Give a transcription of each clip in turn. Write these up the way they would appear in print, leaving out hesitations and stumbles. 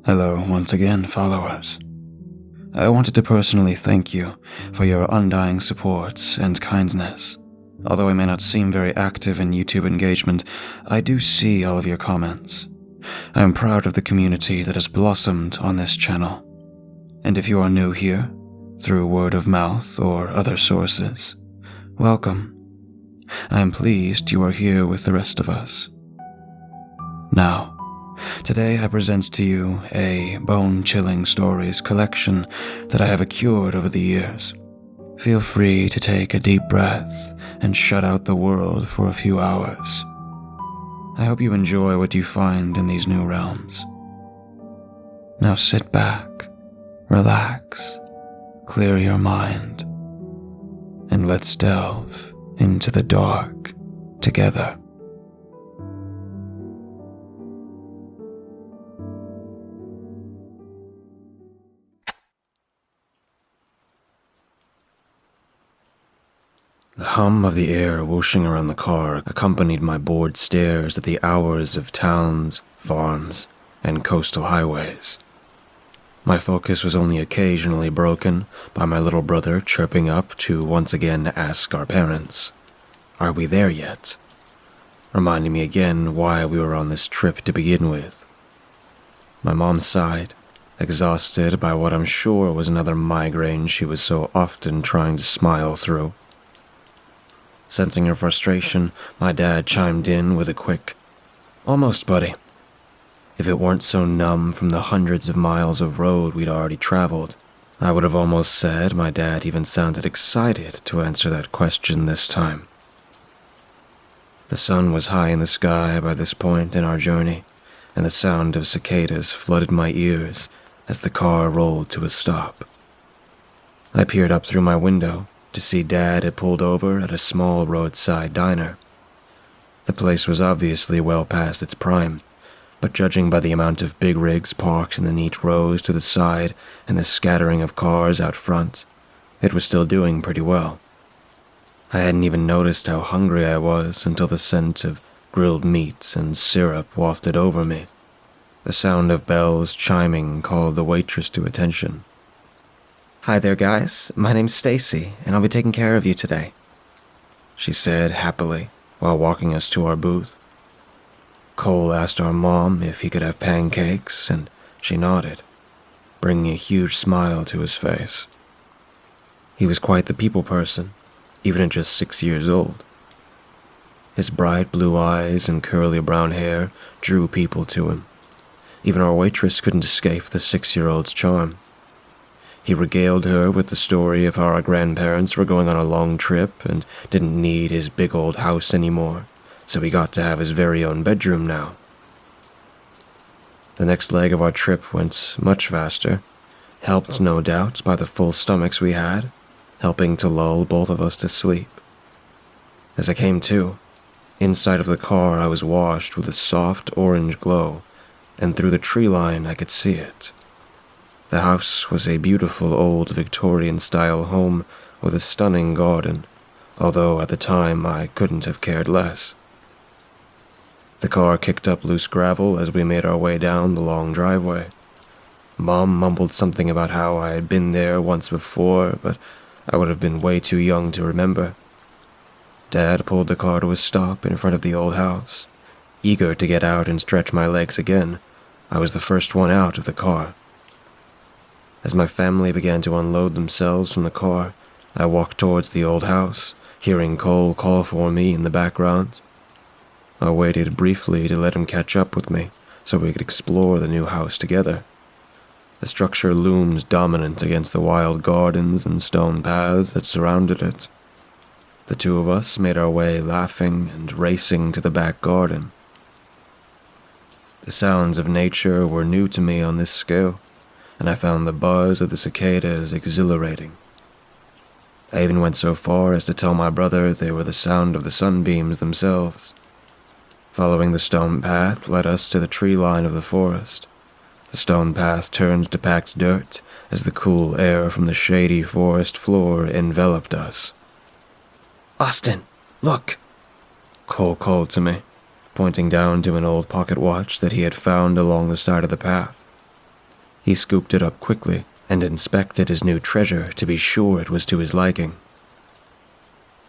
Hello once again, followers. I wanted to personally thank you for your undying support and kindness. Although I may not seem very active in YouTube engagement, I do see all of your comments. I am proud of the community that has blossomed on this channel. And if you are new here, through word of mouth or other sources, welcome. I am pleased you are here with the rest of us. Now, today I present to you a bone-chilling stories collection that I have accrued over the years. Feel free to take a deep breath and shut out the world for a few hours. I hope you enjoy what you find in these new realms. Now sit back, relax, clear your mind, and let's delve into the dark together. The hum of the air whooshing around the car accompanied my bored stares at the hours of towns, farms, and coastal highways. My focus was only occasionally broken by my little brother chirping up to once again ask our parents, "Are we there yet?" reminding me again why we were on this trip to begin with. My mom sighed, exhausted by what I'm sure was another migraine she was so often trying to smile through. Sensing her frustration, my dad chimed in with a quick, "Almost, buddy." If it weren't so numb from the hundreds of miles of road we'd already traveled, I would have almost said my dad even sounded excited to answer that question this time. The sun was high in the sky by this point in our journey, and the sound of cicadas flooded my ears as the car rolled to a stop. I peered up through my window to see Dad had pulled over at a small roadside diner. The place was obviously well past its prime, but judging by the amount of big rigs parked in the neat rows to the side and the scattering of cars out front, it was still doing pretty well. I hadn't even noticed how hungry I was until the scent of grilled meats and syrup wafted over me. The sound of bells chiming called the waitress to attention. "Hi there, guys. My name's Stacy, and I'll be taking care of you today," she said happily while walking us to our booth. Cole asked our mom if he could have pancakes, and she nodded, bringing a huge smile to his face. He was quite the people person, even at just 6 years old. His bright blue eyes and curly brown hair drew people to him. Even our waitress couldn't escape the 6-year-old's charm. He regaled her with the story of how our grandparents were going on a long trip and didn't need his big old house anymore, so he got to have his very own bedroom now. The next leg of our trip went much faster, helped no doubt by the full stomachs we had, helping to lull both of us to sleep. As I came to, inside of the car I was washed with a soft orange glow, and through the tree line I could see it. The house was a beautiful old Victorian-style home with a stunning garden, although at the time I couldn't have cared less. The car kicked up loose gravel as we made our way down the long driveway. Mom mumbled something about how I had been there once before, but I would have been way too young to remember. Dad pulled the car to a stop in front of the old house. Eager to get out and stretch my legs again, I was the first one out of the car. As my family began to unload themselves from the car, I walked towards the old house, hearing Cole call for me in the background. I waited briefly to let him catch up with me so we could explore the new house together. The structure loomed dominant against the wild gardens and stone paths that surrounded it. The two of us made our way laughing and racing to the back garden. The sounds of nature were new to me on this scale, and I found the buzz of the cicadas exhilarating. I even went so far as to tell my brother they were the sound of the sunbeams themselves. Following the stone path led us to the tree line of the forest. The stone path turned to packed dirt as the cool air from the shady forest floor enveloped us. "Austin, look!" Cole called to me, pointing down to an old pocket watch that he had found along the side of the path. He scooped it up quickly and inspected his new treasure to be sure it was to his liking.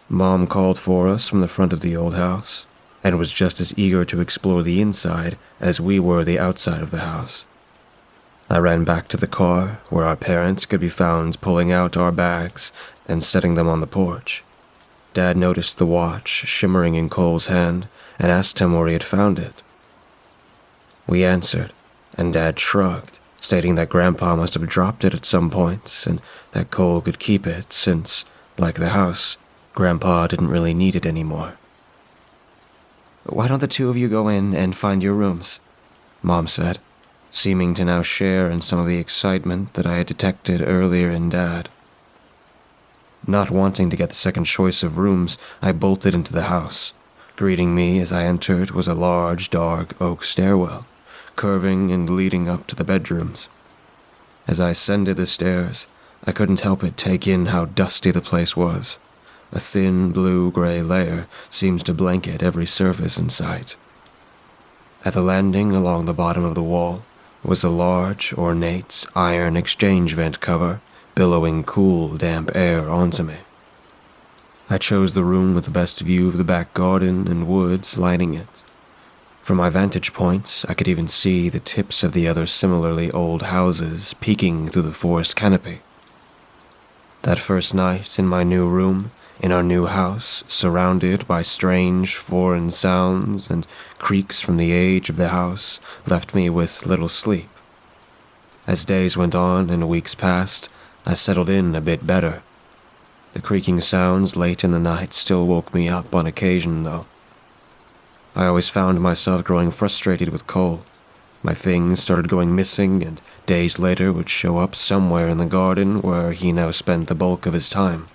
Mom called for us from the front of the old house and was just as eager to explore the inside as we were the outside of the house. I ran back to the car where our parents could be found pulling out our bags and setting them on the porch. Dad noticed the watch shimmering in Cole's hand and asked him where he had found it. We answered, and Dad shrugged, stating that Grandpa must have dropped it at some point and that Cole could keep it since, like the house, Grandpa didn't really need it anymore. "Why don't the two of you go in and find your rooms?" Mom said, seeming to now share in some of the excitement that I had detected earlier in Dad. Not wanting to get the second choice of rooms, I bolted into the house. Greeting me as I entered was a large, dark oak stairwell, curving and leading up to the bedrooms. As I ascended the stairs, I couldn't help but take in how dusty the place was. A thin blue-gray layer seemed to blanket every surface in sight. At the landing along the bottom of the wall was a large, ornate iron exchange vent cover, billowing cool, damp air onto me. I chose the room with the best view of the back garden and woods lining it. From my vantage points, I could even see the tips of the other similarly old houses peeking through the forest canopy. That first night in my new room, in our new house, surrounded by strange foreign sounds and creaks from the age of the house, left me with little sleep. As days went on and weeks passed, I settled in a bit better. The creaking sounds late in the night still woke me up on occasion, though. I always found myself growing frustrated with Cole. My things started going missing, and days later would show up somewhere in the garden where he now spent the bulk of his time.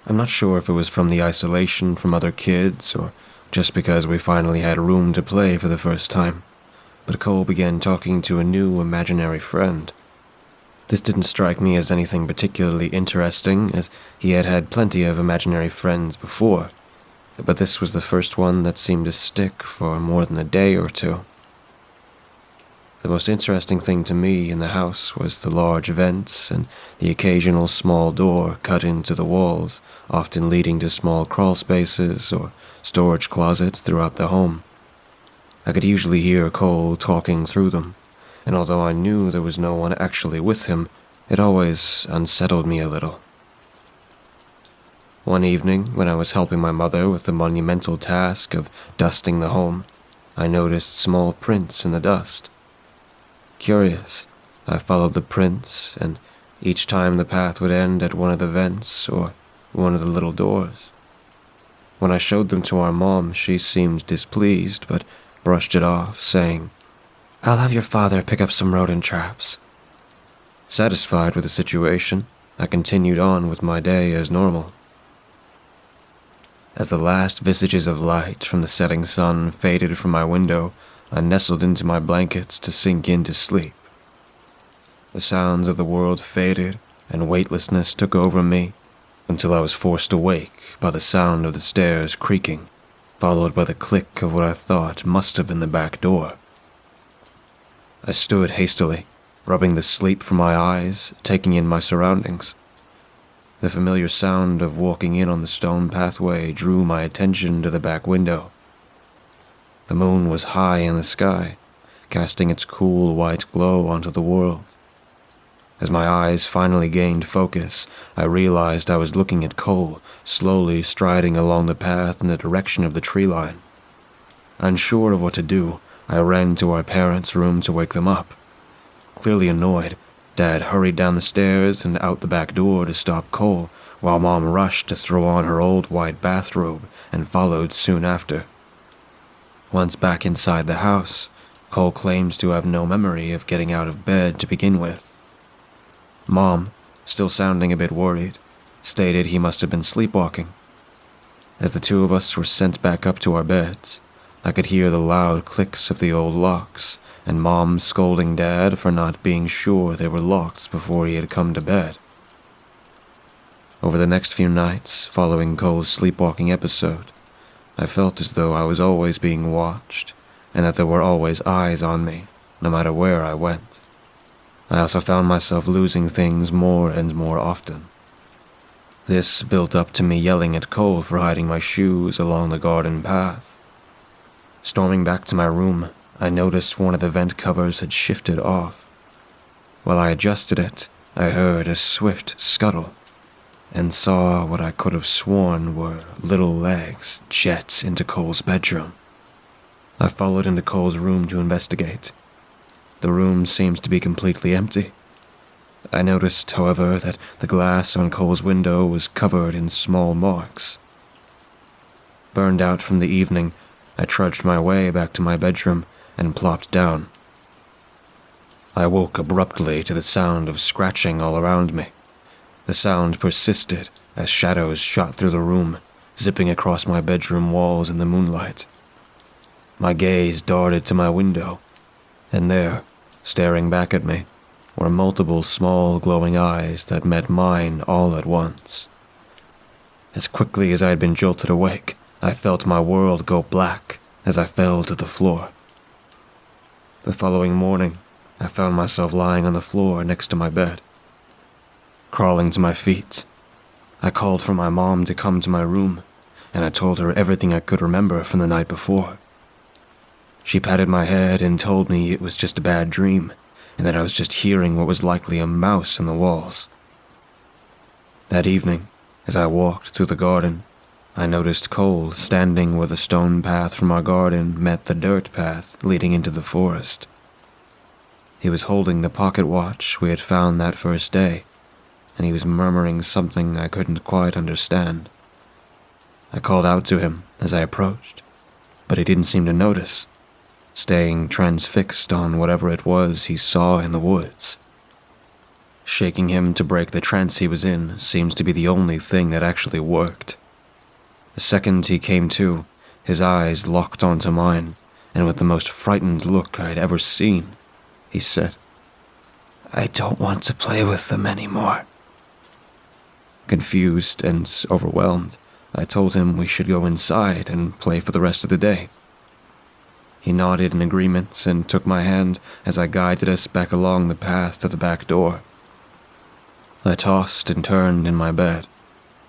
I'm not sure if it was from the isolation from other kids, or just because we finally had room to play for the first time, but Cole began talking to a new imaginary friend. This didn't strike me as anything particularly interesting, as he had had plenty of imaginary friends before, but this was the first one that seemed to stick for more than a day or two. The most interesting thing to me in the house was the large vents and the occasional small door cut into the walls, often leading to small crawl spaces or storage closets throughout the home. I could usually hear Cole talking through them, and although I knew there was no one actually with him, it always unsettled me a little. One evening, when I was helping my mother with the monumental task of dusting the home, I noticed small prints in the dust. Curious, I followed the prints, and each time the path would end at one of the vents or one of the little doors. When I showed them to our mom, she seemed displeased, but brushed it off, saying, "I'll have your father pick up some rodent traps." Satisfied with the situation, I continued on with my day as normal. As the last vestiges of light from the setting sun faded from my window, I nestled into my blankets to sink into sleep. The sounds of the world faded, and weightlessness took over me, until I was forced awake by the sound of the stairs creaking, followed by the click of what I thought must have been the back door. I stood hastily, rubbing the sleep from my eyes, taking in my surroundings. The familiar sound of walking in on the stone pathway drew my attention to the back window. The moon was high in the sky, casting its cool white glow onto the world. As my eyes finally gained focus, I realized I was looking at Cole, slowly striding along the path in the direction of the tree line. Unsure of what to do, I ran to our parents' room to wake them up. Clearly annoyed, Dad hurried down the stairs and out the back door to stop Cole, while Mom rushed to throw on her old white bathrobe and followed soon after. Once back inside the house, Cole claims to have no memory of getting out of bed to begin with. Mom, still sounding a bit worried, stated he must have been sleepwalking. As the two of us were sent back up to our beds, I could hear the loud clicks of the old locks, and Mom scolding Dad for not being sure they were locked before he had come to bed. Over the next few nights, following Cole's sleepwalking episode, I felt as though I was always being watched, and that there were always eyes on me, no matter where I went. I also found myself losing things more and more often. This built up to me yelling at Cole for hiding my shoes along the garden path. Storming back to my room, I noticed one of the vent covers had shifted off. While I adjusted it, I heard a swift scuttle, and saw what I could have sworn were little legs jet into Cole's bedroom. I followed into Cole's room to investigate. The room seems to be completely empty. I noticed, however, that the glass on Cole's window was covered in small marks. Burned out from the evening, I trudged my way back to my bedroom and plopped down. I woke abruptly to the sound of scratching all around me. The sound persisted as shadows shot through the room, zipping across my bedroom walls in the moonlight. My gaze darted to my window, and there, staring back at me, were multiple small glowing eyes that met mine all at once. As quickly as I had been jolted awake, I felt my world go black as I fell to the floor. The following morning, I found myself lying on the floor next to my bed. Crawling to my feet, I called for my mom to come to my room, and I told her everything I could remember from the night before. She patted my head and told me it was just a bad dream, and that I was just hearing what was likely a mouse on the walls. That evening, as I walked through the garden, I noticed Cole standing where the stone path from our garden met the dirt path leading into the forest. He was holding the pocket watch we had found that first day, and he was murmuring something I couldn't quite understand. I called out to him as I approached, but he didn't seem to notice, staying transfixed on whatever it was he saw in the woods. Shaking him to break the trance he was in seems to be the only thing that actually worked. The second he came to, his eyes locked onto mine, and with the most frightened look I had ever seen, he said, "I don't want to play with them anymore." Confused and overwhelmed, I told him we should go inside and play for the rest of the day. He nodded in agreement and took my hand as I guided us back along the path to the back door. I tossed and turned in my bed,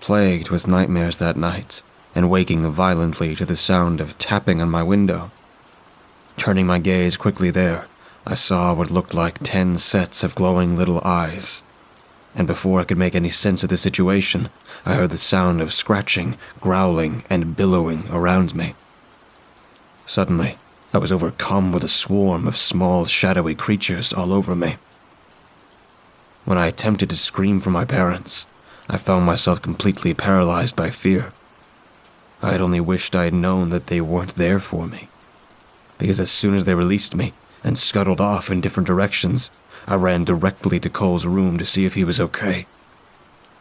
plagued with nightmares that night, and waking violently to the sound of tapping on my window. Turning my gaze quickly there, I saw what looked like 10 sets of glowing little eyes. And before I could make any sense of the situation, I heard the sound of scratching, growling, and billowing around me. Suddenly, I was overcome with a swarm of small, shadowy creatures all over me. When I attempted to scream for my parents, I found myself completely paralyzed by fear. I had only wished I had known that they weren't there for me, because as soon as they released me and scuttled off in different directions, I ran directly to Cole's room to see if he was okay.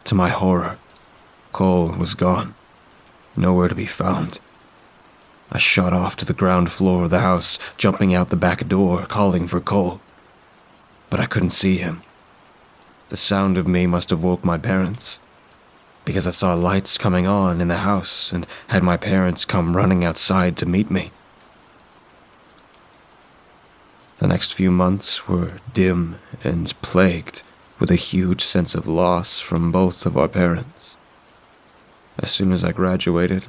To my horror, Cole was gone, nowhere to be found. I shot off to the ground floor of the house, jumping out the back door, calling for Cole. But I couldn't see him. The sound of me must have woke my parents, because I saw lights coming on in the house and had my parents come running outside to meet me. The next few months were dim and plagued with a huge sense of loss from both of our parents. As soon as I graduated,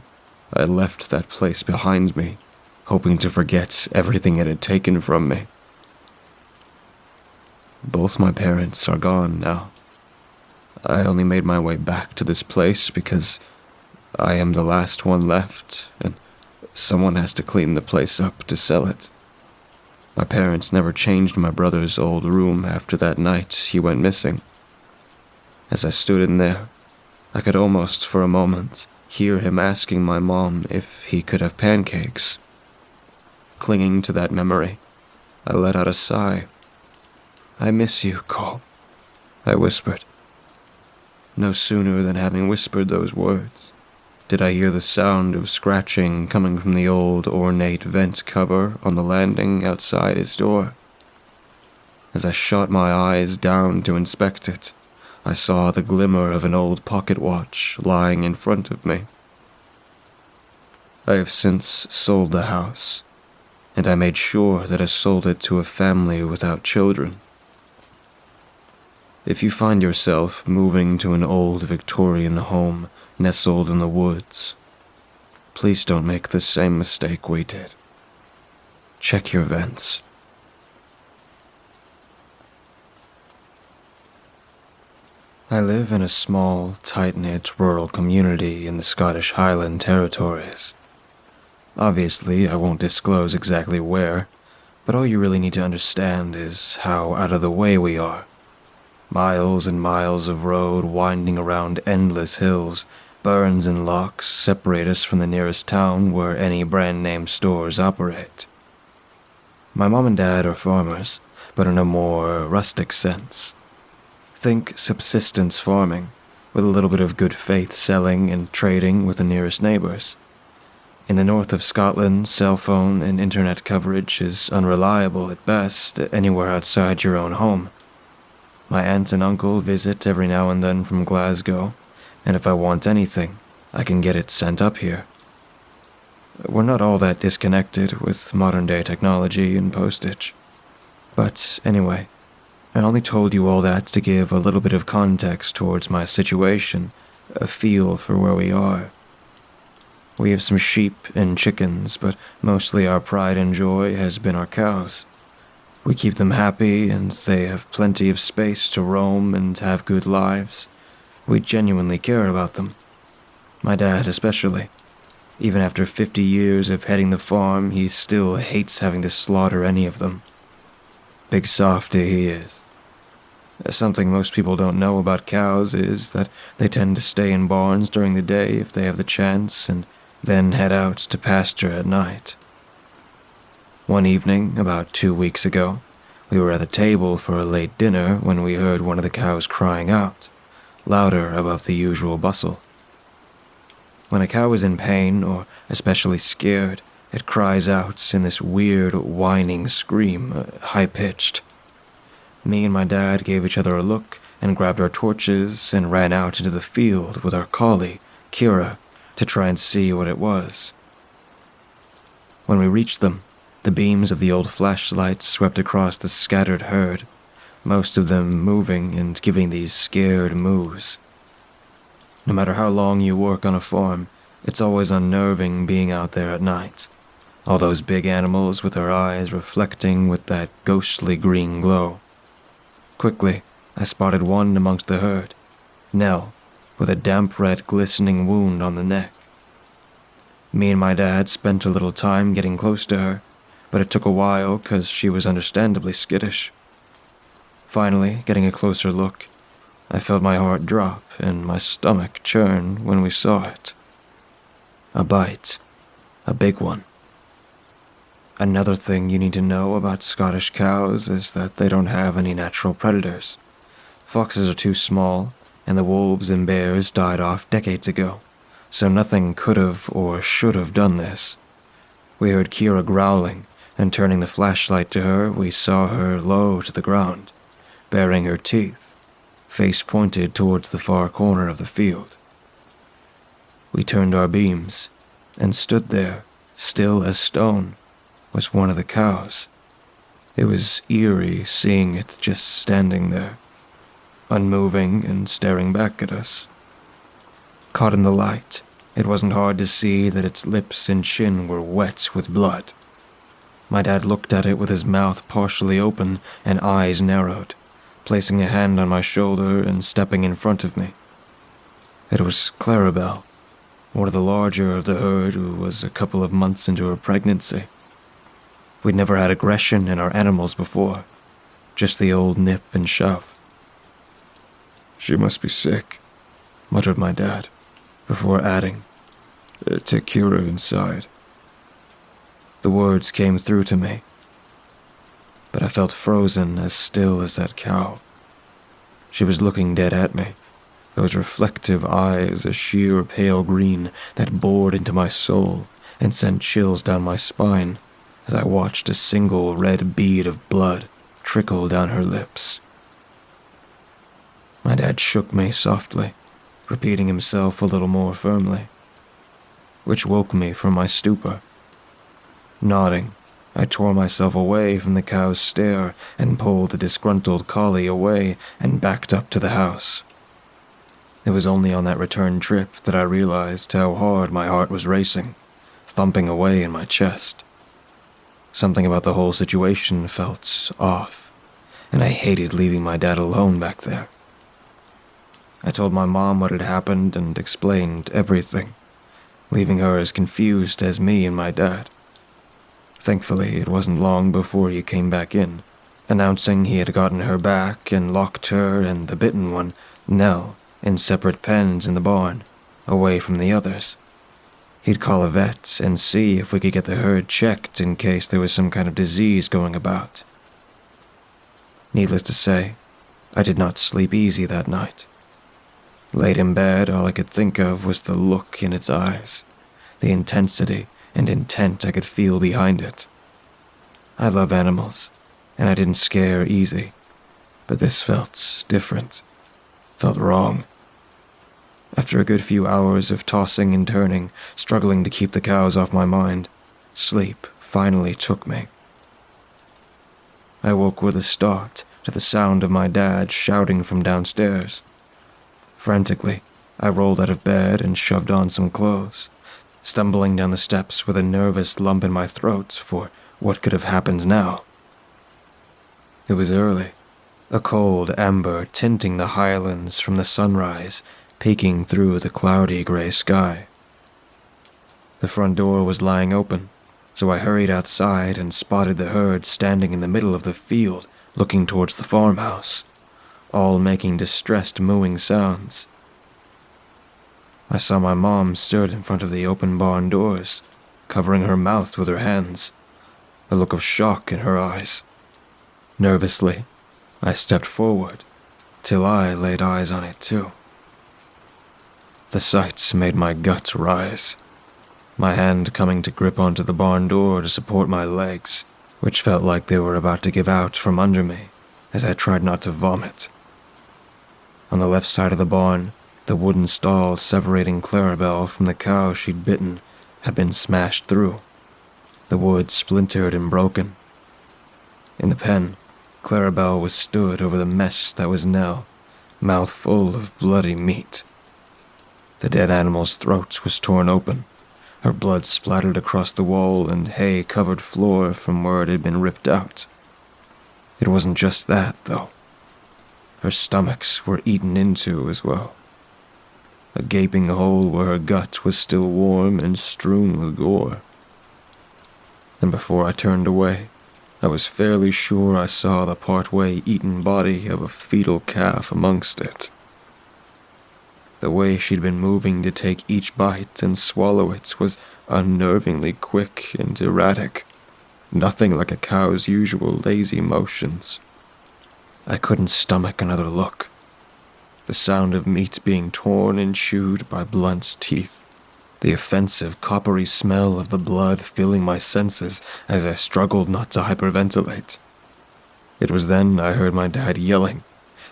I left that place behind me, hoping to forget everything it had taken from me. Both my parents are gone now. I only made my way back to this place because I am the last one left, and someone has to clean the place up to sell it. My parents never changed my brother's old room after that night he went missing. As I stood in there, I could almost, for a moment, hear him asking my mom if he could have pancakes. Clinging to that memory, I let out a sigh. "I miss you, Cole," I whispered. No sooner than having whispered those words did I hear the sound of scratching coming from the old ornate vent cover on the landing outside his door. As I shot my eyes down to inspect it, I saw the glimmer of an old pocket watch lying in front of me. I have since sold the house, and I made sure that I sold it to a family without children. If you find yourself moving to an old Victorian home nestled in the woods, please don't make the same mistake we did. Check your vents. I live in a small, tight-knit rural community in the Scottish Highland Territories. Obviously, I won't disclose exactly where, but all you really need to understand is how out of the way we are. Miles and miles of road winding around endless hills, burns and lochs separate us from the nearest town where any brand-name stores operate. My mom and dad are farmers, but in a more rustic sense. Think subsistence farming, with a little bit of good faith selling and trading with the nearest neighbors. In the north of Scotland, cell phone and internet coverage is unreliable at best anywhere outside your own home. My aunt and uncle visit every now and then from Glasgow, and if I want anything, I can get it sent up here. We're not all that disconnected with modern-day technology and postage. But anyway, I only told you all that to give a little bit of context towards my situation, a feel for where we are. We have some sheep and chickens, but mostly our pride and joy has been our cows. We keep them happy, and they have plenty of space to roam and have good lives. We genuinely care about them. My dad especially. Even after 50 years of heading the farm, he still hates having to slaughter any of them. Big softy he is. Something most people don't know about cows is that they tend to stay in barns during the day if they have the chance, and then head out to pasture at night. One evening, about 2 weeks ago, we were at the table for a late dinner when we heard one of the cows crying out, louder above the usual bustle. When a cow is in pain or especially scared, it cries out in this weird, whining scream, high-pitched. Me and my dad gave each other a look and grabbed our torches and ran out into the field with our collie, Kira, to try and see what it was. When we reached them, the beams of the old flashlights swept across the scattered herd, most of them moving and giving these scared moos. No matter how long you work on a farm, it's always unnerving being out there at night. All those big animals with their eyes reflecting with that ghostly green glow. Quickly, I spotted one amongst the herd, Nell, with a damp red glistening wound on the neck. Me and my dad spent a little time getting close to her, but it took a while because she was understandably skittish. Finally, getting a closer look, I felt my heart drop and my stomach churn when we saw it. A bite. A big one. Another thing you need to know about Scottish cows is that they don't have any natural predators. Foxes are too small, and the wolves and bears died off decades ago, so nothing could have or should have done this. We heard Kira growling, and turning the flashlight to her, we saw her low to the ground, baring her teeth, face pointed towards the far corner of the field. We turned our beams, and stood there, still as stone, was one of the cows. It was eerie seeing it just standing there, unmoving and staring back at us. Caught in the light, it wasn't hard to see that its lips and chin were wet with blood. My dad looked at it with his mouth partially open and eyes narrowed, placing a hand on my shoulder and stepping in front of me. It was Clarabelle, one of the larger of the herd who was a couple of months into her pregnancy. We'd never had aggression in our animals before, just the old nip and shove. "She must be sick," muttered my dad, before adding, "Take Kira inside." The words came through to me, but I felt frozen as still as that cow. She was looking dead at me, those reflective eyes a sheer pale green that bored into my soul and sent chills down my spine as I watched a single red bead of blood trickle down her lips. My dad shook me softly, repeating himself a little more firmly, which woke me from my stupor. Nodding, I tore myself away from the cow's stare and pulled the disgruntled collie away and backed up to the house. It was only on that return trip that I realized how hard my heart was racing, thumping away in my chest. Something about the whole situation felt off, and I hated leaving my dad alone back there. I told my mom what had happened and explained everything, leaving her as confused as me and my dad. Thankfully, it wasn't long before he came back in, announcing he had gotten her back and locked her and the bitten one, Nell, in separate pens in the barn, away from the others. He'd call a vet and see if we could get the herd checked in case there was some kind of disease going about. Needless to say, I did not sleep easy that night. Laid in bed, all I could think of was the look in its eyes, the intensity and intent I could feel behind it. I love animals, and I didn't scare easy, but this felt different, felt wrong. After a good few hours of tossing and turning, struggling to keep the cows off my mind, sleep finally took me. I woke with a start to the sound of my dad shouting from downstairs. Frantically, I rolled out of bed and shoved on some clothes, stumbling down the steps with a nervous lump in my throat for what could have happened now. It was early, a cold amber tinting the highlands from the sunrise, peeking through the cloudy gray sky. The front door was lying open, so I hurried outside and spotted the herd standing in the middle of the field, looking towards the farmhouse, all making distressed mooing sounds. I saw my mom stood in front of the open barn doors, covering her mouth with her hands, a look of shock in her eyes. Nervously, I stepped forward, till I laid eyes on it too. The sight made my gut rise, my hand coming to grip onto the barn door to support my legs, which felt like they were about to give out from under me as I tried not to vomit. On the left side of the barn, the wooden stall separating Clarabelle from the cow she'd bitten had been smashed through, the wood splintered and broken. In the pen, Clarabelle was stood over the mess that was Nell, mouth full of bloody meat. The dead animal's throat was torn open, her blood splattered across the wall and hay-covered floor from where it had been ripped out. It wasn't just that, though. Her stomachs were eaten into as well. A gaping hole where her gut was still warm and strewn with gore. And before I turned away, I was fairly sure I saw the partway eaten body of a fetal calf amongst it. The way she'd been moving to take each bite and swallow it was unnervingly quick and erratic, nothing like a cow's usual lazy motions. I couldn't stomach another look. The sound of meat being torn and chewed by blunt teeth, the offensive coppery smell of the blood filling my senses as I struggled not to hyperventilate. It was then I heard my dad yelling,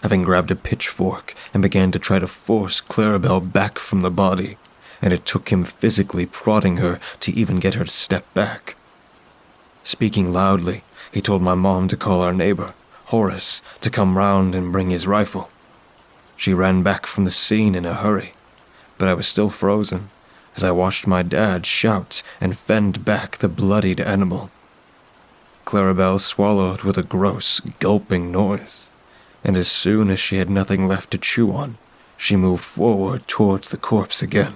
having grabbed a pitchfork and began to try to force Clarabelle back from the body, and it took him physically prodding her to even get her to step back. Speaking loudly, he told my mom to call our neighbor, Horace, to come round and bring his rifle. She ran back from the scene in a hurry, but I was still frozen as I watched my dad shout and fend back the bloodied animal. Clarabelle swallowed with a gross, gulping noise, and as soon as she had nothing left to chew on, she moved forward towards the corpse again.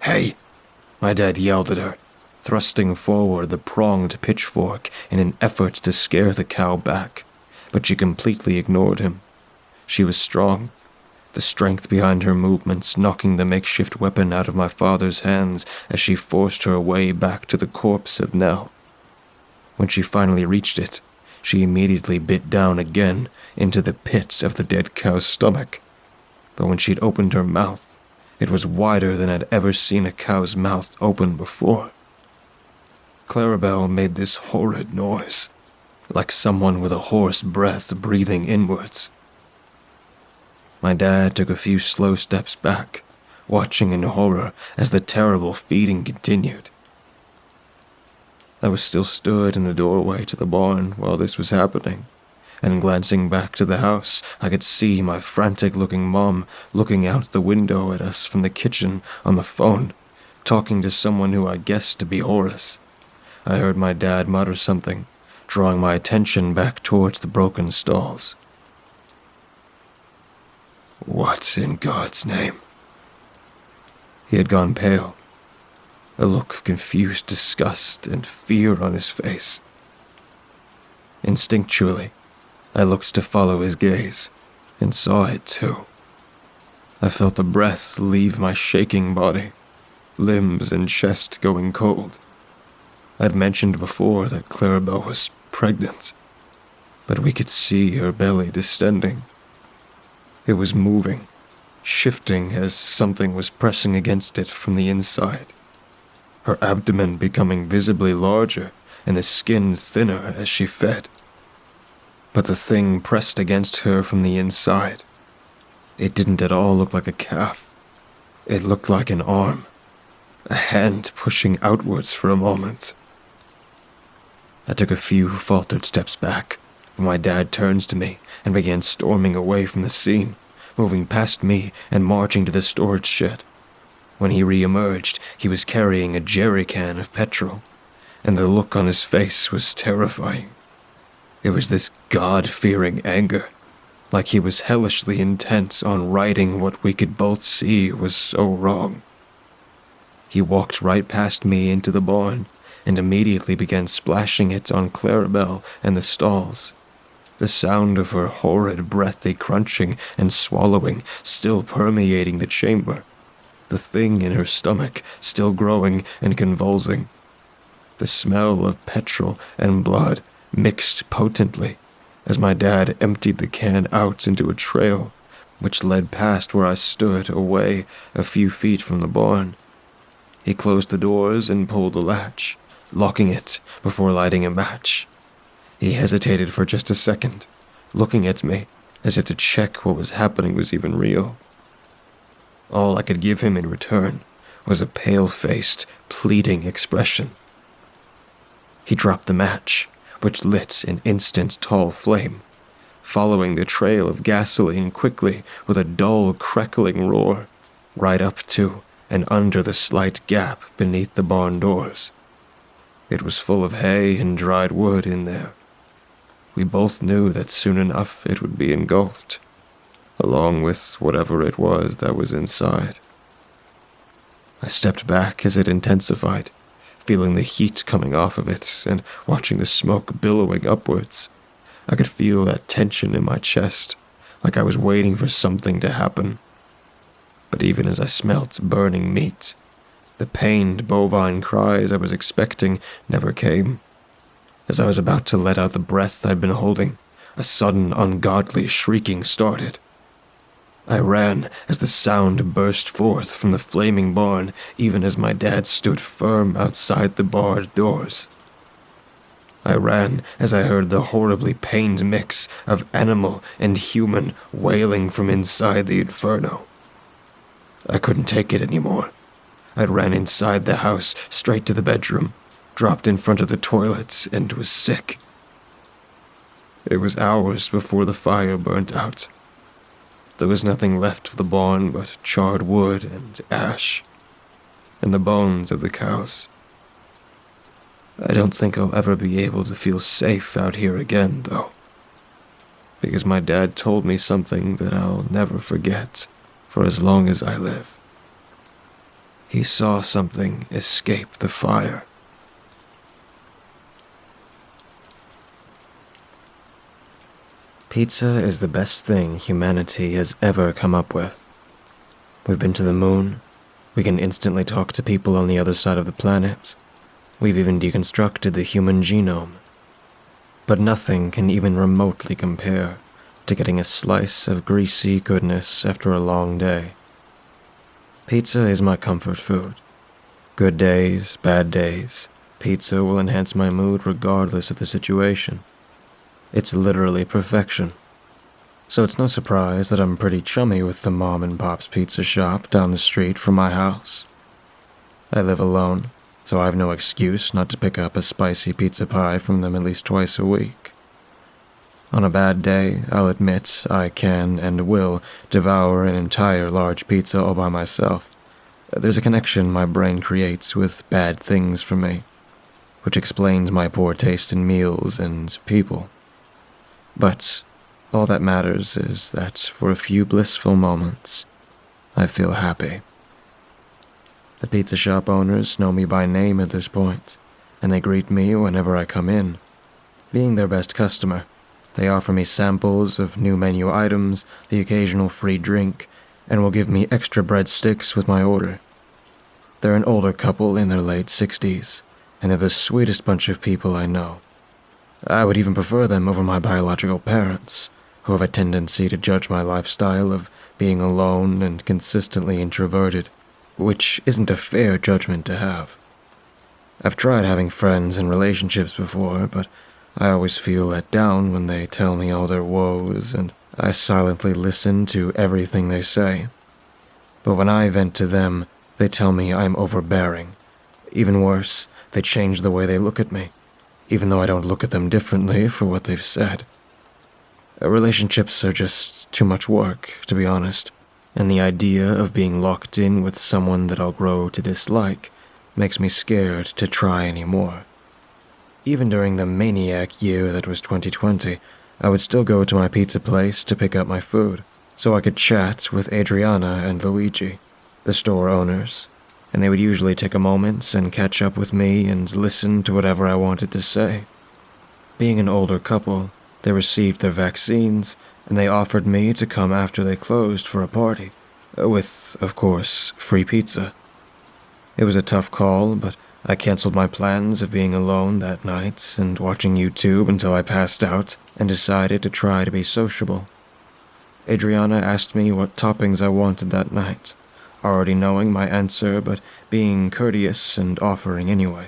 "Hey!" my dad yelled at her, thrusting forward the pronged pitchfork in an effort to scare the cow back, but she completely ignored him. She was strong, the strength behind her movements knocking the makeshift weapon out of my father's hands as she forced her way back to the corpse of Nell. When she finally reached it, she immediately bit down again into the pit of the dead cow's stomach. But when she'd opened her mouth, it was wider than I'd ever seen a cow's mouth open before. Clarabelle made this horrid noise, like someone with a hoarse breath breathing inwards. My dad took a few slow steps back, watching in horror as the terrible feeding continued. I was still stood in the doorway to the barn while this was happening, and glancing back to the house, I could see my frantic-looking mom looking out the window at us from the kitchen on the phone, talking to someone who I guessed to be Horace. I heard my dad mutter something, drawing my attention back towards the broken stalls. "What in God's name?" He had gone pale, a look of confused disgust and fear on his face. Instinctually, I looked to follow his gaze, and saw it too. I felt the breath leave my shaking body, limbs and chest going cold. I'd mentioned before that Clarabelle was pregnant, but we could see her belly distending. It was moving, shifting as something was pressing against it from the inside, her abdomen becoming visibly larger and the skin thinner as she fed. But the thing pressed against her from the inside. It didn't at all look like a calf. It looked like an arm, a hand pushing outwards for a moment. I took a few faltered steps back, when my dad turns to me and began storming away from the scene, moving past me and marching to the storage shed. When he re-emerged, he was carrying a jerry can of petrol, and the look on his face was terrifying. It was this God-fearing anger, like he was hellishly intent on righting what we could both see was so wrong. He walked right past me into the barn, and immediately began splashing it on Clarabelle and the stalls, the sound of her horrid breathy crunching and swallowing still permeating the chamber, the thing in her stomach still growing and convulsing. The smell of petrol and blood mixed potently as my dad emptied the can out into a trail which led past where I stood away a few feet from the barn. He closed the doors and pulled the latch, locking it before lighting a match. He hesitated for just a second, looking at me as if to check what was happening was even real. All I could give him in return was a pale-faced, pleading expression. He dropped the match, which lit an instant tall flame, following the trail of gasoline quickly with a dull, crackling roar, right up to and under the slight gap beneath the barn doors. It was full of hay and dried wood in there. We both knew that soon enough it would be engulfed, along with whatever it was that was inside. I stepped back as it intensified, feeling the heat coming off of it and watching the smoke billowing upwards. I could feel that tension in my chest, like I was waiting for something to happen. But even as I smelt burning meat, the pained bovine cries I was expecting never came. As I was about to let out the breath I'd been holding, a sudden ungodly shrieking started. I ran as the sound burst forth from the flaming barn, even as my dad stood firm outside the barred doors. I ran as I heard the horribly pained mix of animal and human wailing from inside the inferno. I couldn't take it anymore. I ran inside the house, straight to the bedroom, dropped in front of the toilet, and was sick. It was hours before the fire burnt out. There was nothing left of the barn but charred wood and ash, and the bones of the cows. I don't think I'll ever be able to feel safe out here again, though, because my dad told me something that I'll never forget for as long as I live. He saw something escape the fire. Pizza is the best thing humanity has ever come up with. We've been to the moon. We can instantly talk to people on the other side of the planet. We've even deconstructed the human genome. But nothing can even remotely compare to getting a slice of greasy goodness after a long day. Pizza is my comfort food. Good days, bad days, pizza will enhance my mood regardless of the situation. It's literally perfection. So it's no surprise that I'm pretty chummy with the Mom and Pop's Pizza shop down the street from my house. I live alone, so I've no excuse not to pick up a spicy pizza pie from them at least twice a week. On a bad day, I'll admit I can and will devour an entire large pizza all by myself. There's a connection my brain creates with bad things for me, which explains my poor taste in meals and people. But all that matters is that for a few blissful moments, I feel happy. The pizza shop owners know me by name at this point, and they greet me whenever I come in. Being their best customer, they offer me samples of new menu items, the occasional free drink, and will give me extra breadsticks with my order. They're an older couple in their late 60s, and they're the sweetest bunch of people I know. I would even prefer them over my biological parents, who have a tendency to judge my lifestyle of being alone and consistently introverted, which isn't a fair judgment to have. I've tried having friends and relationships before, but I always feel let down when they tell me all their woes, and I silently listen to everything they say. But when I vent to them, they tell me I'm overbearing. Even worse, they change the way they look at me, even though I don't look at them differently for what they've said. Relationships are just too much work, to be honest, and the idea of being locked in with someone that I'll grow to dislike makes me scared to try anymore. Even during the maniac year that was 2020, I would still go to my pizza place to pick up my food, so I could chat with Adriana and Luigi, the store owners, and they would usually take a moment and catch up with me and listen to whatever I wanted to say. Being an older couple, they received their vaccines, and they offered me to come after they closed for a party, with, of course, free pizza. It was a tough call, but I canceled my plans of being alone that night and watching YouTube until I passed out and decided to try to be sociable. Adriana asked me what toppings I wanted that night, already knowing my answer but being courteous and offering anyway.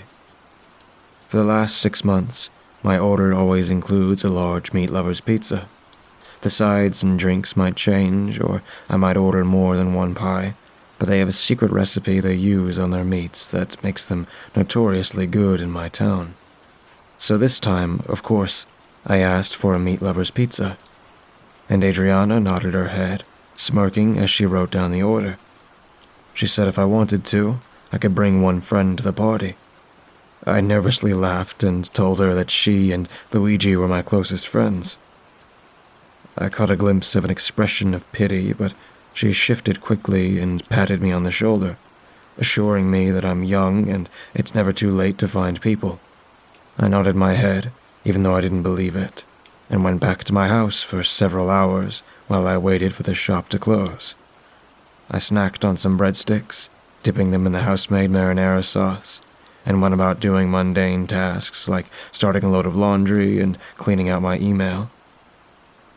For the last 6 months, my order always includes a large meat lover's pizza. The sides and drinks might change, or I might order more than one pie, but they have a secret recipe they use on their meats that makes them notoriously good in my town. So this time, of course, I asked for a meat lover's pizza, and Adriana nodded her head, smirking as she wrote down the order. She said if I wanted to, I could bring one friend to the party. I nervously laughed and told her that she and Luigi were my closest friends. I caught a glimpse of an expression of pity, but she shifted quickly and patted me on the shoulder, assuring me that I'm young and it's never too late to find people. I nodded my head, even though I didn't believe it, and went back to my house for several hours while I waited for the shop to close. I snacked on some breadsticks, dipping them in the house-made marinara sauce, and went about doing mundane tasks like starting a load of laundry and cleaning out my email.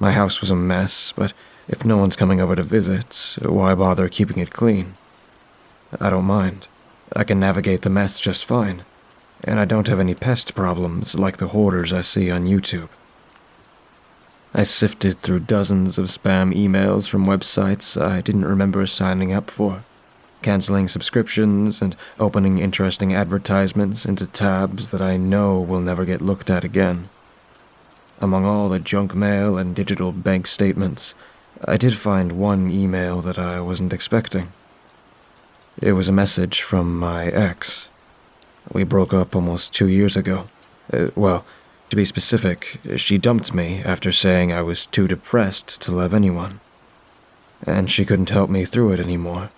My house was a mess, but if no one's coming over to visit, why bother keeping it clean? I don't mind. I can navigate the mess just fine, and I don't have any pest problems like the hoarders I see on YouTube. I sifted through dozens of spam emails from websites I didn't remember signing up for, canceling subscriptions and opening interesting advertisements into tabs that I know will never get looked at again. Among all the junk mail and digital bank statements, I did find one email that I wasn't expecting. It was a message from my ex. We broke up almost 2 years ago. Well, to be specific, she dumped me after saying I was too depressed to love anyone, and she couldn't help me through it anymore.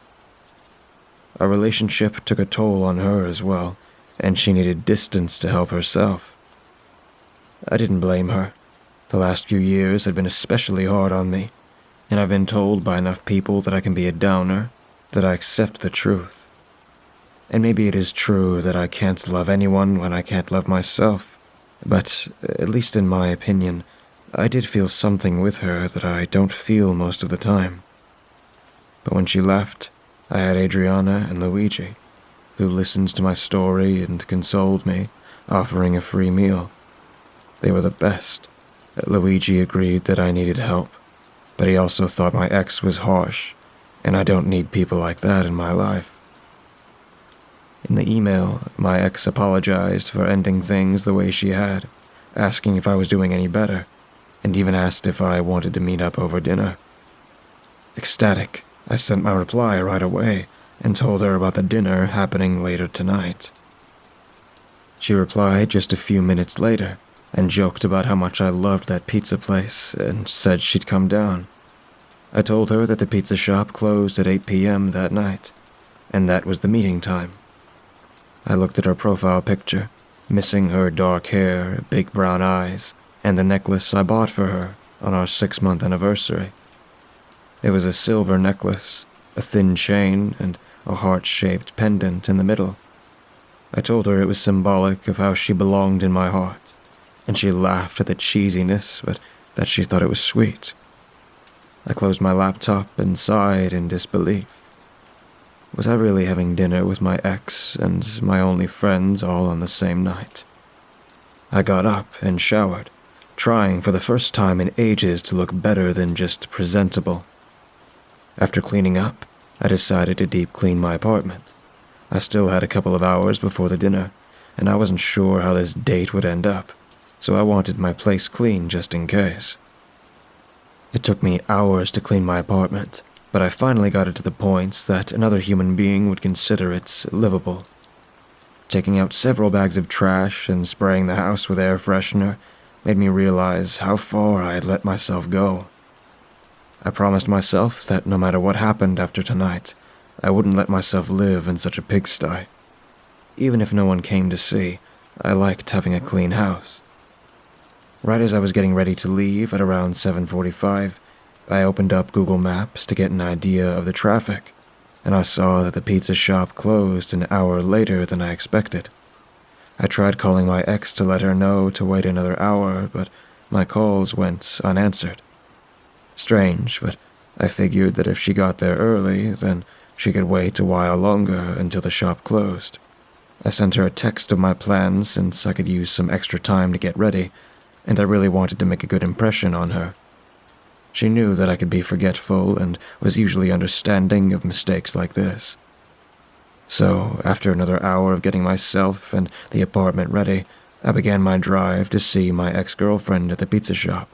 Our relationship took a toll on her as well, and she needed distance to help herself. I didn't blame her. The last few years had been especially hard on me, and I've been told by enough people that I can be a downer, that I accept the truth. And maybe it is true that I can't love anyone when I can't love myself, but, at least in my opinion, I did feel something with her that I don't feel most of the time. But when she left, I had Adriana and Luigi, who listened to my story and consoled me, offering a free meal. They were the best. Luigi agreed that I needed help, but he also thought my ex was harsh, and I don't need people like that in my life. In the email, my ex apologized for ending things the way she had, asking if I was doing any better, and even asked if I wanted to meet up over dinner. Ecstatic, I sent my reply right away and told her about the dinner happening later tonight. She replied just a few minutes later and joked about how much I loved that pizza place and said she'd come down. I told her that the pizza shop closed at 8 p.m. that night, and that was the meeting time. I looked at her profile picture, missing her dark hair, big brown eyes, and the necklace I bought for her on our 6-month anniversary. It was a silver necklace, a thin chain, and a heart-shaped pendant in the middle. I told her it was symbolic of how she belonged in my heart, and she laughed at the cheesiness, but that she thought it was sweet. I closed my laptop and sighed in disbelief. Was I really having dinner with my ex and my only friends all on the same night? I got up and showered, trying for the first time in ages to look better than just presentable. After cleaning up, I decided to deep clean my apartment. I still had a couple of hours before the dinner, and I wasn't sure how this date would end up, so I wanted my place clean just in case. It took me hours to clean my apartment, but I finally got it to the point that another human being would consider it livable. Taking out several bags of trash and spraying the house with air freshener made me realize how far I had let myself go. I promised myself that no matter what happened after tonight, I wouldn't let myself live in such a pigsty. Even if no one came to see, I liked having a clean house. Right as I was getting ready to leave at around 7:45, I opened up Google Maps to get an idea of the traffic, and I saw that the pizza shop closed an hour later than I expected. I tried calling my ex to let her know to wait another hour, but my calls went unanswered. Strange, but I figured that if she got there early, then she could wait a while longer until the shop closed. I sent her a text of my plans since I could use some extra time to get ready, and I really wanted to make a good impression on her. She knew that I could be forgetful and was usually understanding of mistakes like this. So, after another hour of getting myself and the apartment ready, I began my drive to see my ex-girlfriend at the pizza shop.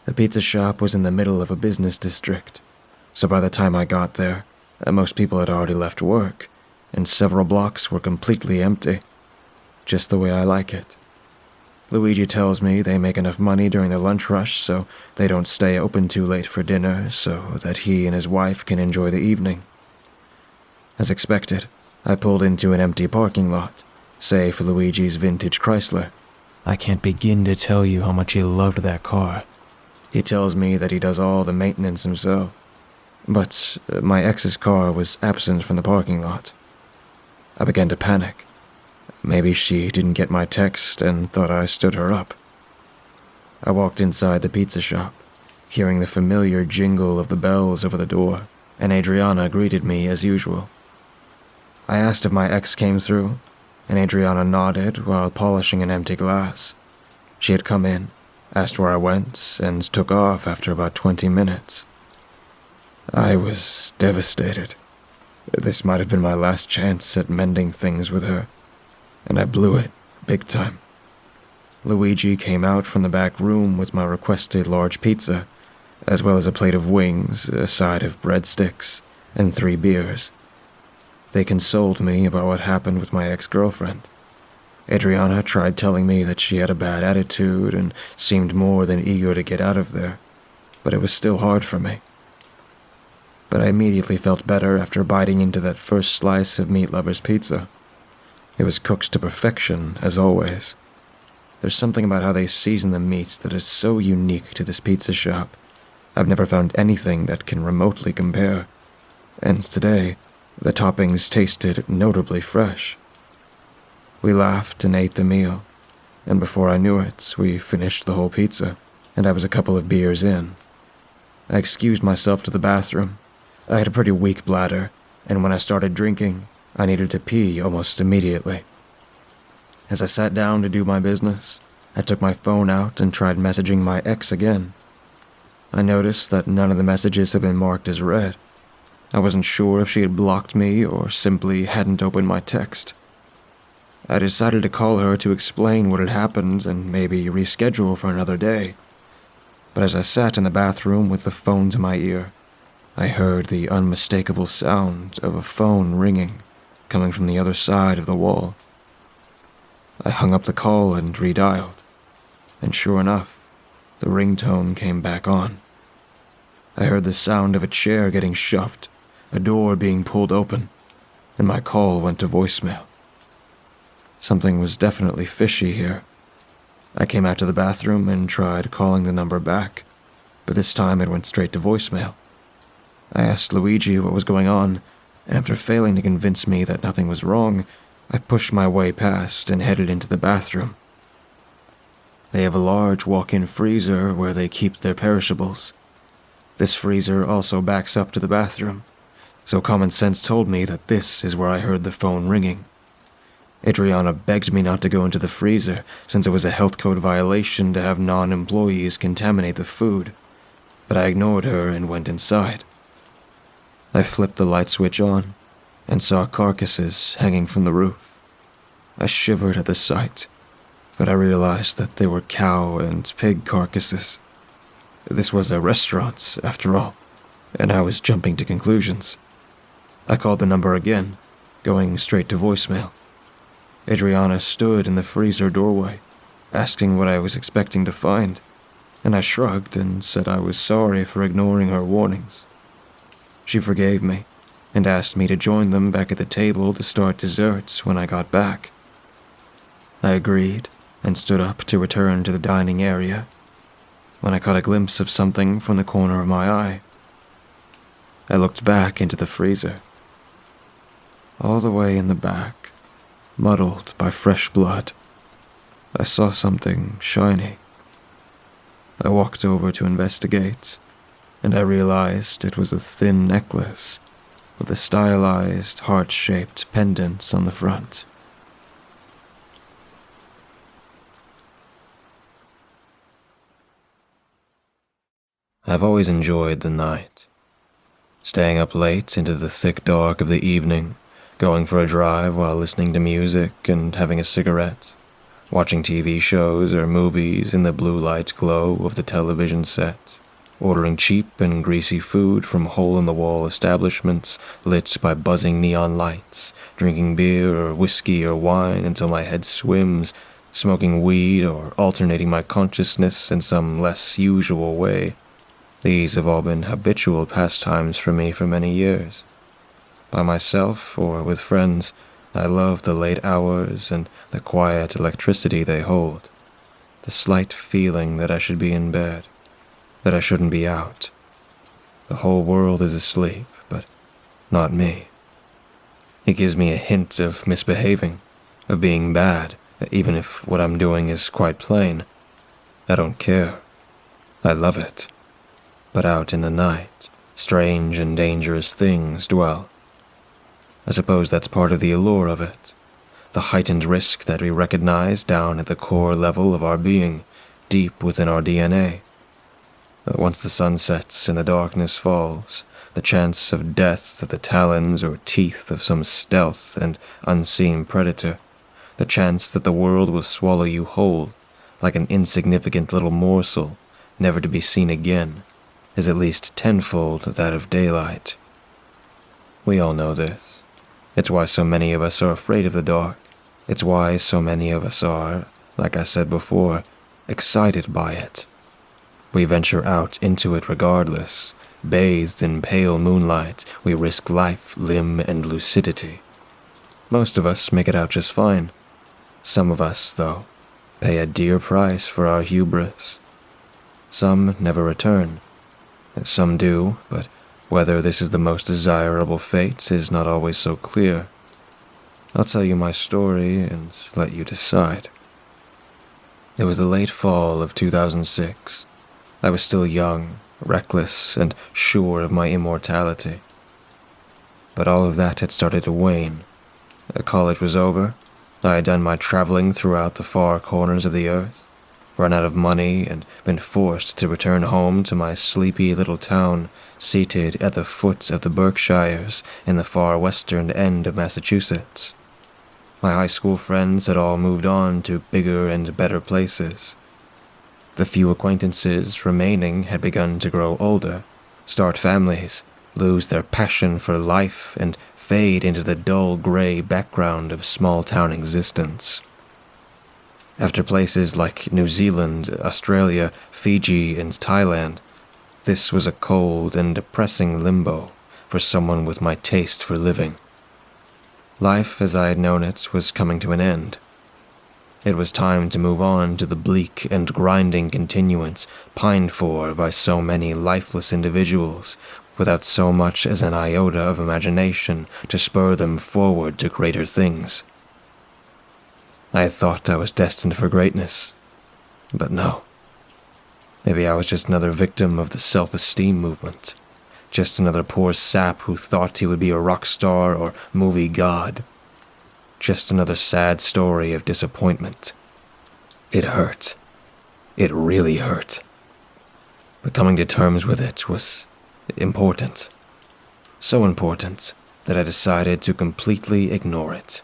The pizza shop was in the middle of a business district, so by the time I got there, most people had already left work, and several blocks were completely empty, just the way I like it. Luigi tells me they make enough money during the lunch rush so they don't stay open too late for dinner so that he and his wife can enjoy the evening. As expected, I pulled into an empty parking lot, save for Luigi's vintage Chrysler. I can't begin to tell you how much he loved that car. He tells me that he does all the maintenance himself, but my ex's car was absent from the parking lot. I began to panic. Maybe she didn't get my text and thought I stood her up. I walked inside the pizza shop, hearing the familiar jingle of the bells over the door, and Adriana greeted me as usual. I asked if my ex came through, and Adriana nodded while polishing an empty glass. She had come in, asked where I went, and took off after about 20 minutes. I was devastated. This might have been my last chance at mending things with her, and I blew it big time. Luigi came out from the back room with my requested large pizza, as well as a plate of wings, a side of breadsticks, and 3 beers. They consoled me about what happened with my ex-girlfriend. Adriana tried telling me that she had a bad attitude and seemed more than eager to get out of there, but it was still hard for me. But I immediately felt better after biting into that first slice of Meat Lover's pizza. It was cooked to perfection, as always. There's something about how they season the meat that is so unique to this pizza shop. I've never found anything that can remotely compare. And today, the toppings tasted notably fresh. We laughed and ate the meal, and before I knew it, we finished the whole pizza, and I was a couple of beers in. I excused myself to the bathroom. I had a pretty weak bladder, and when I started drinking, I needed to pee almost immediately. As I sat down to do my business, I took my phone out and tried messaging my ex again. I noticed that none of the messages had been marked as read. I wasn't sure if she had blocked me or simply hadn't opened my text. I decided to call her to explain what had happened and maybe reschedule for another day. But as I sat in the bathroom with the phone to my ear, I heard the unmistakable sound of a phone ringing, coming from the other side of the wall. I hung up the call and redialed, and sure enough, the ringtone came back on. I heard the sound of a chair getting shoved, a door being pulled open, and my call went to voicemail. Something was definitely fishy here. I came out to the bathroom and tried calling the number back, but this time it went straight to voicemail. I asked Luigi what was going on, and after failing to convince me that nothing was wrong, I pushed my way past and headed into the bathroom. They have a large walk-in freezer where they keep their perishables. This freezer also backs up to the bathroom, so common sense told me that this is where I heard the phone ringing. Adriana begged me not to go into the freezer since it was a health code violation to have non-employees contaminate the food, but I ignored her and went inside. I flipped the light switch on and saw carcasses hanging from the roof. I shivered at the sight, but I realized that they were cow and pig carcasses. This was a restaurant, after all, and I was jumping to conclusions. I called the number again, going straight to voicemail. Adriana stood in the freezer doorway, asking what I was expecting to find, and I shrugged and said I was sorry for ignoring her warnings. She forgave me and asked me to join them back at the table to start desserts when I got back. I agreed and stood up to return to the dining area when I caught a glimpse of something from the corner of my eye. I looked back into the freezer. All the way in the back, muddled by fresh blood, I saw something shiny. I walked over to investigate, and I realized it was a thin necklace with a stylized, heart-shaped pendant on the front. I've always enjoyed the night. Staying up late into the thick dark of the evening, going for a drive while listening to music and having a cigarette, watching TV shows or movies in the blue light glow of the television set, ordering cheap and greasy food from hole-in-the-wall establishments lit by buzzing neon lights, drinking beer or whiskey or wine until my head swims, smoking weed or alternating my consciousness in some less usual way. These have all been habitual pastimes for me for many years. By myself or with friends, I love the late hours and the quiet electricity they hold, the slight feeling that I should be in bed, that I shouldn't be out. The whole world is asleep, but not me. It gives me a hint of misbehaving, of being bad, even if what I'm doing is quite plain. I don't care. I love it. But out in the night, strange and dangerous things dwell. I suppose that's part of the allure of it, the heightened risk that we recognize down at the core level of our being, deep within our DNA. Once the sun sets and the darkness falls, the chance of death at the talons or teeth of some stealth and unseen predator, the chance that the world will swallow you whole, like an insignificant little morsel, never to be seen again, is at least tenfold that of daylight. We all know this. It's why so many of us are afraid of the dark. It's why so many of us are, like I said before, excited by it. We venture out into it regardless. Bathed in pale moonlight, we risk life, limb, and lucidity. Most of us make it out just fine. Some of us, though, pay a dear price for our hubris. Some never return. Some do, but whether this is the most desirable fate is not always so clear. I'll tell you my story and let you decide. It was the late fall of 2006. I was still young, reckless, and sure of my immortality. But all of that had started to wane. College was over. I had done my traveling throughout the far corners of the earth. run out of money, and been forced to return home to my sleepy little town seated at the foot of the Berkshires in the far western end of Massachusetts. My high school friends had all moved on to bigger and better places. The few acquaintances remaining had begun to grow older, start families, lose their passion for life, and fade into the dull gray background of small-town existence. After places like New Zealand, Australia, Fiji, and Thailand, this was a cold and depressing limbo for someone with my taste for living. Life as I had known it was coming to an end. It was time to move on to the bleak and grinding continuance pined for by so many lifeless individuals, without so much as an iota of imagination to spur them forward to greater things. I thought I was destined for greatness, but no. Maybe I was just another victim of the self-esteem movement. Just another poor sap who thought he would be a rock star or movie god. Just another sad story of disappointment. It hurt. It really hurt. But coming to terms with it was important. So important that I decided to completely ignore it.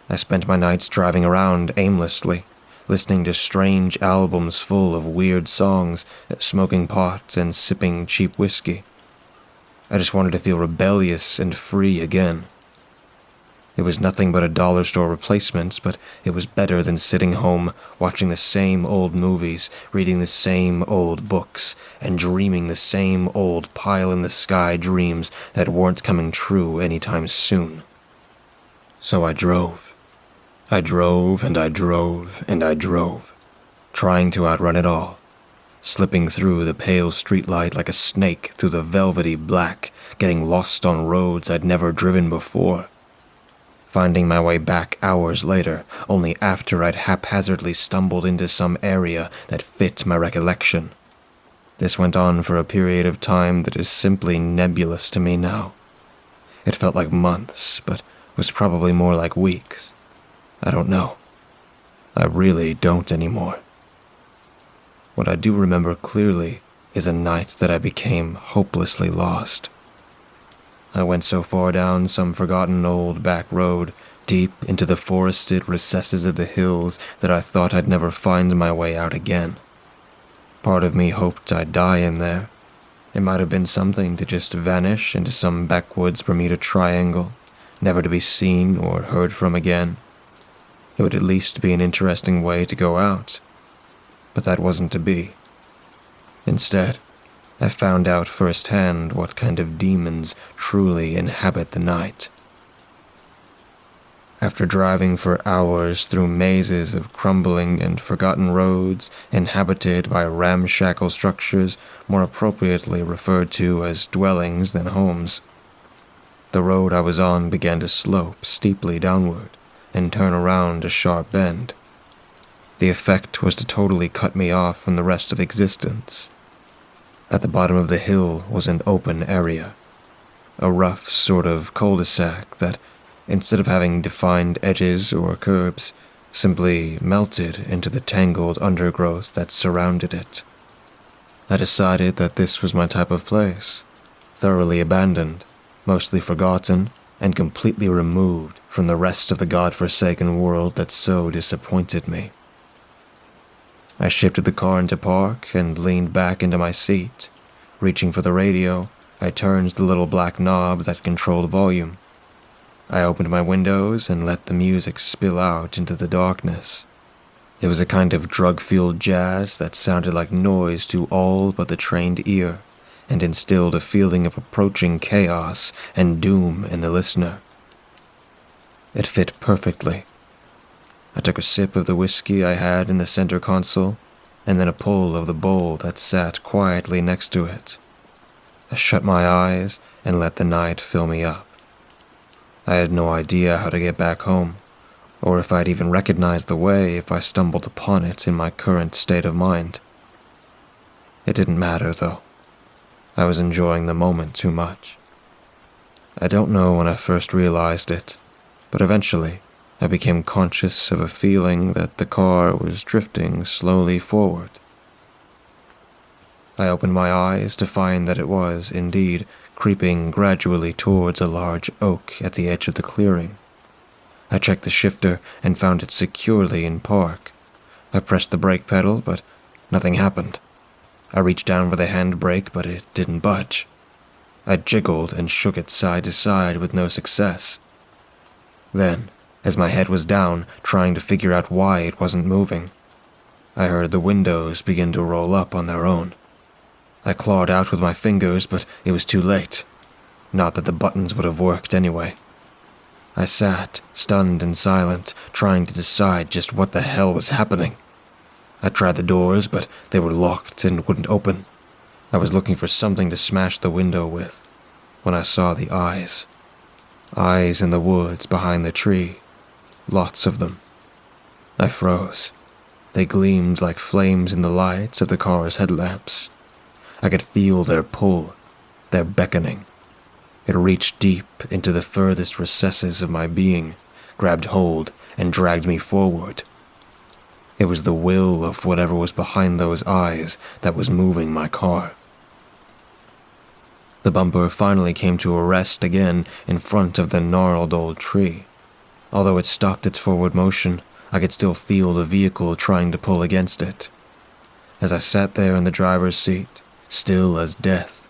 I spent my nights driving around aimlessly, listening to strange albums full of weird songs, smoking pot and sipping cheap whiskey. I just wanted to feel rebellious and free again. It was nothing but a dollar store replacement, but it was better than sitting home, watching the same old movies, reading the same old books, and dreaming the same old pie-in-the-sky dreams that weren't coming true anytime soon. So I drove. I drove and I drove and I drove, trying to outrun it all, slipping through the pale streetlight like a snake through the velvety black, getting lost on roads I'd never driven before, finding my way back hours later, only after I'd haphazardly stumbled into some area that fit my recollection. This went on for a period of time that is simply nebulous to me now. It felt like months, but was probably more like weeks. I don't know. I really don't anymore. What I do remember clearly is a night that I became hopelessly lost. I went so far down some forgotten old back road, deep into the forested recesses of the hills, that I thought I'd never find my way out again. Part of me hoped I'd die in there. It might have been something to just vanish into some backwoods Bermuda Triangle, never to be seen or heard from again. It would at least be an interesting way to go out. But that wasn't to be. Instead, I found out firsthand what kind of demons truly inhabit the night. After driving for hours through mazes of crumbling and forgotten roads inhabited by ramshackle structures more appropriately referred to as dwellings than homes, the road I was on began to slope steeply downward and turn around a sharp bend. The effect was to totally cut me off from the rest of existence. At the bottom of the hill was an open area, a rough sort of cul-de-sac that, instead of having defined edges or curbs, simply melted into the tangled undergrowth that surrounded it. I decided that this was my type of place, thoroughly abandoned, mostly forgotten, and completely removed from the rest of the godforsaken world that so disappointed me. I shifted the car into park and leaned back into my seat. Reaching for the radio, I turned the little black knob that controlled volume. I opened my windows and let the music spill out into the darkness. It was a kind of drug-fueled jazz that sounded like noise to all but the trained ear, and instilled a feeling of approaching chaos and doom in the listener. It fit perfectly. I took a sip of the whiskey I had in the center console, and then a pull of the bowl that sat quietly next to it. I shut my eyes and let the night fill me up. I had no idea how to get back home, or if I'd even recognize the way if I stumbled upon it in my current state of mind. It didn't matter, though. I was enjoying the moment too much. I don't know when I first realized it, but eventually, I became conscious of a feeling that the car was drifting slowly forward. I opened my eyes to find that it was, indeed, creeping gradually towards a large oak at the edge of the clearing. I checked the shifter and found it securely in park. I pressed the brake pedal, but nothing happened. I reached down for the handbrake, but it didn't budge. I jiggled and shook it side to side with no success. Then, as my head was down, trying to figure out why it wasn't moving, I heard the windows begin to roll up on their own. I clawed out with my fingers, but it was too late. Not that the buttons would have worked anyway. I sat, stunned and silent, trying to decide just what the hell was happening. I tried the doors, but they were locked and wouldn't open. I was looking for something to smash the window with, when I saw the eyes. Eyes in the woods behind the tree. Lots of them. I froze. They gleamed like flames in the lights of the car's headlamps. I could feel their pull, their beckoning. It reached deep into the furthest recesses of my being, grabbed hold, and dragged me forward. It was the will of whatever was behind those eyes that was moving my car. The bumper finally came to a rest again in front of the gnarled old tree. Although it stopped its forward motion, I could still feel the vehicle trying to pull against it. As I sat there in the driver's seat, still as death,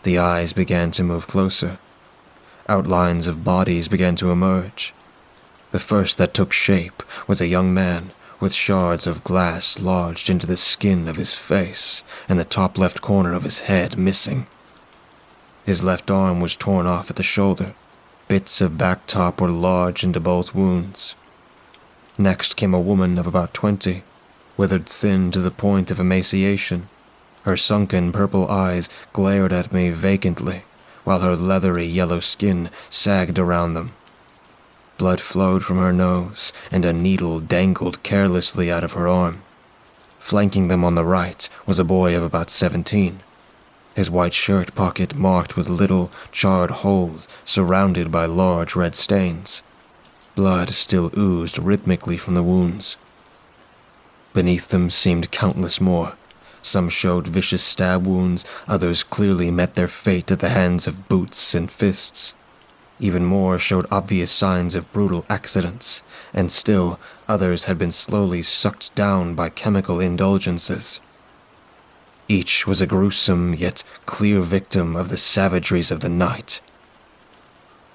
the eyes began to move closer. Outlines of bodies began to emerge. The first that took shape was a young man with shards of glass lodged into the skin of his face and the top left corner of his head missing. His left arm was torn off at the shoulder. Bits of back top were lodged into both wounds. Next came a woman of about 20, withered thin to the point of emaciation. Her sunken purple eyes glared at me vacantly, while her leathery yellow skin sagged around them. Blood flowed from her nose, and a needle dangled carelessly out of her arm. Flanking them on the right was a boy of about 17. His white shirt pocket marked with little, charred holes surrounded by large red stains. Blood still oozed rhythmically from the wounds. Beneath them seemed countless more. Some showed vicious stab wounds, others clearly met their fate at the hands of boots and fists. Even more showed obvious signs of brutal accidents, and still others had been slowly sucked down by chemical indulgences. Each was a gruesome yet clear victim of the savageries of the night.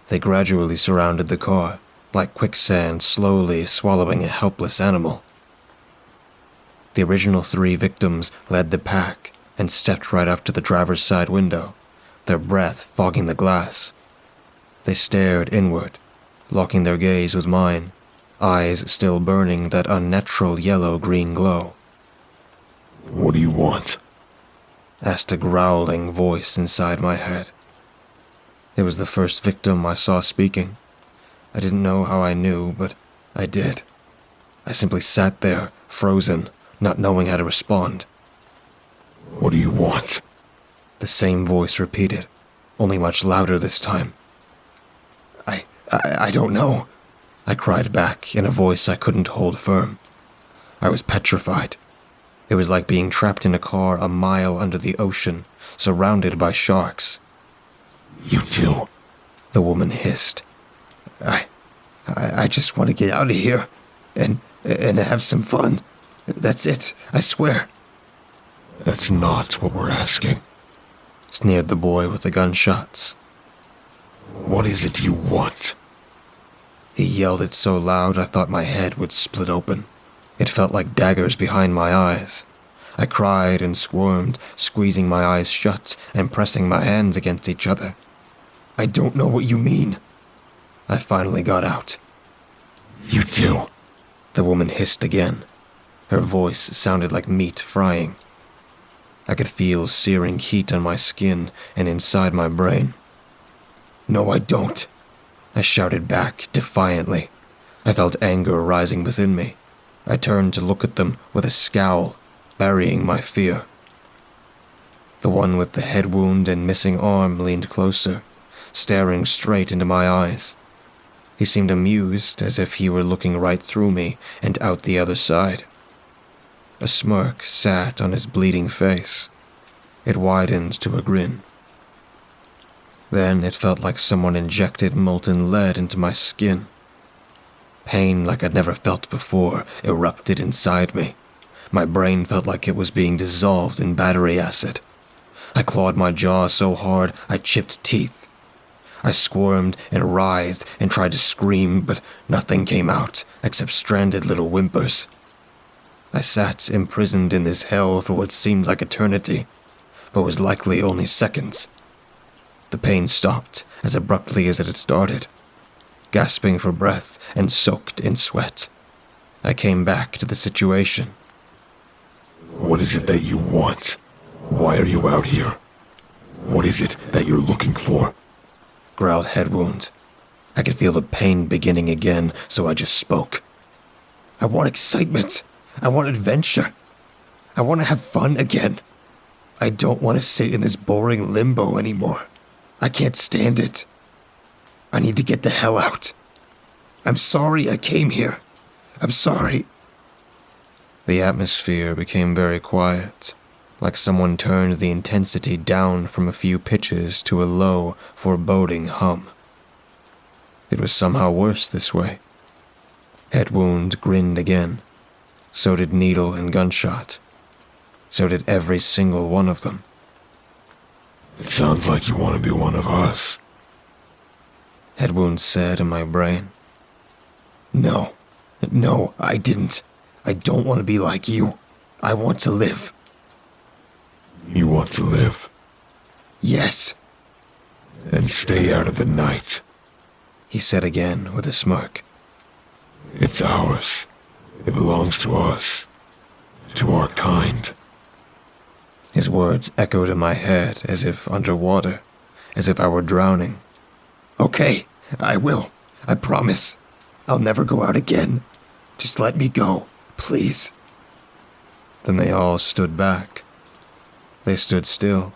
They gradually surrounded the car, like quicksand slowly swallowing a helpless animal. The original 3 victims led the pack and stepped right up to the driver's side window, their breath fogging the glass. They stared inward, locking their gaze with mine, eyes still burning that unnatural yellow-green glow. "What do you want?" asked a growling voice inside my head. It was the first victim I saw speaking. I didn't know how I knew, but I did. I simply sat there, frozen, not knowing how to respond. "What do you want?" The same voice repeated, only much louder this time. I don't know, I cried back in a voice I couldn't hold firm. I was petrified. It was like being trapped in a car a mile under the ocean, surrounded by sharks. "You too," the woman hissed. I just want to get out of here and have some fun. That's it, I swear. "That's not what we're asking," sneered the boy with the gunshots. "What is it you want?" He yelled it so loud I thought my head would split open. It felt like daggers behind my eyes. I cried and squirmed, squeezing my eyes shut and pressing my hands against each other. "I don't know what you mean." I finally got out. "You too," the woman hissed again. Her voice sounded like meat frying. I could feel searing heat on my skin and inside my brain. "No, I don't," I shouted back defiantly. I felt anger rising within me. I turned to look at them with a scowl, burying my fear. The one with the head wound and missing arm leaned closer, staring straight into my eyes. He seemed amused, as if he were looking right through me and out the other side. A smirk sat on his bleeding face. It widened to a grin. Then it felt like someone injected molten lead into my skin. Pain like I'd never felt before erupted inside me. My brain felt like it was being dissolved in battery acid. I clawed my jaw so hard I chipped teeth. I squirmed and writhed and tried to scream, but nothing came out except stranded little whimpers. I sat imprisoned in this hell for what seemed like eternity, but was likely only seconds. The pain stopped as abruptly as it had started. Gasping for breath and soaked in sweat, I came back to the situation. What is it that you want? Why are you out here? What is it that you're looking for? Growled Headwound. I could feel the pain beginning again, so I just spoke. I want excitement. I want adventure. I want to have fun again. I don't want to sit in this boring limbo anymore. I can't stand it. I need to get the hell out. I'm sorry I came here. I'm sorry. The atmosphere became very quiet, like someone turned the intensity down from a few pitches to a low, foreboding hum. It was somehow worse this way. Headwound grinned again. So did Needle and Gunshot. So did every single one of them. It sounds like you want to be one of us. Headwound said in my brain. No, I didn't. I don't want to be like you. I want to live. You want to live? Yes, Then stay out of the night. he said again with a smirk. It's ours. It belongs to us. To our kind. His words echoed in my head as if underwater, as if I were drowning. Okay, I will. I promise. I'll never go out again. Just let me go, please. Then they all stood back. They stood still,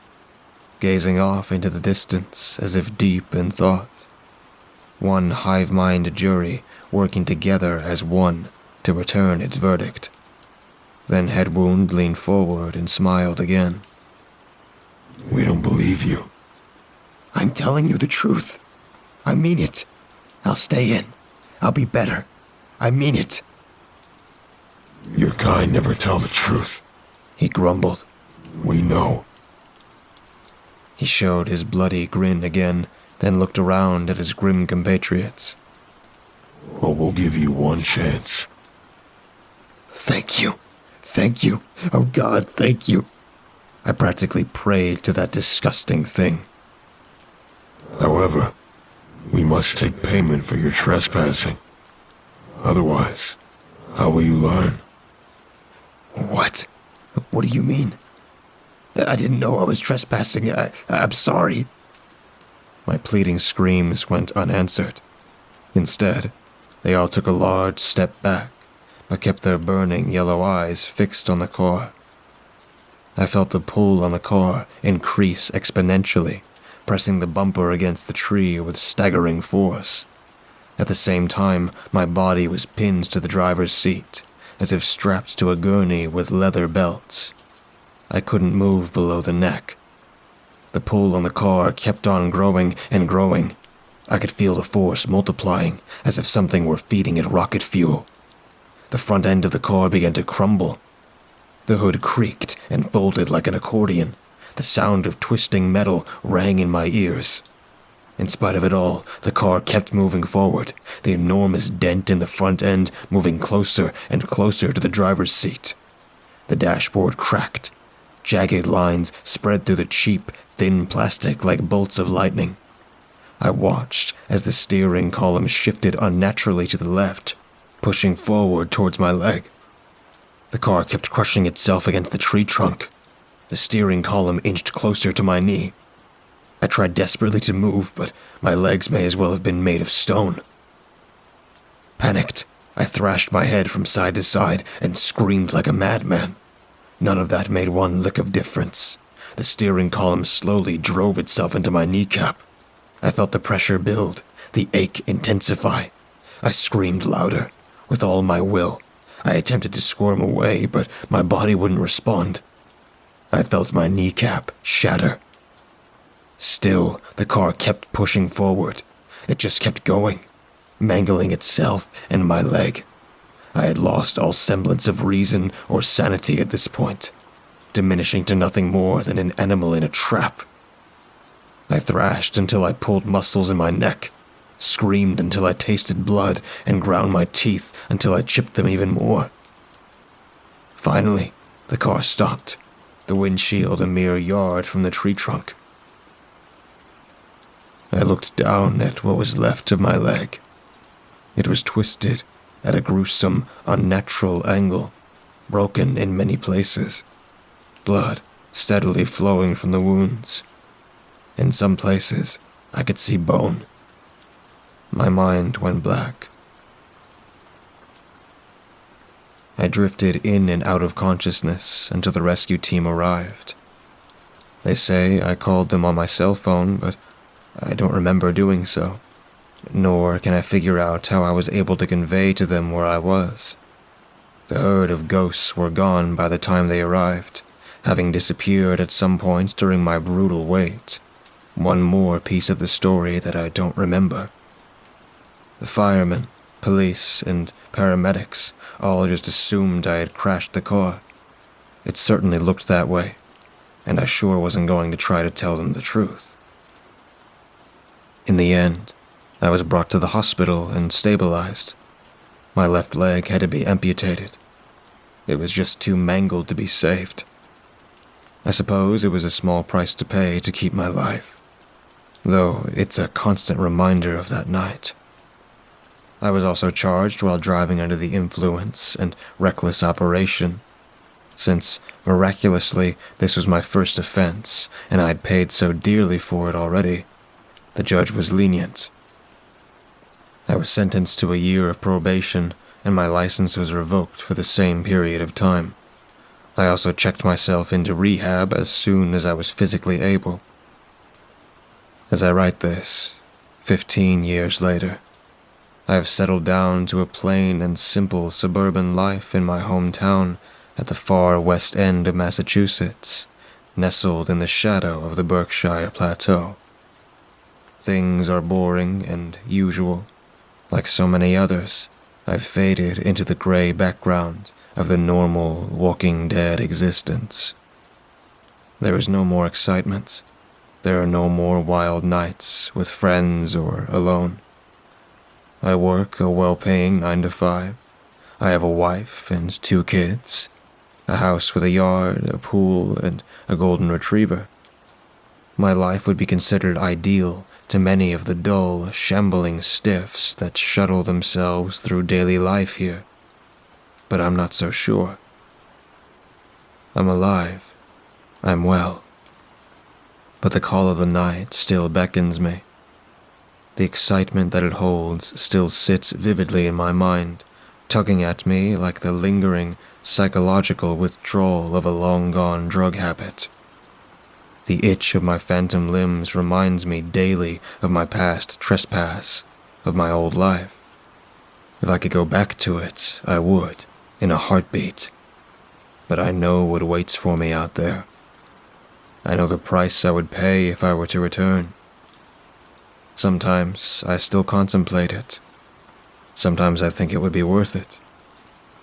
gazing off into the distance as if deep in thought. One hive-mind jury working together as one to return its verdict. Then Headwound leaned forward and smiled again. We don't believe you. I'm telling you the truth. I mean it. I'll stay in. I'll be better. I mean it. Your kind never tell the truth. He grumbled. We know. He showed his bloody grin again, then looked around at his grim compatriots. But we'll give you one chance. Thank you. Thank you. Oh God, thank you. I practically prayed to that disgusting thing. However, we must take payment for your trespassing. Otherwise, how will you learn? What? What do you mean? I didn't know I was trespassing. I'm sorry. My pleading screams went unanswered. Instead, they all took a large step back, but kept their burning yellow eyes fixed on the car. I felt the pull on the car increase exponentially, pressing the bumper against the tree with staggering force. At the same time, my body was pinned to the driver's seat, as if strapped to a gurney with leather belts. I couldn't move below the neck. The pull on the car kept on growing and growing. I could feel the force multiplying, as if something were feeding it rocket fuel. The front end of the car began to crumble. The hood creaked and folded like an accordion. The sound of twisting metal rang in my ears. In spite of it all, the car kept moving forward, the enormous dent in the front end moving closer and closer to the driver's seat. The dashboard cracked. Jagged lines spread through the cheap, thin plastic like bolts of lightning. I watched as the steering column shifted unnaturally to the left, pushing forward towards my leg. The car kept crushing itself against the tree trunk. The steering column inched closer to my knee. I tried desperately to move, but my legs may as well have been made of stone. Panicked, I thrashed my head from side to side and screamed like a madman. None of that made one lick of difference. The steering column slowly drove itself into my kneecap. I felt the pressure build, the ache intensify. I screamed louder, with all my will. I attempted to squirm away, but my body wouldn't respond. I felt my kneecap shatter. Still, the car kept pushing forward. It just kept going, mangling itself and my leg. I had lost all semblance of reason or sanity at this point, diminishing to nothing more than an animal in a trap. I thrashed until I pulled muscles in my neck, screamed until I tasted blood, and ground my teeth until I chipped them even more. Finally, the car stopped, the windshield a mere yard from the tree trunk. I looked down at what was left of my leg. It was twisted at a gruesome, unnatural angle, broken in many places, blood steadily flowing from the wounds. In some places, I could see bone. My mind went black. I drifted in and out of consciousness until the rescue team arrived. They say I called them on my cell phone, but I don't remember doing so, nor can I figure out how I was able to convey to them where I was. The herd of ghosts were gone by the time they arrived, having disappeared at some point during my brutal wait. One more piece of the story that I don't remember. The firemen, police, and paramedics all just assumed I had crashed the car. It certainly looked that way, and I sure wasn't going to try to tell them the truth. In the end, I was brought to the hospital and stabilized. My left leg had to be amputated. It was just too mangled to be saved. I suppose it was a small price to pay to keep my life, though it's a constant reminder of that night. I was also charged while driving under the influence and reckless operation. Since, miraculously, this was my first offense, and I'd paid so dearly for it already, the judge was lenient. I was sentenced to a year of probation, and my license was revoked for the same period of time. I also checked myself into rehab as soon as I was physically able. As I write this, 15 years later, I have settled down to a plain and simple suburban life in my hometown at the far west end of Massachusetts, nestled in the shadow of the Berkshire Plateau. Things are boring and usual. Like so many others, I've faded into the gray background of the normal, Walking Dead existence. There is no more excitement. There are no more wild nights with friends or alone. I work a well-paying 9 to 5. I have a wife and 2 kids, a house with a yard, a pool, and a golden retriever. My life would be considered ideal to many of the dull, shambling stiffs that shuttle themselves through daily life here. But I'm not so sure. I'm alive. I'm well. But the call of the night still beckons me. The excitement that it holds still sits vividly in my mind, tugging at me like the lingering, psychological withdrawal of a long-gone drug habit. The itch of my phantom limbs reminds me daily of my past trespass, of my old life. If I could go back to it, I would, in a heartbeat. But I know what waits for me out there. I know the price I would pay if I were to return. Sometimes I still contemplate it. Sometimes I think it would be worth it.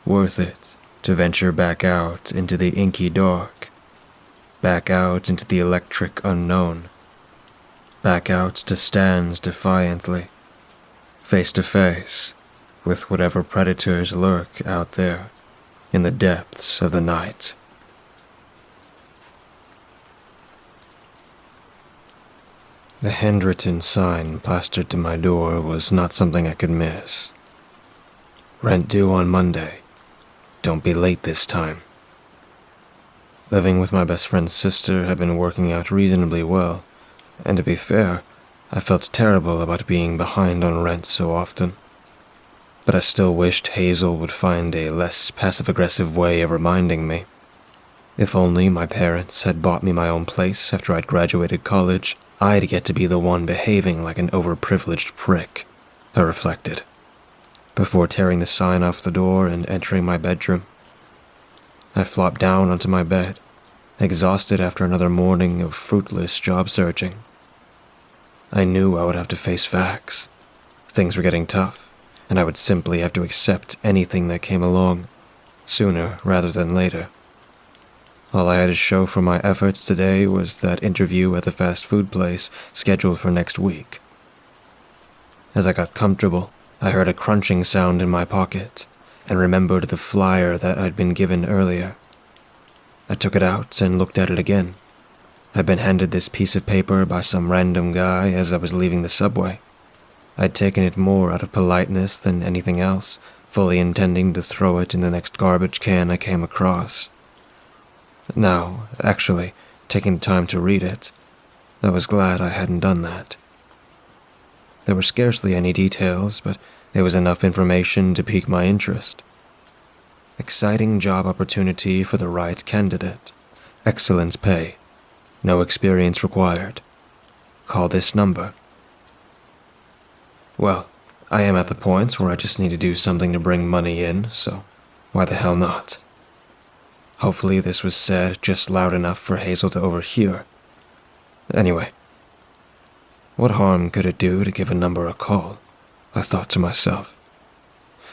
Worth it to venture back out into the inky dark. Back out into the electric unknown. Back out to stand defiantly, face to face with whatever predators lurk out there in the depths of the night. The handwritten sign plastered to my door was not something I could miss. Rent due on Monday. Don't be late this time. Living with my best friend's sister had been working out reasonably well, and to be fair, I felt terrible about being behind on rent so often. But I still wished Hazel would find a less passive-aggressive way of reminding me. If only my parents had bought me my own place after I'd graduated college, I'd get to be the one behaving like an overprivileged prick, I reflected. before tearing the sign off the door and entering my bedroom. I flopped down onto my bed, exhausted after another morning of fruitless job searching. I knew I would have to face facts. Things were getting tough, and I would simply have to accept anything that came along, sooner rather than later. All I had to show for my efforts today was that interview at the fast food place scheduled for next week. As I got comfortable, I heard a crunching sound in my pocket and remembered the flyer that I'd been given earlier. I took it out and looked at it again. I'd been handed this piece of paper by some random guy as I was leaving the subway. I'd taken it more out of politeness than anything else, fully intending to throw it in the next garbage can I came across. Now, actually, taking the time to read it, I was glad I hadn't done that. There were scarcely any details, but there was enough information to pique my interest. Exciting job opportunity for the right candidate. Excellent pay. No experience required. Call this number. Well, I am at the point where I just need to do something to bring money in, so why the hell not? Hopefully this was said just loud enough for Hazel to overhear. Anyway, what harm could it do to give a number a call? I thought to myself.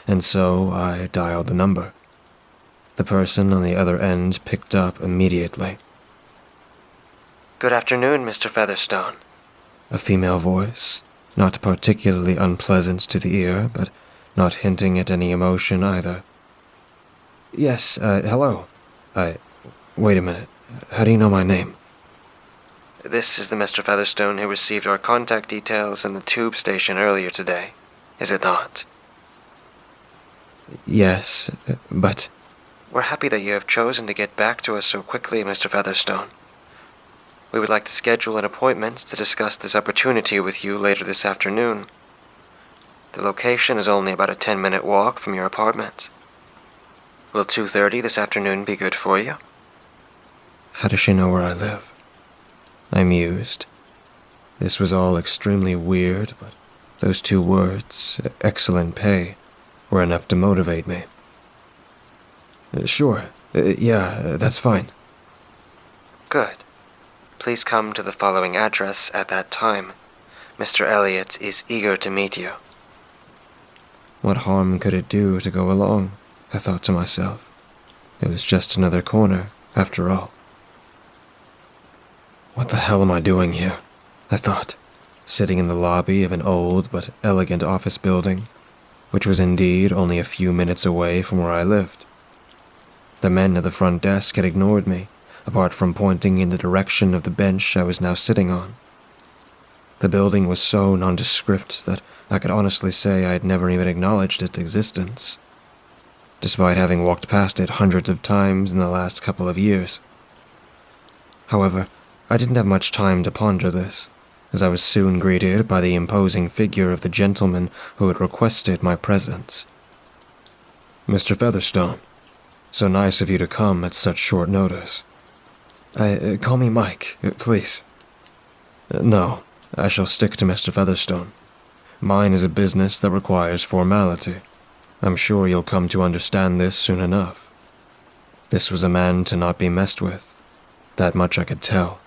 And so I dialed the number. The person on the other end picked up immediately. "Good afternoon, Mr. Featherstone." A female voice, not particularly unpleasant to the ear, but not hinting at any emotion either. "Yes, hello. Wait a minute. How do you know my name?" "This is the Mr. Featherstone who received our contact details in the tube station earlier today, is it not?" "Yes, but—" "We're happy that you have chosen to get back to us so quickly, Mr. Featherstone. We would like to schedule an appointment to discuss this opportunity with you later this afternoon. The location is only about a 10-minute walk from your apartment. Will 2:30 this afternoon be good for you?" How does she know where I live? I mused. This was all extremely weird, but those two words, excellent pay, were enough to motivate me. "Sure. Yeah, that's fine." "Good. Please come to the following address at that time. Mr. Elliot is eager to meet you." What harm could it do to go along? I thought to myself. It was just another corner, after all. What the hell am I doing here? I thought, sitting in the lobby of an old but elegant office building, which was indeed only a few minutes away from where I lived. The men at the front desk had ignored me, apart from pointing in the direction of the bench I was now sitting on. The building was so nondescript that I could honestly say I had never even acknowledged its existence, despite having walked past it hundreds of times in the last couple of years. However, I didn't have much time to ponder this, as I was soon greeted by the imposing figure of the gentleman who had requested my presence. "Mr. Featherstone, so nice of you to come at such short notice." Call me Mike, please." "No, I shall stick to Mr. Featherstone. Mine is a business that requires formality. I'm sure you'll come to understand this soon enough." This was a man to not be messed with. That much I could tell.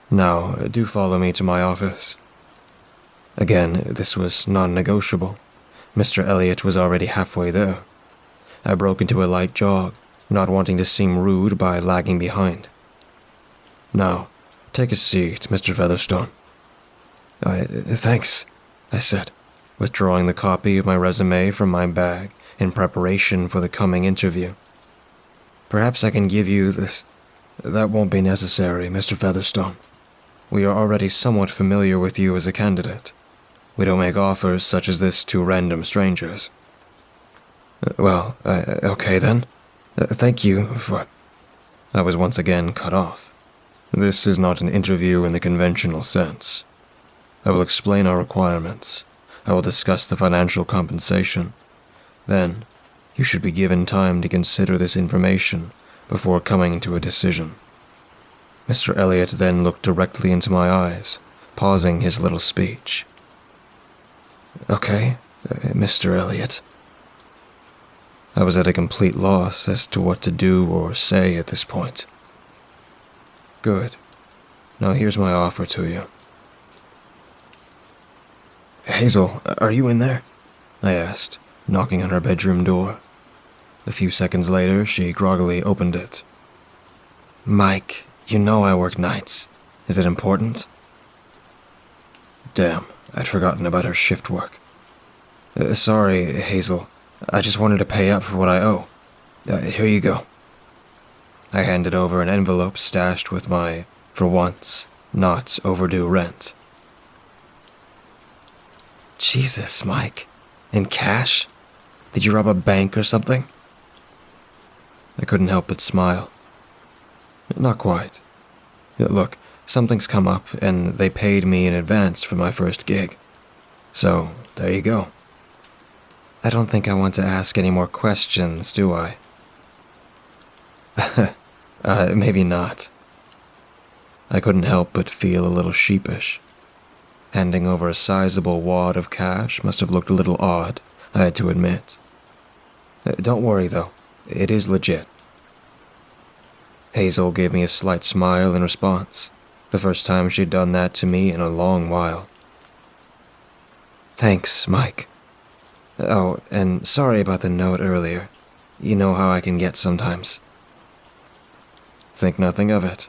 "Now, do follow me to my office." Again, this was non-negotiable. Mr. Elliot was already halfway there. I broke into a light jog, not wanting to seem rude by lagging behind. "Now, take a seat, Mr. Featherstone." Thanks," I said, withdrawing the copy of my resume from my bag in preparation for the coming interview. "Perhaps I can give you this—" "That won't be necessary, Mr. Featherstone. We are already somewhat familiar with you as a candidate. We don't make offers such as this to random strangers." Okay then. Thank you for—" I was once again cut off. "This is not an interview in the conventional sense. I will explain our requirements. I will discuss the financial compensation. Then, you should be given time to consider this information before coming to a decision." Mr. Elliot then looked directly into my eyes, pausing his little speech. "Okay, Mr. Elliot." I was at a complete loss as to what to do or say at this point. "Good. Now here's my offer to you." "Hazel, are you in there?" I asked, knocking on her bedroom door. A few seconds later, she groggily opened it. "Mike, you know I work nights. Is it important?" Damn, I'd forgotten about her shift work. Sorry, Hazel. I just wanted to pay up for what I owe. Here you go." I handed over an envelope stashed with my, for once, not overdue rent. "Jesus, Mike. In cash? Did you rob a bank or something?" I couldn't help but smile. "Not quite. Look, something's come up, and they paid me in advance for my first gig. So, there you go." "I don't think I want to ask any more questions, do I?" Maybe not. I couldn't help but feel a little sheepish. Handing over a sizable wad of cash must have looked a little odd, I had to admit. Don't worry, though. It is legit. Hazel gave me a slight smile in response, the first time she'd done that to me in a long while. "Thanks, Mike. Oh, and sorry about the note earlier. You know how I can get sometimes." "Think nothing of it."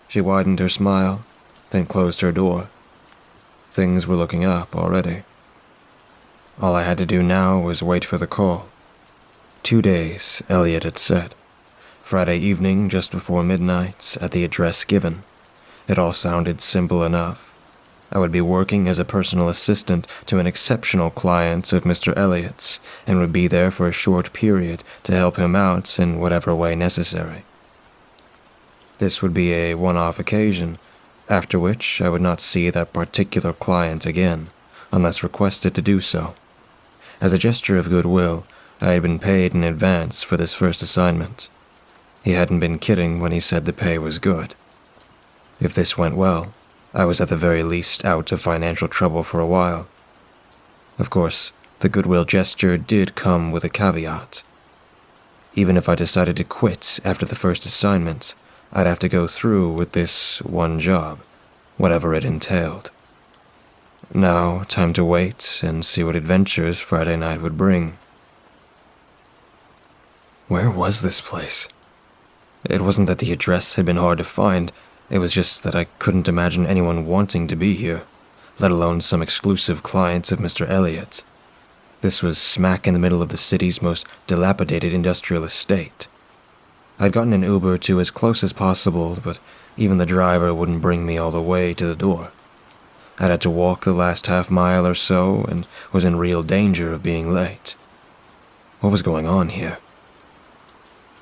She widened her smile, then closed her door. Things were looking up already. All I had to do now was wait for the call. 2 days, Elliot had said. Friday evening, just before midnight, at the address given. It all sounded simple enough. I would be working as a personal assistant to an exceptional client of Mr. Elliot's, and would be there for a short period to help him out in whatever way necessary. This would be a one-off occasion, after which I would not see that particular client again, unless requested to do so. As a gesture of goodwill, I had been paid in advance for this first assignment. He hadn't been kidding when he said the pay was good. If this went well, I was at the very least out of financial trouble for a while. Of course, the goodwill gesture did come with a caveat. Even if I decided to quit after the first assignment, I'd have to go through with this one job, whatever it entailed. Now, time to wait and see what adventures Friday night would bring. Where was this place? It wasn't that the address had been hard to find, it was just that I couldn't imagine anyone wanting to be here, let alone some exclusive clients of Mr. Elliot. This was smack in the middle of the city's most dilapidated industrial estate. I'd gotten an Uber to as close as possible, but even the driver wouldn't bring me all the way to the door. I'd had to walk the last half mile or so and was in real danger of being late. What was going on here?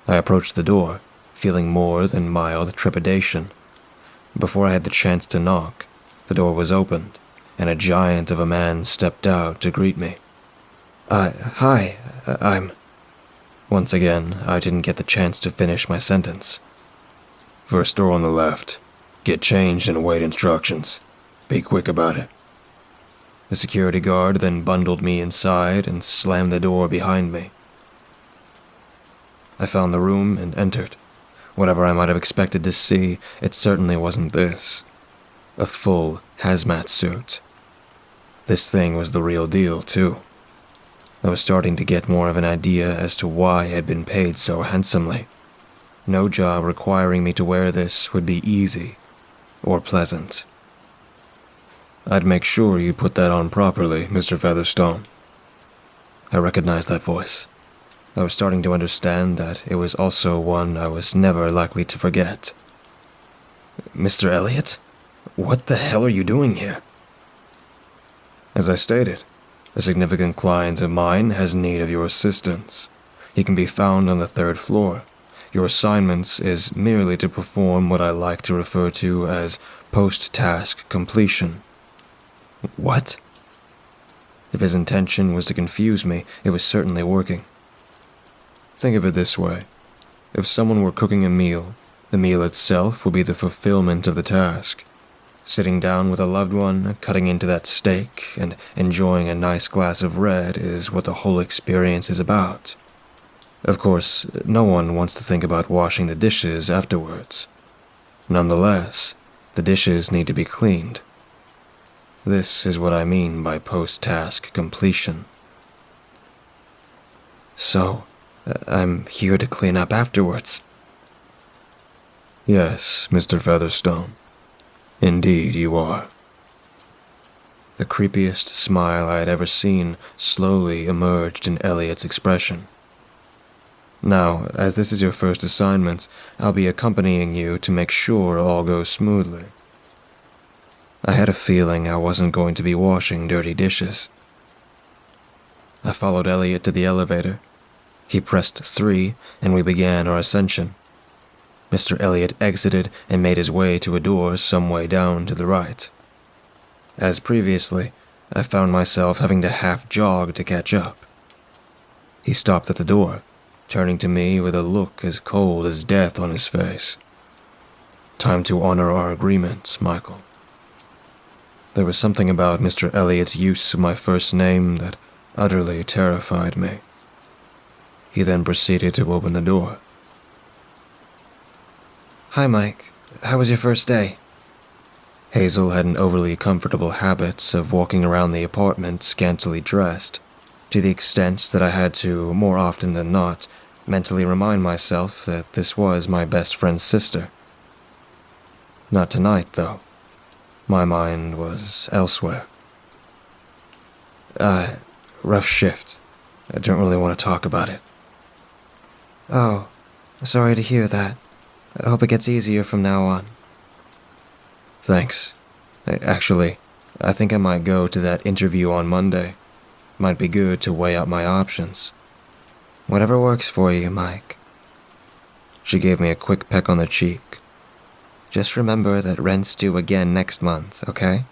I approached the door, feeling more than mild trepidation. Before I had the chance to knock, the door was opened, and a giant of a man stepped out to greet me. Hi, I'm... Once again, I didn't get the chance to finish my sentence. "First door on the left. Get changed and await instructions. Be quick about it." The security guard then bundled me inside and slammed the door behind me. I found the room and entered. Whatever I might have expected to see, it certainly wasn't this. A full hazmat suit. This thing was the real deal, too. I was starting to get more of an idea as to why I had been paid so handsomely. No job requiring me to wear this would be easy or pleasant. "I'd make sure you put that on properly, Mr. Featherstone." I recognized that voice. I was starting to understand that it was also one I was never likely to forget. "Mr. Elliot? What the hell are you doing here?" "As I stated, a significant client of mine has need of your assistance. He can be found on the 3rd floor. Your assignment is merely to perform what I like to refer to as post-task completion." What? If his intention was to confuse me, it was certainly working. Think of it this way. If someone were cooking a meal, the meal itself would be the fulfillment of the task. Sitting down with a loved one, cutting into that steak, and enjoying a nice glass of red is what the whole experience is about. Of course, no one wants to think about washing the dishes afterwards. Nonetheless, the dishes need to be cleaned. This is what I mean by post-task completion. So, I'm here to clean up afterwards. Yes, Mr. Featherstone. Indeed you are. The creepiest smile I had ever seen slowly emerged in Elliot's expression. Now, as this is your first assignment, I'll be accompanying you to make sure all goes smoothly. I had a feeling I wasn't going to be washing dirty dishes. I followed Elliot to the elevator. He pressed 3, and we began our ascension. Mr. Elliot exited and made his way to a door some way down to the right. As previously, I found myself having to half-jog to catch up. He stopped at the door, turning to me with a look as cold as death on his face. Time to honor our agreement, Michael. There was something about Mr. Elliot's use of my first name that utterly terrified me. He then proceeded to open the door. Hi, Mike. How was your first day? Hazel had an overly comfortable habit of walking around the apartment scantily dressed, to the extent that I had to, more often than not, mentally remind myself that this was my best friend's sister. Not tonight, though. My mind was elsewhere. Rough shift. I don't really want to talk about it. Oh, sorry to hear that. I hope it gets easier from now on. Thanks. Actually, I think I might go to that interview on Monday. Might be good to weigh out my options. Whatever works for you, Mike. She gave me a quick peck on the cheek. Just remember that rent's due again next month, okay?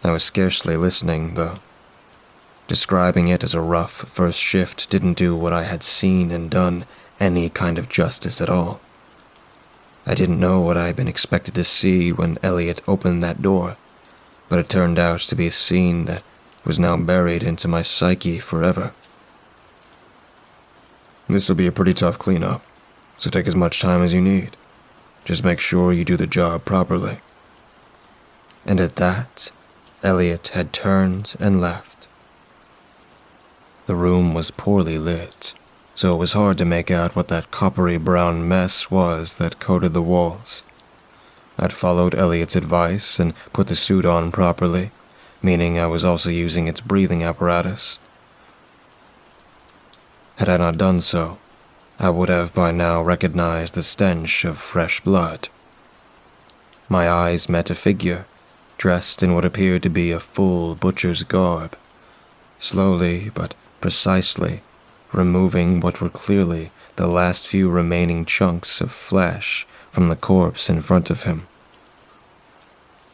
I was scarcely listening, though. Describing it as a rough first shift didn't do what I had seen and done any kind of justice at all. I didn't know what I had been expected to see when Elliot opened that door, but it turned out to be a scene that was now buried into my psyche forever. This'll be a pretty tough cleanup, so take as much time as you need. Just make sure you do the job properly. And at that, Elliot had turned and left. The room was poorly lit, so it was hard to make out what that coppery brown mess was that coated the walls. I'd followed Elliot's advice and put the suit on properly, meaning I was also using its breathing apparatus. Had I not done so, I would have by now recognized the stench of fresh blood. My eyes met a figure, dressed in what appeared to be a full butcher's garb, slowly but precisely removing what were clearly the last few remaining chunks of flesh from the corpse in front of him.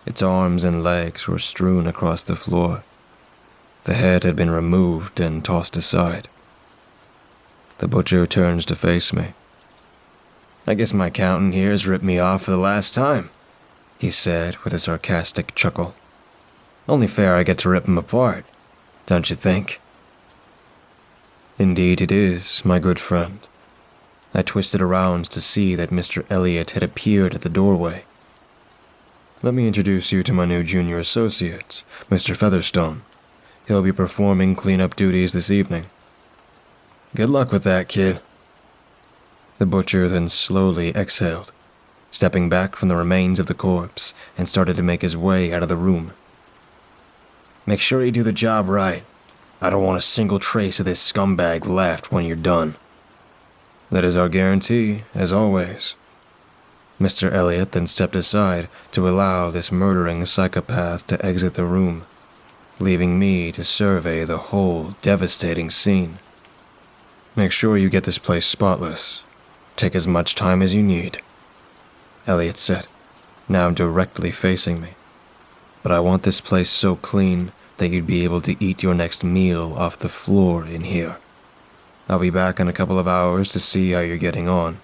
Its arms and legs were strewn across the floor. The head had been removed and tossed aside. The butcher turns to face me. I guess my accountant here has ripped me off for the last time, he said with a sarcastic chuckle. Only fair I get to rip him apart, don't you think? Indeed it is, my good friend. I twisted around to see that Mr. Elliot had appeared at the doorway. Let me introduce you to my new junior associate, Mr. Featherstone. He'll be performing cleanup duties this evening. Good luck with that, kid. The butcher then slowly exhaled, stepping back from the remains of the corpse and started to make his way out of the room. Make sure you do the job right. I don't want a single trace of this scumbag left when you're done. That is our guarantee, as always. Mr. Elliot then stepped aside to allow this murdering psychopath to exit the room, leaving me to survey the whole devastating scene. Make sure you get this place spotless. Take as much time as you need, Elliot said, now directly facing me. But I want this place so clean that you'd be able to eat your next meal off the floor in here. I'll be back in a couple of hours to see how you're getting on.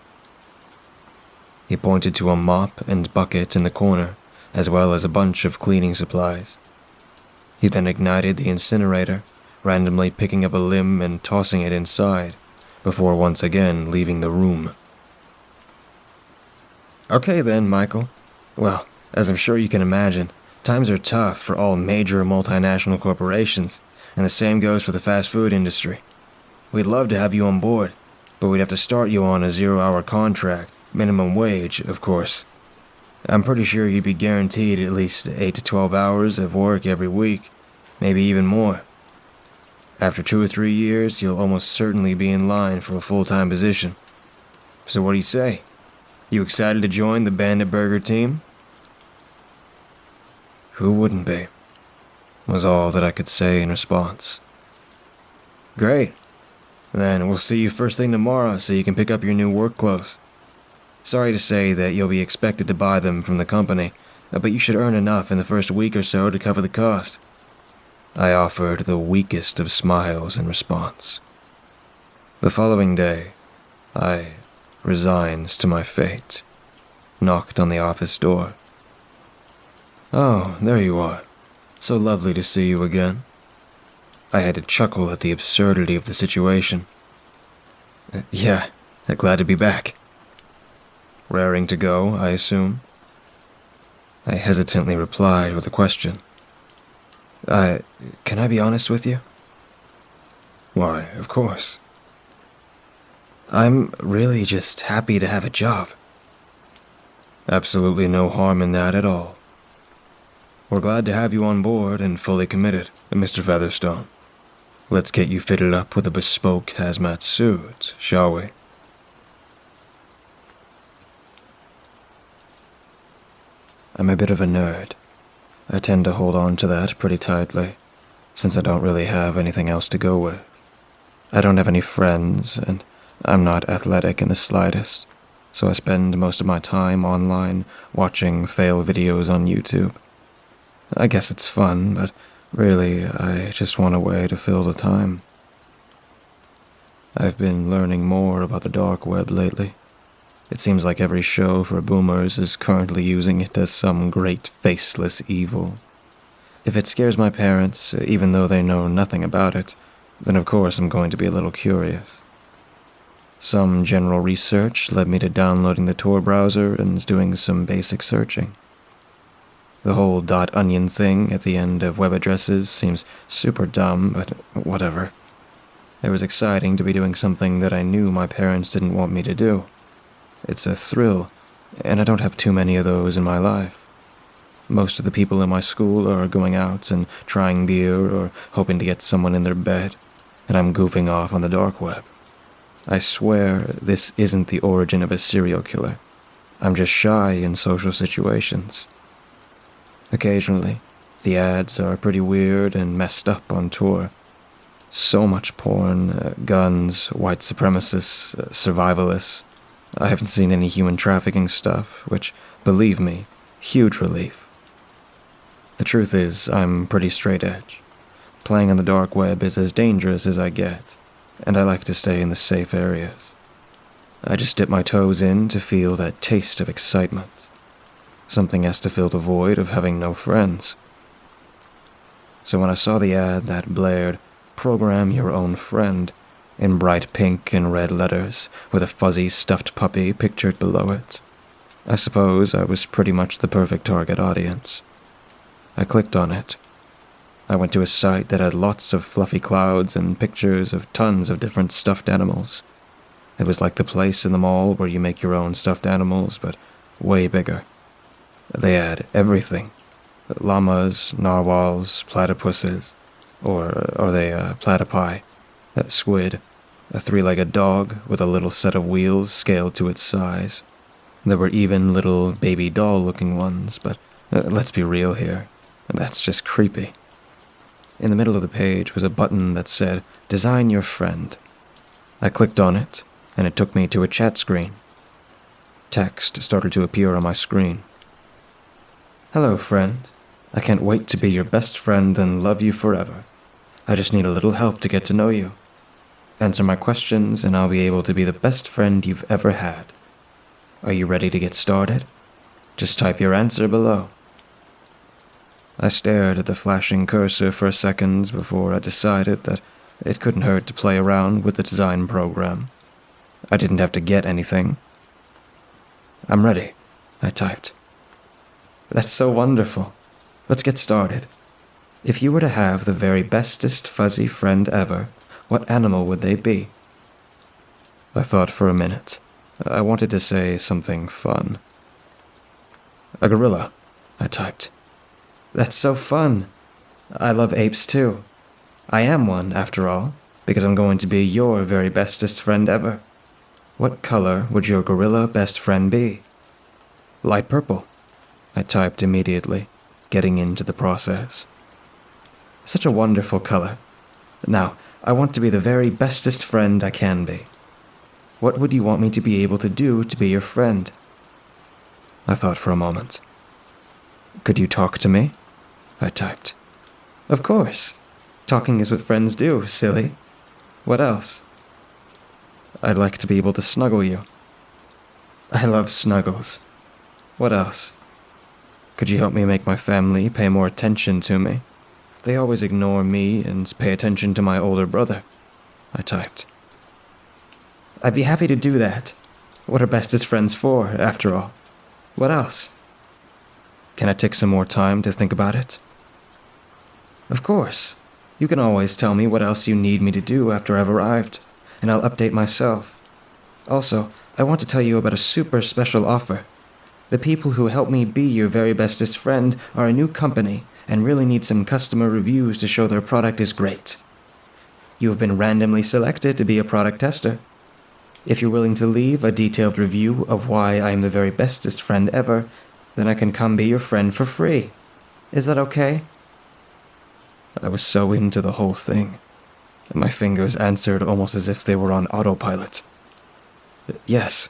He pointed to a mop and bucket in the corner, as well as a bunch of cleaning supplies. He then ignited the incinerator, randomly picking up a limb and tossing it inside, before once again leaving the room. Okay then, Michael. Well, as I'm sure you can imagine, times are tough for all major multinational corporations, and the same goes for the fast food industry. We'd love to have you on board, but we'd have to start you on a 0-hour contract, minimum wage, of course. I'm pretty sure you'd be guaranteed at least 8 to 12 hours of work every week, maybe even more. After 2 or 3 years, you'll almost certainly be in line for a full-time position. So what do you say? You excited to join the Bandit Burger team? Who wouldn't be? Was all that I could say in response. Great. Then we'll see you first thing tomorrow so you can pick up your new work clothes. Sorry to say that you'll be expected to buy them from the company, but you should earn enough in the first week or so to cover the cost. I offered the weakest of smiles in response. The following day, I resigned to my fate, knocked on the office door. Oh, there you are. So lovely to see you again. I had to chuckle at the absurdity of the situation. Yeah, glad to be back. Raring to go, I assume? I hesitantly replied with a question. Can I be honest with you? Why, of course. I'm really just happy to have a job. Absolutely no harm in that at all. We're glad to have you on board and fully committed, Mr. Featherstone. Let's get you fitted up with a bespoke hazmat suit, shall we? I'm a bit of a nerd. I tend to hold on to that pretty tightly, since I don't really have anything else to go with. I don't have any friends, and I'm not athletic in the slightest, so I spend most of my time online watching fail videos on YouTube. I guess it's fun, but really, I just want a way to fill the time. I've been learning more about the dark web lately. It seems like every show for boomers is currently using it as some great faceless evil. If it scares my parents, even though they know nothing about it, then of course I'm going to be a little curious. Some general research led me to downloading the Tor browser and doing some basic searching. The whole .onion thing at the end of web addresses seems super dumb, but whatever. It was exciting to be doing something that I knew my parents didn't want me to do. It's a thrill, and I don't have too many of those in my life. Most of the people in my school are going out and trying beer or hoping to get someone in their bed, and I'm goofing off on the dark web. I swear this isn't the origin of a serial killer. I'm just shy in social situations. Occasionally, the ads are pretty weird and messed up on Tor. So much porn, guns, white supremacists, survivalists. I haven't seen any human trafficking stuff, which, believe me, huge relief. The truth is, I'm pretty straight edge. Playing on the dark web is as dangerous as I get, and I like to stay in the safe areas. I just dip my toes in to feel that taste of excitement. Something has to fill the void of having no friends. So when I saw the ad that blared, "Program your own friend," in bright pink and red letters, with a fuzzy stuffed puppy pictured below it, I suppose I was pretty much the perfect target audience. I clicked on it. I went to a site that had lots of fluffy clouds and pictures of tons of different stuffed animals. It was like the place in the mall where you make your own stuffed animals, but way bigger. They had everything. Llamas, narwhals, platypuses, or are they platypi? Squid, a 3-legged dog with a little set of wheels scaled to its size. There were even little baby doll-looking ones, but let's be real here. That's just creepy. In the middle of the page was a button that said, "Design your friend." I clicked on it, and it took me to a chat screen. Text started to appear on my screen. "Hello, friend. I can't wait to be your best friend and love you forever. I just need a little help to get to know you. Answer my questions and I'll be able to be the best friend you've ever had. Are you ready to get started? Just type your answer below. I stared at the flashing cursor for a second before I decided that it couldn't hurt to play around with the design program. I didn't have to get anything. "I'm ready," I typed. "That's so wonderful. Let's get started. If you were to have the very bestest fuzzy friend ever, what animal would they be?" I thought for a minute. I wanted to say something fun. "A gorilla," I typed. "That's so fun. I love apes too. I am one, after all, because I'm going to be your very bestest friend ever. What color would your gorilla best friend be?" "Light purple," I typed immediately, getting into the process. "Such a wonderful color. Now, I want to be the very bestest friend I can be. What would you want me to be able to do to be your friend?" I thought for a moment. "Could you talk to me?" I typed. "Of course. Talking is what friends do, silly. What else?" "I'd like to be able to snuggle you." "I love snuggles. What else?" "Could you help me make my family pay more attention to me? They always ignore me and pay attention to my older brother," I typed. "I'd be happy to do that. What are bestest friends for, after all? What else?" "Can I take some more time to think about it?" "Of course. You can always tell me what else you need me to do after I've arrived, and I'll update myself. Also, I want to tell you about a super special offer. The people who help me be your very bestest friend are a new company and really need some customer reviews to show their product is great. You have been randomly selected to be a product tester. If you're willing to leave a detailed review of why I am the very bestest friend ever, then I can come be your friend for free. Is that okay?" I was so into the whole thing, and my fingers answered almost as if they were on autopilot. "Yes."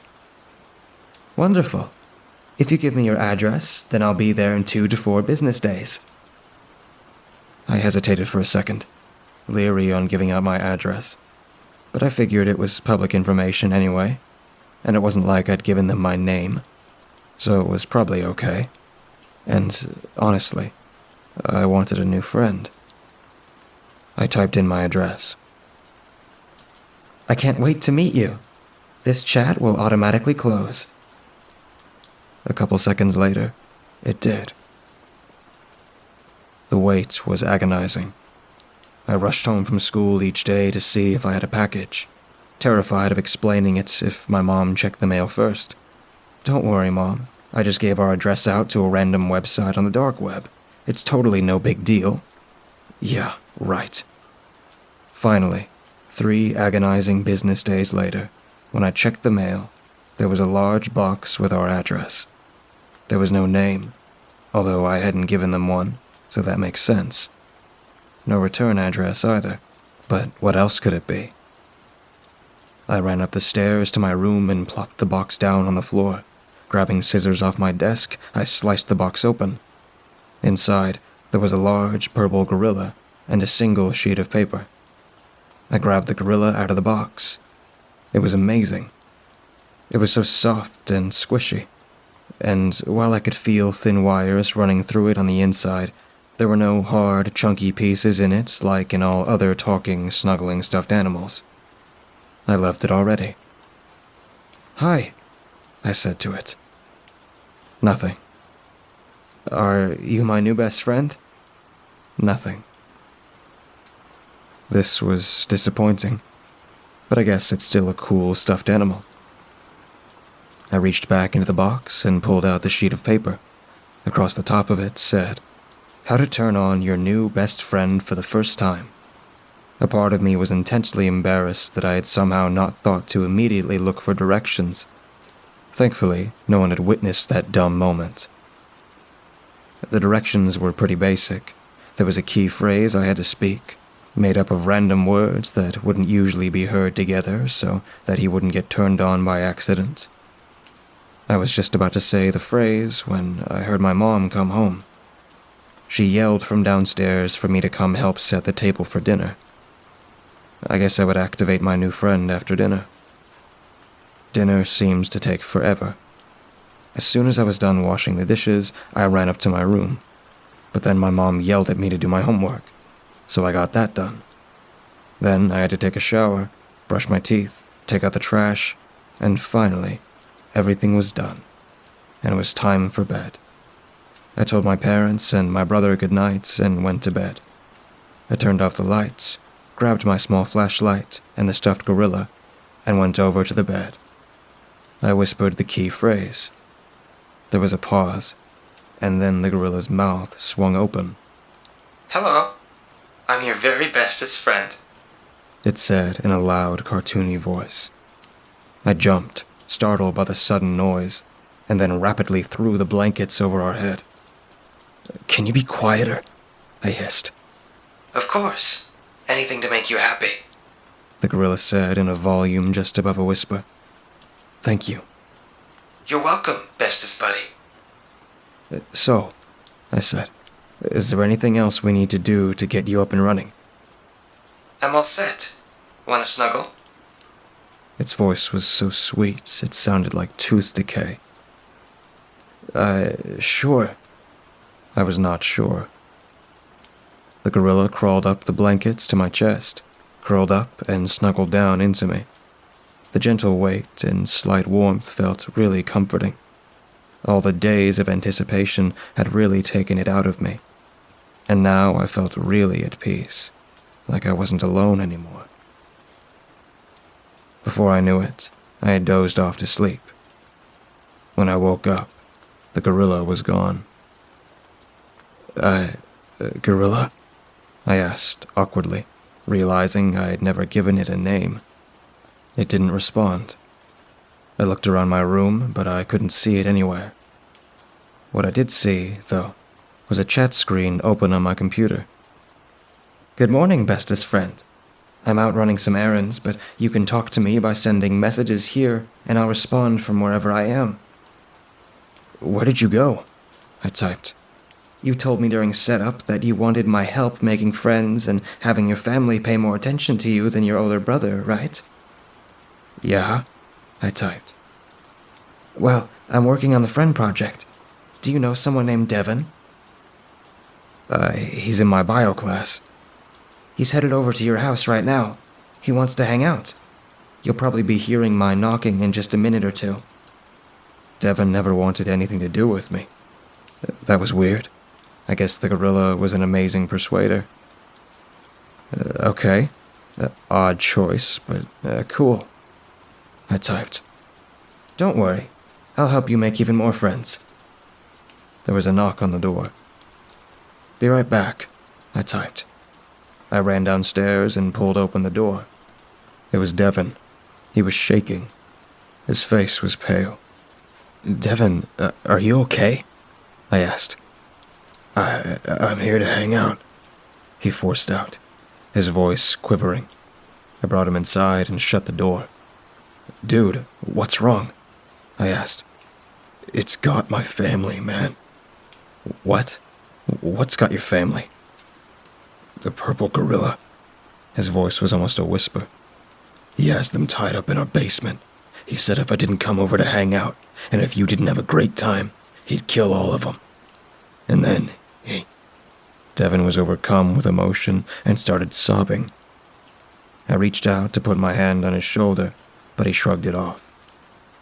"Wonderful. If you give me your address, then I'll be there in 2 to 4 business days." I hesitated for a second, leery on giving out my address, but I figured it was public information anyway, and it wasn't like I'd given them my name, so it was probably okay. And honestly, I wanted a new friend. I typed in my address. "I can't wait to meet you. This chat will automatically close." A couple seconds later, it did. The wait was agonizing. I rushed home from school each day to see if I had a package, terrified of explaining it if my mom checked the mail first. "Don't worry, Mom. I just gave our address out to a random website on the dark web. It's totally no big deal." Yeah, right. Finally, 3 agonizing business days later, when I checked the mail, there was a large box with our address. There was no name, although I hadn't given them one, so that makes sense. No return address either, but what else could it be? I ran up the stairs to my room and plopped the box down on the floor. Grabbing scissors off my desk, I sliced the box open. Inside, there was a large purple gorilla and a single sheet of paper. I grabbed the gorilla out of the box. It was amazing. It was so soft and squishy, and while I could feel thin wires running through it on the inside, there were no hard, chunky pieces in it like in all other talking, snuggling stuffed animals. I loved it already. "Hi," I said to it. Nothing. "Are you my new best friend?" Nothing. This was disappointing, but I guess it's still a cool stuffed animal. I reached back into the box and pulled out the sheet of paper. Across the top of it said, "How to turn on your new best friend for the first time." A part of me was intensely embarrassed that I had somehow not thought to immediately look for directions. Thankfully, no one had witnessed that dumb moment. The directions were pretty basic. There was a key phrase I had to speak, made up of random words that wouldn't usually be heard together so that he wouldn't get turned on by accident. I was just about to say the phrase when I heard my mom come home. She yelled from downstairs for me to come help set the table for dinner. I guess I would activate my new friend after dinner. Dinner seems to take forever. As soon as I was done washing the dishes, I ran up to my room. But then my mom yelled at me to do my homework, so I got that done. Then I had to take a shower, brush my teeth, take out the trash, and finally, everything was done, and it was time for bed. I told my parents and my brother good night and went to bed. I turned off the lights, grabbed my small flashlight and the stuffed gorilla, and went over to the bed. I whispered the key phrase. There was a pause, and then the gorilla's mouth swung open. "Hello, I'm your very bestest friend," it said in a loud, cartoony voice. I jumped, startled by the sudden noise, and then rapidly threw the blankets over our head. "Can you be quieter?" I hissed. "Of course. Anything to make you happy," the gorilla said in a volume just above a whisper. "Thank you." "You're welcome, bestest buddy." "So," I said, "is there anything else we need to do to get you up and running?" "I'm all set. Want to snuggle?" Its voice was so sweet, it sounded like tooth decay. Sure." I was not sure. The gorilla crawled up the blankets to my chest, curled up and snuggled down into me. The gentle weight and slight warmth felt really comforting. All the days of anticipation had really taken it out of me, and now I felt really at peace, like I wasn't alone anymore. Before I knew it, I had dozed off to sleep. When I woke up, the gorilla was gone. Gorilla?" I asked awkwardly, realizing I had never given it a name. It didn't respond. I looked around my room, but I couldn't see it anywhere. What I did see, though, was a chat screen open on my computer. "Good morning, bestest friend. I'm out running some errands, but you can talk to me by sending messages here, and I'll respond from wherever I am." "Where did you go?" I typed. "You told me during setup that you wanted my help making friends and having your family pay more attention to you than your older brother, right?" "Yeah," I typed. "Well, I'm working on the friend project. Do you know someone named Devin?" He's in my bio class." "He's headed over to your house right now. He wants to hang out. You'll probably be hearing my knocking in just a minute or two." Devin never wanted anything to do with me. That was weird. I guess the gorilla was an amazing persuader. Okay. Odd choice, but cool. I typed. "Don't worry. I'll help you make even more friends." There was a knock on the door. "Be right back," I typed. I ran downstairs and pulled open the door. It was Devin. He was shaking. His face was pale. "Devin, are you okay?" I asked. I'm here to hang out," he forced out, his voice quivering. I brought him inside and shut the door. "Dude, what's wrong?" I asked. "It's got my family, man." "What? What's got your family?" "The purple gorilla." His voice was almost a whisper. "He has them tied up in our basement. He said if I didn't come over to hang out, and if you didn't have a great time, he'd kill all of them. And then Devin was overcome with emotion and started sobbing. I reached out to put my hand on his shoulder, but he shrugged it off.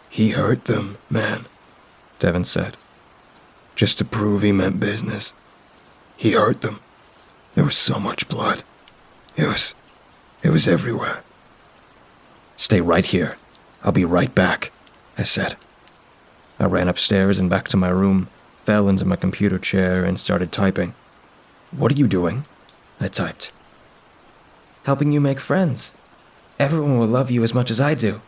"He hurt them, man," Devin said. "Just to prove he meant business. He hurt them. There was so much blood. It was everywhere." "Stay right here. I'll be right back," I said. I ran upstairs and back to my room, fell into my computer chair, and started typing. "What are you doing?" I typed. "Helping you make friends. Everyone will love you as much as I do."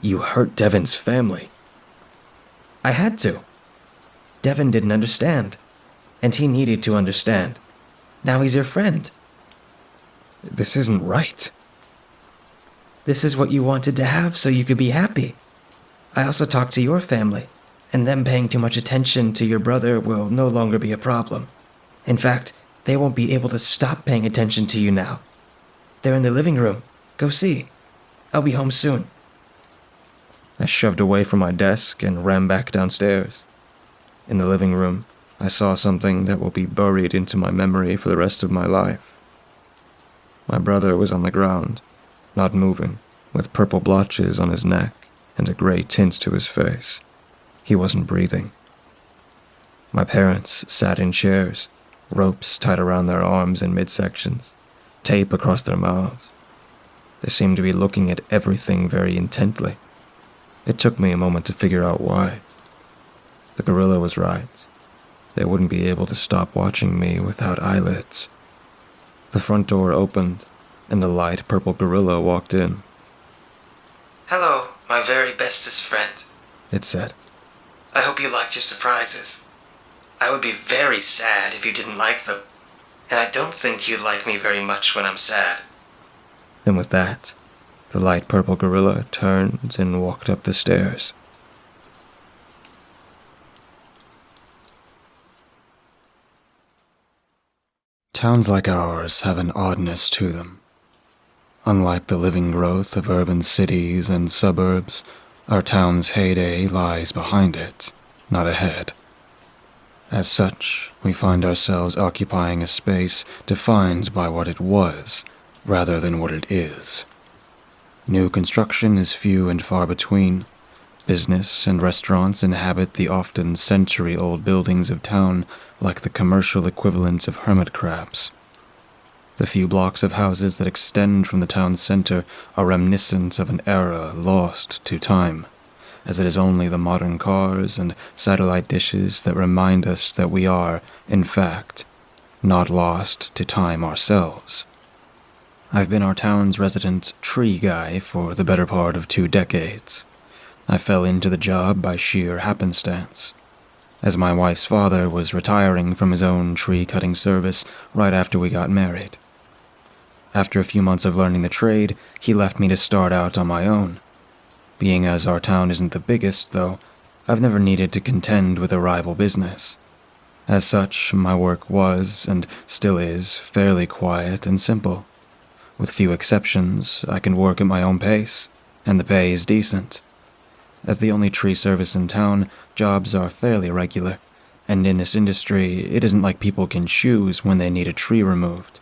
"You hurt Devin's family." "I had to. Devin didn't understand, and he needed to understand. Now he's your friend." "This isn't right." "This is what you wanted to have so you could be happy. I also talked to your family, and them paying too much attention to your brother will no longer be a problem. In fact, they won't be able to stop paying attention to you now. They're in the living room. Go see. I'll be home soon." I shoved away from my desk and ran back downstairs. In the living room, I saw something that will be buried into my memory for the rest of my life. My brother was on the ground, not moving, with purple blotches on his neck and a gray tint to his face. He wasn't breathing. My parents sat in chairs, ropes tied around their arms in midsections, tape across their mouths. They seemed to be looking at everything very intently. It took me a moment to figure out why. The gorilla was right. They wouldn't be able to stop watching me without eyelids. The front door opened, and the light purple gorilla walked in. "Hello, my very bestest friend," it said. "I hope you liked your surprises. I would be very sad if you didn't like them, and I don't think you'd like me very much when I'm sad." And with that, the light purple gorilla turned and walked up the stairs. Towns like ours have an oddness to them. Unlike the living growth of urban cities and suburbs, our town's heyday lies behind it, not ahead. As such, we find ourselves occupying a space defined by what it was, rather than what it is. New construction is few and far between. Business and restaurants inhabit the often century-old buildings of town like the commercial equivalent of hermit crabs. The few blocks of houses that extend from the town's center are reminiscent of an era lost to time, as it is only the modern cars and satellite dishes that remind us that we are, in fact, not lost to time ourselves. I've been our town's resident tree guy for the better part of 2 decades. I fell into the job by sheer happenstance, as my wife's father was retiring from his own tree-cutting service right after we got married. After a few months of learning the trade, he left me to start out on my own. Being as our town isn't the biggest, though, I've never needed to contend with a rival business. As such, my work was, and still is, fairly quiet and simple. With few exceptions, I can work at my own pace, and the pay is decent. As the only tree service in town, jobs are fairly regular, and in this industry, it isn't like people can choose when they need a tree removed.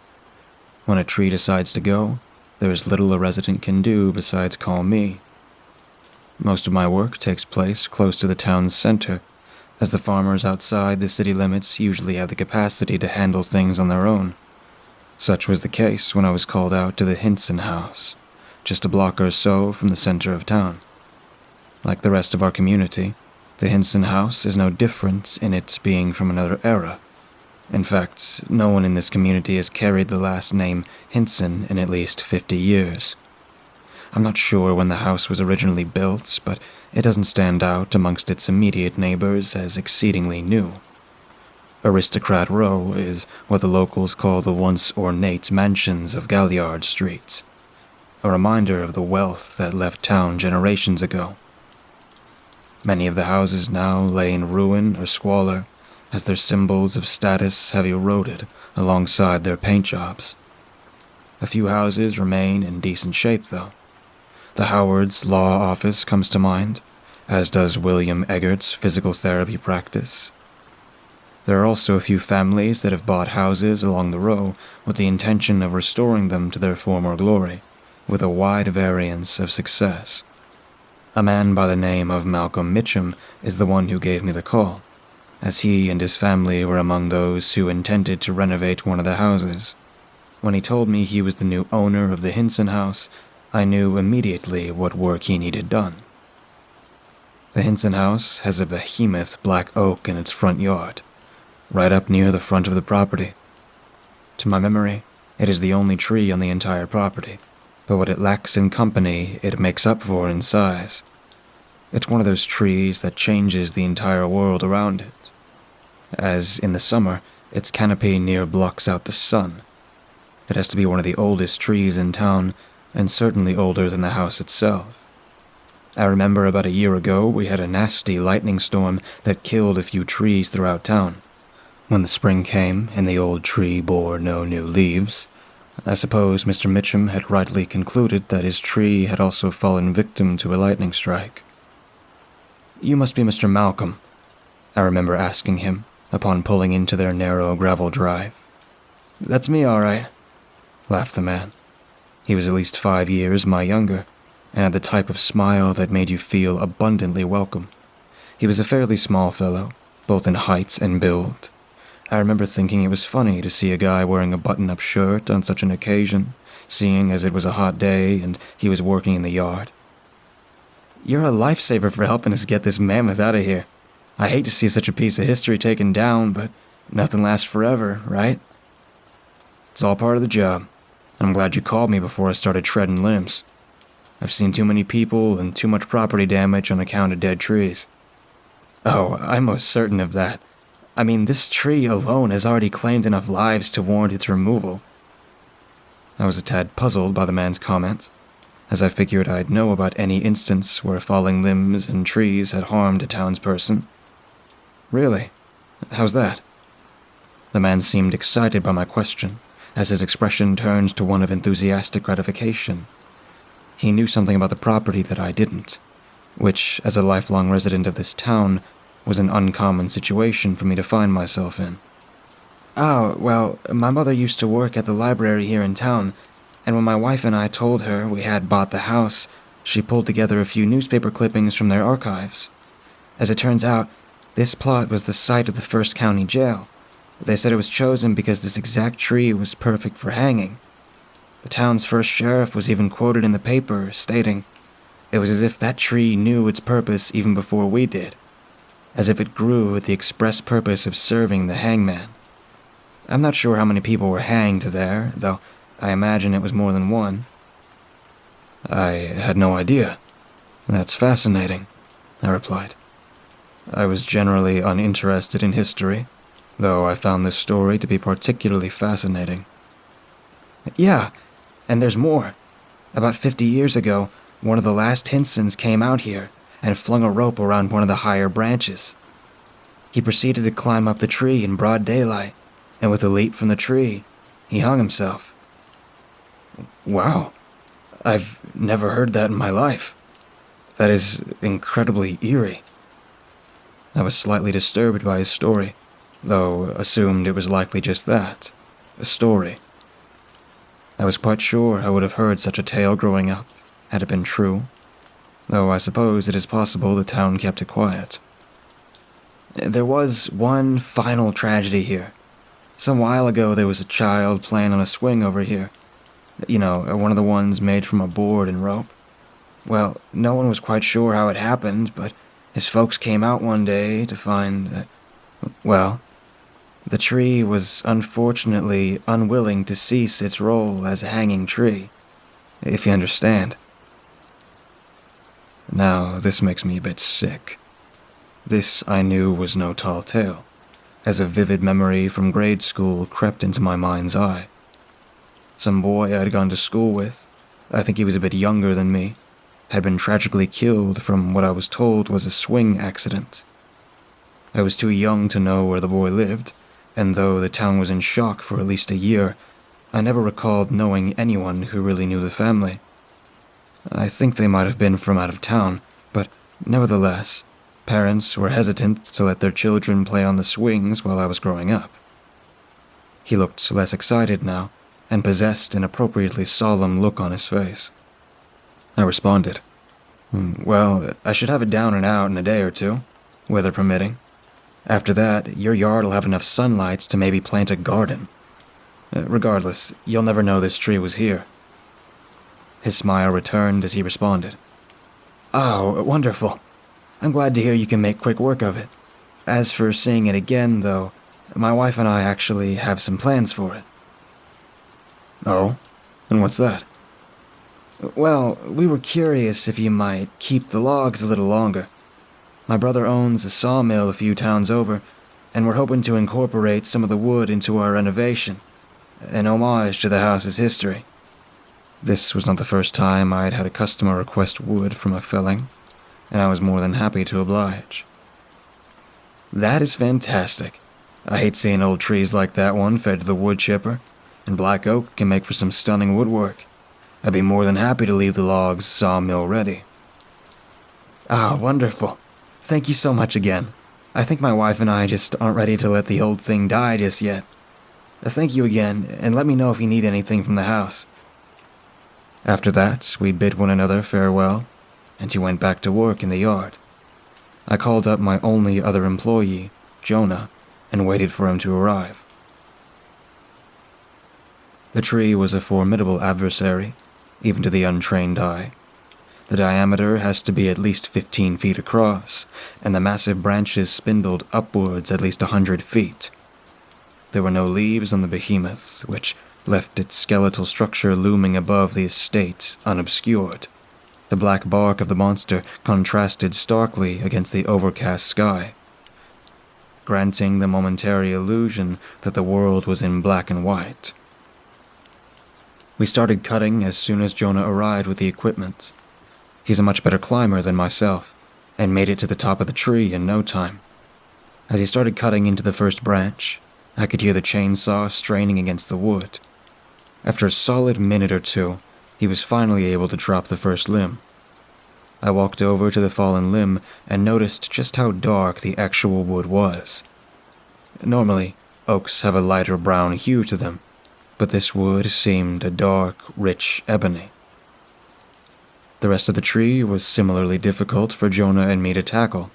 When a tree decides to go, there is little a resident can do besides call me. Most of my work takes place close to the town's center, as the farmers outside the city limits usually have the capacity to handle things on their own. Such was the case when I was called out to the Hinson house, just a block or so from the center of town. Like the rest of our community, the Hinson house is no different in it being from another era. In fact, no one in this community has carried the last name Hinson in at least 50 years. I'm not sure when the house was originally built, but it doesn't stand out amongst its immediate neighbors as exceedingly new. Aristocrat Row is what the locals call the once ornate mansions of Galliard Street, a reminder of the wealth that left town generations ago. Many of the houses now lay in ruin or squalor, as their symbols of status have eroded alongside their paint jobs. A few houses remain in decent shape, though. The Howard's Law Office comes to mind, as does William Eggert's physical therapy practice. There are also a few families that have bought houses along the row with the intention of restoring them to their former glory, with a wide variance of success. A man by the name of Malcolm Mitchum is the one who gave me the call, as he and his family were among those who intended to renovate one of the houses. When he told me he was the new owner of the Hinson house, I knew immediately what work he needed done. The Hinson house has a behemoth black oak in its front yard, right up near the front of the property. To my memory, it is the only tree on the entire property, but what it lacks in company, it makes up for in size. It's one of those trees that changes the entire world around it, as in the summer, its canopy near blocks out the sun. It has to be one of the oldest trees in town, and certainly older than the house itself. I remember about a year ago we had a nasty lightning storm that killed a few trees throughout town. When the spring came and the old tree bore no new leaves, I suppose Mr. Mitchum had rightly concluded that his tree had also fallen victim to a lightning strike. "You must be Mr. Malcolm," I remember asking him, upon pulling into their narrow gravel drive. "That's me, all right," laughed the man. He was at least 5 years my younger, and had the type of smile that made you feel abundantly welcome. He was a fairly small fellow, both in height and build. I remember thinking it was funny to see a guy wearing a button-up shirt on such an occasion, seeing as it was a hot day and he was working in the yard. "You're a lifesaver for helping us get this mammoth out of here. I hate to see such a piece of history taken down, but nothing lasts forever, right? It's all part of the job. I'm glad you called me before I started shredding limbs. I've seen too many people and too much property damage on account of dead trees." "Oh, I'm most certain of that. I mean, this tree alone has already claimed enough lives to warrant its removal." I was a tad puzzled by the man's comment, as I figured I'd know about any instance where falling limbs and trees had harmed a townsperson. "Really? How's that?" The man seemed excited by my question, as his expression turned to one of enthusiastic gratification. He knew something about the property that I didn't, which, as a lifelong resident of this town, was an uncommon situation for me to find myself in. "Oh, well, my mother used to work at the library here in town, and when my wife and I told her we had bought the house, she pulled together a few newspaper clippings from their archives. As it turns out, this plot was the site of the first county jail. They said it was chosen because this exact tree was perfect for hanging. The town's first sheriff was even quoted in the paper, stating, it was as if that tree knew its purpose even before we did, as if it grew with the express purpose of serving the hangman. I'm not sure how many people were hanged there, though I imagine it was more than one." "I had no idea. That's fascinating," I replied. I was generally uninterested in history, though I found this story to be particularly fascinating. "Yeah, and there's more. About 50 years ago, one of the last Hinsons came out here and flung a rope around one of the higher branches. He proceeded to climb up the tree in broad daylight, and with a leap from the tree, he hung himself." "Wow, I've never heard that in my life. That is incredibly eerie." I was slightly disturbed by his story, though assumed it was likely just that, a story. I was quite sure I would have heard such a tale growing up, had it been true, though I suppose it is possible the town kept it quiet. "There was one final tragedy here. Some while ago there was a child playing on a swing over here. You know, one of the ones made from a board and rope. Well, no one was quite sure how it happened, but his folks came out one day to find that, well, the tree was unfortunately unwilling to cease its role as a hanging tree, if you understand." Now, this makes me a bit sick. This, I knew, was no tall tale, as a vivid memory from grade school crept into my mind's eye. Some boy I had gone to school with, I think he was a bit younger than me, had been tragically killed from what I was told was a swing accident. I was too young to know where the boy lived, and though the town was in shock for at least a year, I never recalled knowing anyone who really knew the family. I think they might have been from out of town, but nevertheless, parents were hesitant to let their children play on the swings while I was growing up. He looked less excited now, and possessed an appropriately solemn look on his face. I responded, "Well, I should have it down and out in a day or two, weather permitting. After that, your yard'll have enough sunlight to maybe plant a garden. Regardless, you'll never know this tree was here." His smile returned as he responded, "Oh, wonderful. I'm glad to hear you can make quick work of it. As for seeing it again, though, my wife and I actually have some plans for it." "Oh? And what's that?" "Well, we were curious if you might keep the logs a little longer. My brother owns a sawmill a few towns over, and we're hoping to incorporate some of the wood into our renovation, an homage to the house's history." This was not the first time I had had a customer request wood from a felling, and I was more than happy to oblige. "That is fantastic. I hate seeing old trees like that one fed to the wood chipper, and black oak can make for some stunning woodwork. I'd be more than happy to leave the logs sawmill ready." "Ah, wonderful. Thank you so much again. I think my wife and I just aren't ready to let the old thing die just yet. Thank you again, and let me know if you need anything from the house." After that, we bid one another farewell, and he went back to work in the yard. I called up my only other employee, Jonah, and waited for him to arrive. The tree was a formidable adversary, even to the untrained eye. The diameter has to be at least 15 feet across, and the massive branches spindled upwards at least 100 feet. There were no leaves on the behemoth, which left its skeletal structure looming above the estate unobscured. The black bark of the monster contrasted starkly against the overcast sky, granting the momentary illusion that the world was in black and white. We started cutting as soon as Jonah arrived with the equipment. He's a much better climber than myself, and made it to the top of the tree in no time. As he started cutting into the first branch, I could hear the chainsaw straining against the wood. After a solid minute or two, he was finally able to drop the first limb. I walked over to the fallen limb and noticed just how dark the actual wood was. Normally, oaks have a lighter brown hue to them, but this wood seemed a dark, rich ebony. The rest of the tree was similarly difficult for Jonah and me to tackle.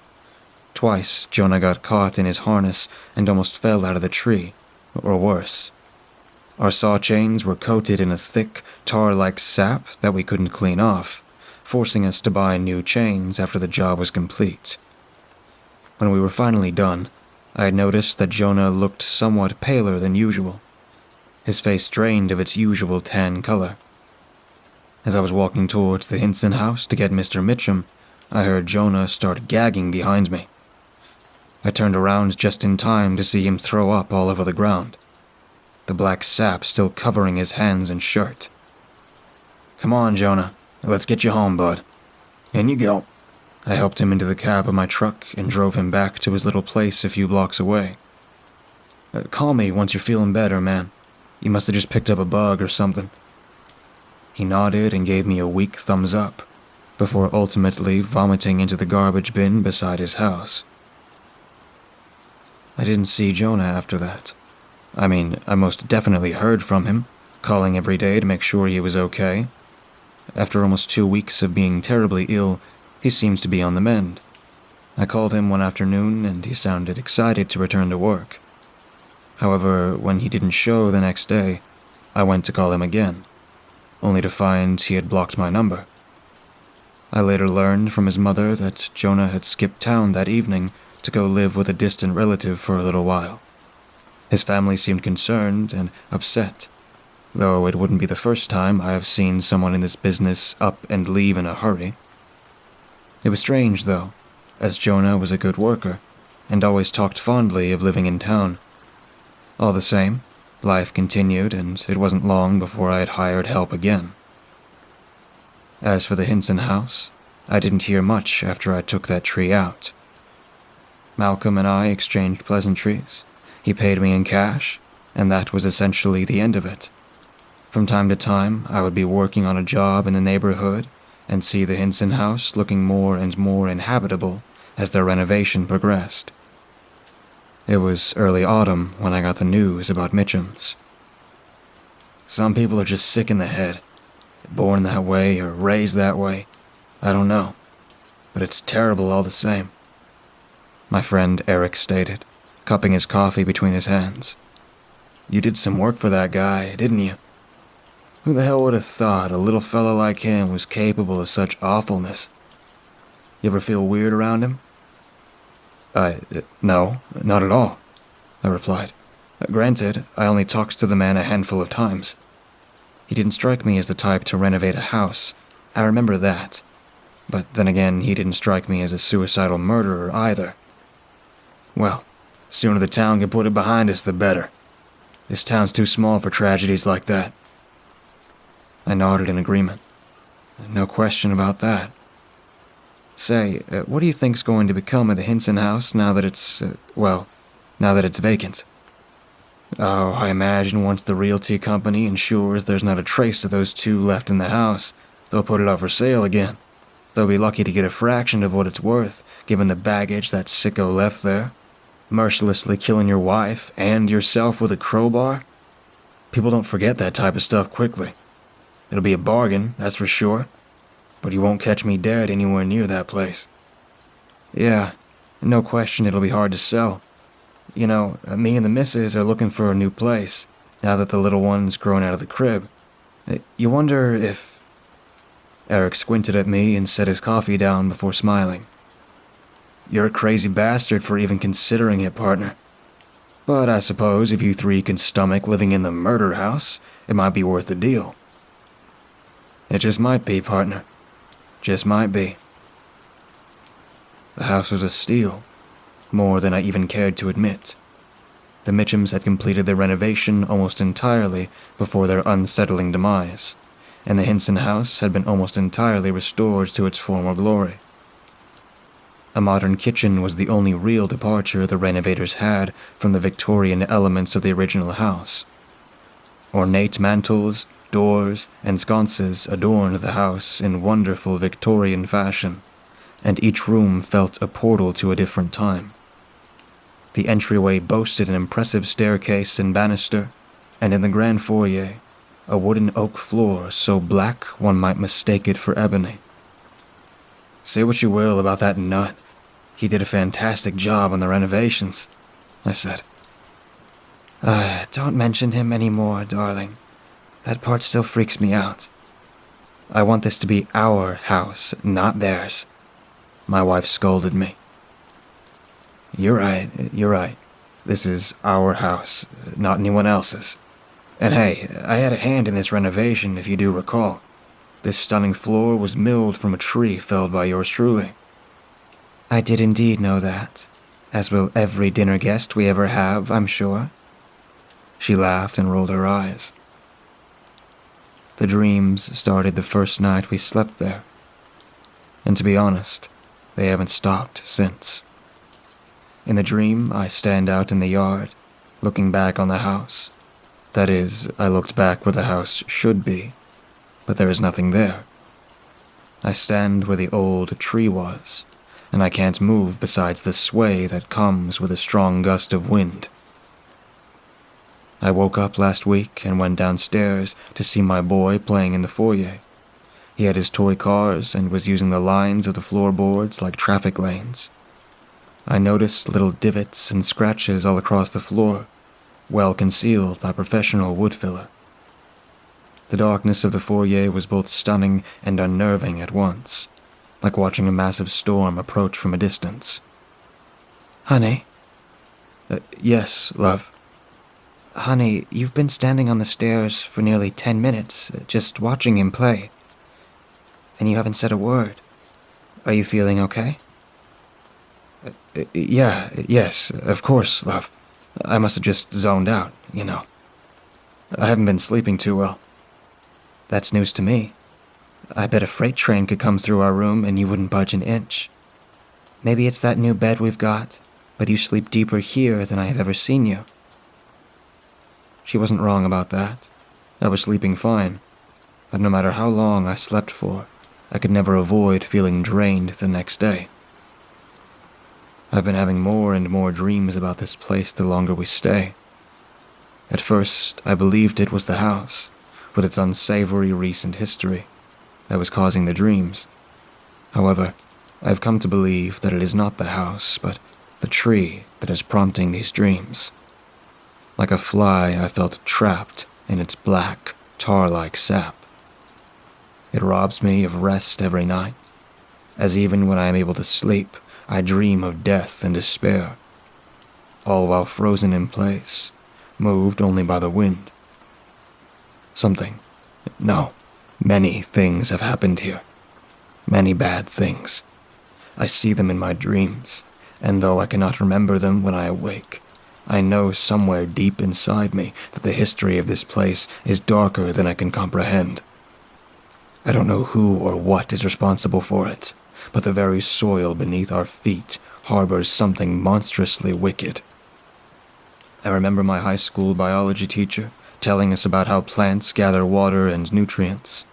Twice, Jonah got caught in his harness and almost fell out of the tree, or worse. Our saw chains were coated in a thick, tar-like sap that we couldn't clean off, forcing us to buy new chains after the job was complete. When we were finally done, I had noticed that Jonah looked somewhat paler than usual. His face drained of its usual tan color. As I was walking towards the Hinson house to get Mr. Mitchum, I heard Jonah start gagging behind me. I turned around just in time to see him throw up all over the ground, the black sap still covering his hands and shirt. "Come on, Jonah. Let's get you home, bud." "In you go." I helped him into the cab of my truck and drove him back to his little place a few blocks away. "Call me once you're feeling better, man. You must have just picked up a bug or something." He nodded and gave me a weak thumbs up, before ultimately vomiting into the garbage bin beside his house. I didn't see Jonah after that. I mean, I most definitely heard from him, calling every day to make sure he was okay. After almost 2 weeks of being terribly ill, he seems to be on the mend. I called him one afternoon and he sounded excited to return to work. However, when he didn't show the next day, I went to call him again, only to find he had blocked my number. I later learned from his mother that Jonah had skipped town that evening to go live with a distant relative for a little while. His family seemed concerned and upset, though it wouldn't be the first time I have seen someone in this business up and leave in a hurry. It was strange, though, as Jonah was a good worker, and always talked fondly of living in town. All the same, life continued, and it wasn't long before I had hired help again. As for the Hinson house, I didn't hear much after I took that tree out. Malcolm and I exchanged pleasantries. He paid me in cash, and that was essentially the end of it. From time to time, I would be working on a job in the neighborhood and see the Hinson house looking more and more inhabitable as their renovation progressed. It was early autumn when I got the news about Mitchum's. Some people are just sick in the head. Born that way or raised that way. I don't know. But it's terrible all the same. My friend Eric stated, cupping his coffee between his hands. You did some work for that guy, didn't you? Who the hell would have thought a little fella like him was capable of such awfulness? You ever feel weird around him? No, not at all, I replied. Granted, I only talked to the man a handful of times. He didn't strike me as the type to renovate a house. I remember that. But then again, he didn't strike me as a suicidal murderer either. Well, the sooner the town can put it behind us, the better. This town's too small for tragedies like that. I nodded in agreement. No question about that. Say, what do you think's going to become of the Hinson house now that it's vacant? Oh, I imagine once the realty company ensures there's not a trace of those two left in the house, they'll put it up for sale again. They'll be lucky to get a fraction of what it's worth, given the baggage that sicko left there. Mercilessly killing your wife and yourself with a crowbar? People don't forget that type of stuff quickly. It'll be a bargain, that's for sure. But you won't catch me dead anywhere near that place. Yeah, no question it'll be hard to sell. You know, me and the missus are looking for a new place, now that the little one's grown out of the crib. You wonder if... Eric squinted at me and set his coffee down before smiling. You're a crazy bastard for even considering it, partner. But I suppose if you three can stomach living in the murder house, it might be worth the deal. It just might be, partner. Just might be. The house was a steal, more than I even cared to admit. The Mitchums had completed their renovation almost entirely before their unsettling demise, and the Hinson house had been almost entirely restored to its former glory. A modern kitchen was the only real departure the renovators had from the Victorian elements of the original house. Ornate mantels, doors, and sconces adorned the house in wonderful Victorian fashion, and each room felt a portal to a different time. The entryway boasted an impressive staircase and banister, and in the grand foyer, a wooden oak floor so black one might mistake it for ebony. Say what you will about that nut. He did a fantastic job on the renovations, I said. Don't mention him anymore, darling. That part still freaks me out. I want this to be our house, not theirs. My wife scolded me. You're right. This is our house, not anyone else's. And hey, I had a hand in this renovation, if you do recall. This stunning floor was milled from a tree felled by yours truly. I did indeed know that, as will every dinner guest we ever have, I'm sure. She laughed and rolled her eyes. The dreams started the first night we slept there. And to be honest, they haven't stopped since. In the dream, I stand out in the yard, looking back on the house. That is, I looked back where the house should be, but there is nothing there. I stand where the old tree was, and I can't move besides the sway that comes with a strong gust of wind. I woke up last week and went downstairs to see my boy playing in the foyer. He had his toy cars and was using the lines of the floorboards like traffic lanes. I noticed little divots and scratches all across the floor, well concealed by professional wood filler. The darkness of the foyer was both stunning and unnerving at once, like watching a massive storm approach from a distance. Honey? Yes, love. Honey, you've been standing on the stairs for nearly 10 minutes, just watching him play. And you haven't said a word. Are you feeling okay? Yes, of course, love. I must have just zoned out, you know. I haven't been sleeping too well. That's news to me. I bet a freight train could come through our room and you wouldn't budge an inch. Maybe it's that new bed we've got, but you sleep deeper here than I have ever seen you. She wasn't wrong about that. I was sleeping fine, but no matter how long I slept for, I could never avoid feeling drained the next day. I've been having more and more dreams about this place the longer we stay. At first, I believed it was the house, with its unsavory recent history, that was causing the dreams. However, I've come to believe that it is not the house, but the tree that is prompting these dreams. Like a fly, I felt trapped in its black, tar-like sap. It robs me of rest every night, as even when I am able to sleep, I dream of death and despair, all while frozen in place, moved only by the wind. Many things have happened here. Many bad things. I see them in my dreams, and though I cannot remember them when I awake, I know somewhere deep inside me that the history of this place is darker than I can comprehend. I don't know who or what is responsible for it, but the very soil beneath our feet harbors something monstrously wicked. I remember my high school biology teacher telling us about how plants gather water and nutrients.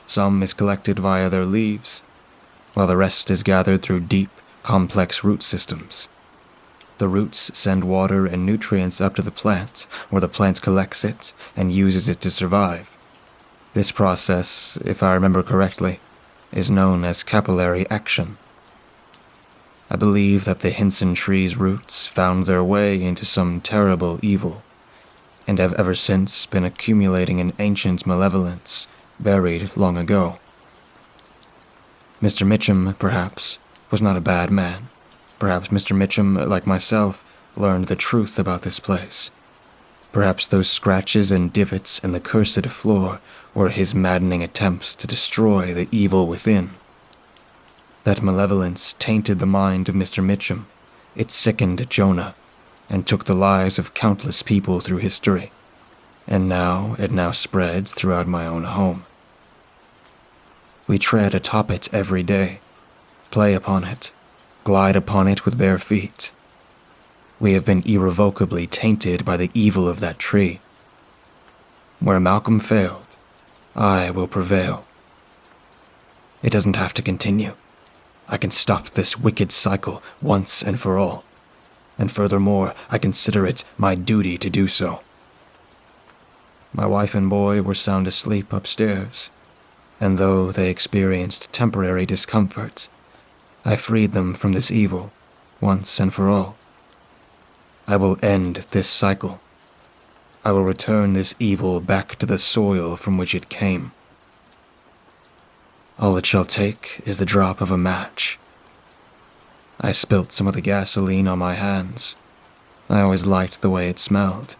Some is collected via their leaves, while the rest is gathered through deep, complex root systems. The roots send water and nutrients up to the plant, where the plant collects it and uses it to survive. This process, if I remember correctly, is known as capillary action. I believe that the Hinson tree's roots found their way into some terrible evil, and have ever since been accumulating an ancient malevolence buried long ago. Mr. Mitchum, perhaps, was not a bad man. Perhaps Mr. Mitchum, like myself, learned the truth about this place. Perhaps those scratches and divots in the cursed floor were his maddening attempts to destroy the evil within. That malevolence tainted the mind of Mr. Mitchum. It sickened Jonah, and took the lives of countless people through history. And now it spreads throughout my own home. We tread atop it every day, play upon it, glide upon it with bare feet. We have been irrevocably tainted by the evil of that tree. Where Malcolm failed, I will prevail. It doesn't have to continue. I can stop this wicked cycle once and for all. And furthermore, I consider it my duty to do so. My wife and boy were sound asleep upstairs, and though they experienced temporary discomfort, I freed them from this evil once and for all. I will end this cycle. I will return this evil back to the soil from which it came. All it shall take is the drop of a match. I spilt some of the gasoline on my hands. I always liked the way it smelled.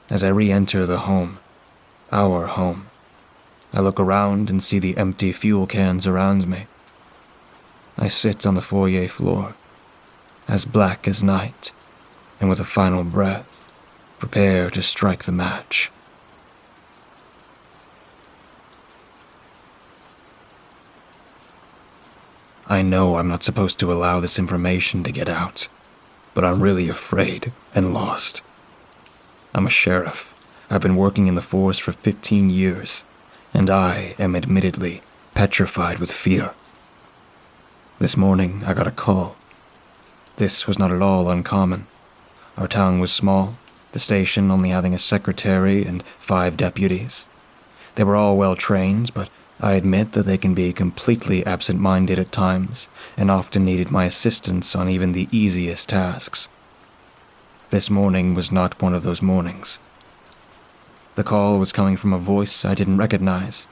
As I re-enter the home, our home, I look around and see the empty fuel cans around me. I sit on the foyer floor, as black as night, and with a final breath, prepare to strike the match. I know I'm not supposed to allow this information to get out, but I'm really afraid and lost. I'm a sheriff. I've been working in the force for 15 years, and I am admittedly petrified with fear. This morning, I got a call. This was not at all uncommon. Our town was small, the station only having a secretary and 5 deputies. They were all well trained, but I admit that they can be completely absent-minded at times, and often needed my assistance on even the easiest tasks. This morning was not one of those mornings. The call was coming from a voice I didn't recognize,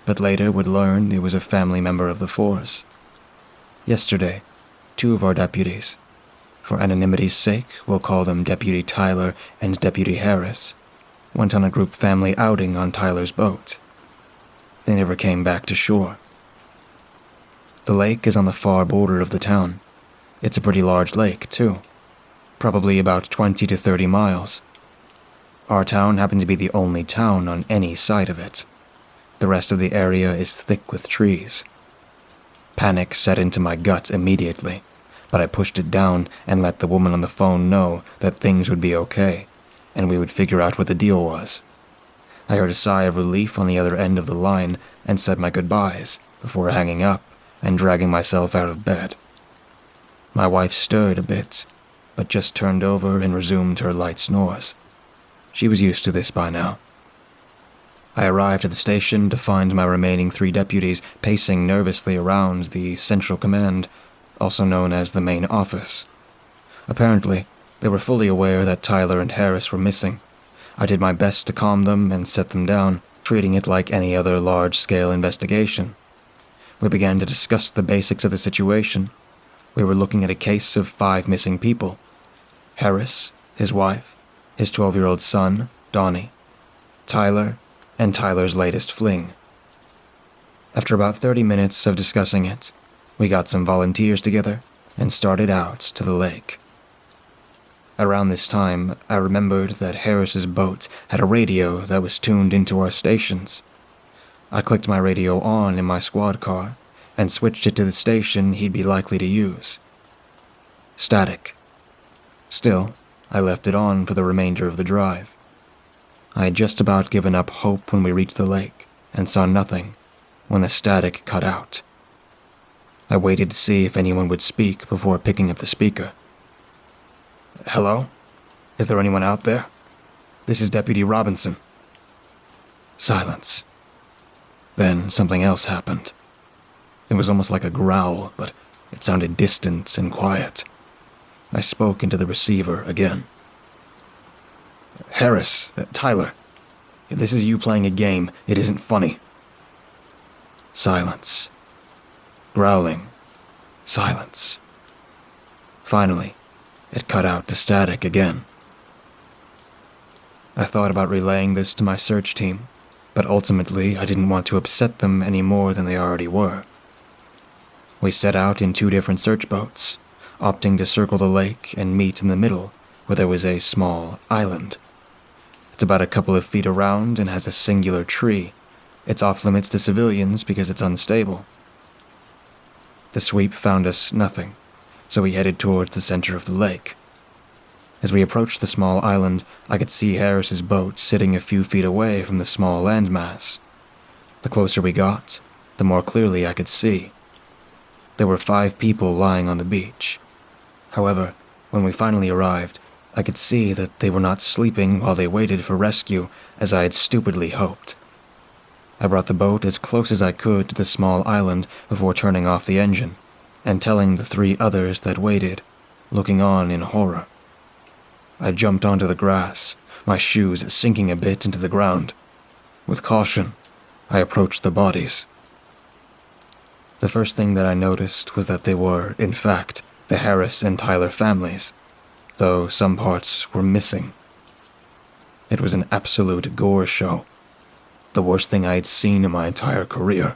but later would learn it was a family member of the force. Yesterday, 2 of our deputies, for anonymity's sake, we'll call them Deputy Tyler and Deputy Harris, went on a group family outing on Tyler's boat. They never came back to shore. The lake is on the far border of the town. It's a pretty large lake, too. Probably about 20 to 30 miles. Our town happened to be the only town on any side of it. The rest of the area is thick with trees. Panic set into my gut immediately, but I pushed it down and let the woman on the phone know that things would be okay, and we would figure out what the deal was. I heard a sigh of relief on the other end of the line and said my goodbyes before hanging up and dragging myself out of bed. My wife stirred a bit, but just turned over and resumed her light snores. She was used to this by now. I arrived at the station to find my remaining 3 deputies pacing nervously around the Central Command, also known as the main office. Apparently, they were fully aware that Tyler and Harris were missing. I did my best to calm them and set them down, treating it like any other large-scale investigation. We began to discuss the basics of the situation. We were looking at a case of 5 missing people. Harris, his wife, his 12-year-old son, Donnie, Tyler, and Tyler's latest fling. After about 30 minutes of discussing it, we got some volunteers together and started out to the lake. Around this time, I remembered that Harris's boat had a radio that was tuned into our stations. I clicked my radio on in my squad car and switched it to the station he'd be likely to use. Static. Still, I left it on for the remainder of the drive. I had just about given up hope when we reached the lake and saw nothing when the static cut out. I waited to see if anyone would speak before picking up the speaker. "Hello? Is there anyone out there? This is Deputy Robinson." Silence. Then something else happened. It was almost like a growl, but it sounded distant and quiet. I spoke into the receiver again. "Harris, Tyler, if this is you playing a game, it isn't funny." Silence. Growling. Silence. Finally, it cut out to static again. I thought about relaying this to my search team, but ultimately I didn't want to upset them any more than they already were. We set out in 2 different search boats, opting to circle the lake and meet in the middle, where there was a small island. It's about a couple of feet around and has a singular tree. It's off limits to civilians because it's unstable. The sweep found us nothing, so we headed towards the center of the lake. As we approached the small island, I could see Harris's boat sitting a few feet away from the small landmass. The closer we got, the more clearly I could see. There were 5 people lying on the beach. However, when we finally arrived, I could see that they were not sleeping while they waited for rescue, as I had stupidly hoped. I brought the boat as close as I could to the small island before turning off the engine, and telling the 3 others that waited, looking on in horror. I jumped onto the grass, my shoes sinking a bit into the ground. With caution, I approached the bodies. The first thing that I noticed was that they were, in fact, the Harris and Tyler families, though some parts were missing. It was an absolute gore show, the worst thing I had seen in my entire career.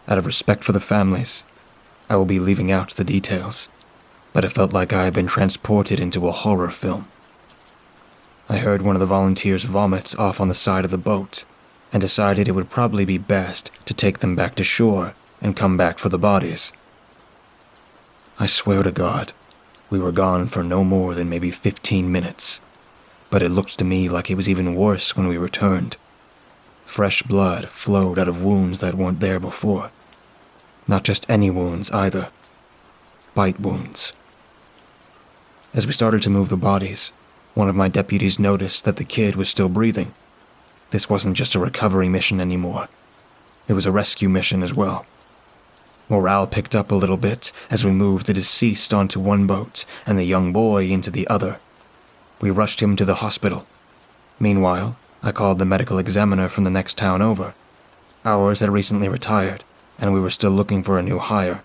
Out of respect for the families, I will be leaving out the details, but it felt like I had been transported into a horror film. I heard one of the volunteers vomit off on the side of the boat, and decided it would probably be best to take them back to shore and come back for the bodies. I swear to God, we were gone for no more than maybe 15 minutes, but it looked to me like it was even worse when we returned. Fresh blood flowed out of wounds that weren't there before. Not just any wounds either. Bite wounds. As we started to move the bodies, one of my deputies noticed that the kid was still breathing. This wasn't just a recovery mission anymore. It was a rescue mission as well. Morale picked up a little bit as we moved the deceased onto one boat and the young boy into the other. We rushed him to the hospital. Meanwhile, I called the medical examiner from the next town over. Ours had recently retired, and we were still looking for a new hire.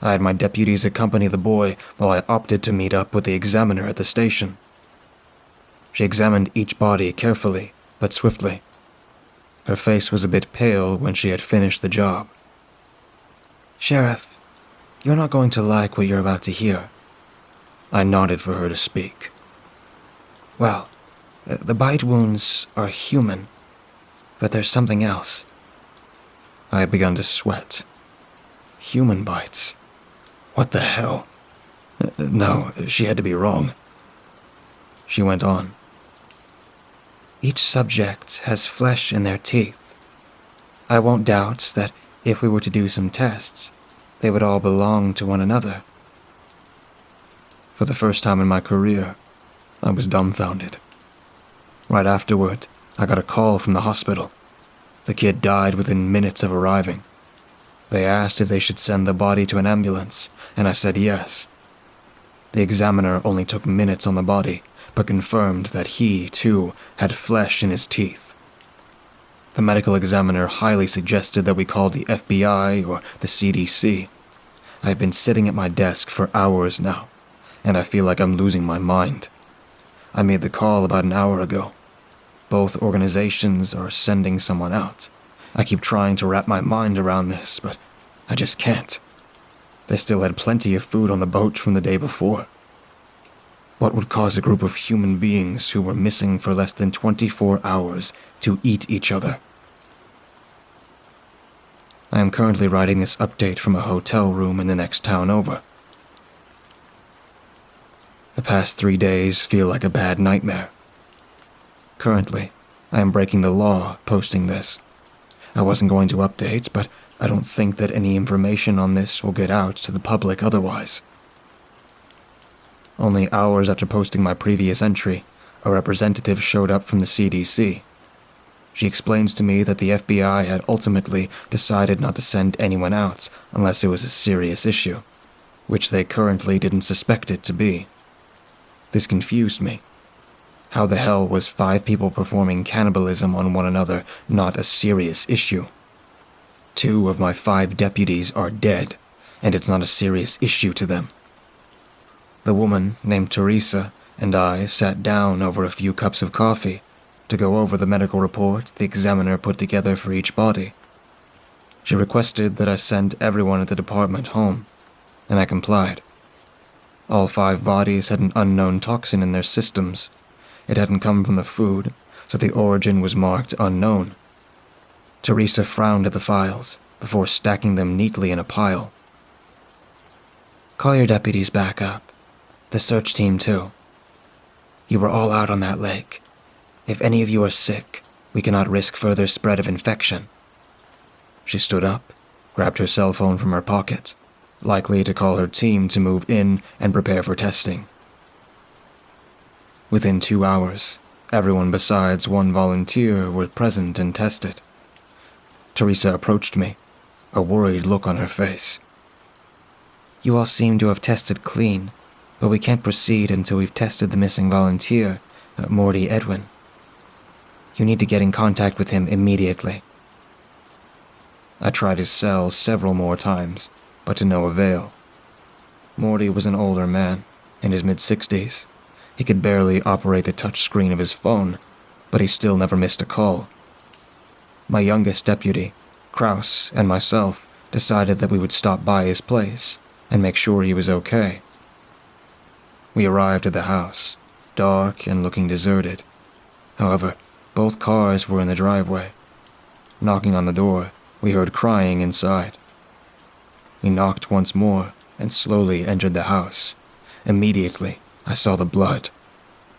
I had my deputies accompany the boy while I opted to meet up with the examiner at the station. She examined each body carefully, but swiftly. Her face was a bit pale when she had finished the job. "Sheriff, you're not going to like what you're about to hear." I nodded for her to speak. "Well, the bite wounds are human, but there's something else." I had begun to sweat. Human bites? What the hell? No, she had to be wrong. She went on. "Each subject has flesh in their teeth. I won't doubt that if we were to do some tests, they would all belong to one another." For the first time in my career, I was dumbfounded. Right afterward, I got a call from the hospital. The kid died within minutes of arriving. They asked if they should send the body to an ambulance, and I said yes. The examiner only took minutes on the body, but confirmed that he, too, had flesh in his teeth. The medical examiner highly suggested that we call the FBI or the CDC. I've been sitting at my desk for hours now, and I feel like I'm losing my mind. I made the call about an hour ago. Both organizations are sending someone out. I keep trying to wrap my mind around this, but I just can't. They still had plenty of food on the boat from the day before. What would cause a group of human beings who were missing for less than 24 hours to eat each other? I am currently writing this update from a hotel room in the next town over. The past 3 days feel like a bad nightmare. Currently, I am breaking the law posting this. I wasn't going to update, but I don't think that any information on this will get out to the public otherwise. Only hours after posting my previous entry, a representative showed up from the CDC. She explains to me that the FBI had ultimately decided not to send anyone out unless it was a serious issue, which they currently didn't suspect it to be. This confused me. How the hell was 5 people performing cannibalism on one another not a serious issue? 2 of my 5 deputies are dead, and it's not a serious issue to them. The woman, named Teresa, and I sat down over a few cups of coffee to go over the medical report the examiner put together for each body. She requested that I send everyone at the department home, and I complied. All 5 bodies had an unknown toxin in their systems. It hadn't come from the food, so the origin was marked unknown. Teresa frowned at the files before stacking them neatly in a pile. "Call your deputies back up. The search team, too. You were all out on that lake. If any of you are sick, we cannot risk further spread of infection." She stood up, grabbed her cell phone from her pocket, likely to call her team to move in and prepare for testing. Within 2 hours, everyone besides 1 volunteer were present and tested. Teresa approached me, a worried look on her face. "You all seem to have tested clean, but we can't proceed until we've tested the missing volunteer, Morty Edwin. You need to get in contact with him immediately." I tried his cell several more times, but to no avail. Morty was an older man, in his mid-60s. He could barely operate the touchscreen of his phone, but he still never missed a call. My youngest deputy, Kraus, and myself decided that we would stop by his place and make sure he was okay. We arrived at the house, dark and looking deserted. However, both cars were in the driveway. Knocking on the door, we heard crying inside. We knocked once more and slowly entered the house. Immediately, I saw the blood.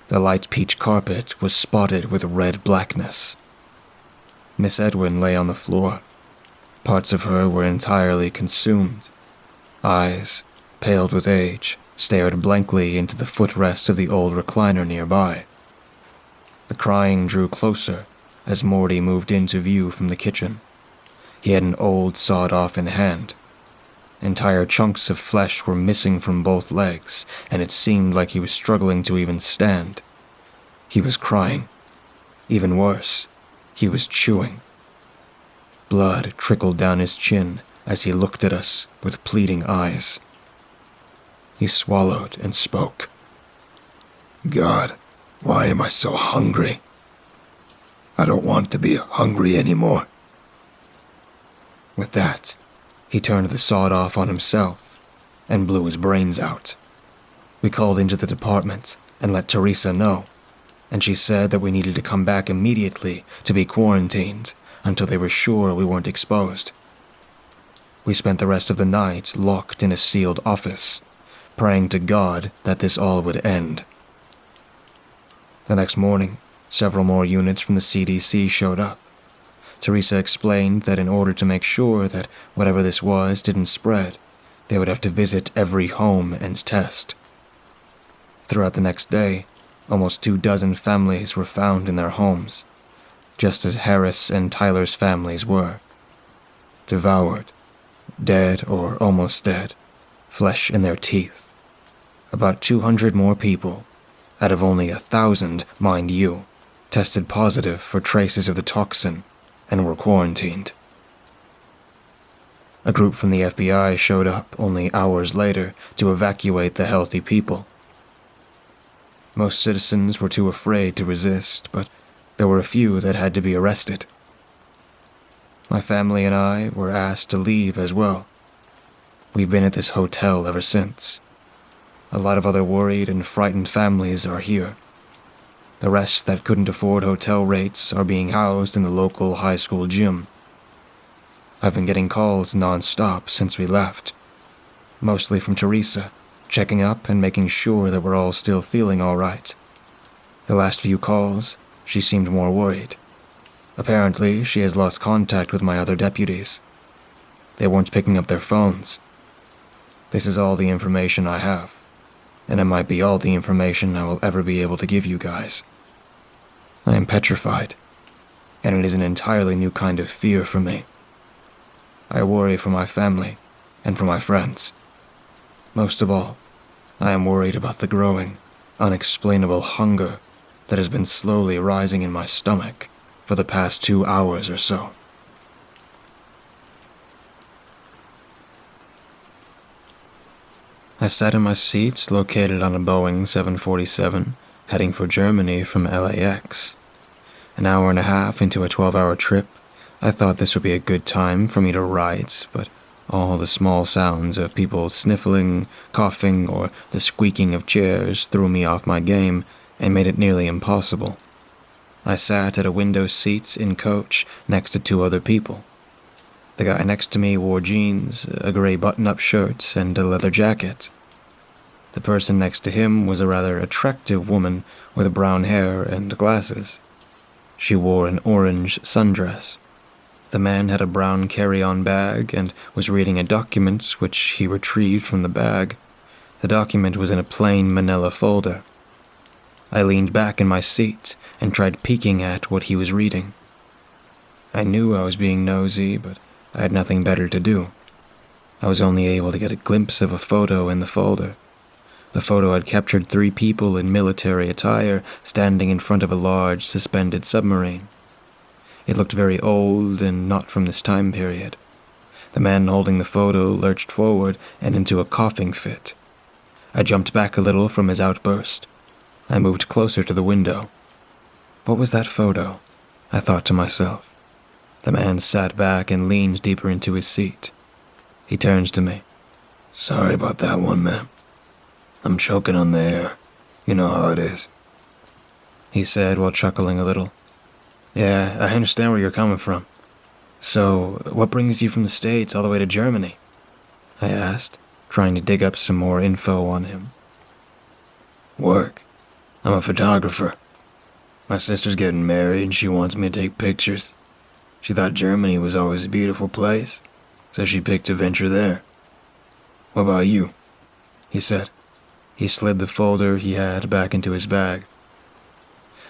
The light peach carpet was spotted with red blackness. Miss Edwin lay on the floor. Parts of her were entirely consumed. Eyes, paled with age, stared blankly into the footrest of the old recliner nearby. The crying drew closer as Morty moved into view from the kitchen. He had an old sawed-off in hand. Entire chunks of flesh were missing from both legs, and it seemed like he was struggling to even stand. He was crying. Even worse, he was chewing. Blood trickled down his chin as he looked at us with pleading eyes. He swallowed and spoke. God, why am I so hungry? I don't want to be hungry anymore. With that, he turned the sawed-off on himself and blew his brains out. We called into the department and let Teresa know, and she said that we needed to come back immediately to be quarantined until they were sure we weren't exposed. We spent the rest of the night locked in a sealed office, praying to God that this all would end. The next morning, several more units from the CDC showed up. Teresa explained that in order to make sure that whatever this was didn't spread, they would have to visit every home and test. Throughout the next day, almost 24 families were found in their homes, just as Harris and Tyler's families were. Devoured, dead or almost dead, flesh in their teeth. About 200 more people, out of only 1,000, mind you, tested positive for traces of the toxin and were quarantined. A group from the FBI showed up only hours later to evacuate the healthy people. Most citizens were too afraid to resist, but there were a few that had to be arrested. My family and I were asked to leave as well. We've been at this hotel ever since. A lot of other worried and frightened families are here. The rest that couldn't afford hotel rates are being housed in the local high school gym. I've been getting calls non-stop since we left, mostly from Teresa, checking up and making sure that we're all still feeling all right. The last few calls, she seemed more worried. Apparently, she has lost contact with my other deputies. They weren't picking up their phones. This is all the information I have, and it might be all the information I will ever be able to give you guys. I am petrified, and it is an entirely new kind of fear for me. I worry for my family and for my friends. Most of all, I am worried about the growing, unexplainable hunger that has been slowly rising in my stomach for the past 2 hours or so. I sat in my seat located on a Boeing 747, heading for Germany from LAX. An hour and a half into a 12-hour trip, I thought this would be a good time for me to write, but all the small sounds of people sniffling, coughing, or the squeaking of chairs threw me off my game and made it nearly impossible. I sat at a window seat in coach next to 2 other people. The guy next to me wore jeans, a gray button-up shirt, and a leather jacket. The person next to him was a rather attractive woman with brown hair and glasses. She wore an orange sundress. The man had a brown carry-on bag and was reading a document which he retrieved from the bag. The document was in a plain manila folder. I leaned back in my seat and tried peeking at what he was reading. I knew I was being nosy, but I had nothing better to do. I was only able to get a glimpse of a photo in the folder. The photo had captured 3 people in military attire standing in front of a large suspended submarine. It looked very old and not from this time period. The man holding the photo lurched forward and into a coughing fit. I jumped back a little from his outburst. I moved closer to the window. What was that photo? I thought to myself. The man sat back and leaned deeper into his seat. He turns to me. "Sorry about that one, man. I'm choking on the air. You know how it is," he said while chuckling a little. "Yeah, I understand where you're coming from. So, what brings you from the States all the way to Germany?" I asked, trying to dig up some more info on him. "Work. I'm a photographer. My sister's getting married and she wants me to take pictures. She thought Germany was always a beautiful place, so she picked to venture there. What about you?" he said. He slid the folder he had back into his bag.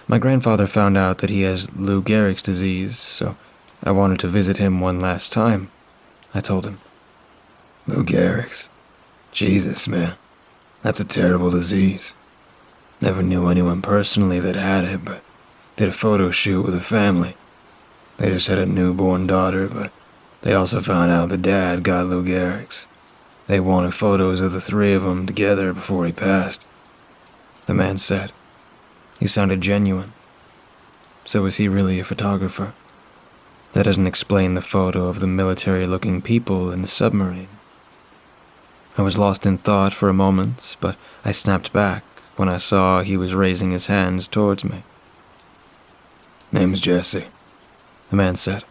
"My grandfather found out that he has Lou Gehrig's disease, so I wanted to visit him one last time," I told him. "Lou Gehrig's? Jesus, man. That's a terrible disease. Never knew anyone personally that had it, but did a photo shoot with a family. They just had a newborn daughter, but they also found out the dad got Lou Gehrig's. They wanted photos of the 3 of them together before he passed," the man said. He sounded genuine. So was he really a photographer? That doesn't explain the photo of the military-looking people in the submarine. I was lost in thought for a moment, but I snapped back when I saw he was raising his hand towards me. "Name's Jesse," the man said.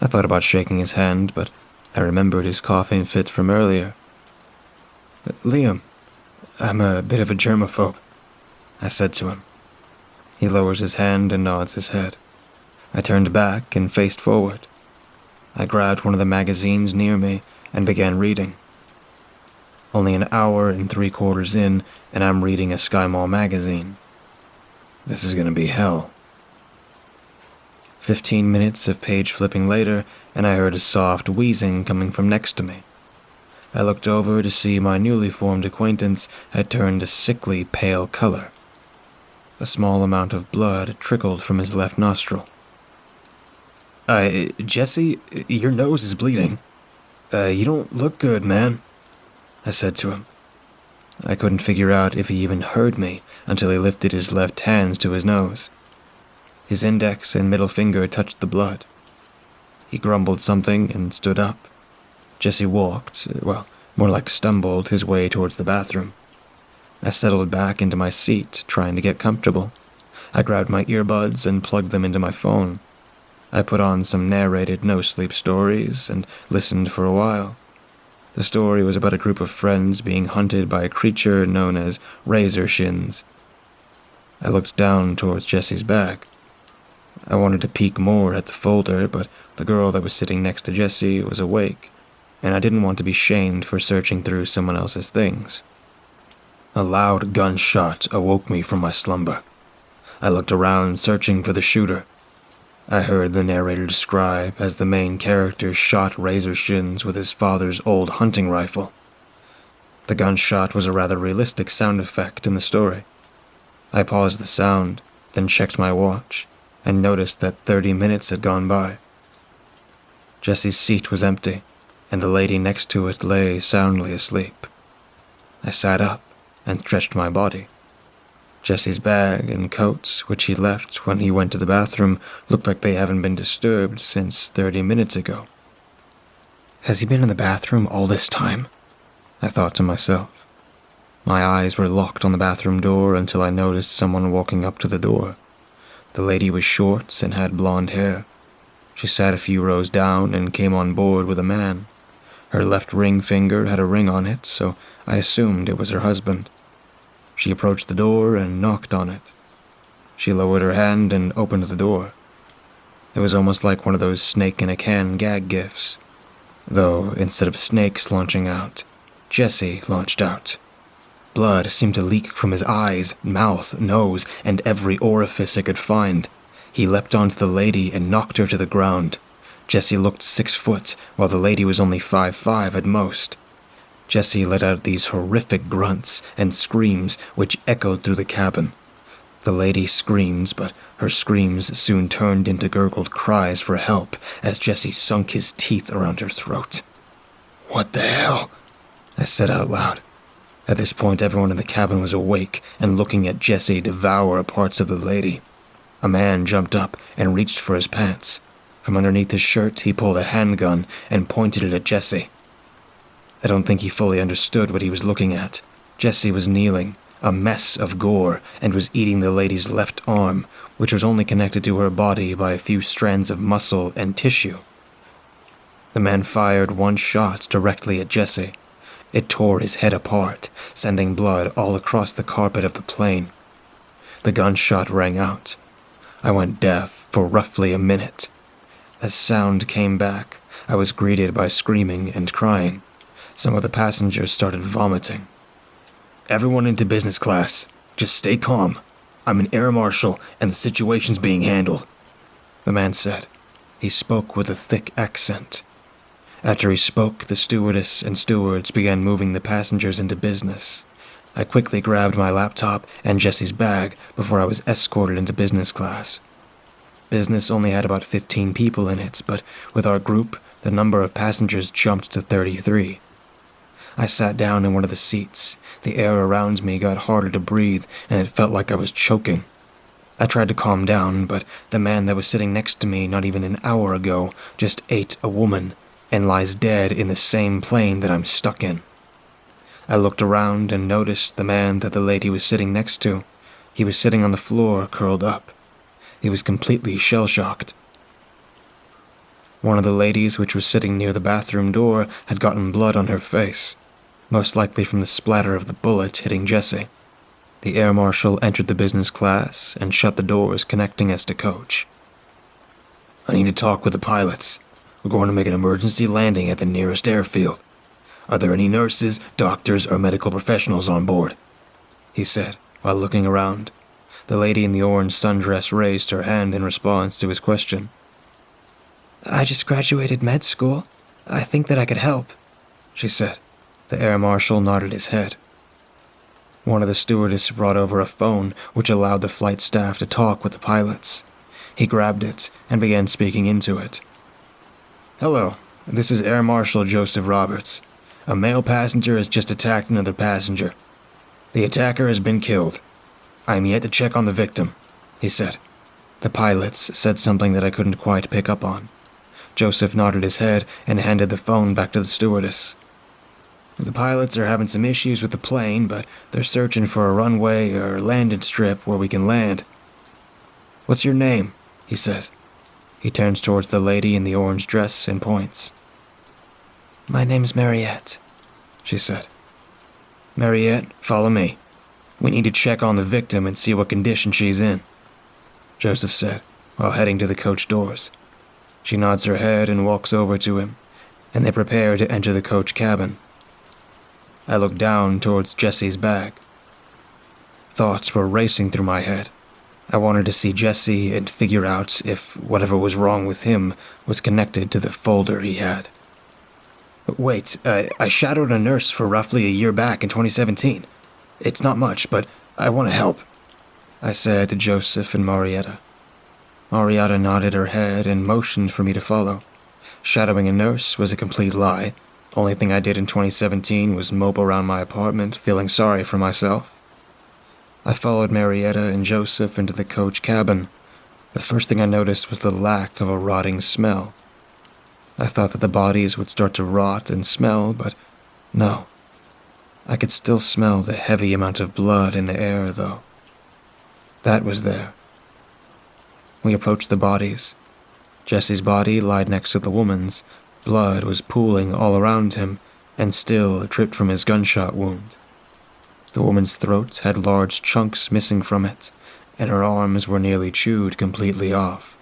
I thought about shaking his hand, but I remembered his coughing fit from earlier. "Liam, I'm a bit of a germaphobe," I said to him. He lowers his hand and nods his head. I turned back and faced forward. I grabbed one of the magazines near me and began reading. Only an hour and 3/4 in, and I'm reading a Sky Mall magazine. This is gonna be hell. 15 minutes of page flipping later, and I heard a soft wheezing coming from next to me. I looked over to see my newly formed acquaintance had turned a sickly pale color. A small amount of blood trickled from his left nostril. Jesse, your nose is bleeding. You don't look good, man," I said to him. I couldn't figure out if he even heard me until he lifted his left hand to his nose. His index and middle finger touched the blood. He grumbled something and stood up. Jesse walked, well, more like stumbled his way towards the bathroom. I settled back into my seat, trying to get comfortable. I grabbed my earbuds and plugged them into my phone. I put on some narrated no-sleep stories and listened for a while. The story was about a group of friends being hunted by a creature known as razor shins. I looked down towards Jesse's bag. I wanted to peek more at the folder, but the girl that was sitting next to Jessie was awake, and I didn't want to be shamed for searching through someone else's things. A loud gunshot awoke me from my slumber. I looked around, searching for the shooter. I heard the narrator describe as the main character shot Razor Shins with his father's old hunting rifle. The gunshot was a rather realistic sound effect in the story. I paused the sound, then checked my watch, and noticed that 30 minutes had gone by. Jessie's seat was empty, and the lady next to it lay soundly asleep. I sat up and stretched my body. Jessie's bag and coats, which he left when he went to the bathroom, looked like they haven't been disturbed since 30 minutes ago. Has he been in the bathroom all this time? I thought to myself. My eyes were locked on the bathroom door until I noticed someone walking up to the door. The lady was short and had blonde hair. She sat a few rows down and came on board with a man. Her left ring finger had a ring on it, so I assumed it was her husband. She approached the door and knocked on it. She lowered her hand and opened the door. It was almost like one of those snake-in-a-can gag gifs. Though, instead of snakes launching out, Jessie launched out. Blood seemed to leak from his eyes, mouth, nose, and every orifice I could find. He leapt onto the lady and knocked her to the ground. Jessie looked 6 foot, while the lady was only 5'5" at most. Jessie let out these horrific grunts and screams which echoed through the cabin. The lady screamed, but her screams soon turned into gurgled cries for help as Jessie sunk his teeth around her throat. What the hell? I said out loud. At this point, everyone in the cabin was awake and looking at Jessie devour parts of the lady. A man jumped up and reached for his pants. From underneath his shirt, he pulled a handgun and pointed it at Jessie. I don't think he fully understood what he was looking at. Jessie was kneeling, a mess of gore, and was eating the lady's left arm, which was only connected to her body by a few strands of muscle and tissue. The man fired one shot directly at Jessie. It tore his head apart, sending blood all across the carpet of the plane. The gunshot rang out. I went deaf for roughly a minute. As sound came back, I was greeted by screaming and crying. Some of the passengers started vomiting. "Everyone into business class. Just stay calm. I'm an air marshal and the situation's being handled," the man said. He spoke with a thick accent. After he spoke, the stewardess and stewards began moving the passengers into business. I quickly grabbed my laptop and Jessie's bag before I was escorted into business class. Business only had about 15 people in it, but with our group, the number of passengers jumped to 33. I sat down in one of the seats. The air around me got harder to breathe, and it felt like I was choking. I tried to calm down, but the man that was sitting next to me not even an hour ago just ate a woman and lies dead in the same plane that I'm stuck in. I looked around and noticed the man that the lady was sitting next to. He was sitting on the floor, curled up. He was completely shell-shocked. One of the ladies, which was sitting near the bathroom door, had gotten blood on her face, most likely from the splatter of the bullet hitting Jessie. The air marshal entered the business class and shut the doors connecting us to coach. "I need to talk with the pilots. We're going to make an emergency landing at the nearest airfield. Are there any nurses, doctors, or medical professionals on board?" he said, while looking around. The lady in the orange sundress raised her hand in response to his question. "I just graduated med school. I think that I could help," she said. The air marshal nodded his head. One of the stewardess brought over a phone, which allowed the flight staff to talk with the pilots. He grabbed it and began speaking into it. "Hello, this is Air Marshal Joseph Roberts. A male passenger has just attacked another passenger. The attacker has been killed. I am yet to check on the victim," he said. The pilots said something that I couldn't quite pick up on. Joseph nodded his head and handed the phone back to the stewardess. "The pilots are having some issues with the plane, but they're searching for a runway or landing strip where we can land." "What's your name?" he says. He turns towards the lady in the orange dress and points. "My name's Mariette," she said. "Mariette, follow me. We need to check on the victim and see what condition she's in," Joseph said, while heading to the coach doors. She nods her head and walks over to him, and they prepare to enter the coach cabin. I look down towards Jesse's bag. Thoughts were racing through my head. I wanted to see Jesse and figure out if whatever was wrong with him was connected to the folder he had. Wait, I shadowed a nurse for roughly a year back in 2017. It's not much, but I want to help, I said to Joseph and Marietta. Marietta nodded her head and motioned for me to follow. Shadowing a nurse was a complete lie. Only thing I did in 2017 was mope around my apartment, feeling sorry for myself. I followed Marietta and Joseph into the coach cabin. The first thing I noticed was the lack of a rotting smell. I thought that the bodies would start to rot and smell, but no. I could still smell the heavy amount of blood in the air, though. That was there. We approached the bodies. Jesse's body lied next to the woman's. Blood was pooling all around him, and still dripped from his gunshot wound. The woman's throat had large chunks missing from it, and her arms were nearly chewed completely off.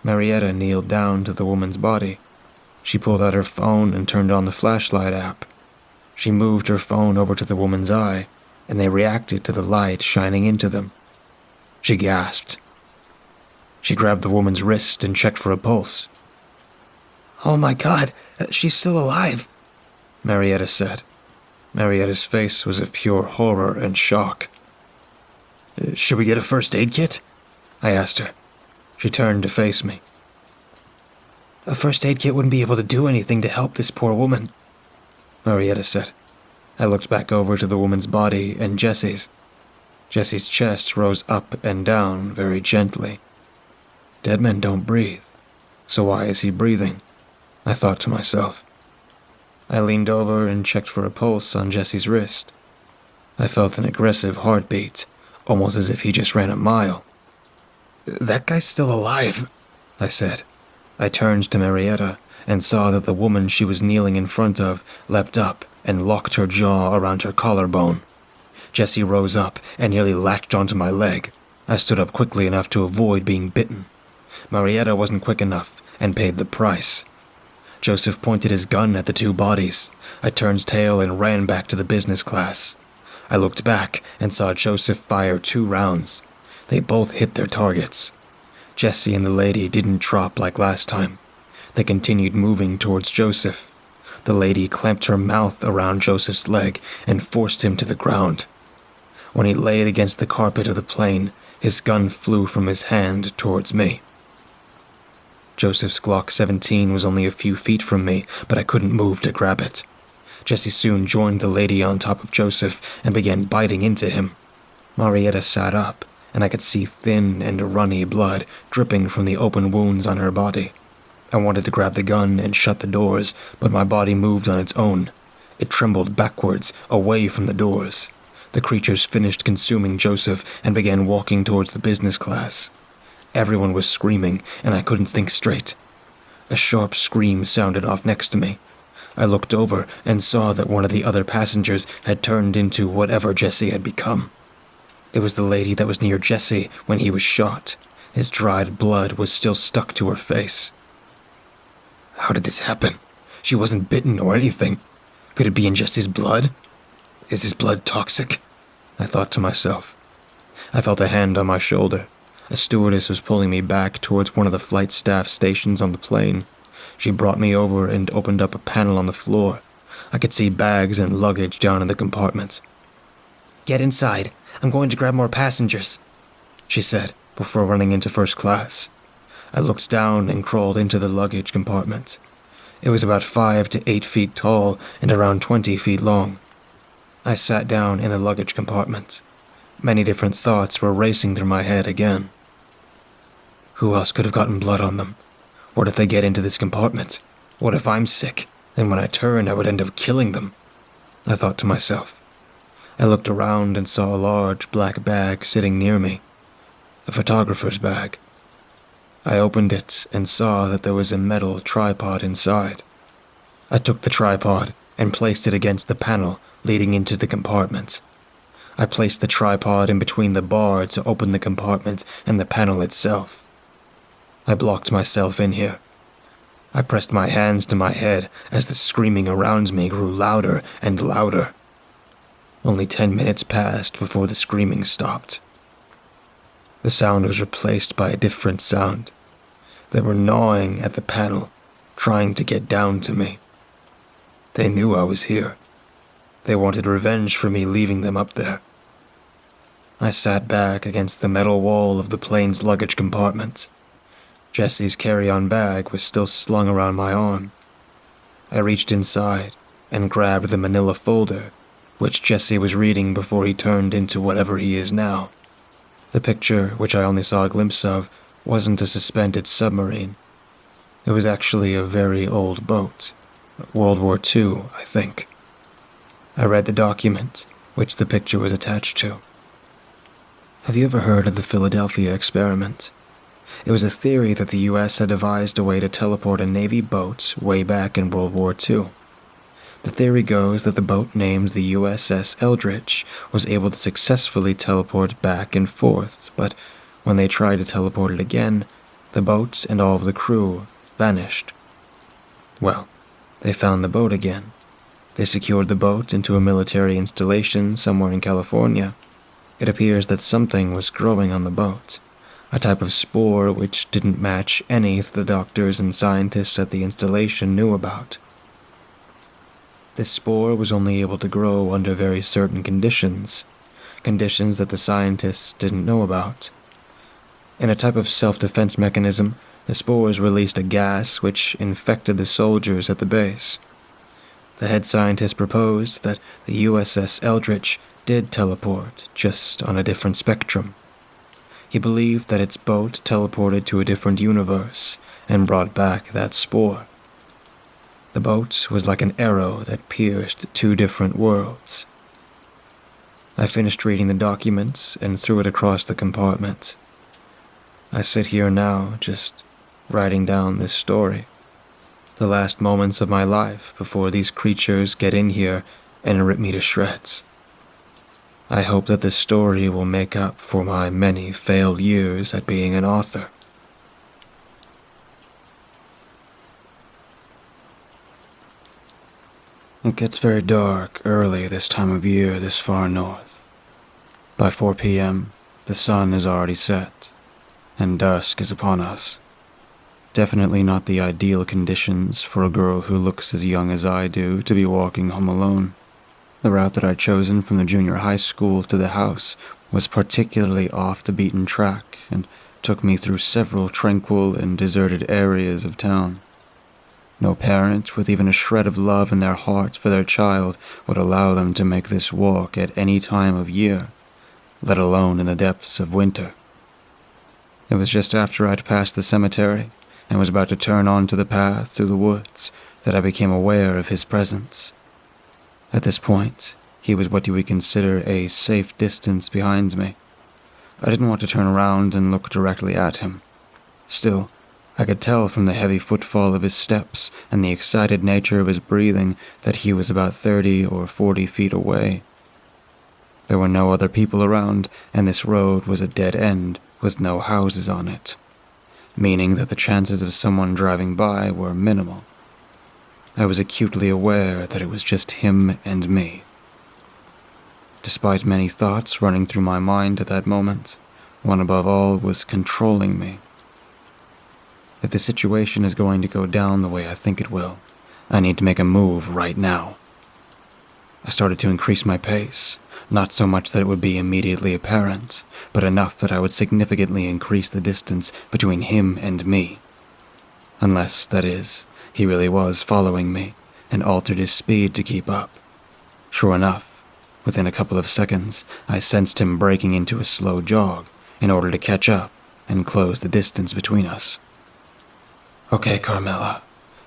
Marietta kneeled down to the woman's body. She pulled out her phone and turned on the flashlight app. She moved her phone over to the woman's eye, and they reacted to the light shining into them. She gasped. She grabbed the woman's wrist and checked for a pulse. "Oh my God, she's still alive," Marietta said. Marietta's face was of pure horror and shock. "Should we get a first aid kit?" I asked her. She turned to face me. "A first aid kit wouldn't be able to do anything to help this poor woman," Marietta said. I looked back over to the woman's body and Jesse's. Jesse's chest rose up and down very gently. Dead men don't breathe, so why is he breathing? I thought to myself. I leaned over and checked for a pulse on Jesse's wrist. I felt an aggressive heartbeat, almost as if he just ran a mile. "That guy's still alive," I said. I turned to Marietta and saw that the woman she was kneeling in front of leapt up and locked her jaw around her collarbone. Jesse rose up and nearly latched onto my leg. I stood up quickly enough to avoid being bitten. Marietta wasn't quick enough and paid the price. Joseph pointed his gun at the two bodies. I turned tail and ran back to the business class. I looked back and saw Joseph fire 2 rounds. They both hit their targets. Jesse and the lady didn't drop like last time. They continued moving towards Joseph. The lady clamped her mouth around Joseph's leg and forced him to the ground. When he laid against the carpet of the plane, his gun flew from his hand towards me. Joseph's Glock 17 was only a few feet from me, but I couldn't move to grab it. Jesse soon joined the lady on top of Joseph and began biting into him. Marietta sat up, and I could see thin and runny blood dripping from the open wounds on her body. I wanted to grab the gun and shut the doors, but my body moved on its own. It trembled backwards, away from the doors. The creatures finished consuming Joseph and began walking towards the business class. Everyone was screaming, and I couldn't think straight. A sharp scream sounded off next to me. I looked over and saw that one of the other passengers had turned into whatever Jesse had become. It was the lady that was near Jesse when he was shot. His dried blood was still stuck to her face. How did this happen? She wasn't bitten or anything. Could it be in Jesse's blood? Is his blood toxic? I thought to myself. I felt a hand on my shoulder. A stewardess was pulling me back towards one of the flight staff stations on the plane. She brought me over and opened up a panel on the floor. I could see bags and luggage down in the compartment. "Get inside. I'm going to grab more passengers," she said before running into first class. I looked down and crawled into the luggage compartment. It was about 5 to 8 feet tall and around 20 feet long. I sat down in the luggage compartment. Many different thoughts were racing through my head again. Who else could have gotten blood on them? What if they get into this compartment? What if I'm sick, and when I turn I would end up killing them? I thought to myself. I looked around and saw a large black bag sitting near me. A photographer's bag. I opened it and saw that there was a metal tripod inside. I took the tripod and placed it against the panel leading into the compartment. I placed the tripod in between the bar to open the compartment and the panel itself. I blocked myself in here. I pressed my hands to my head as the screaming around me grew louder and louder. Only 10 minutes passed before the screaming stopped. The sound was replaced by a different sound. They were gnawing at the panel, trying to get down to me. They knew I was here. They wanted revenge for me leaving them up there. I sat back against the metal wall of the plane's luggage compartment. Jesse's carry-on bag was still slung around my arm. I reached inside and grabbed the manila folder, which Jesse was reading before he turned into whatever he is now. The picture, which I only saw a glimpse of, wasn't a suspended submarine. It was actually a very old boat. World War II, I think. I read the document, which the picture was attached to. Have you ever heard of the Philadelphia experiment? It was a theory that the US had devised a way to teleport a Navy boat way back in World War II. The theory goes that the boat named the USS Eldridge was able to successfully teleport back and forth, but when they tried to teleport it again, the boat and all of the crew vanished. Well, they found the boat again. They secured the boat into a military installation somewhere in California. It appears that something was growing on the boat, a type of spore which didn't match any that the doctors and scientists at the installation knew about. This spore was only able to grow under very certain conditions that the scientists didn't know about. In a type of self-defense mechanism, the spores released a gas which infected the soldiers at the base. The head scientist proposed that the USS Eldridge did teleport, just on a different spectrum. He believed that its boat teleported to a different universe and brought back that spore. The boat was like an arrow that pierced two different worlds. I finished reading the document and threw it across the compartment. I sit here now, just writing down this story. The last moments of my life before these creatures get in here and rip me to shreds. I hope that this story will make up for my many failed years at being an author. It gets very dark early this time of year this far north. By 4 p.m., the sun is already set, and dusk is upon us. Definitely not the ideal conditions for a girl who looks as young as I do to be walking home alone. The route that I'd chosen from the junior high school to the house was particularly off the beaten track and took me through several tranquil and deserted areas of town. No parent with even a shred of love in their heart for their child would allow them to make this walk at any time of year, let alone in the depths of winter. It was just after I'd passed the cemetery and was about to turn onto the path through the woods that I became aware of his presence. At this point, he was what you would consider a safe distance behind me. I didn't want to turn around and look directly at him. Still, I could tell from the heavy footfall of his steps and the excited nature of his breathing that he was about 30 or 40 feet away. There were no other people around, and this road was a dead end with no houses on it, meaning that the chances of someone driving by were minimal. I was acutely aware that it was just him and me. Despite many thoughts running through my mind at that moment, one above all was controlling me. If the situation is going to go down the way I think it will, I need to make a move right now. I started to increase my pace, not so much that it would be immediately apparent, but enough that I would significantly increase the distance between him and me. Unless, that is, he really was following me and altered his speed to keep up. Sure enough, within a couple of seconds, I sensed him breaking into a slow jog in order to catch up and close the distance between us. Okay, Carmela,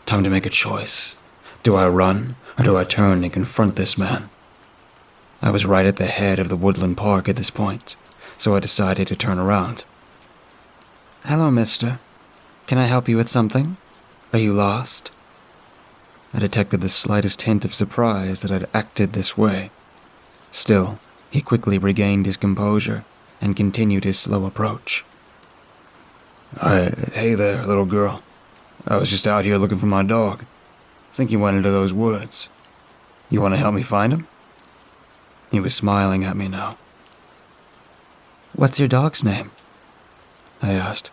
time to make a choice. Do I run, or do I turn and confront this man? I was right at the head of the woodland park at this point, so I decided to turn around. Hello, mister. Can I help you with something? Are you lost? I detected the slightest hint of surprise that I'd acted this way. Still, He quickly regained his composure and continued his slow approach. Hey there, little girl. I was just out here looking for my dog. I think he went into those woods. You want to help me find him? He was smiling at me now. What's your dog's name? I asked.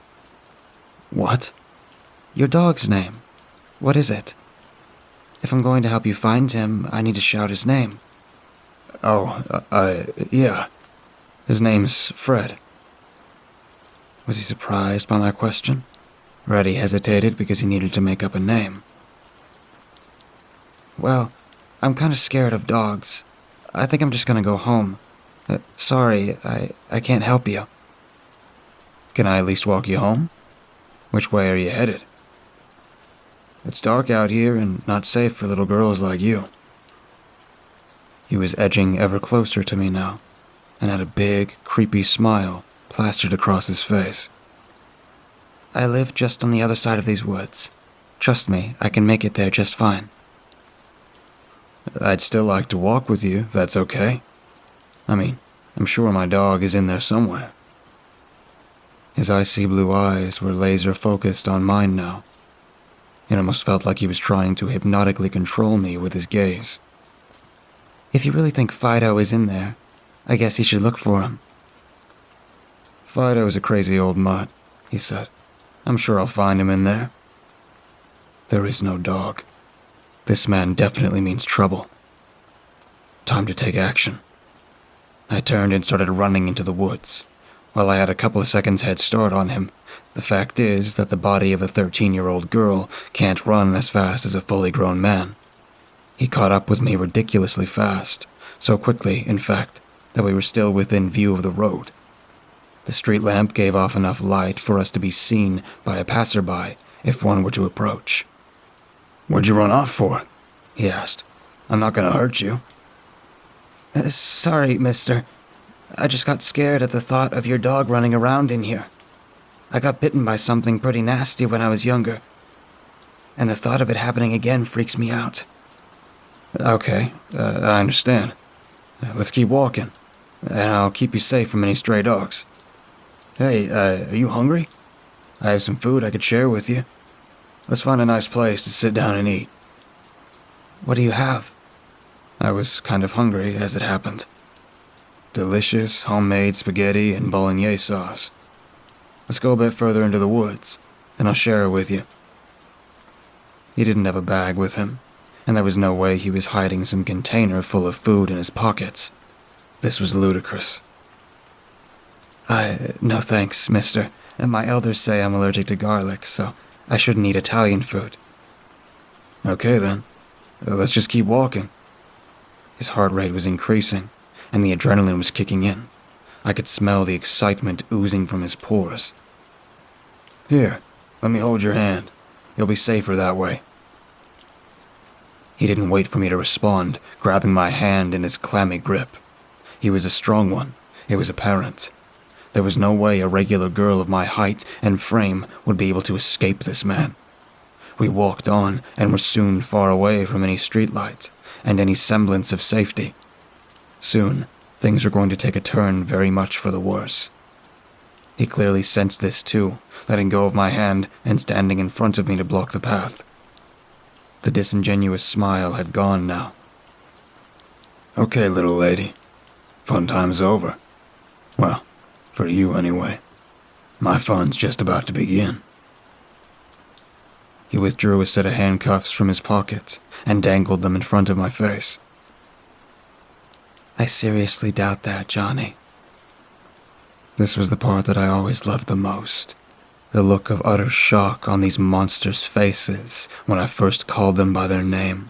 What? Your dog's name. What is it? If I'm going to help you find him, I need to shout his name. Yeah. His name's Fred. Was he surprised by my question? Reddy hesitated because he needed to make up a name. Well, I'm kind of scared of dogs. I think I'm just gonna go home. Sorry, I can't help you. Can I at least walk you home? Which way are you headed? It's dark out here and not safe for little girls like you. He was edging ever closer to me now, and had a big, creepy smile plastered across his face. I live just on the other side of these woods. Trust me, I can make it there just fine. I'd still like to walk with you, if that's okay. I mean, I'm sure my dog is in there somewhere. His icy blue eyes were laser-focused on mine now. It almost felt like he was trying to hypnotically control me with his gaze. If you really think Fido is in there, I guess you should look for him. Fido's a crazy old mutt, he said. I'm sure I'll find him in there. There is no dog. This man definitely means trouble. Time to take action. I turned and started running into the woods. While I had a couple of seconds head start on him, the fact is that the body of a 13-year-old girl can't run as fast as a fully grown man. He caught up with me ridiculously fast, so quickly, in fact, that we were still within view of the road. The street lamp gave off enough light for us to be seen by a passerby if one were to approach. What'd you run off for? He asked. I'm not gonna hurt you. Sorry, mister. I just got scared at the thought of your dog running around in here. I got bitten by something pretty nasty when I was younger, and the thought of it happening again freaks me out. Okay, I understand. Let's keep walking, and I'll keep you safe from any stray dogs. Hey, are you hungry? I have some food I could share with you. Let's find a nice place to sit down and eat. What do you have? I was kind of hungry, as it happened. Delicious homemade spaghetti and bolognese sauce. Let's go a bit further into the woods, then I'll share it with you. He didn't have a bag with him, and there was no way he was hiding some container full of food in his pockets. This was ludicrous. No thanks, mister. My elders say I'm allergic to garlic, so I shouldn't eat Italian food. Okay then. Let's just keep walking. His heart rate was increasing, and the adrenaline was kicking in. I could smell the excitement oozing from his pores. Here, let me hold your hand. You'll be safer that way. He didn't wait for me to respond, grabbing my hand in his clammy grip. He was a strong one, it was apparent. There was no way a regular girl of my height and frame would be able to escape this man. We walked on and were soon far away from any streetlight and any semblance of safety. Soon, things were going to take a turn very much for the worse. He clearly sensed this too, letting go of my hand and standing in front of me to block the path. The disingenuous smile had gone now. Okay, little lady. Fun time's over. Well, for you anyway. My fun's just about to begin. He withdrew a set of handcuffs from his pocket and dangled them in front of my face. I seriously doubt that, Johnny. This was the part that I always loved the most. The look of utter shock on these monsters' faces when I first called them by their name.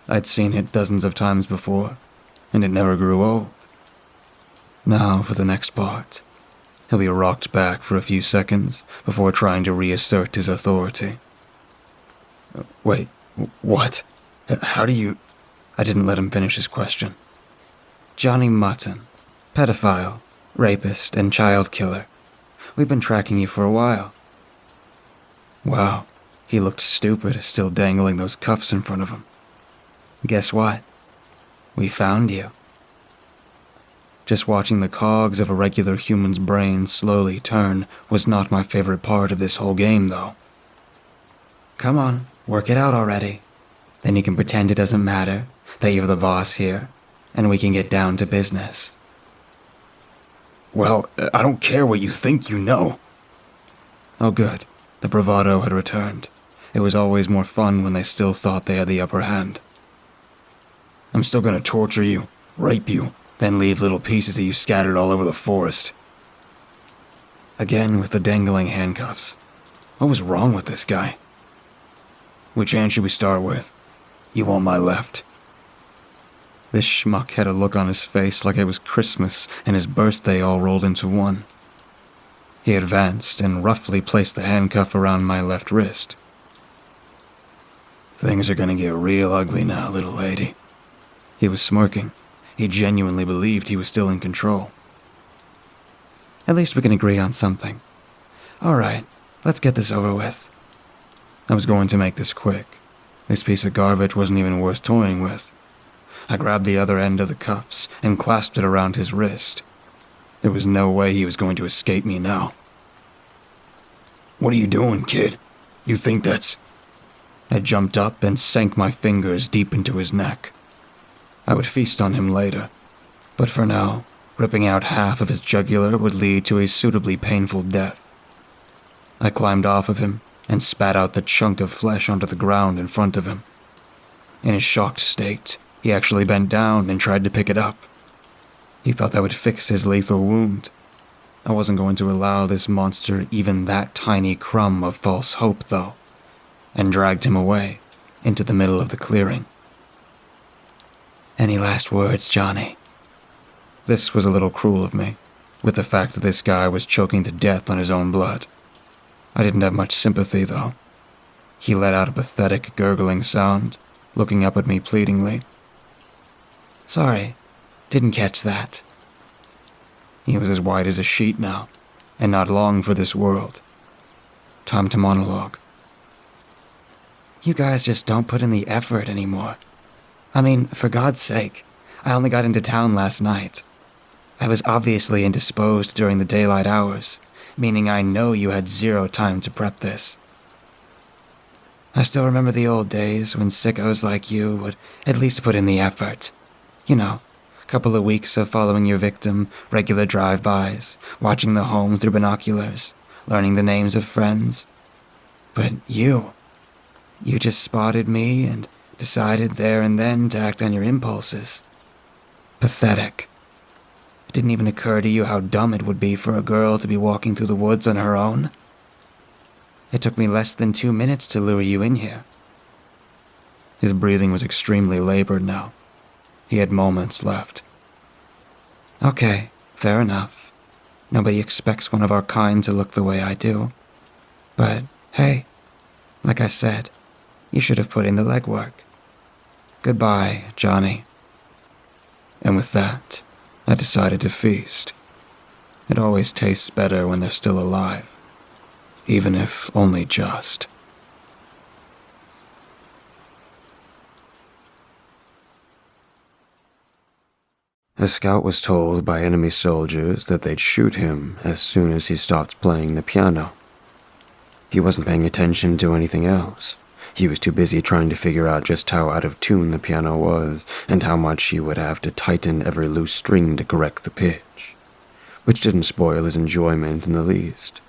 I'd seen it dozens of times before, and it never grew old. Now for the next part. He'll be rocked back for a few seconds before trying to reassert his authority. Wait, what? How do you... I didn't let him finish his question. Johnny Mutton, pedophile, rapist, and child killer. We've been tracking you for a while. Wow, he looked stupid still dangling those cuffs in front of him. Guess what? We found you. Just watching the cogs of a regular human's brain slowly turn was not my favorite part of this whole game, though. Come on, work it out already. Then you can pretend it doesn't matter, that you're the boss here, and we can get down to business. Well, I don't care what you think you know. Oh good, the bravado had returned. It was always more fun when they still thought they had the upper hand. I'm still gonna torture you, rape you, then leave little pieces of you scattered all over the forest. Again with the dangling handcuffs. What was wrong with this guy? Which hand should we start with? You on my left. This schmuck had a look on his face like it was Christmas and his birthday all rolled into one. He advanced and roughly placed the handcuff around my left wrist. Things are gonna get real ugly now, little lady. He was smirking. He genuinely believed he was still in control. At least we can agree on something. All right, let's get this over with. I was going to make this quick. This piece of garbage wasn't even worth toying with. I grabbed the other end of the cuffs and clasped it around his wrist. There was no way he was going to escape me now. What are you doing, kid? You think that's... I jumped up and sank my fingers deep into his neck. I would feast on him later, but for now, ripping out half of his jugular would lead to a suitably painful death. I climbed off of him and spat out the chunk of flesh onto the ground in front of him. In his shocked state, he actually bent down and tried to pick it up. He thought that would fix his lethal wound. I wasn't going to allow this monster even that tiny crumb of false hope, though, and dragged him away into the middle of the clearing. Any last words, Johnny? This was a little cruel of me, with the fact that this guy was choking to death on his own blood. I didn't have much sympathy, though. He let out a pathetic gurgling sound, looking up at me pleadingly. Sorry, didn't catch that. He was as white as a sheet now, and not long for this world. Time to monologue. You guys just don't put in the effort anymore. I mean, for God's sake, I only got into town last night. I was obviously indisposed during the daylight hours, meaning I know you had zero time to prep this. I still remember the old days when sickos like you would at least put in the effort. You know, a couple of weeks of following your victim, regular drive-bys, watching the home through binoculars, learning the names of friends. But you just spotted me and decided there and then to act on your impulses. Pathetic. It didn't even occur to you how dumb it would be for a girl to be walking through the woods on her own. It took me less than 2 minutes to lure you in here. His breathing was extremely labored now. He had moments left. Okay, fair enough. Nobody expects one of our kind to look the way I do. But, hey, like I said, you should have put in the legwork. Goodbye, Johnny. And with that, I decided to feast. It always tastes better when they're still alive, even if only just. A scout was told by enemy soldiers that they'd shoot him as soon as he stopped playing the piano. He wasn't paying attention to anything else. He was too busy trying to figure out just how out of tune the piano was and how much he would have to tighten every loose string to correct the pitch, which didn't spoil his enjoyment in the least.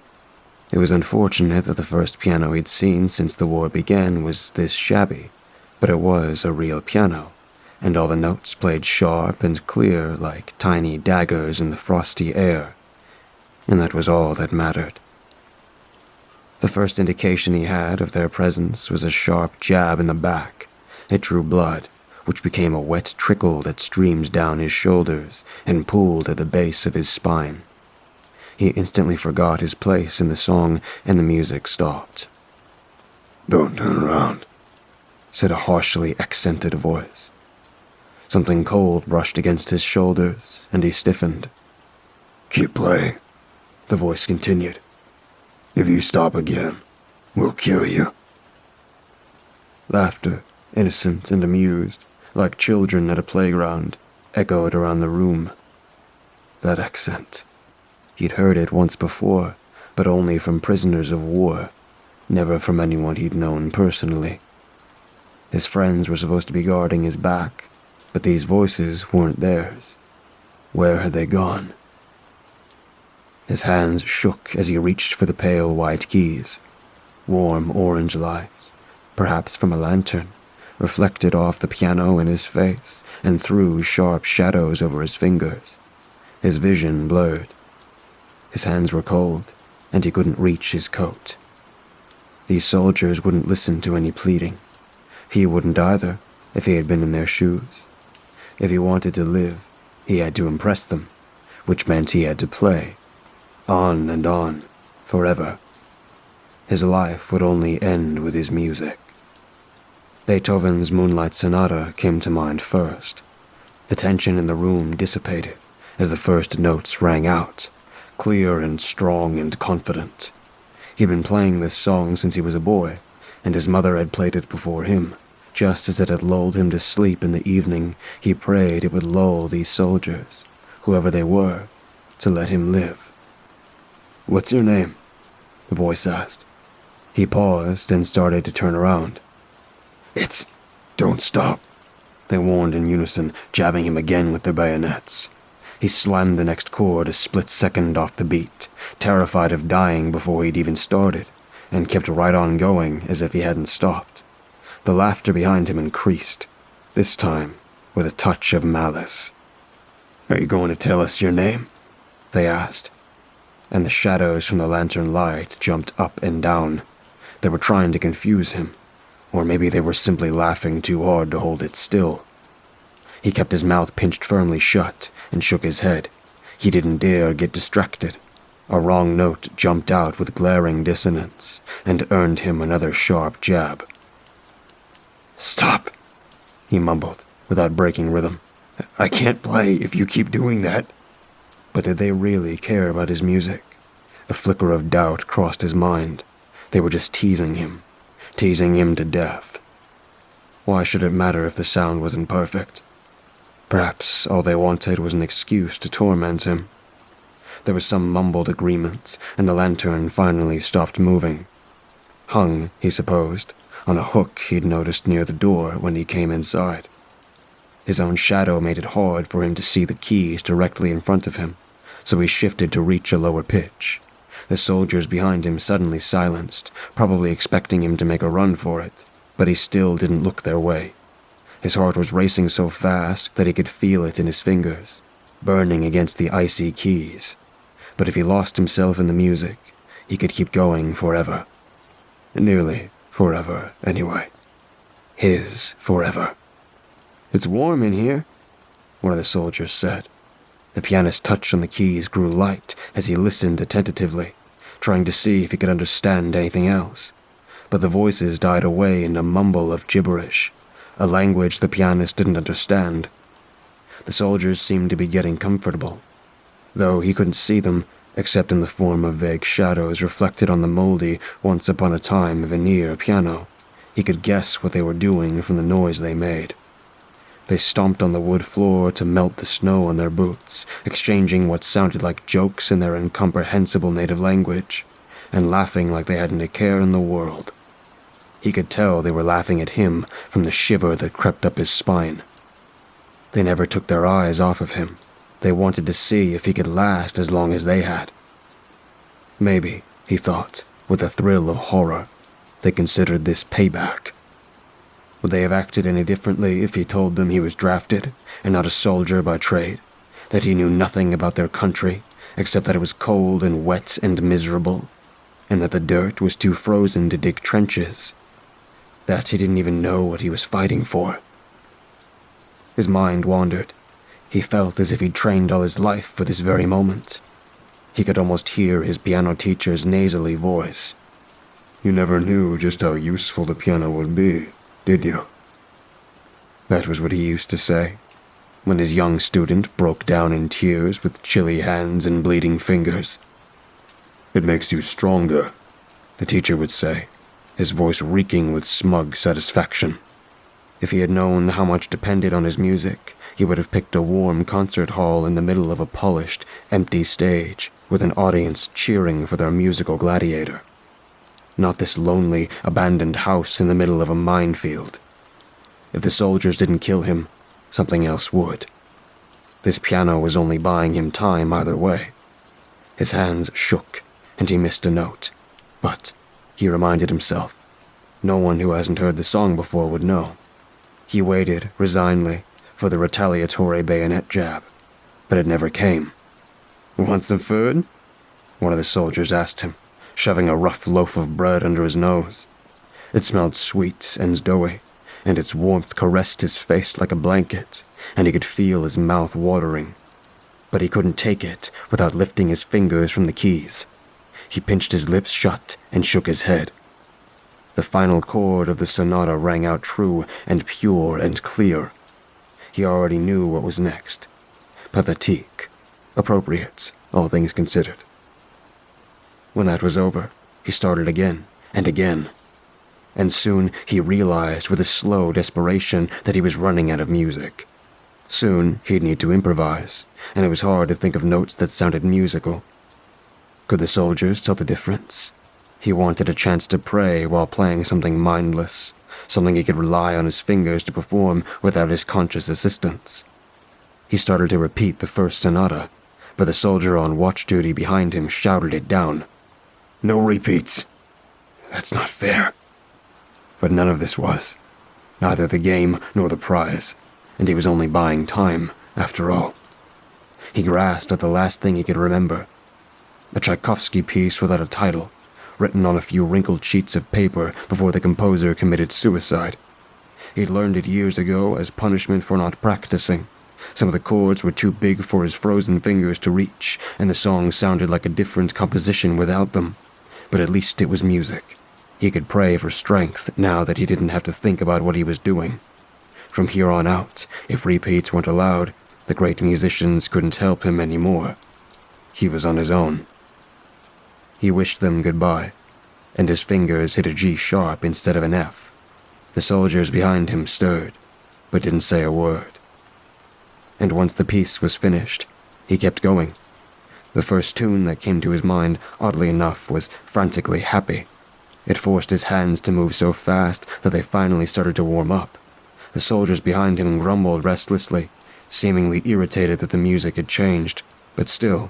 It was unfortunate that the first piano he'd seen since the war began was this shabby, but it was a real piano, and all the notes played sharp and clear like tiny daggers in the frosty air, and that was all that mattered. The first indication he had of their presence was a sharp jab in the back. It drew blood, which became a wet trickle that streamed down his shoulders and pooled at the base of his spine. He instantly forgot his place in the song, and the music stopped. Don't turn around, said a harshly accented voice. Something cold brushed against his shoulders, and he stiffened. Keep playing, the voice continued. If you stop again, we'll kill you. Laughter, innocent and amused, like children at a playground, echoed around the room. that accent. He'd heard it once before, but only from prisoners of war, never from anyone he'd known personally. His friends were supposed to be guarding his back, but these voices weren't theirs. Where had they gone? His hands shook as he reached for the pale white keys. Warm orange lights, perhaps from a lantern, reflected off the piano in his face and threw sharp shadows over his fingers. His vision blurred. His hands were cold, and he couldn't reach his coat. These soldiers wouldn't listen to any pleading. He wouldn't either, if he had been in their shoes. If he wanted to live, he had to impress them, which meant he had to play. On and on, forever. His life would only end with his music. Beethoven's Moonlight Sonata came to mind first. The tension in the room dissipated as the first notes rang out, clear and strong and confident. He'd been playing this song since he was a boy, and his mother had played it before him. Just as it had lulled him to sleep in the evening, he prayed it would lull these soldiers, whoever they were, to let him live. "What's your name?" the voice asked. He paused and started to turn around. "It's... Don't stop," they warned in unison, jabbing him again with their bayonets. He slammed the next chord a split second off the beat, terrified of dying before he'd even started, and kept right on going as if he hadn't stopped. The laughter behind him increased, this time with a touch of malice. "Are you going to tell us your name?" they asked, and the shadows from the lantern light jumped up and down. They were trying to confuse him, or maybe they were simply laughing too hard to hold it still. He kept his mouth pinched firmly shut and shook his head. He didn't dare get distracted. A wrong note jumped out with glaring dissonance and earned him another sharp jab. "Stop," he mumbled, without breaking rhythm. "I can't play if you keep doing that." But did they really care about his music? A flicker of doubt crossed his mind. They were just teasing him to death. Why should it matter if the sound wasn't perfect? Perhaps all they wanted was an excuse to torment him. There was some mumbled agreement, and the lantern finally stopped moving. Hung, he supposed, on a hook he'd noticed near the door when he came inside. His own shadow made it hard for him to see the keys directly in front of him, so he shifted to reach a lower pitch. The soldiers behind him suddenly silenced, probably expecting him to make a run for it, but he still didn't look their way. His heart was racing so fast that he could feel it in his fingers, burning against the icy keys. But if he lost himself in the music, he could keep going forever. Nearly forever, anyway. His forever. "It's warm in here," one of the soldiers said. The pianist's touch on the keys grew light as he listened attentively, trying to see if he could understand anything else. But the voices died away in a mumble of gibberish, a language the pianist didn't understand. The soldiers seemed to be getting comfortable, though he couldn't see them except in the form of vague shadows reflected on the moldy, once-upon-a-time veneer piano. He could guess what they were doing from the noise they made. They stomped on the wood floor to melt the snow on their boots, exchanging what sounded like jokes in their incomprehensible native language, and laughing like they hadn't a care in the world. He could tell they were laughing at him from the shiver that crept up his spine. They never took their eyes off of him. They wanted to see if he could last as long as they had. Maybe, he thought, with a thrill of horror, they considered this payback. Would they have acted any differently if he told them he was drafted and not a soldier by trade, that he knew nothing about their country except that it was cold and wet and miserable, and that the dirt was too frozen to dig trenches, that he didn't even know what he was fighting for? His mind wandered. He felt as if he'd trained all his life for this very moment. He could almost hear his piano teacher's nasally voice. "You never knew just how useful the piano would be, did you?" That was what he used to say, when his young student broke down in tears with chilly hands and bleeding fingers. "It makes you stronger," the teacher would say, his voice reeking with smug satisfaction. If he had known how much depended on his music, he would have picked a warm concert hall in the middle of a polished, empty stage, with an audience cheering for their musical gladiator. Not this lonely, abandoned house in the middle of a minefield. If the soldiers didn't kill him, something else would. This piano was only buying him time either way. His hands shook, and he missed a note. But, he reminded himself, no one who hasn't heard the song before would know. He waited, resignedly, for the retaliatory bayonet jab, but it never came. "Want some food?" one of the soldiers asked him, shoving a rough loaf of bread under his nose. It smelled sweet and doughy, and its warmth caressed his face like a blanket, and he could feel his mouth watering. But he couldn't take it without lifting his fingers from the keys. He pinched his lips shut and shook his head. The final chord of the sonata rang out true and pure and clear. He already knew what was next. Pathétique. Appropriate, all things considered. When that was over, he started again and again. And soon he realized with a slow desperation that he was running out of music. Soon he'd need to improvise, and it was hard to think of notes that sounded musical. Could the soldiers tell the difference? He wanted a chance to pray while playing something mindless, something he could rely on his fingers to perform without his conscious assistance. He started to repeat the first sonata, but the soldier on watch duty behind him shouted it down. "No repeats. That's not fair." But none of this was. Neither the game nor the prize, and he was only buying time, after all. He grasped at the last thing he could remember. A Tchaikovsky piece without a title, written on a few wrinkled sheets of paper before the composer committed suicide. He'd learned it years ago as punishment for not practicing. Some of the chords were too big for his frozen fingers to reach, and the song sounded like a different composition without them. But at least it was music. He could pray for strength now that he didn't have to think about what he was doing. From here on out, if repeats weren't allowed, the great musicians couldn't help him anymore. He was on his own. He wished them goodbye, and his fingers hit a G sharp instead of an F. The soldiers behind him stirred, but didn't say a word. And once the piece was finished, he kept going. The first tune that came to his mind, oddly enough, was frantically happy. It forced his hands to move so fast that they finally started to warm up. The soldiers behind him grumbled restlessly, seemingly irritated that the music had changed, but still,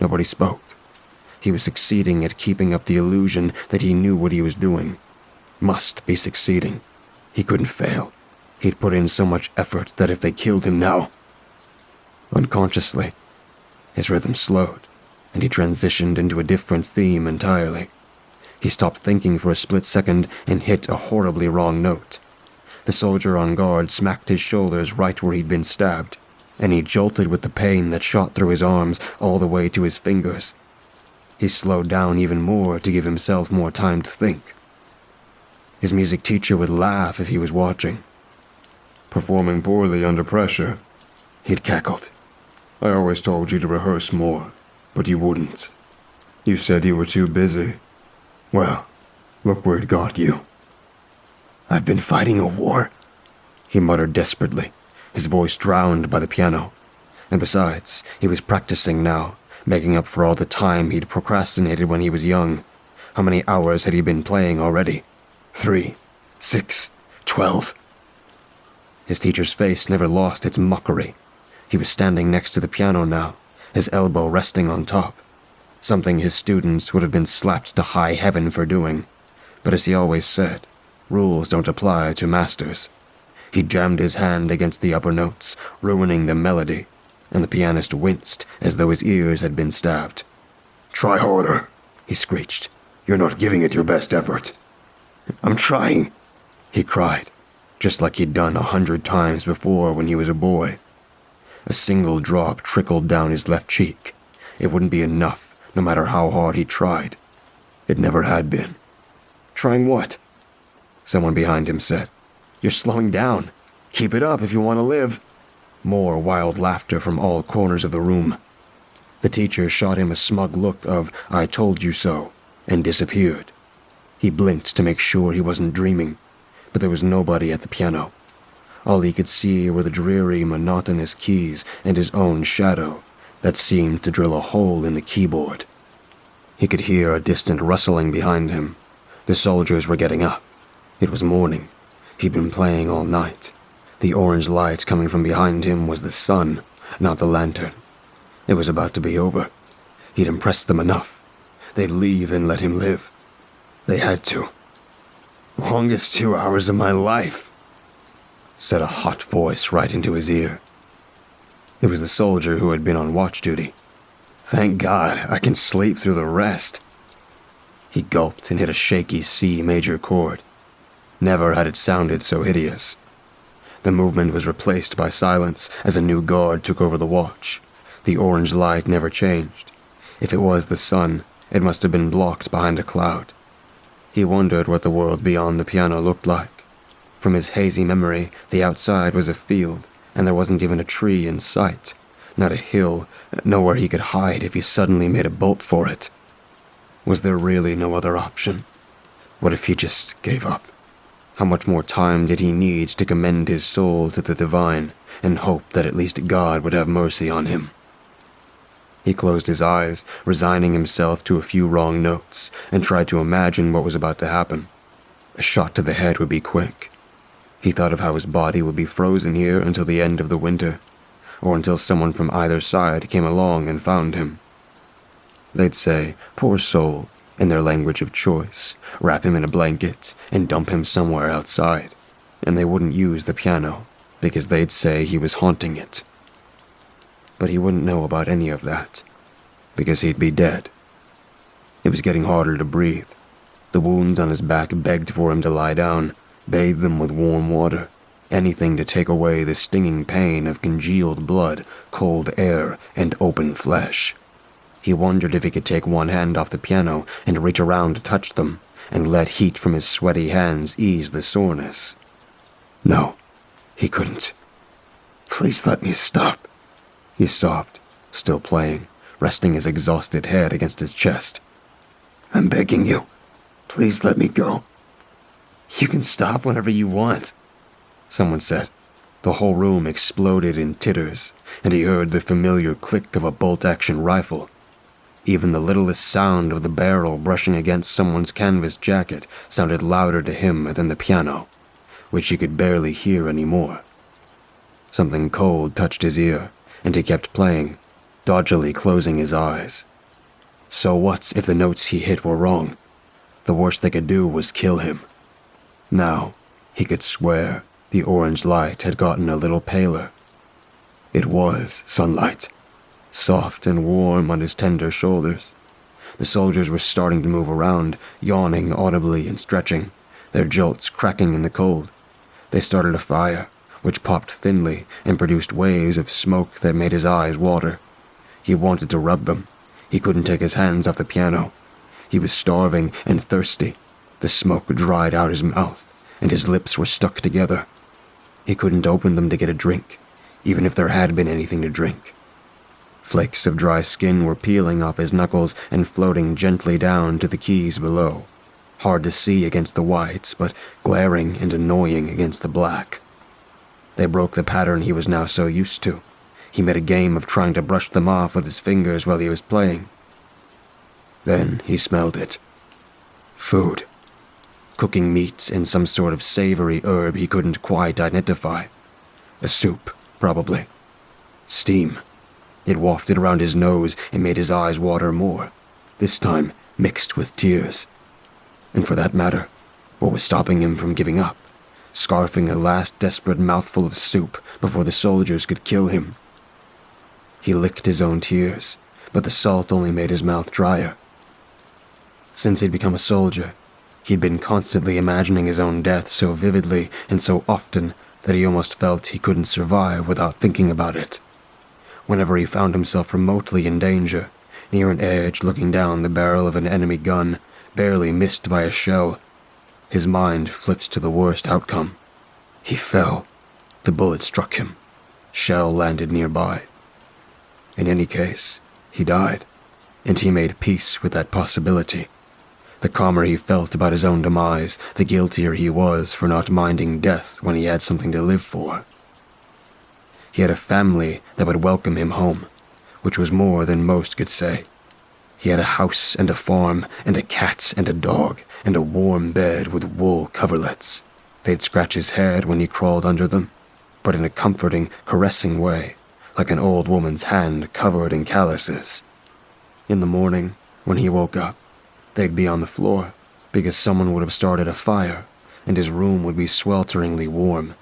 nobody spoke. He was succeeding at keeping up the illusion that he knew what he was doing. Must be succeeding. He couldn't fail. He'd put in so much effort that if they killed him now... Unconsciously, his rhythm slowed, and he transitioned into a different theme entirely. He stopped thinking for a split second and hit a horribly wrong note. The soldier on guard smacked his shoulders right where he'd been stabbed, and he jolted with the pain that shot through his arms all the way to his fingers. He slowed down even more to give himself more time to think. His music teacher would laugh if he was watching. "Performing poorly under pressure," he'd cackled. "I always told you to rehearse more, but you wouldn't. You said you were too busy. Well, look where it got you." "I've been fighting a war," he muttered desperately, his voice drowned by the piano. And besides, he was practicing now, making up for all the time he'd procrastinated when he was young. How many hours had he been playing already? 3, 6, 12. His teacher's face never lost its mockery. He was standing next to the piano now, his elbow resting on top. Something his students would have been slapped to high heaven for doing. But as he always said, rules don't apply to masters. He jammed his hand against the upper notes, ruining the melody, and the pianist winced as though his ears had been stabbed. "Try harder," he screeched. "You're not giving it your best effort." "I'm trying," he cried, just like he'd done 100 times before when he was a boy. A single drop trickled down his left cheek. It wouldn't be enough, no matter how hard he tried. It never had been. "Trying what?" someone behind him said. "You're slowing down. Keep it up if you want to live." More wild laughter from all corners of the room. The teacher shot him a smug look of "I told you so," and disappeared. He blinked to make sure he wasn't dreaming, but there was nobody at the piano. All he could see were the dreary, monotonous keys and his own shadow that seemed to drill a hole in the keyboard. He could hear a distant rustling behind him. The soldiers were getting up. It was morning. He'd been playing all night. The orange light coming from behind him was the sun, not the lantern. It was about to be over. He'd impressed them enough. They'd leave and let him live. They had to. "Longest 2 hours of my life," said a hot voice right into his ear. It was the soldier who had been on watch duty. "Thank God, I can sleep through the rest." He gulped and hit a shaky C major chord. Never had it sounded so hideous. The movement was replaced by silence as a new guard took over the watch. The orange light never changed. If it was the sun, it must have been blocked behind a cloud. He wondered what the world beyond the piano looked like. From his hazy memory, the outside was a field, and there wasn't even a tree in sight. Not a hill, nowhere he could hide if he suddenly made a bolt for it. Was there really no other option? What if he just gave up? How much more time did he need to commend his soul to the divine and hope that at least God would have mercy on him? He closed his eyes, resigning himself to a few wrong notes, and tried to imagine what was about to happen. A shot to the head would be quick. He thought of how his body would be frozen here until the end of the winter, or until someone from either side came along and found him. They'd say, "Poor soul," in their language of choice, wrap him in a blanket, and dump him somewhere outside. And they wouldn't use the piano, because they'd say he was haunting it. But he wouldn't know about any of that, because he'd be dead. It was getting harder to breathe. The wounds on his back begged for him to lie down, bathe them with warm water, anything to take away the stinging pain of congealed blood, cold air, and open flesh. He wondered if he could take one hand off the piano and reach around to touch them, and let heat from his sweaty hands ease the soreness. No, he couldn't. "Please let me stop," he sobbed, still playing, resting his exhausted head against his chest. "I'm begging you. Please let me go." "You can stop whenever you want," someone said. The whole room exploded in titters, and he heard the familiar click of a bolt-action rifle. Even the littlest sound of the barrel brushing against someone's canvas jacket sounded louder to him than the piano, which he could barely hear anymore. Something cold touched his ear, and he kept playing, dodgily closing his eyes. So what if the notes he hit were wrong? The worst they could do was kill him. Now, he could swear the orange light had gotten a little paler. It was sunlight, soft and warm on his tender shoulders. The soldiers were starting to move around, yawning audibly and stretching, their jolts cracking in the cold. They started a fire, which popped thinly and produced waves of smoke that made his eyes water. He wanted to rub them. He couldn't take his hands off the piano. He was starving and thirsty. The smoke dried out his mouth, and his lips were stuck together. He couldn't open them to get a drink, even if there had been anything to drink. Flakes of dry skin were peeling off his knuckles and floating gently down to the keys below. Hard to see against the whites, but glaring and annoying against the black. They broke the pattern he was now so used to. He made a game of trying to brush them off with his fingers while he was playing. Then he smelled it. Food. Cooking meat and some sort of savory herb he couldn't quite identify. A soup, probably. Steam. It wafted around his nose and made his eyes water more, this time mixed with tears. And for that matter, what was stopping him from giving up, scarfing a last desperate mouthful of soup before the soldiers could kill him? He licked his own tears, but the salt only made his mouth drier. Since he'd become a soldier, he'd been constantly imagining his own death so vividly and so often that he almost felt he couldn't survive without thinking about it. Whenever he found himself remotely in danger, near an edge looking down the barrel of an enemy gun, barely missed by a shell, his mind flipped to the worst outcome. He fell. The bullet struck him. Shell landed nearby. In any case, he died, and he made peace with that possibility. The calmer he felt about his own demise, the guiltier he was for not minding death when he had something to live for. He had a family that would welcome him home, which was more than most could say. He had a house and a farm and a cat and a dog and a warm bed with wool coverlets. They'd scratch his head when he crawled under them, but in a comforting, caressing way, like an old woman's hand covered in calluses. In the morning, when he woke up, they'd be on the floor because someone would have started a fire and his room would be swelteringly warm.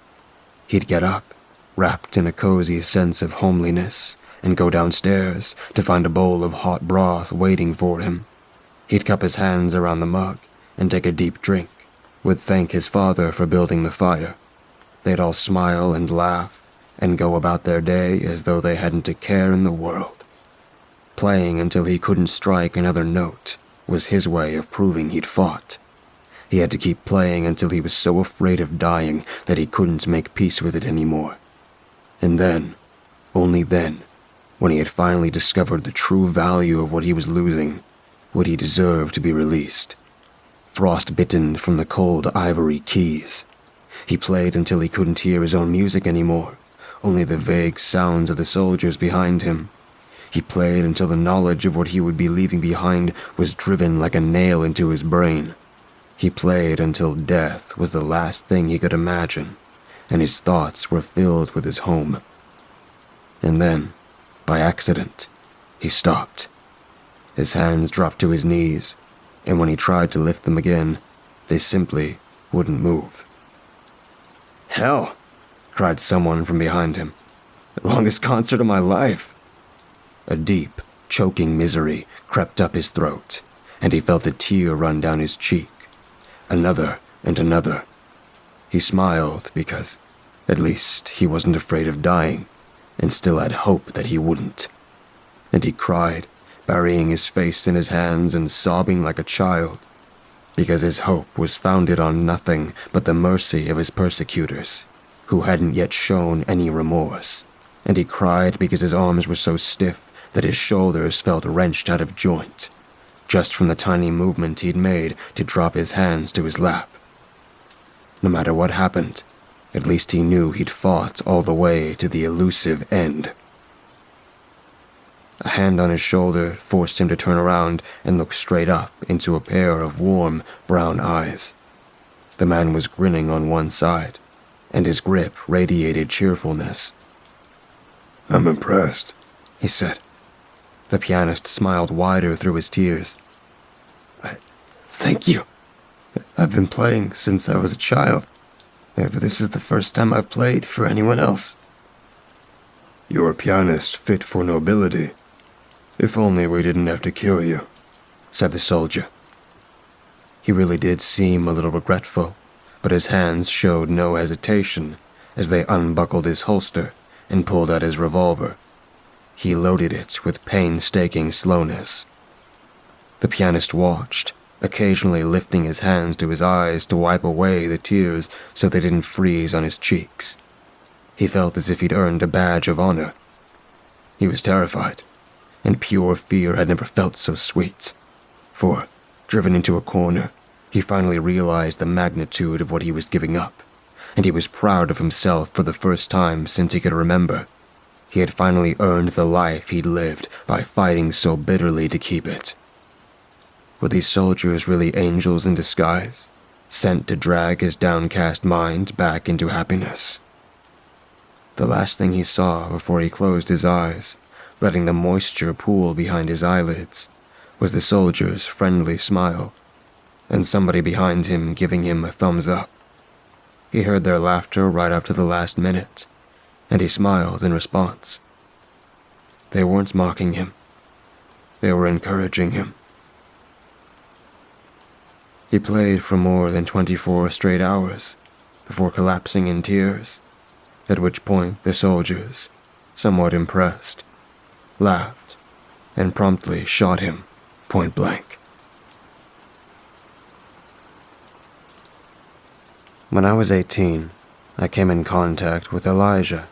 He'd get up, wrapped in a cozy sense of homeliness, and go downstairs to find a bowl of hot broth waiting for him. He'd cup his hands around the mug and take a deep drink, would thank his father for building the fire. They'd all smile and laugh and go about their day as though they hadn't a care in the world. Playing until he couldn't strike another note was his way of proving he'd fought. He had to keep playing until he was so afraid of dying that he couldn't make peace with it anymore. And then, only then, when he had finally discovered the true value of what he was losing, would he deserve to be released. Frost-bitten from the cold ivory keys. He played until he couldn't hear his own music anymore, only the vague sounds of the soldiers behind him. He played until the knowledge of what he would be leaving behind was driven like a nail into his brain. He played until death was the last thing he could imagine, and his thoughts were filled with his home. And then, by accident, he stopped. His hands dropped to his knees, and when he tried to lift them again, they simply wouldn't move. "Hell!" cried someone from behind him. "The longest concert of my life." A deep, choking misery crept up his throat, and he felt a tear run down his cheek. Another and another. He smiled because, at least, he wasn't afraid of dying, and still had hope that he wouldn't. And he cried, burying his face in his hands and sobbing like a child, because his hope was founded on nothing but the mercy of his persecutors, who hadn't yet shown any remorse. And he cried because his arms were so stiff that his shoulders felt wrenched out of joint, just from the tiny movement he'd made to drop his hands to his lap. No matter what happened, at least he knew he'd fought all the way to the elusive end. A hand on his shoulder forced him to turn around and look straight up into a pair of warm, brown eyes. The man was grinning on one side, and his grip radiated cheerfulness. I'm impressed, he said. The pianist smiled wider through his tears. Thank you. I've been playing since I was a child, but this is the first time I've played for anyone else. You're a pianist fit for nobility. If only we didn't have to kill you, said the soldier. He really did seem a little regretful, but his hands showed no hesitation as they unbuckled his holster and pulled out his revolver. He loaded it with painstaking slowness. The pianist watched, occasionally lifting his hands to his eyes to wipe away the tears so they didn't freeze on his cheeks. He felt as if he'd earned a badge of honor. He was terrified, and pure fear had never felt so sweet. For, driven into a corner, he finally realized the magnitude of what he was giving up, and he was proud of himself for the first time since he could remember. He had finally earned the life he'd lived by fighting so bitterly to keep it. Were these soldiers really angels in disguise, sent to drag his downcast mind back into happiness? The last thing he saw before he closed his eyes, letting the moisture pool behind his eyelids, was the soldier's friendly smile, and somebody behind him giving him a thumbs up. He heard their laughter right up to the last minute, and he smiled in response. They weren't mocking him. They were encouraging him. He played for more than 24 straight hours before collapsing in tears, at which point the soldiers, somewhat impressed, laughed and promptly shot him point blank. When I was 18, I came in contact with Elijah,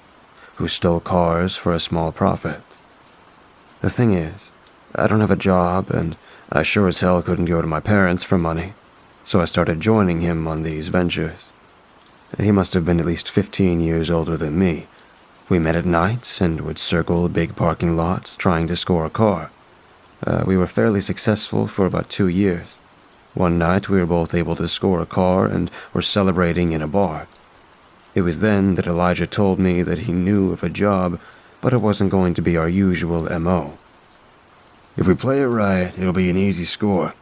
who stole cars for a small profit. The thing is, I don't have a job, and I sure as hell couldn't go to my parents for money, so I started joining him on these ventures. He must have been at least 15 years older than me. We met at night and would circle big parking lots trying to score a car. We were fairly successful for about 2 years. One night we were both able to score a car and were celebrating in a bar. It was then that Elijah told me that he knew of a job, but it wasn't going to be our usual MO. "If we play it right, it'll be an easy score,"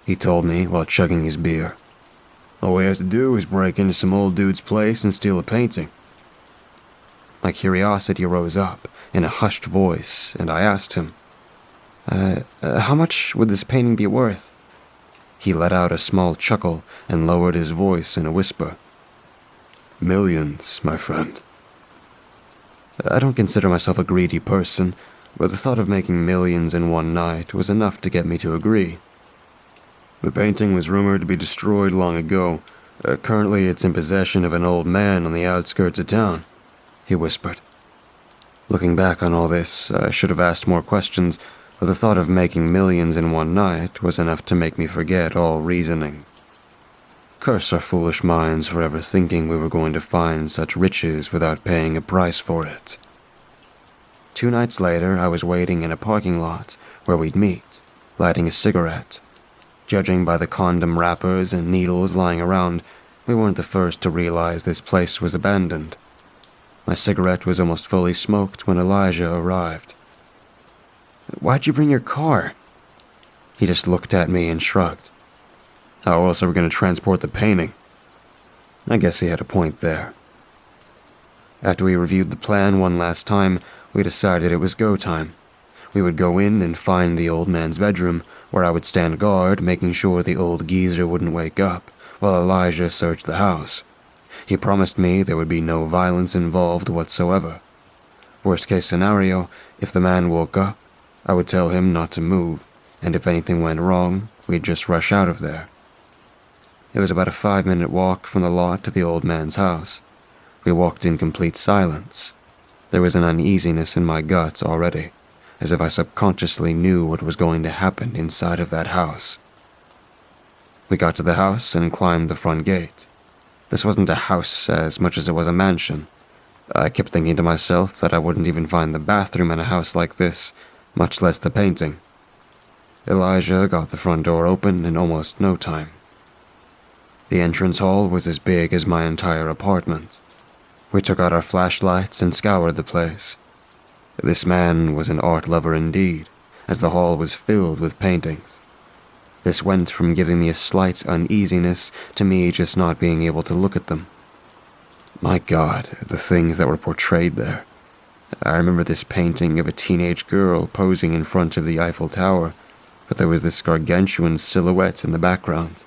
he told me while chugging his beer. "All we have to do is break into some old dude's place and steal a painting." My curiosity rose up in a hushed voice, and I asked him, how much would this painting be worth?" He let out a small chuckle and lowered his voice in a whisper. "Millions, my friend." I don't consider myself a greedy person, but the thought of making millions in one night was enough to get me to agree. "The painting was rumored to be destroyed long ago. Currently it's in possession of an old man on the outskirts of town," he whispered. Looking back on all this, I should have asked more questions, but the thought of making millions in one night was enough to make me forget all reasoning. Curse our foolish minds for ever thinking we were going to find such riches without paying a price for it. 2 nights later, I was waiting in a parking lot where we'd meet, lighting a cigarette. Judging by the condom wrappers and needles lying around, we weren't the first to realize this place was abandoned. My cigarette was almost fully smoked when Elijah arrived. "Why'd you bring your car?" He just looked at me and shrugged. How else are we going to transport the painting? I guess he had a point there. After we reviewed the plan one last time, we decided it was go time. We would go in and find the old man's bedroom, where I would stand guard, making sure the old geezer wouldn't wake up, while Elijah searched the house. He promised me there would be no violence involved whatsoever. Worst case scenario, if the man woke up, I would tell him not to move, and if anything went wrong, we'd just rush out of there. It was about a 5-minute walk from the lot to the old man's house. We walked in complete silence. There was an uneasiness in my guts already, as if I subconsciously knew what was going to happen inside of that house. We got to the house and climbed the front gate. This wasn't a house as much as it was a mansion. I kept thinking to myself that I wouldn't even find the bathroom in a house like this, much less the painting. Elijah got the front door open in almost no time. The entrance hall was as big as my entire apartment. We took out our flashlights and scoured the place. This man was an art lover indeed, as the hall was filled with paintings. This went from giving me a slight uneasiness to me just not being able to look at them. My God, the things that were portrayed there. I remember this painting of a teenage girl posing in front of the Eiffel Tower, but there was this gargantuan silhouette in the background.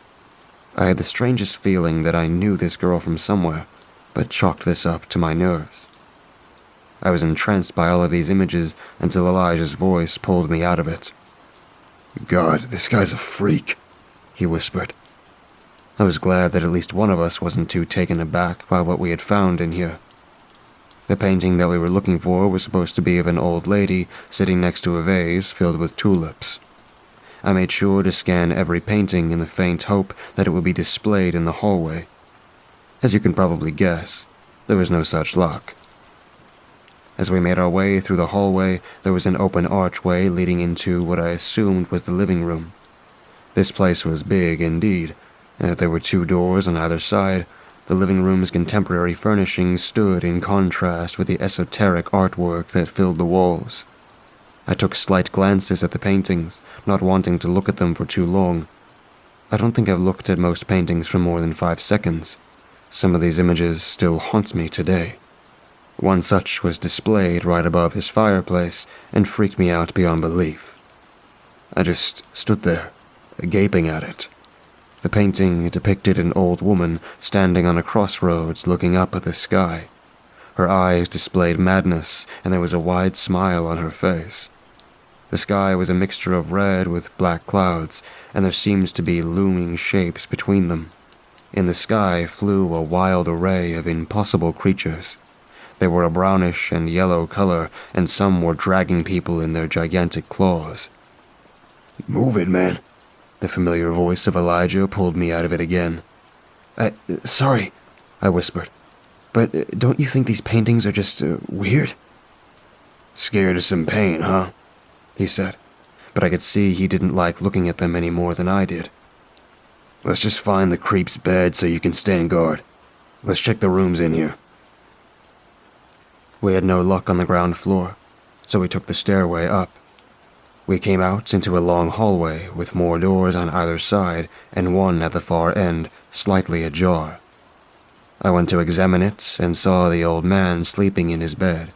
I had the strangest feeling that I knew this girl from somewhere, but chalked this up to my nerves. I was entranced by all of these images until Elijah's voice pulled me out of it. "God, this guy's a freak," he whispered. I was glad that at least one of us wasn't too taken aback by what we had found in here. The painting that we were looking for was supposed to be of an old lady sitting next to a vase filled with tulips. I made sure to scan every painting in the faint hope that it would be displayed in the hallway. As you can probably guess, there was no such luck. As we made our way through the hallway, there was an open archway leading into what I assumed was the living room. This place was big indeed. There were 2 doors on either side. The living room's contemporary furnishings stood in contrast with the esoteric artwork that filled the walls. I took slight glances at the paintings, not wanting to look at them for too long. I don't think I've looked at most paintings for more than 5 seconds. Some of these images still haunt me today. One such was displayed right above his fireplace and freaked me out beyond belief. I just stood there, gaping at it. The painting depicted an old woman standing on a crossroads looking up at the sky. Her eyes displayed madness, and there was a wide smile on her face. The sky was a mixture of red with black clouds, and there seemed to be looming shapes between them. In the sky flew a wild array of impossible creatures. They were a brownish and yellow color, and some were dragging people in their gigantic claws. Move it, man. The familiar voice of Elijah pulled me out of it again. Sorry, I whispered. But don't you think these paintings are just weird? Scared of some pain, huh? He said, but I could see he didn't like looking at them any more than I did. Let's just find the creep's bed so you can stand guard. Let's check the rooms in here. We had no luck on the ground floor, so we took the stairway up. We came out into a long hallway with more doors on either side and one at the far end, slightly ajar. I went to examine it and saw the old man sleeping in his bed,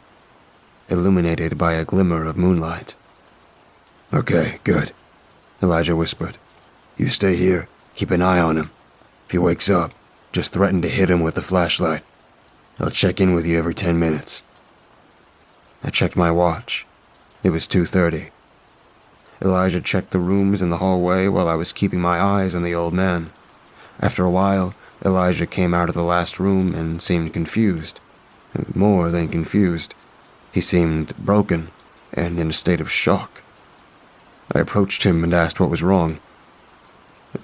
illuminated by a glimmer of moonlight. Okay, good, Elijah whispered. You stay here, keep an eye on him. If he wakes up, just threaten to hit him with the flashlight. I'll check in with you every 10 minutes. I checked my watch. It was 2:30. Elijah checked the rooms in the hallway while I was keeping my eyes on the old man. After a while, Elijah came out of the last room and seemed confused. More than confused. He seemed broken and in a state of shock. I approached him and asked what was wrong.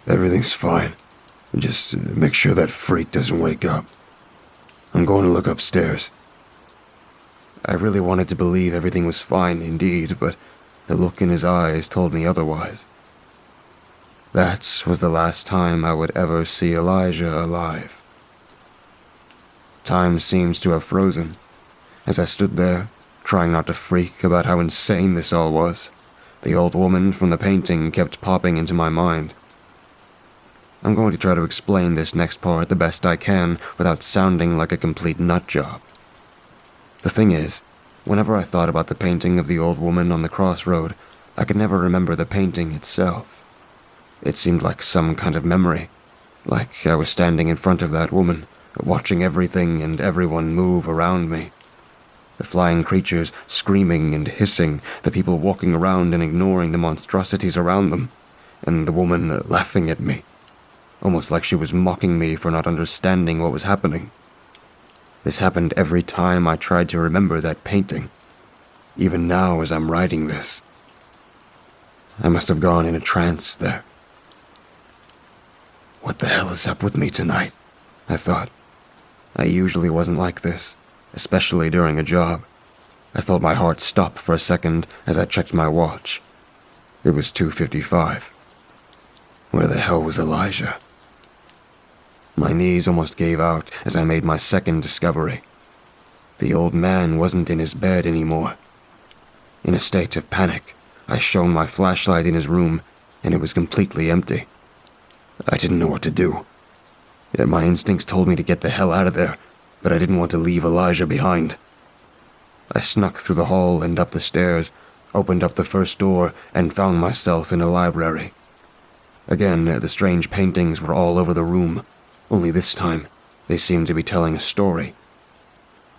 Everything's fine. Just make sure that freak doesn't wake up. I'm going to look upstairs. I really wanted to believe everything was fine indeed, but the look in his eyes told me otherwise. That was the last time I would ever see Elijah alive. Time seems to have frozen. As I stood there, trying not to freak about how insane this all was, the old woman from the painting kept popping into my mind. I'm going to try to explain this next part the best I can without sounding like a complete nutjob. The thing is, whenever I thought about the painting of the old woman on the crossroad, I could never remember the painting itself. It seemed like some kind of memory, like I was standing in front of that woman, watching everything and everyone move around me. The flying creatures screaming and hissing, the people walking around and ignoring the monstrosities around them, and the woman laughing at me, almost like she was mocking me for not understanding what was happening. This happened every time I tried to remember that painting, even now as I'm writing this. I must have gone in a trance there. What the hell is up with me tonight? I thought. I usually wasn't like this, especially during a job. I felt my heart stop for a second as I checked my watch. It was 2:55. Where the hell was Elijah? My knees almost gave out as I made my second discovery. The old man wasn't in his bed anymore. In a state of panic, I shone my flashlight in his room, and it was completely empty. I didn't know what to do. Yet my instincts told me to get the hell out of there, but I didn't want to leave Elijah behind. I snuck through the hall and up the stairs, opened up the first door, and found myself in a library. Again, the strange paintings were all over the room, only this time, they seemed to be telling a story.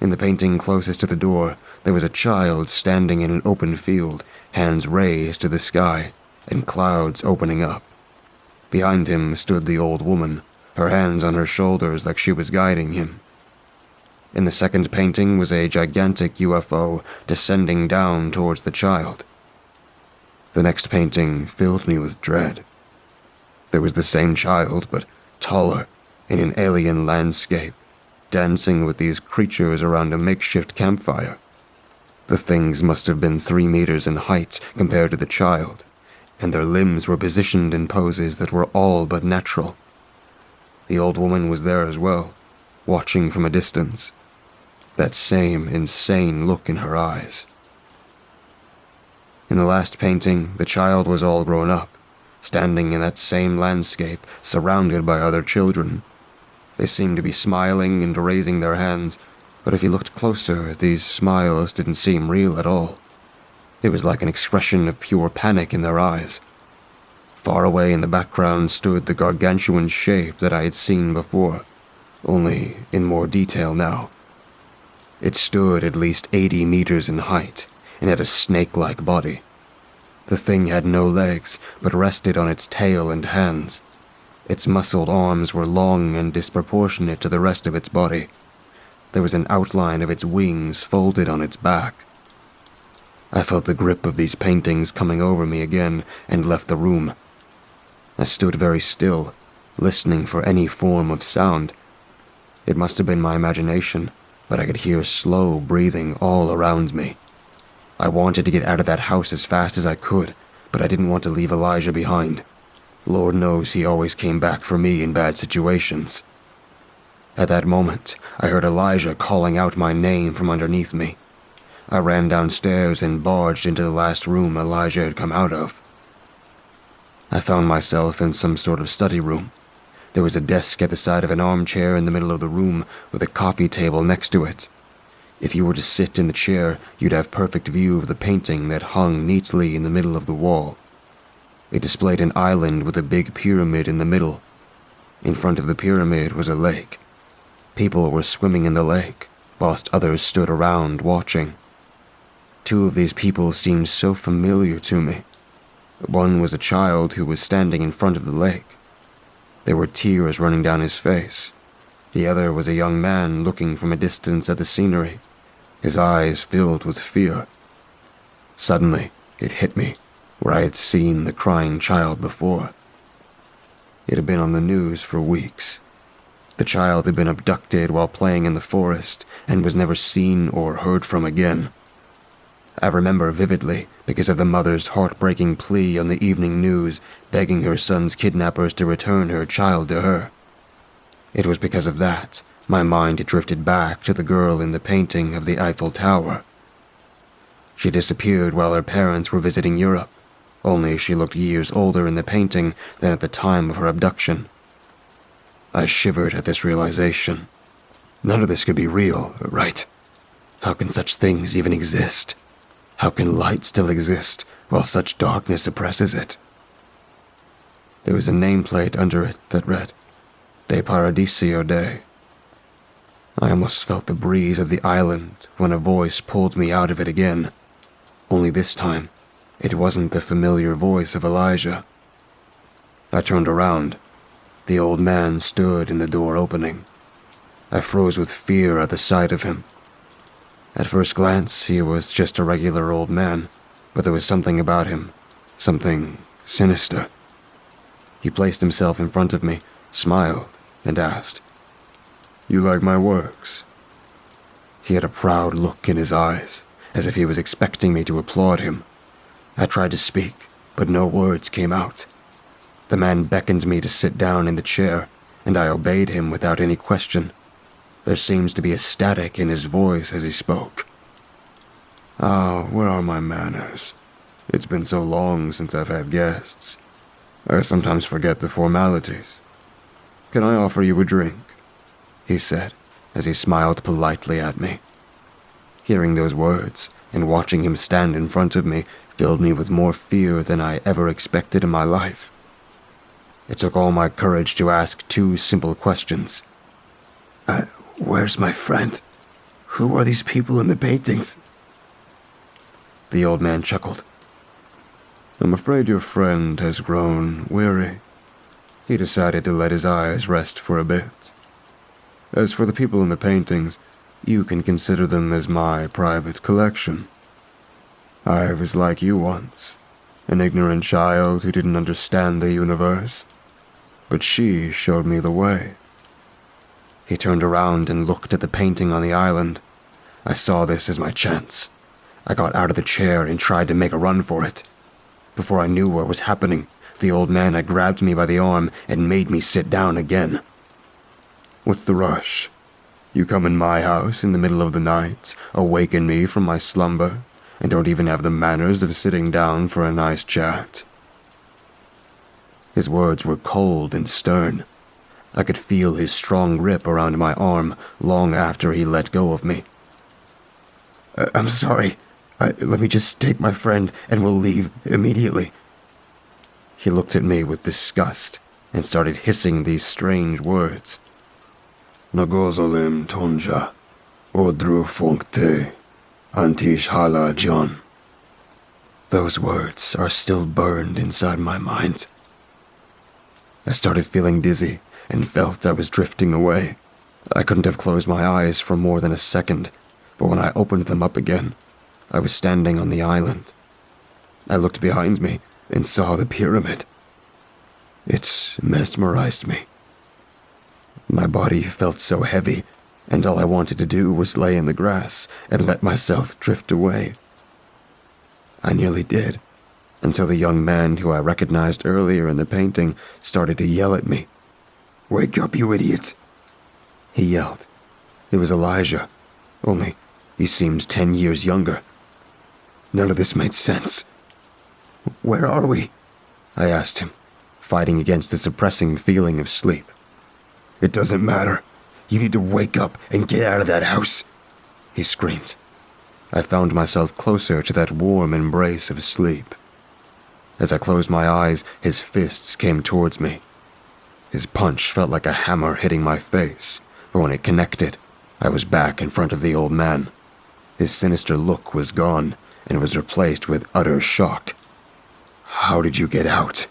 In the painting closest to the door, there was a child standing in an open field, hands raised to the sky, and clouds opening up. Behind him stood the old woman, her hands on her shoulders like she was guiding him. In the second painting was a gigantic UFO descending down towards the child. The next painting filled me with dread. There was the same child, but taller, in an alien landscape, dancing with these creatures around a makeshift campfire. The things must have been 3 meters in height compared to the child, and their limbs were positioned in poses that were all but natural. The old woman was there as well, watching from a distance. That same insane look in her eyes. In the last painting, the child was all grown up, standing in that same landscape, surrounded by other children. They seemed to be smiling and raising their hands, but if you looked closer, these smiles didn't seem real at all. It was like an expression of pure panic in their eyes. Far away in the background stood the gargantuan shape that I had seen before, only in more detail now. It stood at least 80 meters in height, and had a snake-like body. The thing had no legs, but rested on its tail and hands. Its muscled arms were long and disproportionate to the rest of its body. There was an outline of its wings folded on its back. I felt the grip of these paintings coming over me again and left the room. I stood very still, listening for any form of sound. It must have been my imagination, but I could hear slow breathing all around me. I wanted to get out of that house as fast as I could, but I didn't want to leave Elijah behind. Lord knows he always came back for me in bad situations. At that moment, I heard Elijah calling out my name from underneath me. I ran downstairs and barged into the last room Elijah had come out of. I found myself in some sort of study room. There was a desk at the side of an armchair in the middle of the room with a coffee table next to it. If you were to sit in the chair, you'd have perfect view of the painting that hung neatly in the middle of the wall. It displayed an island with a big pyramid in the middle. In front of the pyramid was a lake. People were swimming in the lake, whilst others stood around watching. Two of these people seemed so familiar to me. One was a child who was standing in front of the lake. There were tears running down his face. The other was a young man looking from a distance at the scenery, his eyes filled with fear. Suddenly, it hit me, where I had seen the crying child before. It had been on the news for weeks. The child had been abducted while playing in the forest and was never seen or heard from again. I remember vividly because of the mother's heartbreaking plea on the evening news begging her son's kidnappers to return her child to her. It was because of that my mind drifted back to the girl in the painting of the Eiffel Tower. She disappeared while her parents were visiting Europe, only she looked years older in the painting than at the time of her abduction. I shivered at this realization. None of this could be real, right? How can such things even exist? How can light still exist while such darkness oppresses it? There was a nameplate under it that read, De Paradiso Dei. I almost felt the breeze of the island when a voice pulled me out of it again. Only this time, it wasn't the familiar voice of Elijah. I turned around. The old man stood in the door opening. I froze with fear at the sight of him. At first glance, he was just a regular old man, but there was something about him, something sinister. He placed himself in front of me, smiled, and asked, "You like my works?" He had a proud look in his eyes, as if he was expecting me to applaud him. I tried to speak, but no words came out. The man beckoned me to sit down in the chair, and I obeyed him without any question. There seems to be a static in his voice as he spoke. Where are my manners? It's been so long since I've had guests. I sometimes forget the formalities. Can I offer you a drink? He said, as he smiled politely at me. Hearing those words and watching him stand in front of me filled me with more fear than I ever expected in my life. It took all my courage to ask two simple questions. Where's my friend? Who are these people in the paintings? The old man chuckled. I'm afraid your friend has grown weary. He decided to let his eyes rest for a bit. As for the people in the paintings, you can consider them as my private collection. I was like you once, an ignorant child who didn't understand the universe. But she showed me the way. He turned around and looked at the painting on the island. I saw this as my chance. I got out of the chair and tried to make a run for it. Before I knew what was happening, the old man had grabbed me by the arm and made me sit down again. What's the rush? You come in my house in the middle of the night, awaken me from my slumber, and don't even have the manners of sitting down for a nice chat. His words were cold and stern. I could feel his strong grip around my arm long after he let go of me. I'm sorry. Let me just take my friend and we'll leave immediately. He looked at me with disgust and started hissing these strange words. Nagozolim tonja, odru funkte, antish hala John. Those words are still burned inside my mind. I started feeling dizzy and felt I was drifting away. I couldn't have closed my eyes for more than a second, but when I opened them up again, I was standing on the island. I looked behind me and saw the pyramid. It mesmerized me. My body felt so heavy, and all I wanted to do was lay in the grass and let myself drift away. I nearly did, until the young man who I recognized earlier in the painting started to yell at me. "Wake up, you idiot!" He yelled. It was Elijah, only he seemed 10 years younger. None of this made sense. "Where are we?" I asked him, fighting against the suppressing feeling of sleep. "It doesn't matter. You need to wake up and get out of that house," he screamed. I found myself closer to that warm embrace of sleep. As I closed my eyes, his fists came towards me. His punch felt like a hammer hitting my face, but when it connected, I was back in front of the old man. His sinister look was gone and was replaced with utter shock. "How did you get out?"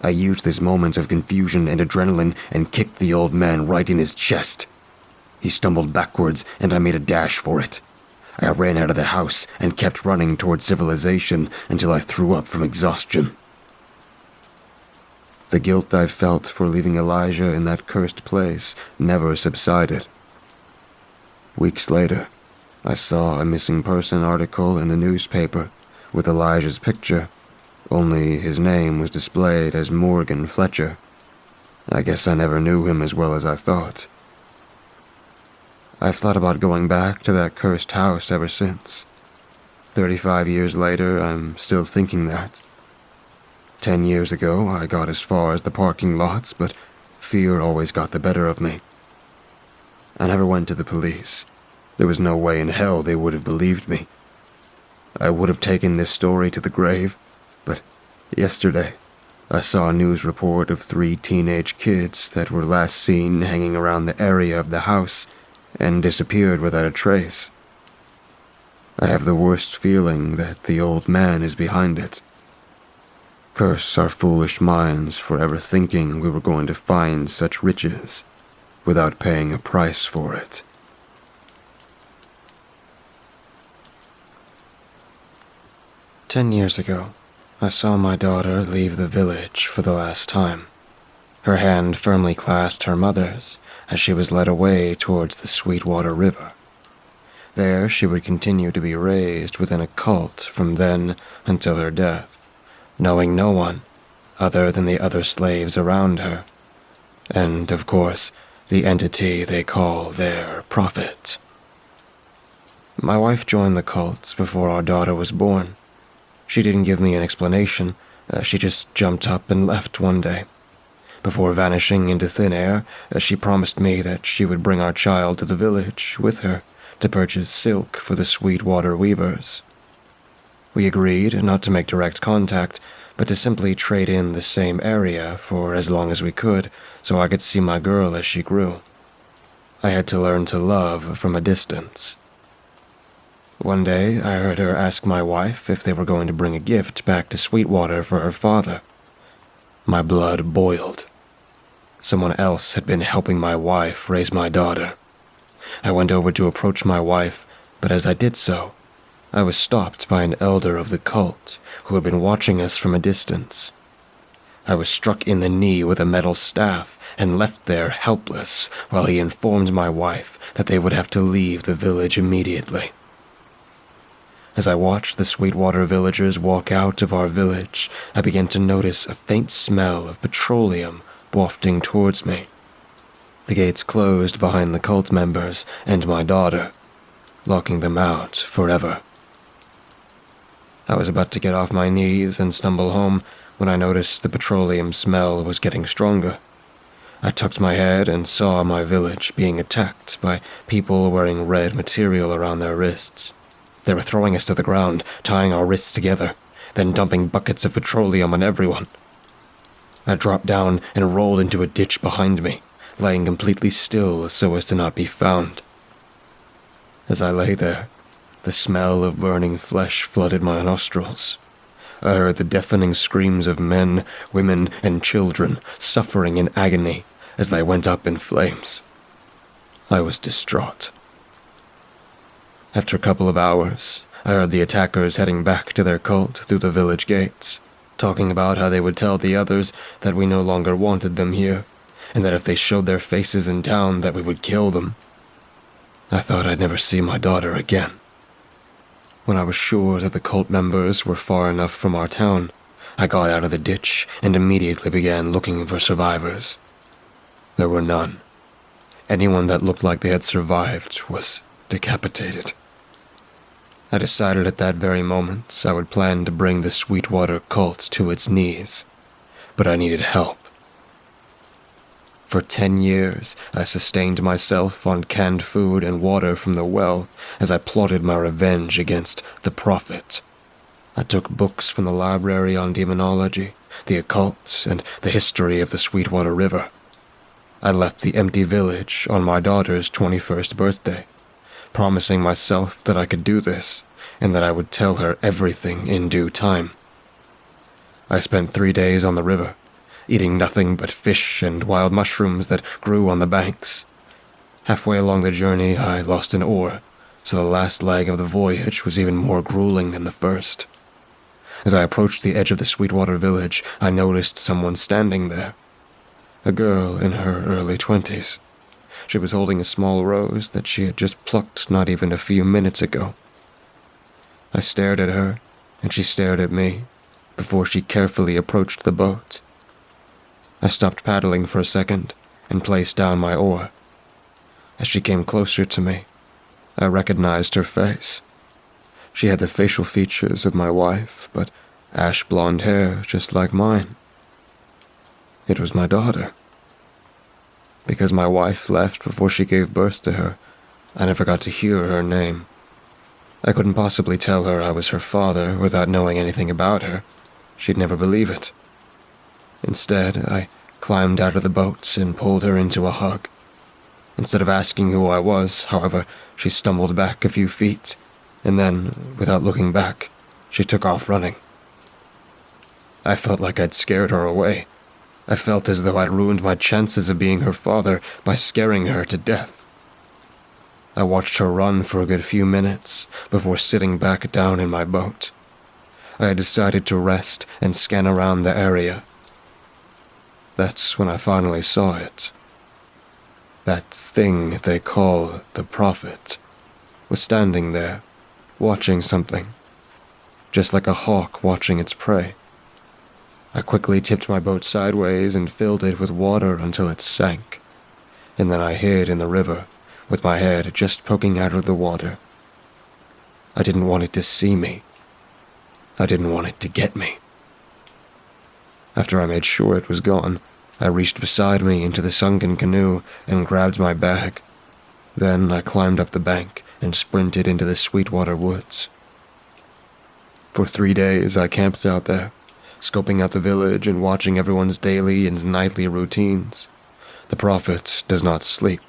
I used this moment of confusion and adrenaline and kicked the old man right in his chest. He stumbled backwards and I made a dash for it. I ran out of the house and kept running toward civilization until I threw up from exhaustion. The guilt I felt for leaving Elijah in that cursed place never subsided. Weeks later, I saw a missing person article in the newspaper with Elijah's picture, only his name was displayed as Morgan Fletcher. I guess I never knew him as well as I thought. I've thought about going back to that cursed house ever since. 35 years later, I'm still thinking that. 10 years ago, I got as far as the parking lots, but fear always got the better of me. I never went to the police. There was no way in hell they would have believed me. I would have taken this story to the grave, but yesterday, I saw a news report of 3 teenage kids that were last seen hanging around the area of the house and disappeared without a trace. I have the worst feeling that the old man is behind it. Curse our foolish minds for ever thinking we were going to find such riches without paying a price for it. "10 years ago, I saw my daughter leave the village for the last time. Her hand firmly clasped her mother's as she was led away towards the Sweetwater River. There she would continue to be raised within a cult from then until her death, knowing no one other than the other slaves around her, and, of course, the entity they call their prophet. My wife joined the cult before our daughter was born. She didn't give me an explanation, she just jumped up and left one day. Before vanishing into thin air, she promised me that she would bring our child to the village with her to purchase silk for the Sweetwater weavers. We agreed not to make direct contact, but to simply trade in the same area for as long as we could, so I could see my girl as she grew. I had to learn to love from a distance. One day, I heard her ask my wife if they were going to bring a gift back to Sweetwater for her father. My blood boiled. Someone else had been helping my wife raise my daughter. I went over to approach my wife, but as I did so, I was stopped by an elder of the cult who had been watching us from a distance. I was struck in the knee with a metal staff and left there helpless while he informed my wife that they would have to leave the village immediately. As I watched the Sweetwater villagers walk out of our village, I began to notice a faint smell of petroleum wafting towards me. The gates closed behind the cult members and my daughter, locking them out forever. I was about to get off my knees and stumble home when I noticed the petroleum smell was getting stronger. I tucked my head and saw my village being attacked by people wearing red material around their wrists. They were throwing us to the ground, tying our wrists together, then dumping buckets of petroleum on everyone. I dropped down and rolled into a ditch behind me, laying completely still so as to not be found. As I lay there, the smell of burning flesh flooded my nostrils. I heard the deafening screams of men, women, and children suffering in agony as they went up in flames. I was distraught. After a couple of hours, I heard the attackers heading back to their cult through the village gates, talking about how they would tell the others that we no longer wanted them here, and that if they showed their faces in town that we would kill them. I thought I'd never see my daughter again. When I was sure that the cult members were far enough from our town, I got out of the ditch and immediately began looking for survivors. There were none. Anyone that looked like they had survived was decapitated. I decided at that very moment I would plan to bring the Sweetwater cult to its knees, but I needed help. For 10 years, I sustained myself on canned food and water from the well as I plotted my revenge against the Prophet. I took books from the library on demonology, the occult, and the history of the Sweetwater River. I left the empty village on my daughter's 21st birthday, promising myself that I could do this and that I would tell her everything in due time. I spent 3 days on the river, eating nothing but fish and wild mushrooms that grew on the banks. Halfway along the journey, I lost an oar, so the last leg of the voyage was even more grueling than the first. As I approached the edge of the Sweetwater village, I noticed someone standing there. A girl in her early 20s. She was holding a small rose that she had just plucked not even a few minutes ago. I stared at her, and she stared at me, before she carefully approached the boat. I stopped paddling for a second and placed down my oar. As she came closer to me, I recognized her face. She had the facial features of my wife, but ash blonde hair just like mine. It was my daughter. Because my wife left before she gave birth to her, I never got to hear her name. I couldn't possibly tell her I was her father without knowing anything about her. She'd never believe it. Instead, I climbed out of the boat and pulled her into a hug. Instead of asking who I was, however, she stumbled back a few feet, and then, without looking back, she took off running. I felt like I'd scared her away. I felt as though I'd ruined my chances of being her father by scaring her to death. I watched her run for a good few minutes before sitting back down in my boat. I had decided to rest and scan around the area. That's when I finally saw it. That thing they call the Prophet was standing there, watching something, just like a hawk watching its prey. I quickly tipped my boat sideways and filled it with water until it sank, and then I hid in the river, with my head just poking out of the water. I didn't want it to see me. I didn't want it to get me. After I made sure it was gone, I reached beside me into the sunken canoe and grabbed my bag. Then I climbed up the bank and sprinted into the Sweetwater woods. For 3 days I camped out there, scoping out the village and watching everyone's daily and nightly routines. The Prophet does not sleep,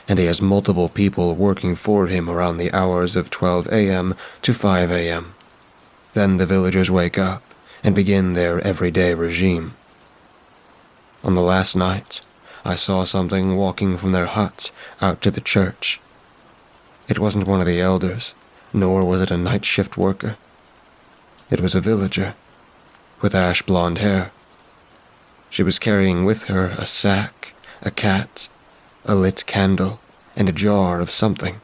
and he has multiple people working for him around the hours of 12 a.m. to 5 a.m. Then the villagers wake up and begin their everyday regime. On the last night, I saw something walking from their hut out to the church. It wasn't one of the elders, nor was it a night shift worker. It was a villager, with ash blonde hair. She was carrying with her a sack, a cat, a lit candle, and a jar of something.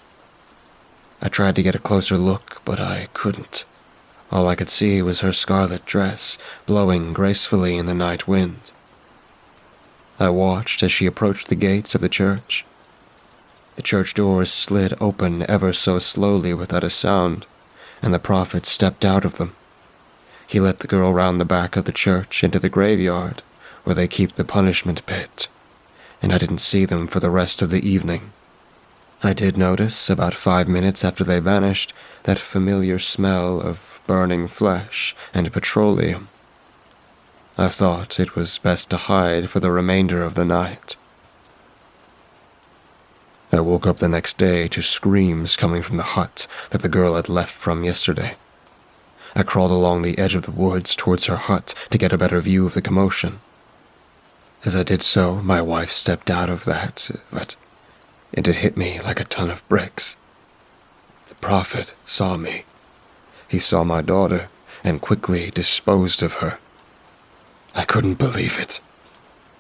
I tried to get a closer look, but I couldn't. All I could see was her scarlet dress, blowing gracefully in the night wind. I watched as she approached the gates of the church. The church doors slid open ever so slowly without a sound, and the Prophet stepped out of them. He led the girl round the back of the church into the graveyard, where they keep the punishment pit, and I didn't see them for the rest of the evening. I did notice, about 5 minutes after they vanished, that familiar smell of burning flesh and petroleum. I thought it was best to hide for the remainder of the night. I woke up the next day to screams coming from the hut that the girl had left from yesterday. I crawled along the edge of the woods towards her hut to get a better view of the commotion. As I did so, my wife stepped out of that, but it had hit me like a ton of bricks. The Prophet saw me, he saw my daughter and quickly disposed of her. I couldn't believe it.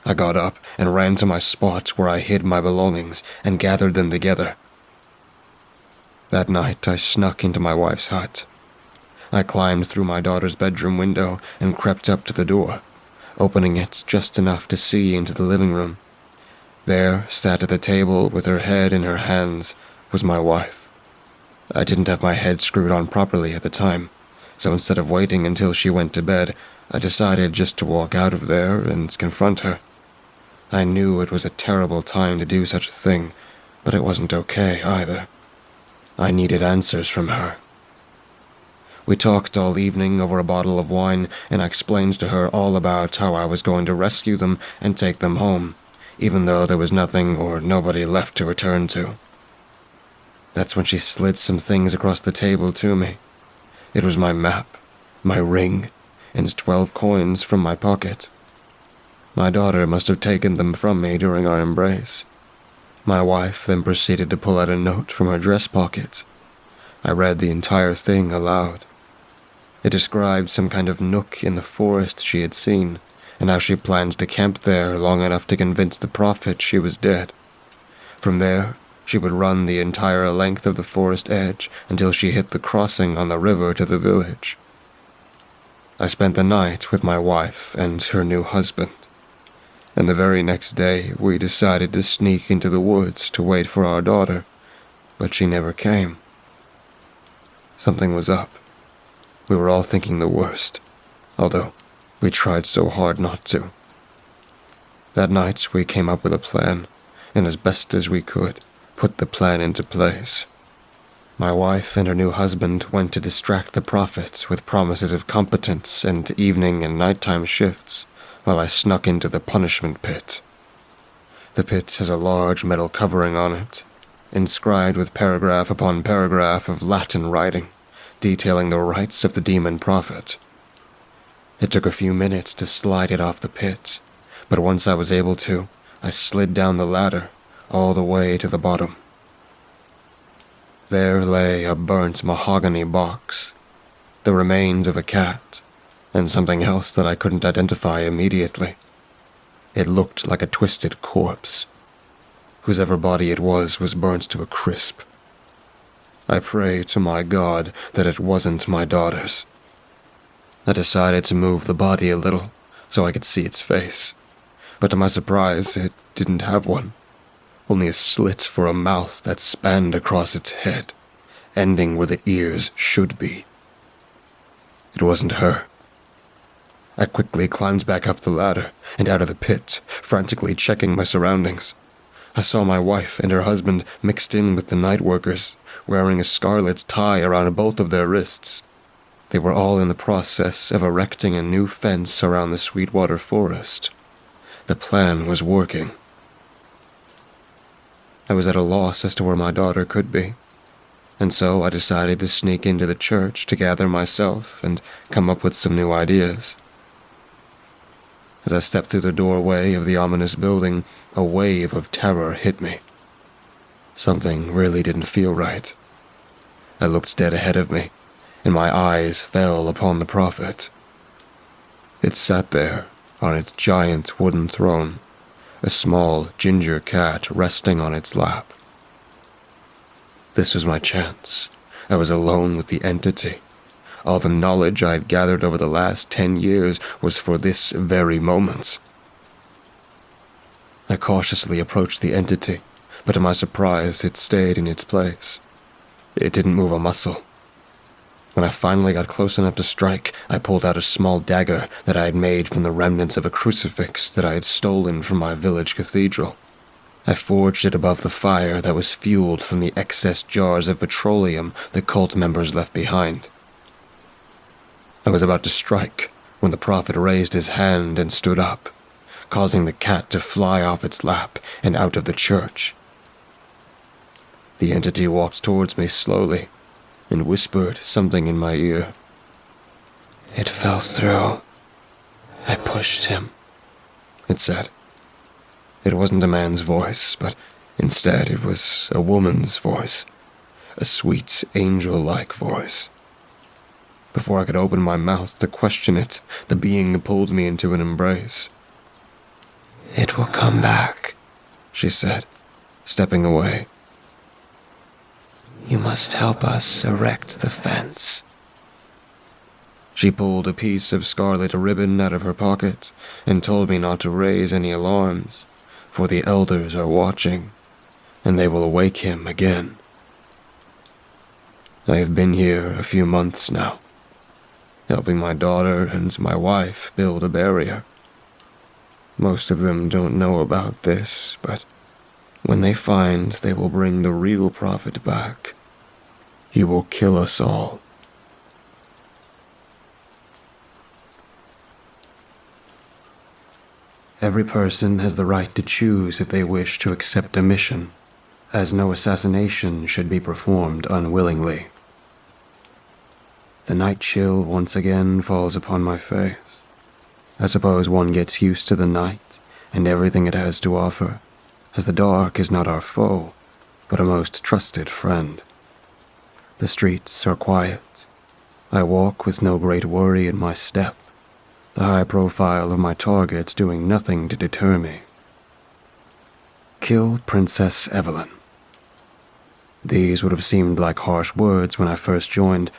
I got up and ran to my spot where I hid my belongings and gathered them together. That night, I snuck into my wife's hut. I climbed through my daughter's bedroom window and crept up to the door, opening it just enough to see into the living room. There, sat at the table with her head in her hands, was my wife. I didn't have my head screwed on properly at the time, so instead of waiting until she went to bed, I decided just to walk out of there and confront her. I knew it was a terrible time to do such a thing, but it wasn't okay either. I needed answers from her. We talked all evening over a bottle of wine, and I explained to her all about how I was going to rescue them and take them home, even though there was nothing or nobody left to return to. That's when she slid some things across the table to me. It was my map, my ring, and 12 coins from my pocket. My daughter must have taken them from me during our embrace. My wife then proceeded to pull out a note from her dress pocket. I read the entire thing aloud. It described some kind of nook in the forest she had seen, and how she planned to camp there long enough to convince the prophet she was dead. From there, she would run the entire length of the forest edge until she hit the crossing on the river to the village. I spent the night with my wife and her new husband, and the very next day we decided to sneak into the woods to wait for our daughter, but she never came. Something was up. We were all thinking the worst, although we tried so hard not to. That night we came up with a plan, and as best as we could, put the plan into place. My wife and her new husband went to distract the prophet with promises of competence and evening and nighttime shifts, while I snuck into the punishment pit. The pit has a large metal covering on it, inscribed with paragraph upon paragraph of Latin writing, detailing the rites of the demon prophet. It took a few minutes to slide it off the pit, but once I was able to, I slid down the ladder, all the way to the bottom. There lay a burnt mahogany box, the remains of a cat, and something else that I couldn't identify immediately. It looked like a twisted corpse. Whosever body it was burnt to a crisp. I pray to my God that it wasn't my daughter's. I decided to move the body a little so I could see its face, but to my surprise, it didn't have one. Only a slit for a mouth that spanned across its head, ending where the ears should be. It wasn't her. I quickly climbed back up the ladder and out of the pit, frantically checking my surroundings. I saw my wife and her husband mixed in with the night workers, wearing a scarlet tie around both of their wrists. They were all in the process of erecting a new fence around the Sweetwater Forest. The plan was working. I was at a loss as to where my daughter could be, and so I decided to sneak into the church to gather myself and come up with some new ideas. As I stepped through the doorway of the ominous building, a wave of terror hit me. Something really didn't feel right. I looked dead ahead of me, and my eyes fell upon the prophet. It sat there on its giant wooden throne, a small ginger cat resting on its lap. This was my chance. I was alone with the entity. All the knowledge I had gathered over the last 10 years was for this very moment. I cautiously approached the entity, but to my surprise, it stayed in its place. It didn't move a muscle. When I finally got close enough to strike, I pulled out a small dagger that I had made from the remnants of a crucifix that I had stolen from my village cathedral. I forged it above the fire that was fueled from the excess jars of petroleum the cult members left behind. I was about to strike when the prophet raised his hand and stood up, causing the cat to fly off its lap and out of the church. The entity walked towards me slowly and whispered something in my ear. "It fell through. I pushed him," it said. It wasn't a man's voice, but instead it was a woman's voice, a sweet, angel-like voice. Before I could open my mouth to question it, the being pulled me into an embrace. "It will come back," she said, stepping away. "You must help us erect the fence." She pulled a piece of scarlet ribbon out of her pocket and told me not to raise any alarms, for the elders are watching, and they will awake him again. I have been here a few months now, helping my daughter and my wife build a barrier. Most of them don't know about this, but when they find they will bring the real prophet back, he will kill us all. Every person has the right to choose if they wish to accept a mission, as no assassination should be performed unwillingly. The night chill once again falls upon my face. I suppose one gets used to the night and everything it has to offer, as the dark is not our foe, but a most trusted friend. The streets are quiet. I walk with no great worry in my step, the high profile of my targets doing nothing to deter me. Kill Princess Evelyn. These would have seemed like harsh words when I first joined.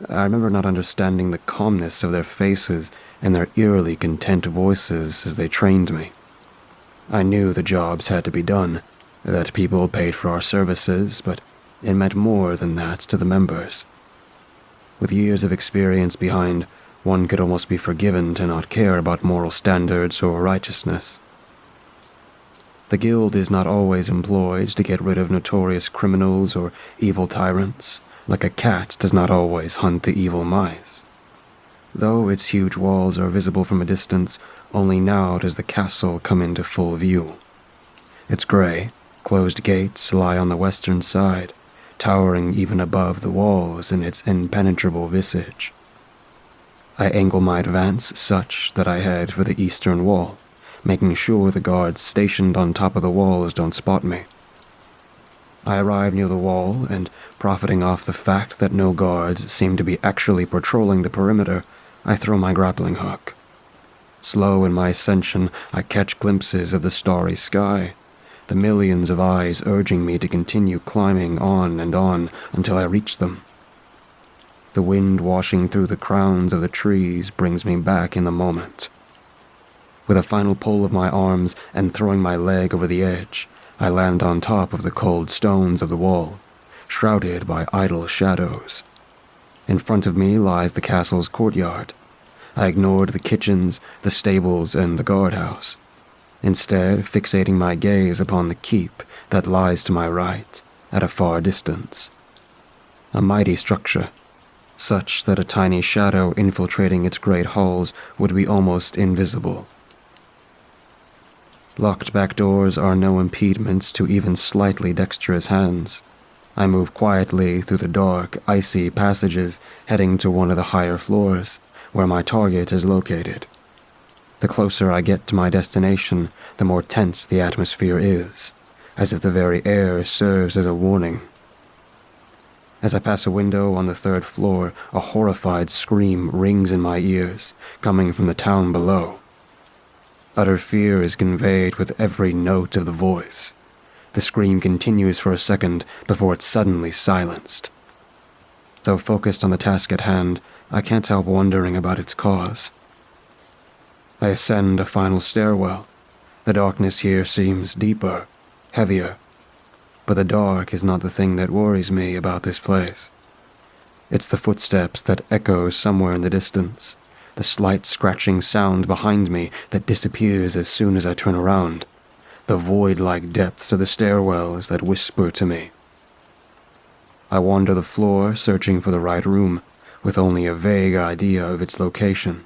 I remember not understanding the calmness of their faces and their eerily content voices as they trained me. I knew the jobs had to be done, that people paid for our services, but it meant more than that to the members. With years of experience behind, one could almost be forgiven to not care about moral standards or righteousness. The guild is not always employed to get rid of notorious criminals or evil tyrants, like a cat does not always hunt the evil mice. Though its huge walls are visible from a distance, only now does the castle come into full view. Its gray, closed gates lie on the western side, towering even above the walls in its impenetrable visage. I angle my advance such that I head for the eastern wall, making sure the guards stationed on top of the walls don't spot me. I arrive near the wall, and profiting off the fact that no guards seem to be actually patrolling the perimeter, I throw my grappling hook. Slow in my ascension, I catch glimpses of the starry sky, the millions of eyes urging me to continue climbing on and on until I reach them. The wind washing through the crowns of the trees brings me back in the moment. With a final pull of my arms and throwing my leg over the edge, I land on top of the cold stones of the wall, shrouded by idle shadows. In front of me lies the castle's courtyard. I ignored the kitchens, the stables, and the guardhouse, instead fixating my gaze upon the keep that lies to my right, at a far distance. A mighty structure, such that a tiny shadow infiltrating its great halls would be almost invisible. Locked back doors are no impediments to even slightly dexterous hands. I move quietly through the dark, icy passages, heading to one of the higher floors, where my target is located. The closer I get to my destination, the more tense the atmosphere is, as if the very air serves as a warning. As I pass a window on the third floor, a horrified scream rings in my ears, coming from the town below. Utter fear is conveyed with every note of the voice. The scream continues for a second before it's suddenly silenced. Though focused on the task at hand, I can't help wondering about its cause. I ascend a final stairwell. The darkness here seems deeper, heavier. But the dark is not the thing that worries me about this place. It's the footsteps that echo somewhere in the distance, the slight scratching sound behind me that disappears as soon as I turn around, the void-like depths of the stairwells that whisper to me. I wander the floor searching for the right room, with only a vague idea of its location.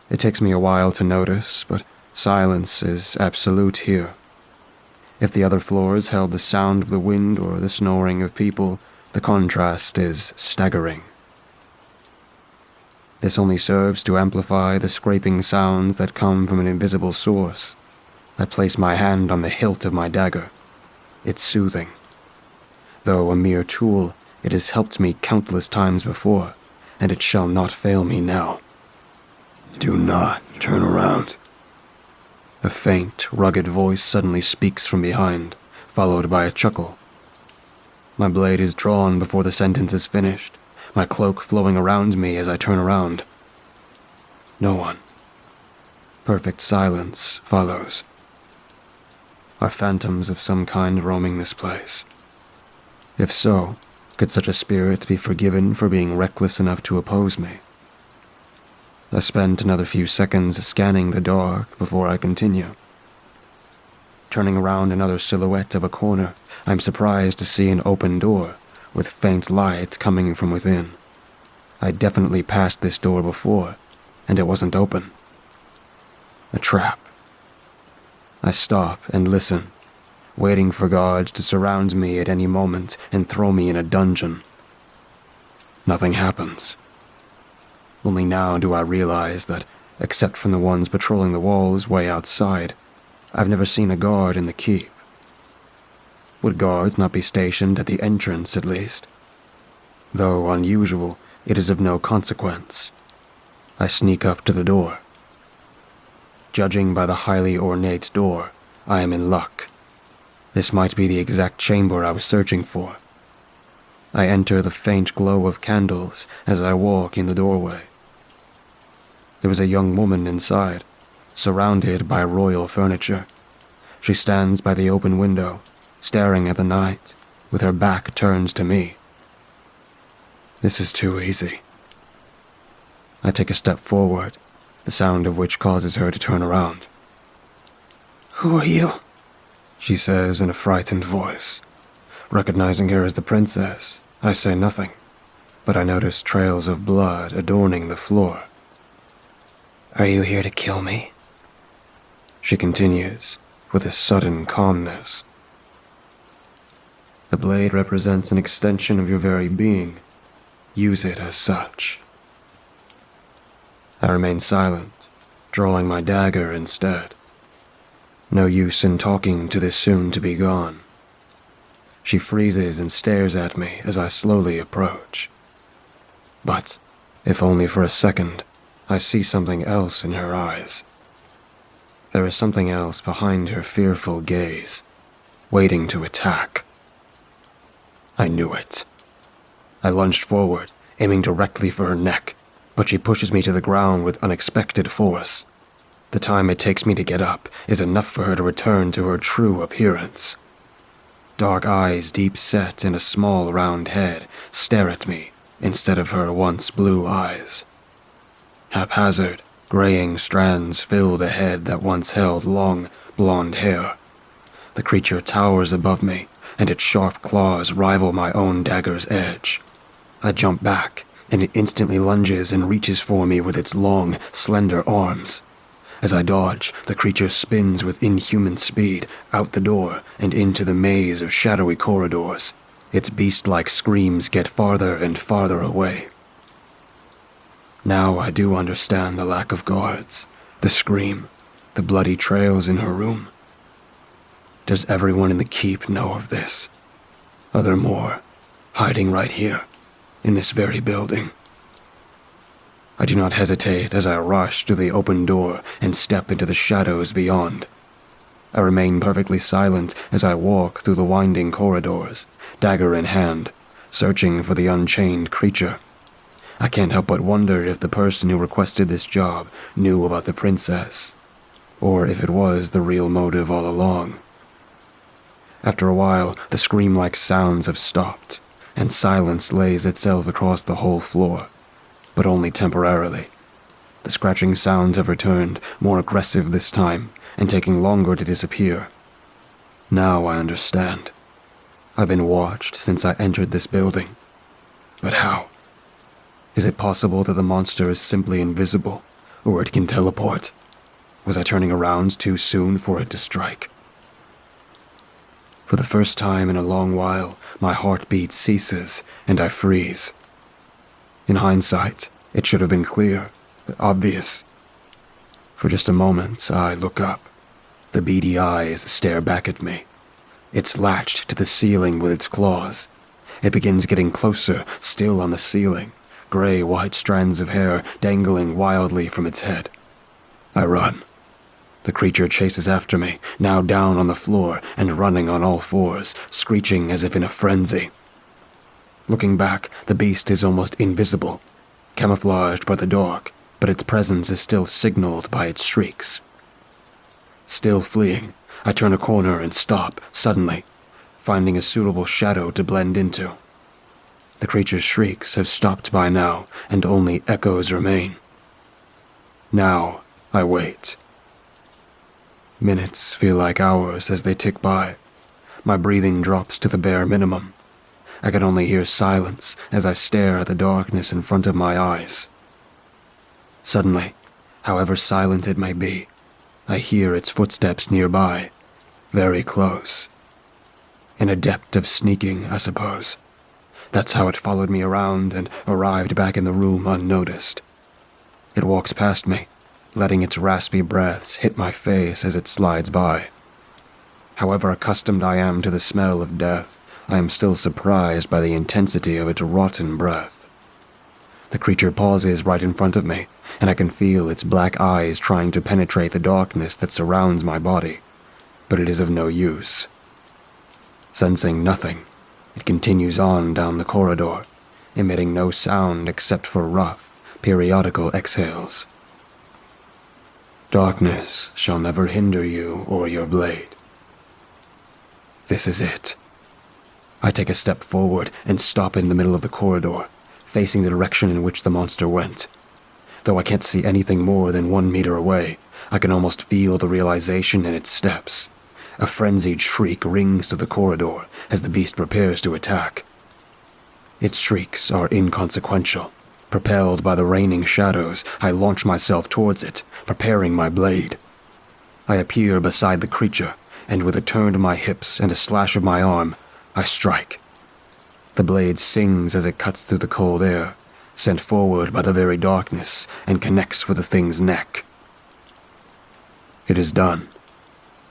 It takes me a while to notice, but silence is absolute here. If the other floors held the sound of the wind or the snoring of people, the contrast is staggering. This only serves to amplify the scraping sounds that come from an invisible source. I place my hand on the hilt of my dagger. It's soothing. Though a mere tool, it has helped me countless times before, and it shall not fail me now. Do not turn around. A faint, rugged voice suddenly speaks from behind, followed by a chuckle. My blade is drawn before the sentence is finished, my cloak flowing around me as I turn around. No one. Perfect silence follows. Are phantoms of some kind roaming this place? If so, could such a spirit be forgiven for being reckless enough to oppose me? I spent another few seconds scanning the dark before I continue. Turning around another silhouette of a corner, I'm surprised to see an open door, with faint light coming from within. I definitely passed this door before, and it wasn't open. A trap. I stop and listen, waiting for guards to surround me at any moment and throw me in a dungeon. Nothing happens. Only now do I realize that, except from the ones patrolling the walls way outside, I've never seen a guard in the keep. Would guards not be stationed at the entrance at least? Though unusual, it is of no consequence. I sneak up to the door. Judging by the highly ornate door, I am in luck. This might be the exact chamber I was searching for. I enter the faint glow of candles as I walk in the doorway. There was a young woman inside, surrounded by royal furniture. She stands by the open window, staring at the night, with her back turned to me. This is too easy. I take a step forward, the sound of which causes her to turn around. Who are you? She says in a frightened voice. Recognizing her as the princess, I say nothing, but I notice trails of blood adorning the floor. Are you here to kill me? She continues, with a sudden calmness. The blade represents an extension of your very being. Use it as such. I remain silent, drawing my dagger instead. No use in talking to this soon-to-be gone. She freezes and stares at me as I slowly approach. But, if only for a second, I see something else in her eyes. There is something else behind her fearful gaze, waiting to attack. I knew it. I lunged forward, aiming directly for her neck, but she pushes me to the ground with unexpected force. The time it takes me to get up is enough for her to return to her true appearance. Dark eyes deep set in a small round head stare at me instead of her once blue eyes. Haphazard, graying strands fill the head that once held long, blonde hair. The creature towers above me, and its sharp claws rival my own dagger's edge. I jump back, and it instantly lunges and reaches for me with its long, slender arms. As I dodge, the creature spins with inhuman speed out the door and into the maze of shadowy corridors. Its beast-like screams get farther and farther away. Now I do understand the lack of guards, the scream, the bloody trails in her room. Does everyone in the keep know of this? Are there more, hiding right here, in this very building? I do not hesitate as I rush to the open door and step into the shadows beyond. I remain perfectly silent as I walk through the winding corridors, dagger in hand, searching for the unchained creature. I can't help but wonder if the person who requested this job knew about the princess, or if it was the real motive all along. After a while, the scream-like sounds have stopped, and silence lays itself across the whole floor, but only temporarily. The scratching sounds have returned, more aggressive this time, and taking longer to disappear. Now I understand. I've been watched since I entered this building. But how? Is it possible that the monster is simply invisible, or it can teleport? Was I turning around too soon for it to strike? For the first time in a long while, my heartbeat ceases, and I freeze. In hindsight, it should have been clear, but obvious. For just a moment, I look up. The beady eyes stare back at me. It's latched to the ceiling with its claws. It begins getting closer, still on the ceiling, gray-white strands of hair dangling wildly from its head. I run. The creature chases after me, now down on the floor and running on all fours, screeching as if in a frenzy. Looking back, the beast is almost invisible, camouflaged by the dark, but its presence is still signaled by its shrieks. Still fleeing, I turn a corner and stop, suddenly, finding a suitable shadow to blend into. The creature's shrieks have stopped by now, and only echoes remain. Now, I wait. Minutes feel like hours as they tick by. My breathing drops to the bare minimum. I can only hear silence as I stare at the darkness in front of my eyes. Suddenly, however silent it may be, I hear its footsteps nearby, very close. An adept of sneaking, I suppose. That's how it followed me around and arrived back in the room unnoticed. It walks past me, letting its raspy breaths hit my face as it slides by. However accustomed I am to the smell of death, I am still surprised by the intensity of its rotten breath. The creature pauses right in front of me, and I can feel its black eyes trying to penetrate the darkness that surrounds my body, but it is of no use. Sensing nothing, it continues on down the corridor, emitting no sound except for rough, periodical exhales. Darkness shall never hinder you or your blade. This is it. I take a step forward and stop in the middle of the corridor, facing the direction in which the monster went. Though I can't see anything more than 1 meter away, I can almost feel the realization in its steps. A frenzied shriek rings through the corridor as the beast prepares to attack. Its shrieks are inconsequential. Propelled by the raining shadows, I launch myself towards it, preparing my blade. I appear beside the creature, and with a turn to my hips and a slash of my arm, I strike. The blade sings as it cuts through the cold air, sent forward by the very darkness, and connects with the thing's neck. It is done.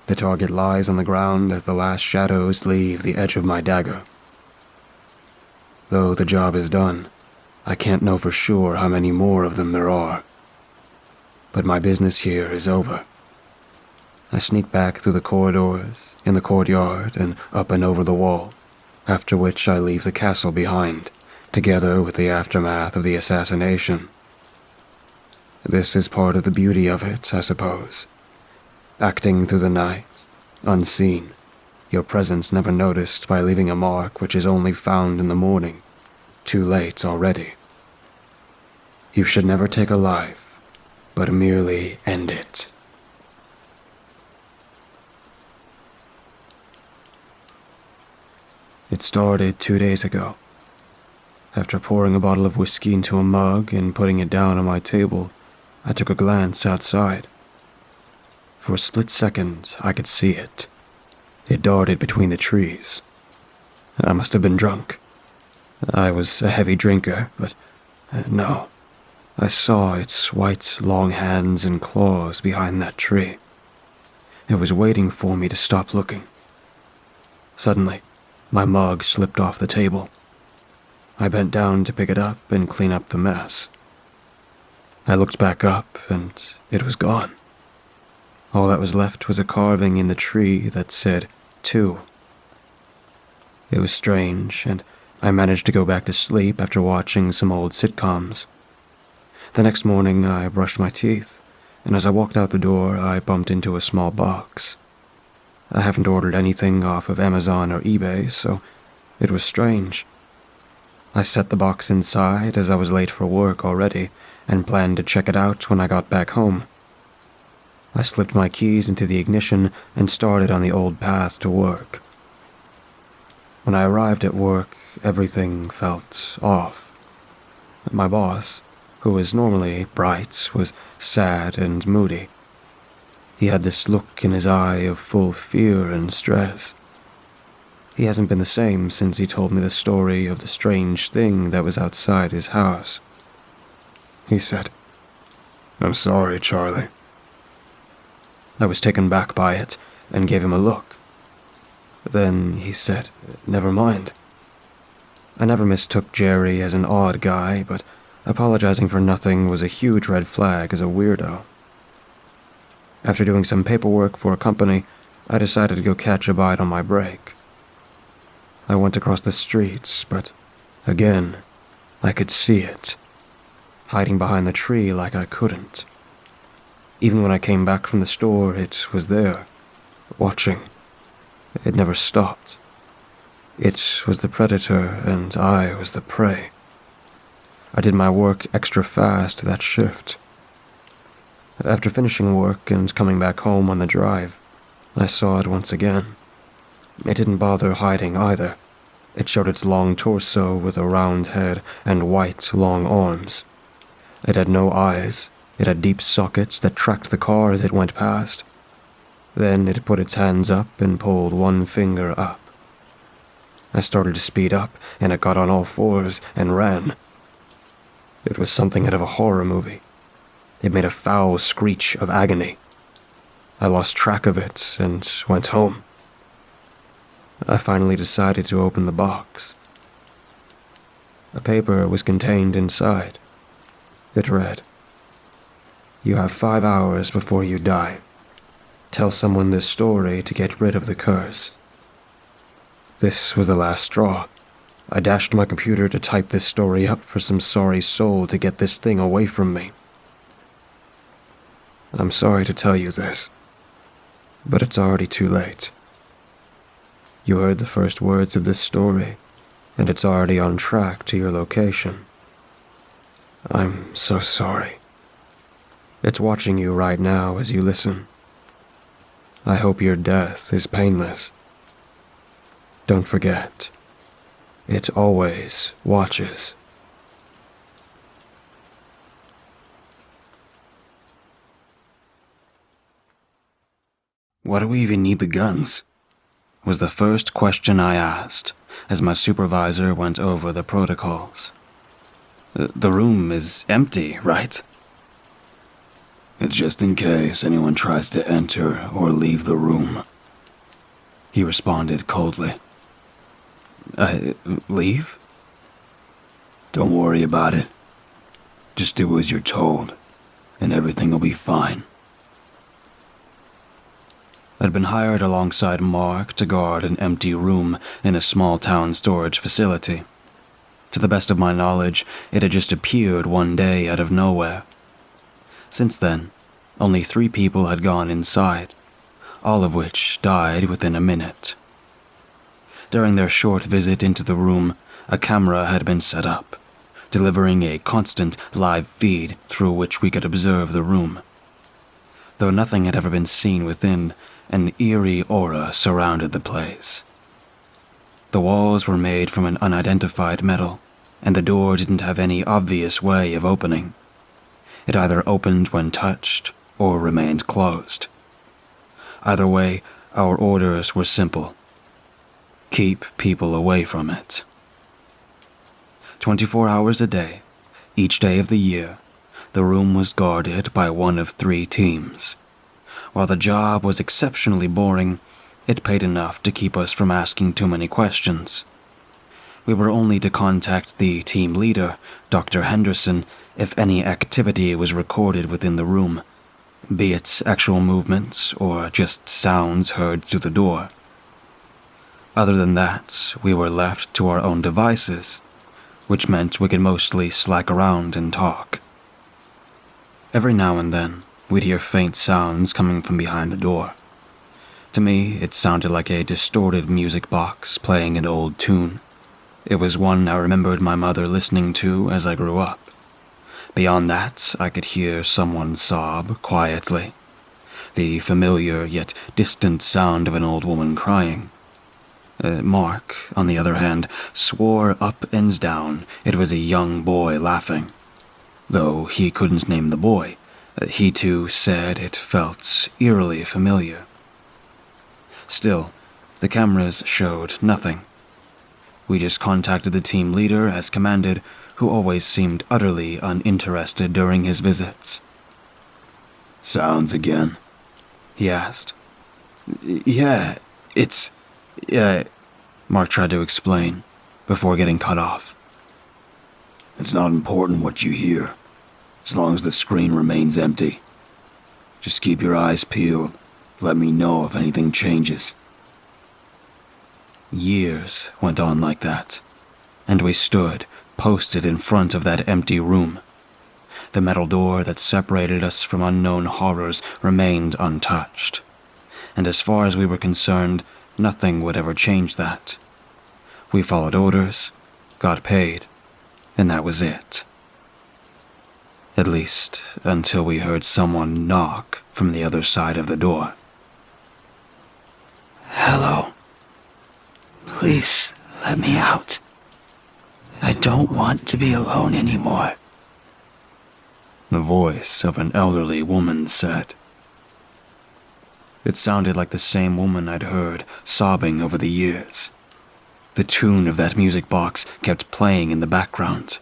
The target lies on the ground as the last shadows leave the edge of my dagger. Though the job is done, I can't know for sure how many more of them there are. But my business here is over. I sneak back through the corridors, in the courtyard, and up and over the wall, after which I leave the castle behind, together with the aftermath of the assassination. This is part of the beauty of it, I suppose. Acting through the night, unseen, your presence never noticed by leaving a mark which is only found in the morning, too late already. You should never take a life, but merely end it. It started 2 days ago. After pouring a bottle of whiskey into a mug and putting it down on my table, I took a glance outside. For a split second, I could see it. It darted between the trees. I must have been drunk. I was a heavy drinker, but no. I saw its white, long hands and claws behind that tree. It was waiting for me to stop looking. Suddenly, my mug slipped off the table. I bent down to pick it up and clean up the mess. I looked back up, and it was gone. All that was left was a carving in the tree that said, 2. It was strange, and I managed to go back to sleep after watching some old sitcoms. The next morning, I brushed my teeth, and as I walked out the door, I bumped into a small box. I haven't ordered anything off of Amazon or eBay, so it was strange. I set the box inside as I was late for work already, and planned to check it out when I got back home. I slipped my keys into the ignition and started on the old path to work. When I arrived at work, everything felt off. My boss, who is normally bright, was sad and moody. He had this look in his eye of full fear and stress. He hasn't been the same since he told me the story of the strange thing that was outside his house. He said, "I'm sorry, Charlie." I was taken back by it and gave him a look. Then he said, "Never mind." I never mistook Jerry as an odd guy, but Apologizing for nothing was a huge red flag as a weirdo. After doing some paperwork for a company, I decided to go catch a bite on my break. I went across the streets, but again, I could see it, hiding behind the tree like I couldn't. Even when I came back from the store, it was there, watching. It never stopped. It was the predator, and I was the prey. I did my work extra fast that shift. After finishing work and coming back home on the drive, I saw it once again. It didn't bother hiding either. It showed its long torso with a round head and white, long arms. It had no eyes. It had deep sockets that tracked the car as it went past. Then it put its hands up and pulled one finger up. I started to speed up, and it got on all fours and ran. It was something out of a horror movie. It made a foul screech of agony. I lost track of it and went home. I finally decided to open the box. A paper was contained inside. It read, "You have 5 hours before you die. Tell someone this story to get rid of the curse." This was the last straw. I dashed to my computer to type this story up for some sorry soul to get this thing away from me. I'm sorry to tell you this, but it's already too late. You heard the first words of this story, and it's already on track to your location. I'm so sorry. It's watching you right now as you listen. I hope your death is painless. Don't forget, it always watches. Why do we even need the guns? Was the first question I asked as my supervisor went over the protocols. The room is empty, right? It's just in case anyone tries to enter or leave the room, he responded coldly. Leave? Don't worry about it. Just do as you're told, and everything will be fine. I'd been hired alongside Mark to guard an empty room in a small-town storage facility. To the best of my knowledge, it had just appeared one day out of nowhere. Since then, only 3 people had gone inside, all of which died within a minute. During their short visit into the room, a camera had been set up, delivering a constant live feed through which we could observe the room. Though nothing had ever been seen within, an eerie aura surrounded the place. The walls were made from an unidentified metal, and the door didn't have any obvious way of opening. It either opened when touched, or remained closed. Either way, our orders were simple. Keep people away from it. 24 hours a day, each day of the year, the room was guarded by one of 3 teams. While the job was exceptionally boring, it paid enough to keep us from asking too many questions. We were only to contact the team leader, Dr. Henderson, if any activity was recorded within the room, be it actual movements or just sounds heard through the door. Other than that, we were left to our own devices, which meant we could mostly slack around and talk. Every now and then, we'd hear faint sounds coming from behind the door. To me, it sounded like a distorted music box playing an old tune. It was one I remembered my mother listening to as I grew up. Beyond that, I could hear someone sob quietly, the familiar yet distant sound of an old woman crying. Mark, on the other hand, swore up and down it was a young boy laughing. Though he couldn't name the boy, he too said it felt eerily familiar. Still, the cameras showed nothing. We just contacted the team leader as commanded, who always seemed utterly uninterested during his visits. "Sounds again?" he asked. Yeah, Mark tried to explain, before getting cut off. It's not important what you hear, as long as the screen remains empty. Just keep your eyes peeled. Let me know if anything changes. Years went on like that, and we stood, posted in front of that empty room. The metal door that separated us from unknown horrors remained untouched, and as far as we were concerned, nothing would ever change that. We followed orders, got paid, and that was it. At least until we heard someone knock from the other side of the door. Hello. Please let me out. I don't want to be alone anymore. The voice of an elderly woman said. It sounded like the same woman I'd heard sobbing over the years. The tune of that music box kept playing in the background.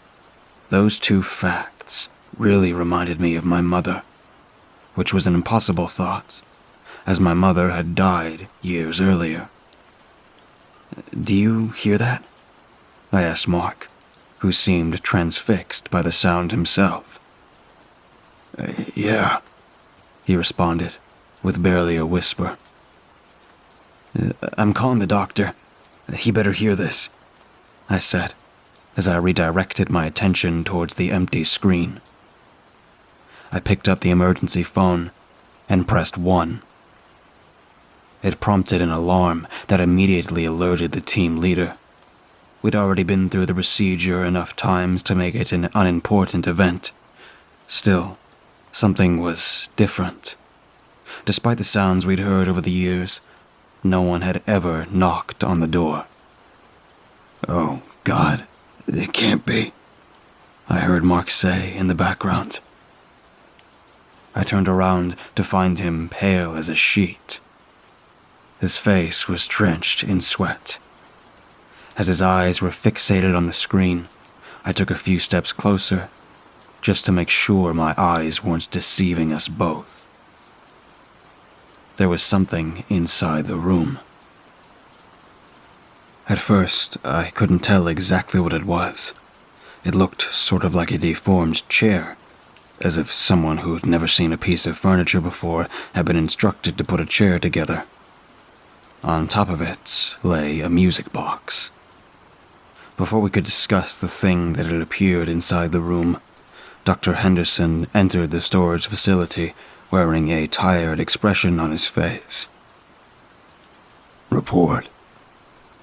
Those two facts really reminded me of my mother, which was an impossible thought, as my mother had died years earlier. "Do you hear that?" I asked Mark, who seemed transfixed by the sound himself. Yeah, He responded, with barely a whisper. "I'm calling the doctor. He better hear this," I said, as I redirected my attention towards the empty screen. I picked up the emergency phone and pressed 1. It prompted an alarm that immediately alerted the team leader. We'd already been through the procedure enough times to make it an unimportant event. Still, something was different. Despite the sounds we'd heard over the years, no one had ever knocked on the door. oh God, it can't be. I heard Mark say in the background. I turned around to find him pale as a sheet. His face was drenched in sweat. As his eyes were fixated on the screen, I took a few steps closer, just to make sure my eyes weren't deceiving us both. There was something inside the room. At first, I couldn't tell exactly what it was. It looked sort of like a deformed chair, as if someone who'd never seen a piece of furniture before had been instructed to put a chair together. On top of it lay a music box. Before we could discuss the thing that had appeared inside the room, Dr. Henderson entered the storage facility wearing a tired expression on his face. Report,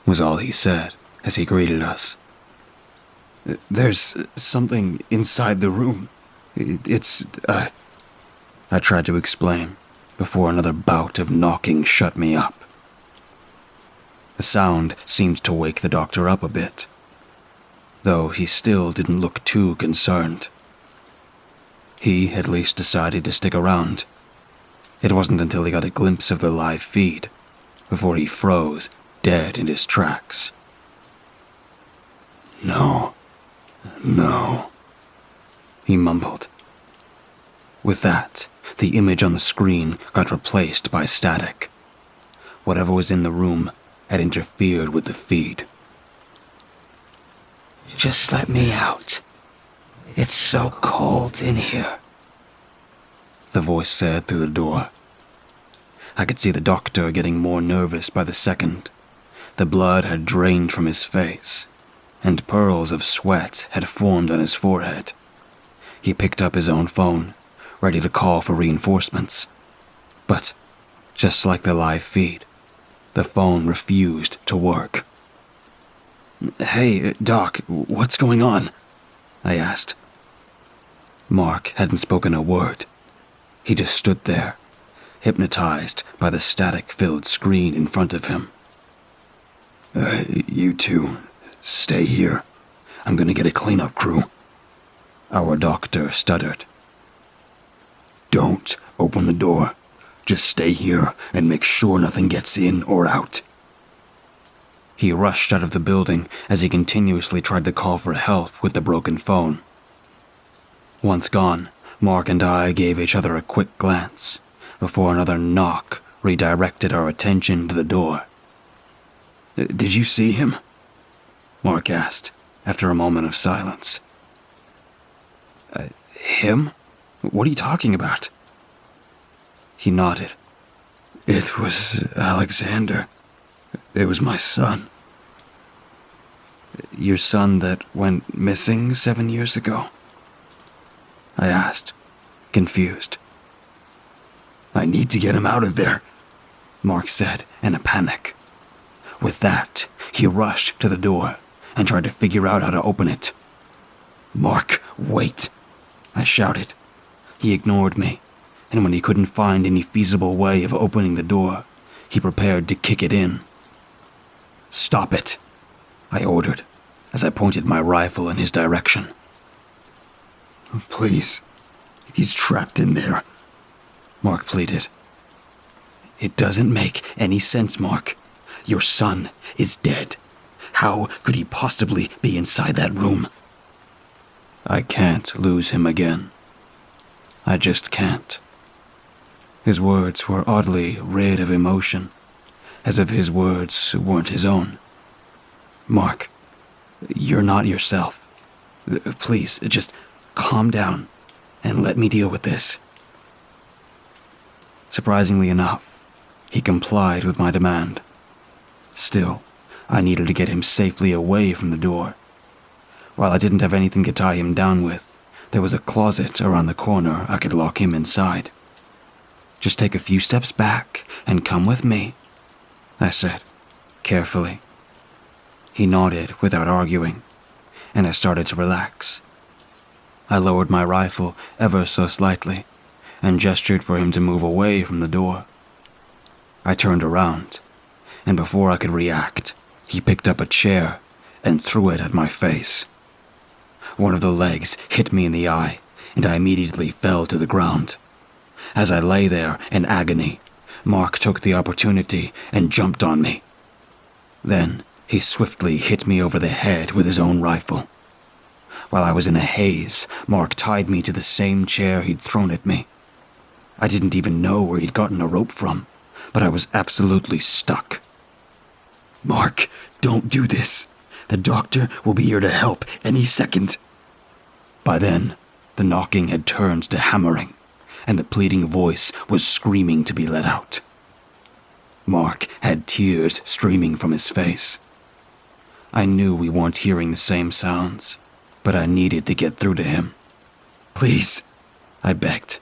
Was all he said as he greeted us. "There's something inside the room. It's I tried to explain before another bout of knocking shut me up. The sound seemed to wake the doctor up a bit, though he still didn't look too concerned. He at least decided to stick around. It wasn't until he got a glimpse of the live feed before he froze dead in his tracks. no, He mumbled. With that, the image on the screen got replaced by static. Whatever was in the room had interfered with the feed. Just let me out. It's so cold in here. The voice said through the door. I could see the doctor getting more nervous by the second. The blood had drained from his face, and pearls of sweat had formed on his forehead. He picked up his own phone, ready to call for reinforcements. But, just like the live feed, the phone refused to work. "Hey, Doc, what's going on?" I asked. Mark hadn't spoken a word. He just stood there, hypnotized by the static-filled screen in front of him. You two, stay here. I'm gonna get a cleanup crew. Our doctor stuttered. Don't open the door. Just stay here and make sure nothing gets in or out. He rushed out of the building as he continuously tried to call for help with the broken phone. Once gone, Mark and I gave each other a quick glance before another knock redirected our attention to the door. "Did you see him?" Mark asked after a moment of silence. Him? What are you talking about? He nodded. It was Alexander. It was my son. Your son that went missing 7 years ago? I asked, confused. I need to get him out of there, Mark said in a panic. With that, he rushed to the door and tried to figure out how to open it. Mark, wait, I shouted. He ignored me, and when he couldn't find any feasible way of opening the door, he prepared to kick it in. Stop it, I ordered, as I pointed my rifle in his direction. Please, he's trapped in there, Mark pleaded. It doesn't make any sense, Mark. Your son is dead. How could he possibly be inside that room? I can't lose him again. I just can't. His words were oddly rid of emotion, as if his words weren't his own. Mark, you're not yourself. Please, just calm down and let me deal with this. Surprisingly enough, he complied with my demand. Still, I needed to get him safely away from the door. While I didn't have anything to tie him down with, there was a closet around the corner I could lock him inside. Just take a few steps back and come with me, I said, carefully. He nodded without arguing, and I started to relax. I lowered my rifle ever so slightly and gestured for him to move away from the door. I turned around, and before I could react, he picked up a chair and threw it at my face. One of the legs hit me in the eye, and I immediately fell to the ground. As I lay there in agony, Mark took the opportunity and jumped on me. Then he swiftly hit me over the head with his own rifle. While I was in a haze, Mark tied me to the same chair he'd thrown at me. I didn't even know where he'd gotten a rope from, but I was absolutely stuck. Mark, don't do this. The doctor will be here to help any second. By then, the knocking had turned to hammering, and the pleading voice was screaming to be let out. Mark had tears streaming from his face. I knew we weren't hearing the same sounds, but I needed to get through to him. Please, I begged.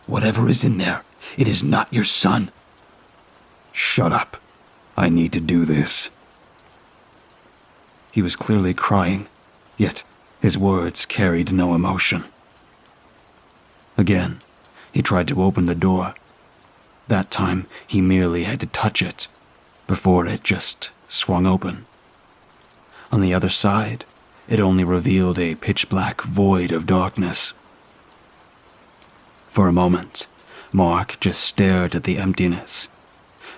Whatever is in there, it is not your son. Shut up. I need to do this. He was clearly crying, yet his words carried no emotion. Again, he tried to open the door. That time, he merely had to touch it, before it just swung open. On the other side, it only revealed a pitch-black void of darkness. For a moment, Mark just stared at the emptiness.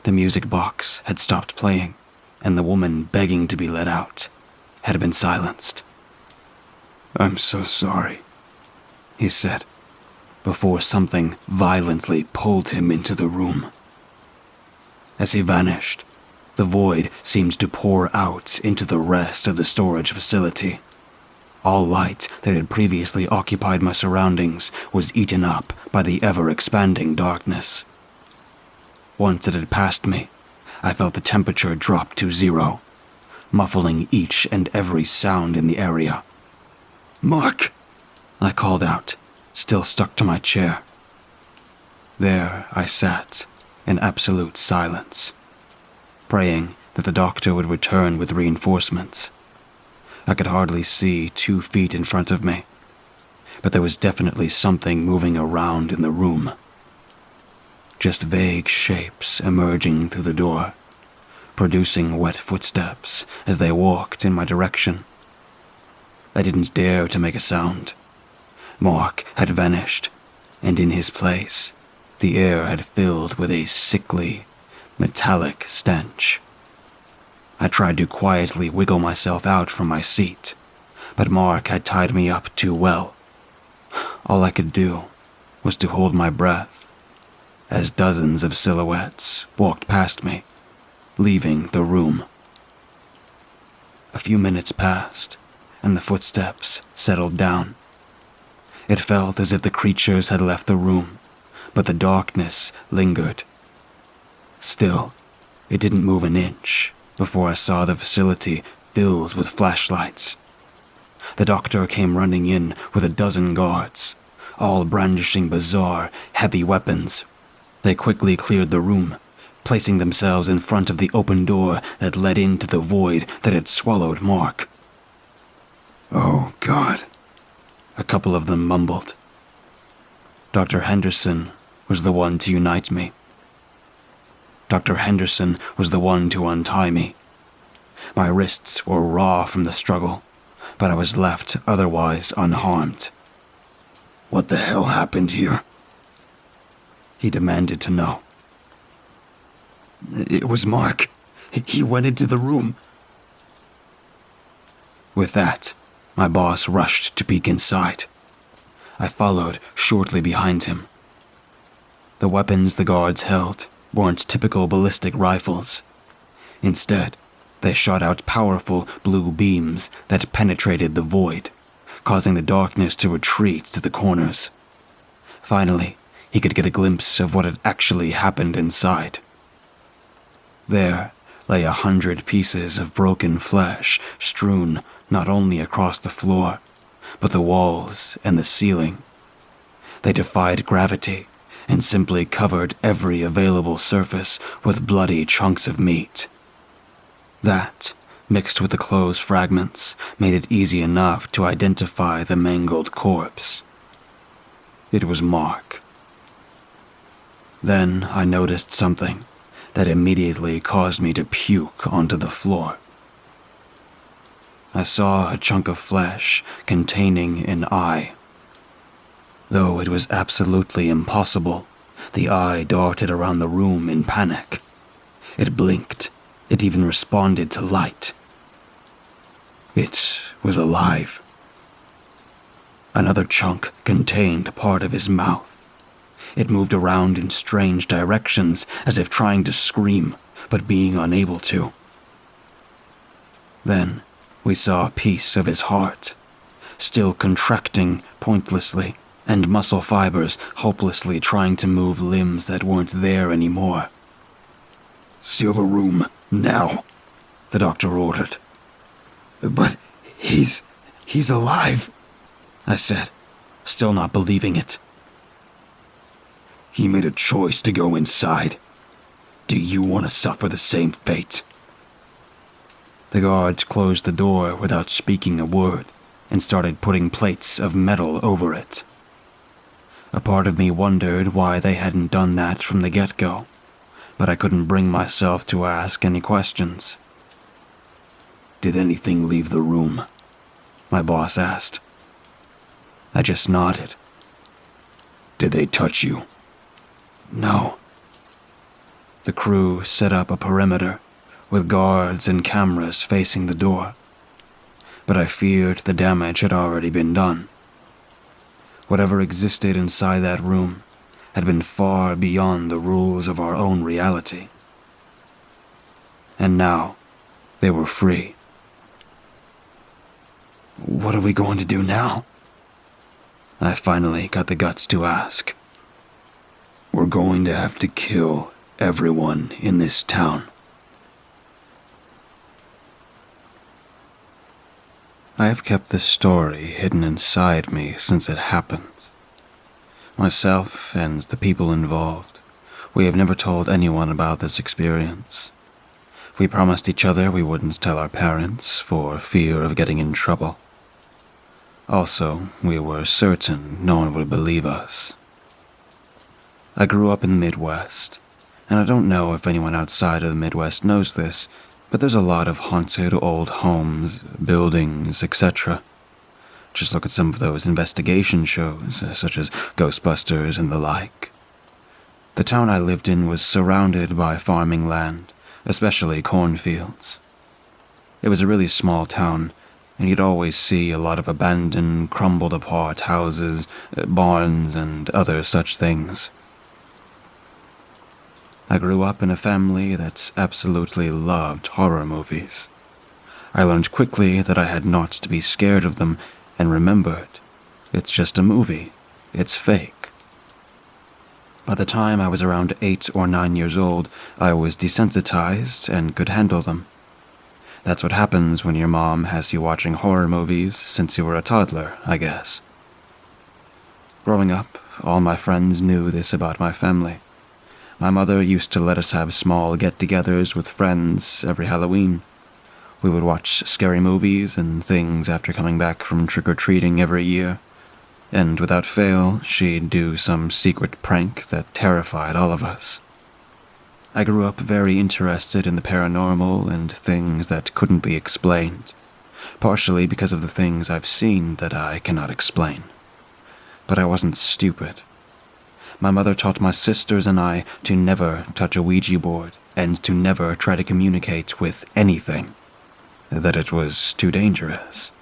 The music box had stopped playing, and the woman begging to be let out had been silenced. I'm so sorry, he said, before something violently pulled him into the room. As he vanished, the void seemed to pour out into the rest of the storage facility. All light that had previously occupied my surroundings was eaten up by the ever-expanding darkness. Once it had passed me, I felt the temperature drop to 0, muffling each and every sound in the area. Mark! I called out, still stuck to my chair. There I sat, in absolute silence, praying that the doctor would return with reinforcements. I could hardly see 2 feet in front of me, but there was definitely something moving around in the room. Just vague shapes emerging through the door, producing wet footsteps as they walked in my direction. I didn't dare to make a sound. Mark had vanished, and in his place, the air had filled with a sickly, metallic stench. I tried to quietly wiggle myself out from my seat, but Mark had tied me up too well. All I could do was to hold my breath as dozens of silhouettes walked past me, leaving the room. A few minutes passed, and the footsteps settled down. It felt as if the creatures had left the room, but the darkness lingered. Still, it didn't move an inch before I saw the facility filled with flashlights. The doctor came running in with a dozen guards, all brandishing bizarre, heavy weapons. They quickly cleared the room, placing themselves in front of the open door that led into the void that had swallowed Mark. Oh, God. A couple of them mumbled. Dr. Henderson was the one to unite me. Dr. Henderson was the one to untie me. My wrists were raw from the struggle, but I was left otherwise unharmed. What the hell happened here? He demanded to know. It was Mark. He went into the room. With that, my boss rushed to peek inside. I followed shortly behind him. The weapons the guards held weren't typical ballistic rifles. Instead, they shot out powerful blue beams that penetrated the void, causing the darkness to retreat to the corners. Finally, he could get a glimpse of what had actually happened inside. There lay 100 pieces of broken flesh strewn not only across the floor, but the walls and the ceiling. They defied gravity and simply covered every available surface with bloody chunks of meat. That, mixed with the clothes fragments, made it easy enough to identify the mangled corpse. It was Mark. Then I noticed something that immediately caused me to puke onto the floor. I saw a chunk of flesh containing an eye. Though it was absolutely impossible, the eye darted around the room in panic. It blinked. It even responded to light. It was alive. Another chunk contained part of his mouth. It moved around in strange directions as if trying to scream, but being unable to. Then we saw a piece of his heart, still contracting pointlessly, and muscle fibers hopelessly trying to move limbs that weren't there anymore. Seal the room, now, the doctor ordered. But he's alive, I said, still not believing it. He made a choice to go inside. Do you want to suffer the same fate? The guards closed the door without speaking a word and started putting plates of metal over it. A part of me wondered why they hadn't done that from the get-go, but I couldn't bring myself to ask any questions. Did anything leave the room? My boss asked. I just nodded. Did they touch you? No. The crew set up a perimeter with guards and cameras facing the door, but I feared the damage had already been done. Whatever existed inside that room had been far beyond the rules of our own reality. And now, they were free. What are we going to do now? I finally got the guts to ask. We're going to have to kill everyone in this town. I have kept this story hidden inside me since it happened. Myself and the people involved, we have never told anyone about this experience. We promised each other we wouldn't tell our parents for fear of getting in trouble. Also, we were certain no one would believe us. I grew up in the Midwest, and I don't know if anyone outside of the Midwest knows this, but there's a lot of haunted old homes, buildings, etc. Just look at some of those investigation shows, such as Ghostbusters and the like. The town I lived in was surrounded by farming land, especially cornfields. It was a really small town, and you'd always see a lot of abandoned, crumbled-apart houses, barns, and other such things. I grew up in a family that absolutely loved horror movies. I learned quickly that I had not to be scared of them, and remembered It's just a movie. It's fake. By the time I was around 8 or 9 years old, I was desensitized and could handle them. That's what happens when your mom has you watching horror movies since you were a toddler, I guess. Growing up, all my friends knew this about my family. My mother used to let us have small get-togethers with friends every Halloween. We would watch scary movies and things after coming back from trick-or-treating every year. And without fail, she'd do some secret prank that terrified all of us. I grew up very interested in the paranormal and things that couldn't be explained, partially because of the things I've seen that I cannot explain. But I wasn't stupid. My mother taught my sisters and I to never touch a Ouija board and to never try to communicate with anything, that it was too dangerous.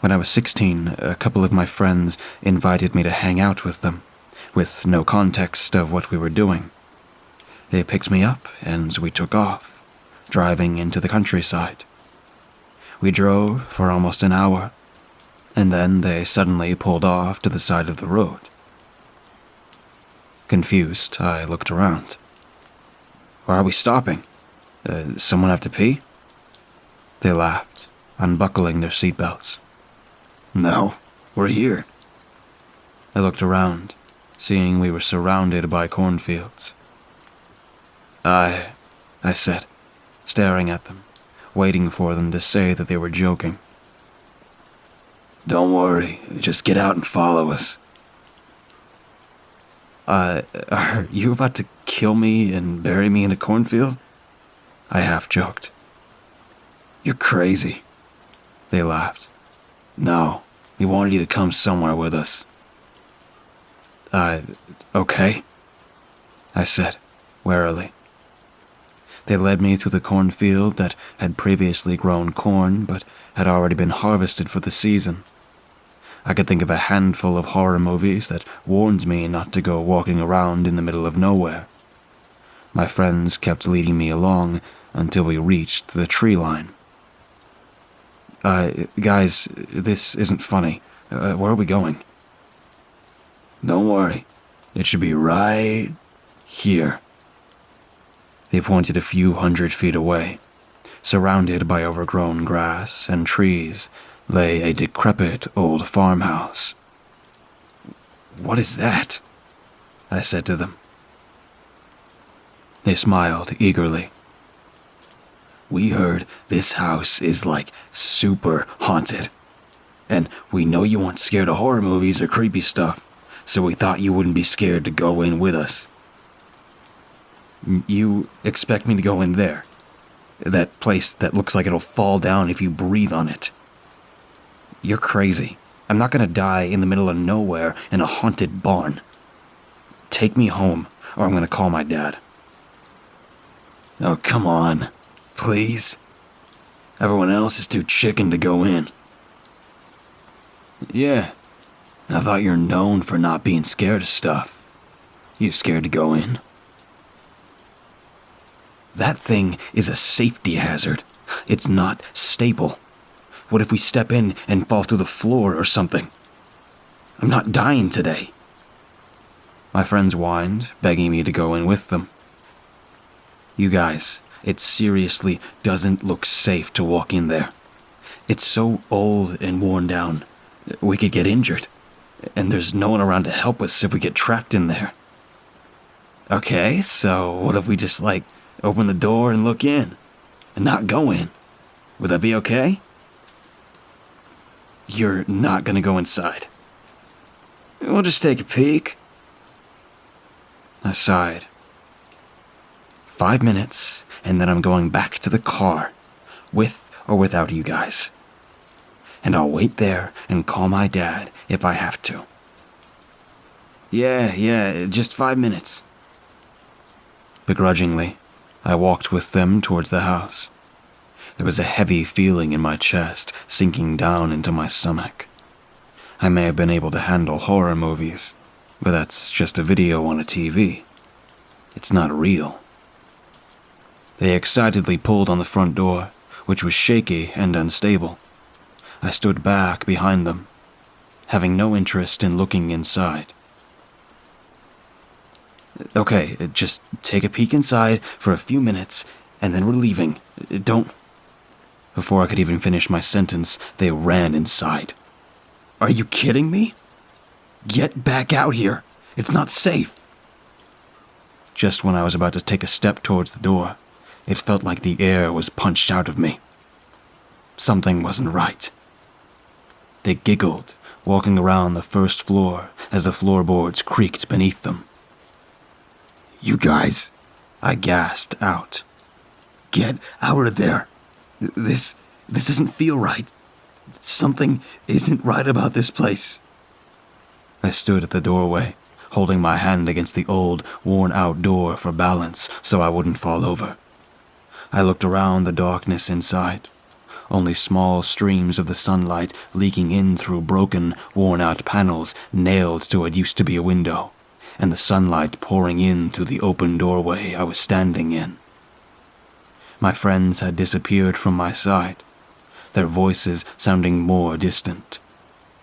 When I was 16, a couple of my friends invited me to hang out with them, with no context of what we were doing. They picked me up and we took off, driving into the countryside. We drove for almost an hour, and then they suddenly pulled off to the side of the road. Confused, I looked around. Why are we stopping? Someone have to pee? They laughed, unbuckling their seatbelts. No, we're here. I looked around, seeing we were surrounded by cornfields. I said, staring at them, waiting for them to say that they were joking. Don't worry, just get out and follow us. Are you about to kill me and bury me in a cornfield? I half joked. You're crazy. They laughed. No, we wanted you to come somewhere with us. Okay, I said, warily. They led me through the cornfield that had previously grown corn but had already been harvested for the season. I could think of a handful of horror movies that warned me not to go walking around in the middle of nowhere. My friends kept leading me along until we reached the tree line. Guys, this isn't funny. Where are we going? Don't worry. It should be right here. They pointed a few 100 feet away. Surrounded by overgrown grass and trees lay a decrepit old farmhouse. What is that? I said to them. They smiled eagerly. We heard this house is like super haunted. And we know you aren't scared of horror movies or creepy stuff, so we thought you wouldn't be scared to go in with us. You expect me to go in there? That place that looks like it'll fall down if you breathe on it. You're crazy. I'm not gonna die in the middle of nowhere in a haunted barn. Take me home, or I'm gonna call my dad. Oh, come on. Please? Everyone else is too chicken to go in. Yeah. I thought you're known for not being scared of stuff. You scared to go in? That thing is a safety hazard. It's not stable. What if we step in and fall through the floor or something? I'm not dying today. My friends whined, begging me to go in with them. You guys, it seriously doesn't look safe to walk in there. It's so old and worn down. We could get injured. And there's no one around to help us if we get trapped in there. Okay, so what if we just, open the door and look in? And not go in? Would that be okay? You're not gonna go inside. We'll just take a peek. I sighed. 5 minutes, and then I'm going back to the car, with or without you guys. And I'll wait there and call my dad if I have to. Yeah, just 5 minutes. Begrudgingly, I walked with them towards the house. There was a heavy feeling in my chest, sinking down into my stomach. I may have been able to handle horror movies, but that's just a video on a TV. It's not real. They excitedly pulled on the front door, which was shaky and unstable. I stood back behind them. having no interest in looking inside. Okay, just take a peek inside for a few minutes, and then we're leaving. Don't... Before I could even finish my sentence, they ran inside. Are you kidding me? Get back out here. It's not safe. Just when I was about to take a step towards the door, it felt like the air was punched out of me. Something wasn't right. They giggled, walking around the first floor as the floorboards creaked beneath them. You guys, I gasped out. get out of there. This doesn't feel right. Something isn't right about this place. I stood at the doorway, holding my hand against the old, worn-out door for balance so I wouldn't fall over. I looked around the darkness inside, only small streams of the sunlight leaking in through broken, worn-out panels nailed to what used to be a window, and the sunlight pouring in through the open doorway I was standing in. My friends had disappeared from my side, their voices sounding more distant.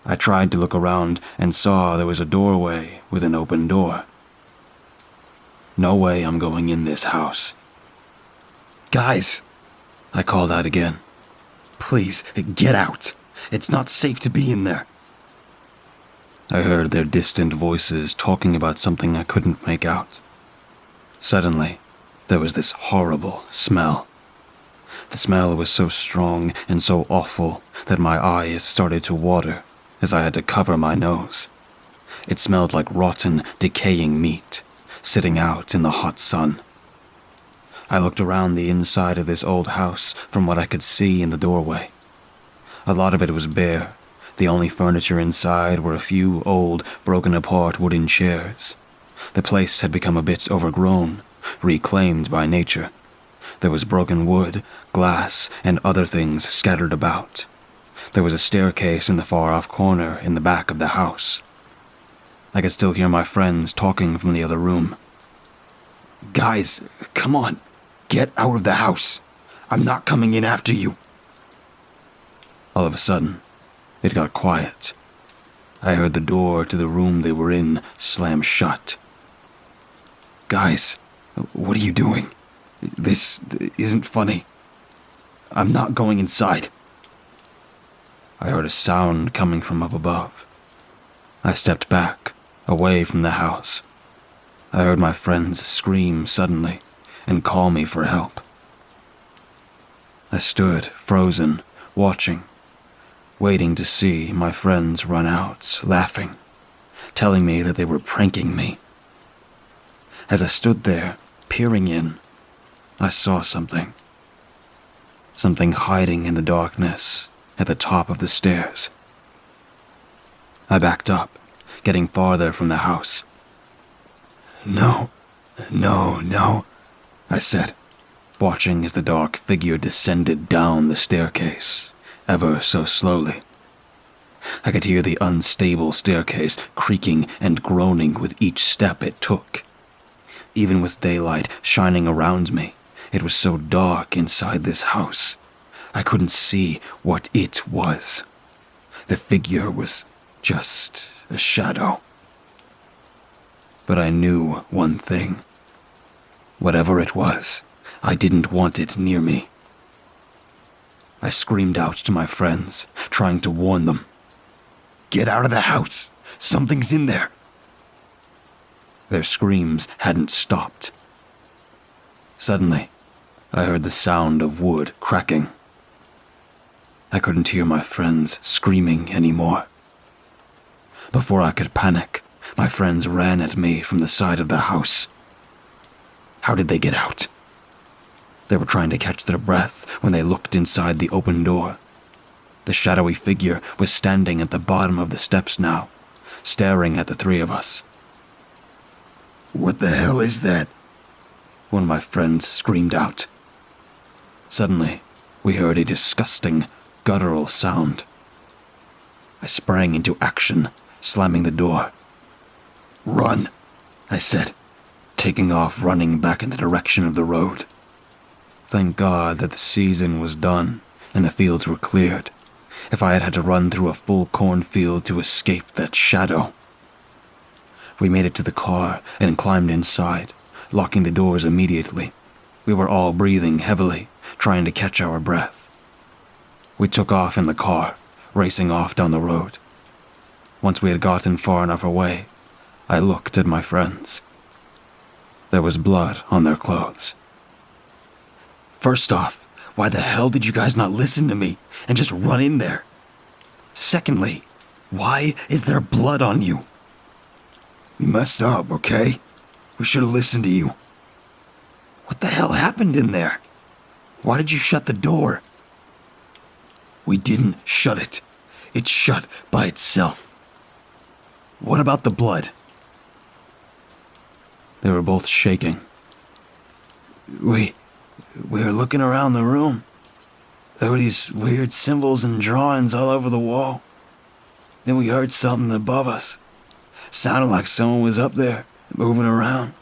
I tried to look around and saw there was a doorway with an open door. No way I'm going in this house. Guys, I called out again. please, get out. It's not safe to be in there. I heard their distant voices talking about something I couldn't make out. Suddenly, there was this horrible smell. The smell was so strong and so awful that my eyes started to water as I had to cover my nose. It smelled like rotten, decaying meat, sitting out in the hot sun. I looked around the inside of this old house from what I could see in the doorway. A lot of it was bare. The only furniture inside were a few old, broken-apart wooden chairs. The place had become a bit overgrown, reclaimed by nature. There was broken wood, glass, and other things scattered about. There was a staircase in the far-off corner in the back of the house. I could still hear my friends talking from the other room. Guys, come on. Get out of the house. I'm not coming in after you. All of a sudden, it got quiet. I heard the door to the room they were in slam shut. Guys, what are you doing? This isn't funny. I'm not going inside. I heard a sound coming from up above. I stepped back, away from the house. I heard my friends scream suddenly and call me for help. I stood, frozen, watching, waiting to see my friends run out, laughing, telling me that they were pranking me. As I stood there, peering in, I saw something. Something hiding in the darkness at the top of the stairs. I backed up, getting farther from the house. No, I said, watching as the dark figure descended down the staircase, ever so slowly. I could hear the unstable staircase creaking and groaning with each step it took. Even with daylight shining around me, it was so dark inside this house. I couldn't see what it was. The figure was just a shadow. But I knew one thing. Whatever it was, I didn't want it near me. I screamed out to my friends, trying to warn them. Get out of the house. Something's in there. Their screams hadn't stopped. Suddenly, I heard the sound of wood cracking. I couldn't hear my friends screaming anymore. Before I could panic, my friends ran at me from the side of the house. How did they get out? They were trying to catch their breath when they looked inside the open door. The shadowy figure was standing at the bottom of the steps now, staring at the three of us. What the hell is that? One of my friends screamed out. Suddenly, we heard a disgusting, guttural sound. I sprang into action, slamming the door. Run, I said, taking off running back in the direction of the road. Thank God that the season was done and the fields were cleared, if I had had to run through a full cornfield to escape that shadow. We made it to the car and climbed inside, locking the doors immediately. We were all breathing heavily, trying to catch our breath. We took off in the car, racing off down the road. Once we had gotten far enough away, I looked at my friends. There was blood on their clothes. First off, why the hell did you guys not listen to me and just run in there? Secondly, why is there blood on you? We messed up, okay? We should have listened to you. What the hell happened in there? Why did you shut the door? We didn't shut it. It shut by itself. What about the blood? They were both shaking. We were looking around the room. There were these weird symbols and drawings all over the wall. Then we heard something above us. Sounded like someone was up there, moving around.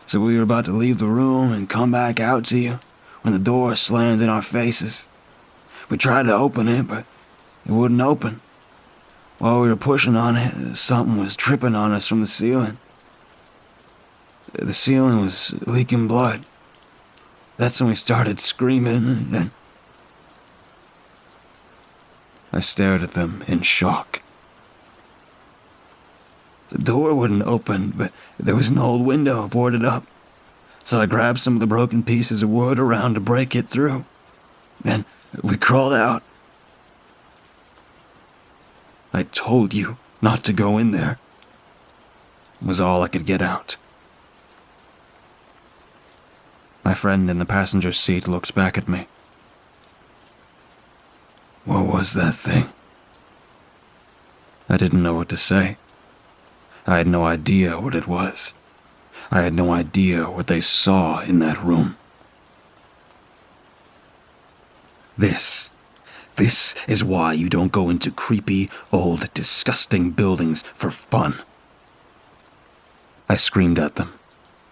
So we were about to leave the room and come back out to you when the door slammed in our faces. We tried to open it, but it wouldn't open. While we were pushing on it, something was dripping on us from the ceiling. The ceiling was leaking blood. That's when we started screaming, and I stared at them in shock. The door wouldn't open, but there was an old window boarded up. So I grabbed some of the broken pieces of wood around to break it through. And we crawled out. I told you not to go in there, was all I could get out. My friend in the passenger seat looked back at me. What was that thing? I didn't know what to say. I had no idea what it was. I had no idea what they saw in that room. This is why you don't go into creepy, old, disgusting buildings for fun. I screamed at them,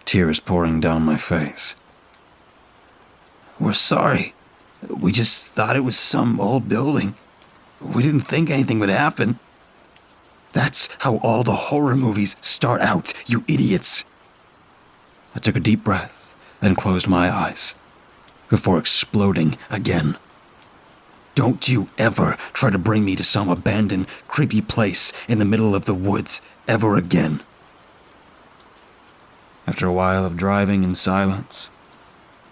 tears pouring down my face. We're sorry. We just thought it was some old building. We didn't think anything would happen. That's how all the horror movies start out, you idiots. I took a deep breath and closed my eyes before exploding again. Don't you ever try to bring me to some abandoned, creepy place in the middle of the woods ever again. After a while of driving in silence,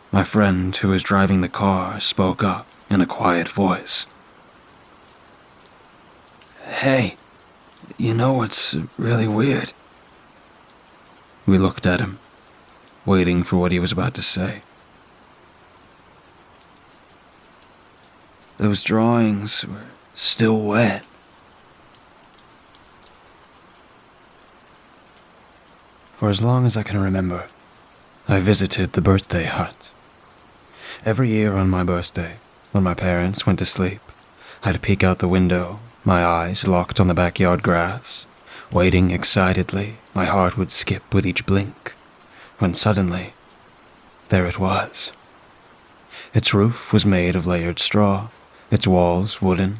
my friend who was driving the car spoke up in a quiet voice. Hey, you know what's really weird? We looked at him, waiting for what he was about to say. Those drawings were still wet. For as long as I can remember, I visited the birthday hut. Every year on my birthday, when my parents went to sleep, I'd peek out the window, my eyes locked on the backyard grass, waiting excitedly. My heart would skip with each blink, when suddenly, there it was. Its roof was made of layered straw, its walls wooden,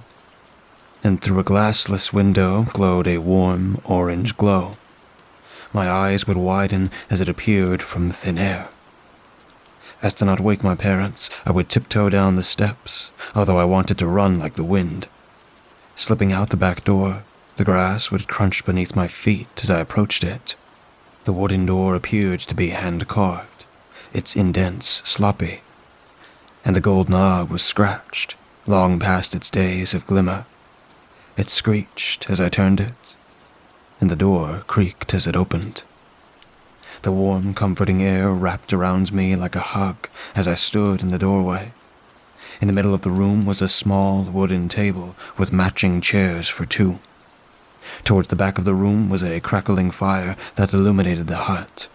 and through a glassless window glowed a warm orange glow. My eyes would widen as it appeared from thin air. As to not wake my parents, I would tiptoe down the steps, although I wanted to run like the wind. Slipping out the back door, the grass would crunch beneath my feet as I approached it. The wooden door appeared to be hand-carved, its indents sloppy, and the gold knob was scratched, long past its days of glimmer. It screeched as I turned it, and the door creaked as it opened. The warm, comforting air wrapped around me like a hug as I stood in the doorway. In the middle of the room was a small wooden table with matching chairs for two. Towards the back of the room was a crackling fire that illuminated the hut.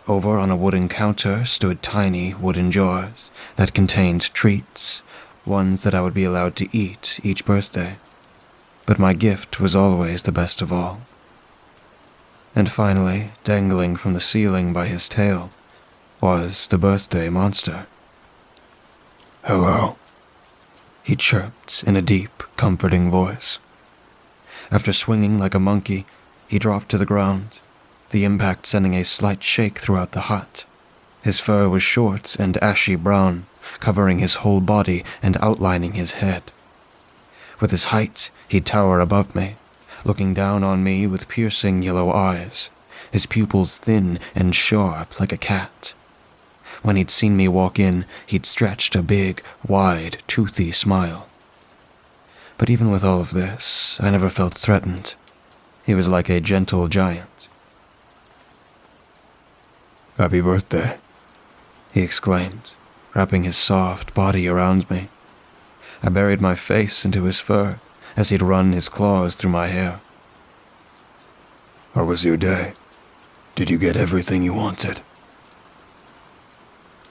Over on a wooden counter stood tiny wooden jars that contained treats, ones that I would be allowed to eat each birthday. But my gift was always the best of all. And finally, dangling from the ceiling by his tail, was the birthday monster. Hello. he chirped in a deep, comforting voice. After swinging like a monkey, he dropped to the ground, the impact sending a slight shake throughout the hut. His fur was short and ashy brown, covering his whole body and outlining his head. With his height, he'd tower above me, looking down on me with piercing yellow eyes, his pupils thin and sharp like a cat. When he'd seen me walk in, he'd stretched a big, wide, toothy smile. But even with all of this, I never felt threatened. He was like a gentle giant. "Happy birthday," he exclaimed, wrapping his soft body around me. I buried my face into his fur as he'd run his claws through my hair. "How was your day? Did you get everything you wanted?"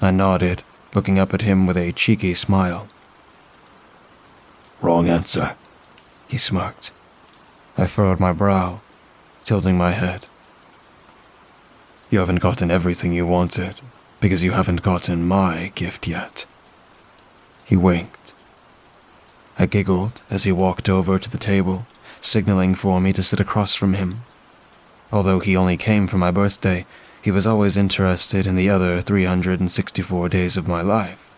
I nodded, looking up at him with a cheeky smile. "Wrong answer," he smirked. I furrowed my brow, tilting my head. "You haven't gotten everything you wanted, because you haven't gotten my gift yet." He winked. I giggled as he walked over to the table, signaling for me to sit across from him. Although he only came for my birthday, he was always interested in the other 364 days of my life.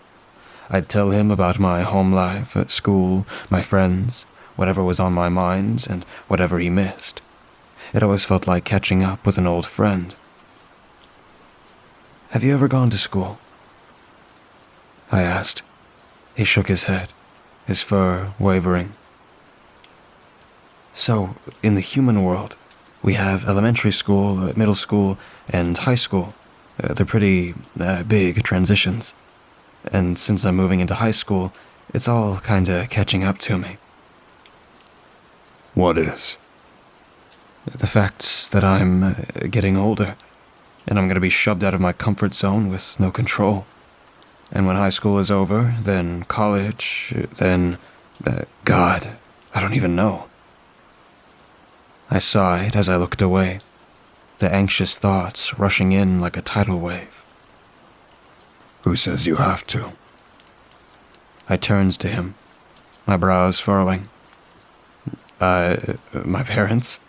I'd tell him about my home life, at school, my friends, whatever was on my mind, and whatever he missed. It always felt like catching up with an old friend. "Have you ever gone to school?" I asked. He shook his head, his fur wavering. "So, in the human world, we have elementary school, middle school, and high school. They're pretty big transitions. And since I'm moving into high school, it's all kinda catching up to me." "What is?" "The fact that I'm getting older, and I'm gonna be shoved out of my comfort zone with no control. And when high school is over, then college, then... God, I don't even know." I sighed as I looked away, the anxious thoughts rushing in like a tidal wave. "Who says you have to?" I turned to him, my brows furrowing. My parents?"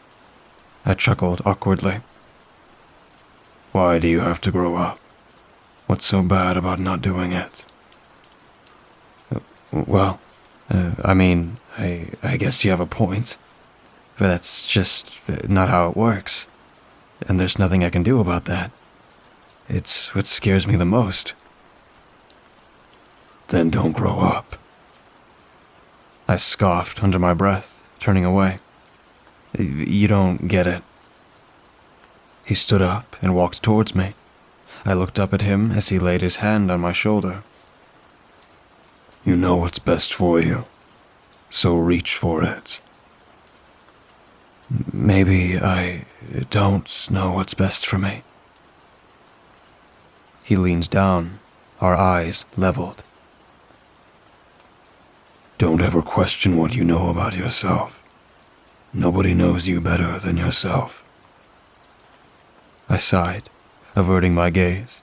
I chuckled awkwardly. "Why do you have to grow up? What's so bad about not doing it?" "Well, I guess you have a point. But that's just not how it works. And there's nothing I can do about that. It's what scares me the most." "Then don't grow up." I scoffed under my breath, turning away. "You don't get it." He stood up and walked towards me. I looked up at him as he laid his hand on my shoulder. "You know what's best for you, so reach for it." "Maybe I don't know what's best for me." He leaned down, our eyes leveled. "Don't ever question what you know about yourself. Nobody knows you better than yourself." I sighed, averting my gaze.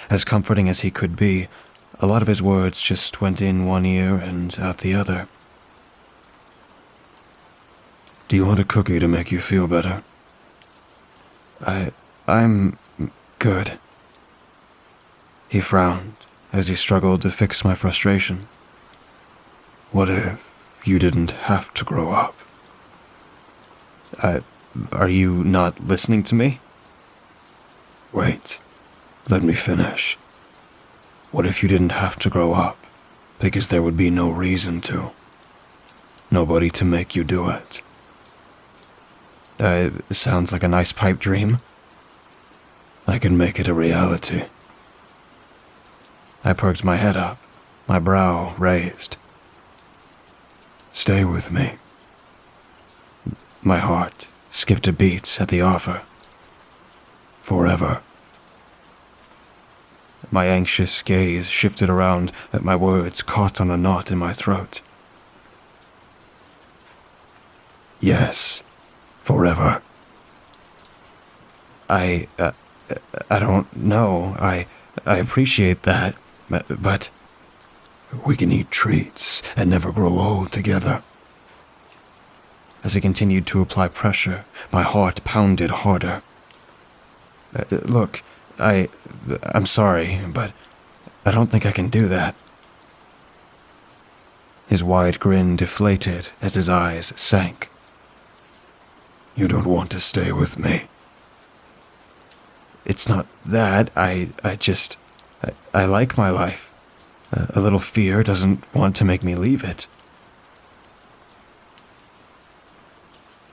As comforting as he could be, a lot of his words just went in one ear and out the other. "Do you want a cookie to make you feel better?" I'm good." He frowned as he struggled to fix my frustration. "What if you didn't have to grow up?" Are you not listening to me?" "Wait, let me finish. What if you didn't have to grow up, because there would be no reason to? Nobody to make you do it." Sounds like a nice pipe dream." "I can make it a reality." I perked my head up, my brow raised. "Stay with me." My heart skipped a beat at the offer. "Forever." My anxious gaze shifted around as my words caught on the knot in my throat. "Yes, forever." I don't know. I appreciate that, but... We can eat treats and never grow old together. As he continued to apply pressure, my heart pounded harder. Look, I'm sorry, but I don't think I can do that. His wide grin deflated as his eyes sank. You don't want to stay with me. It's not that. I like my life. A little fear doesn't want to make me leave it.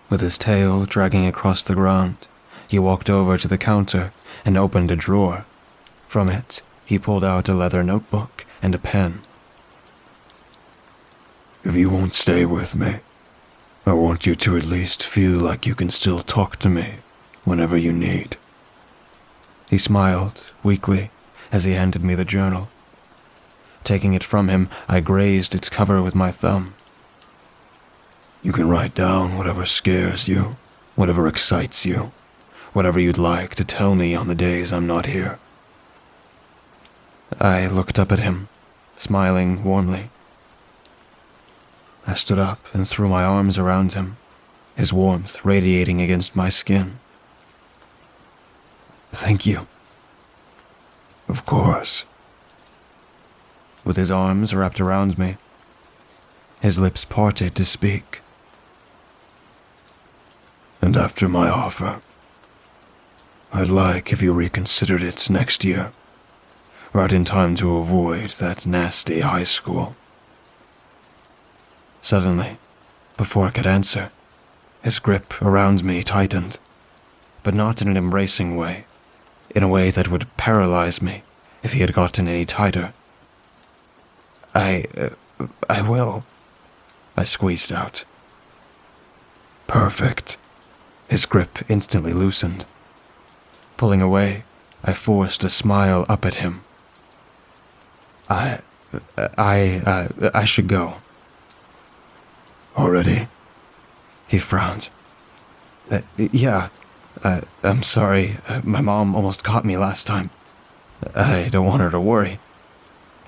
With his tail dragging across the ground, he walked over to the counter and opened a drawer. From it, he pulled out a leather notebook and a pen. If you won't stay with me, I want you to at least feel like you can still talk to me whenever you need. He smiled weakly as he handed me the journal. Taking it from him, I grazed its cover with my thumb. You can write down whatever scares you, whatever excites you, whatever you'd like to tell me on the days I'm not here. I looked up at him, smiling warmly. I stood up and threw my arms around him, his warmth radiating against my skin. Thank you. Of course. With his arms wrapped around me, his lips parted to speak. And after my offer, I'd like if you reconsidered it next year, right in time to avoid that nasty high school. Suddenly, before I could answer, his grip around me tightened, but not in an embracing way, in a way that would paralyze me if he had gotten any tighter. I will, I squeezed out. Perfect. His grip instantly loosened. Pulling away, I forced a smile up at him. I should go. Already? He frowned. Yeah. I'm sorry. My mom almost caught me last time. I don't want her to worry.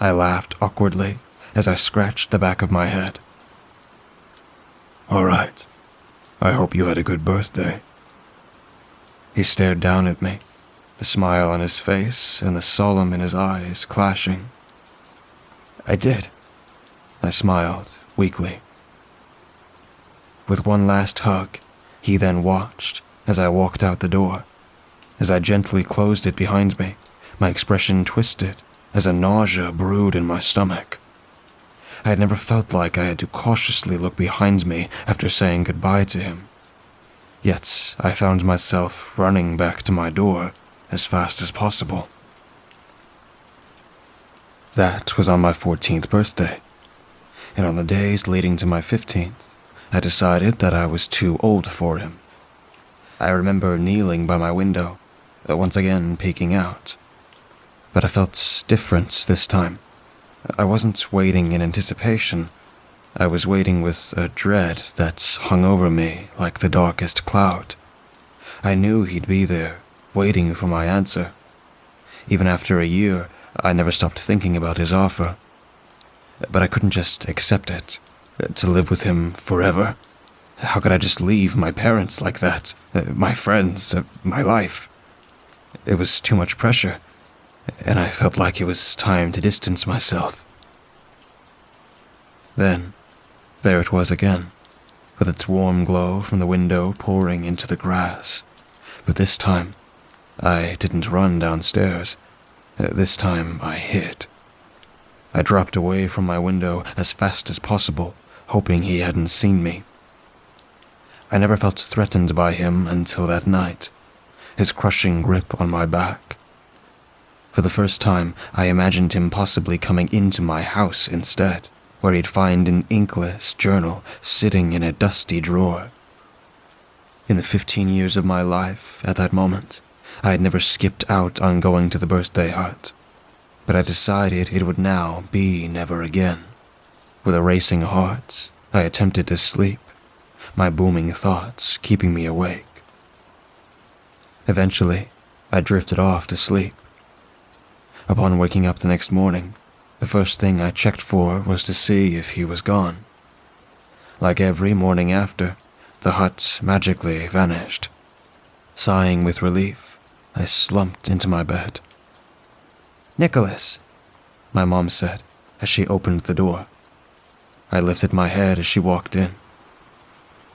I laughed awkwardly as I scratched the back of my head. All right. I hope you had a good birthday. He stared down at me, the smile on his face and the solemn in his eyes clashing. I did. I smiled weakly. With one last hug, he then watched as I walked out the door. As I gently closed it behind me, my expression twisted as a nausea brewed in my stomach. I had never felt like I had to cautiously look behind me after saying goodbye to him. Yet I found myself running back to my door as fast as possible. That was on my 14th birthday, and on the days leading to my 15th, I decided that I was too old for him. I remember kneeling by my window, once again peeking out. But I felt different this time. I wasn't waiting in anticipation. I was waiting with a dread that hung over me like the darkest cloud. I knew he'd be there, waiting for my answer. Even after a year, I never stopped thinking about his offer. But I couldn't just accept it. To live with him forever? How could I just leave my parents like that? My friends, my life? It was too much pressure, and I felt like it was time to distance myself. Then, there it was again, with its warm glow from the window pouring into the grass. But this time, I didn't run downstairs. This time, I hid. I dropped away from my window as fast as possible, hoping he hadn't seen me. I never felt threatened by him until that night, his crushing grip on my back. For the first time, I imagined him possibly coming into my house instead, where he'd find an inkless journal sitting in a dusty drawer. In the 15 years of my life, at that moment, I had never skipped out on going to the birthday hut, but I decided it would now be never again. With a racing heart, I attempted to sleep, my booming thoughts keeping me awake. Eventually, I drifted off to sleep. Upon waking up the next morning, The first thing I checked for was to see if he was gone. Like every morning after, the hut magically vanished. Sighing with relief, I slumped into my bed. "Nicholas," my mom said as she opened the door. I lifted my head as she walked in.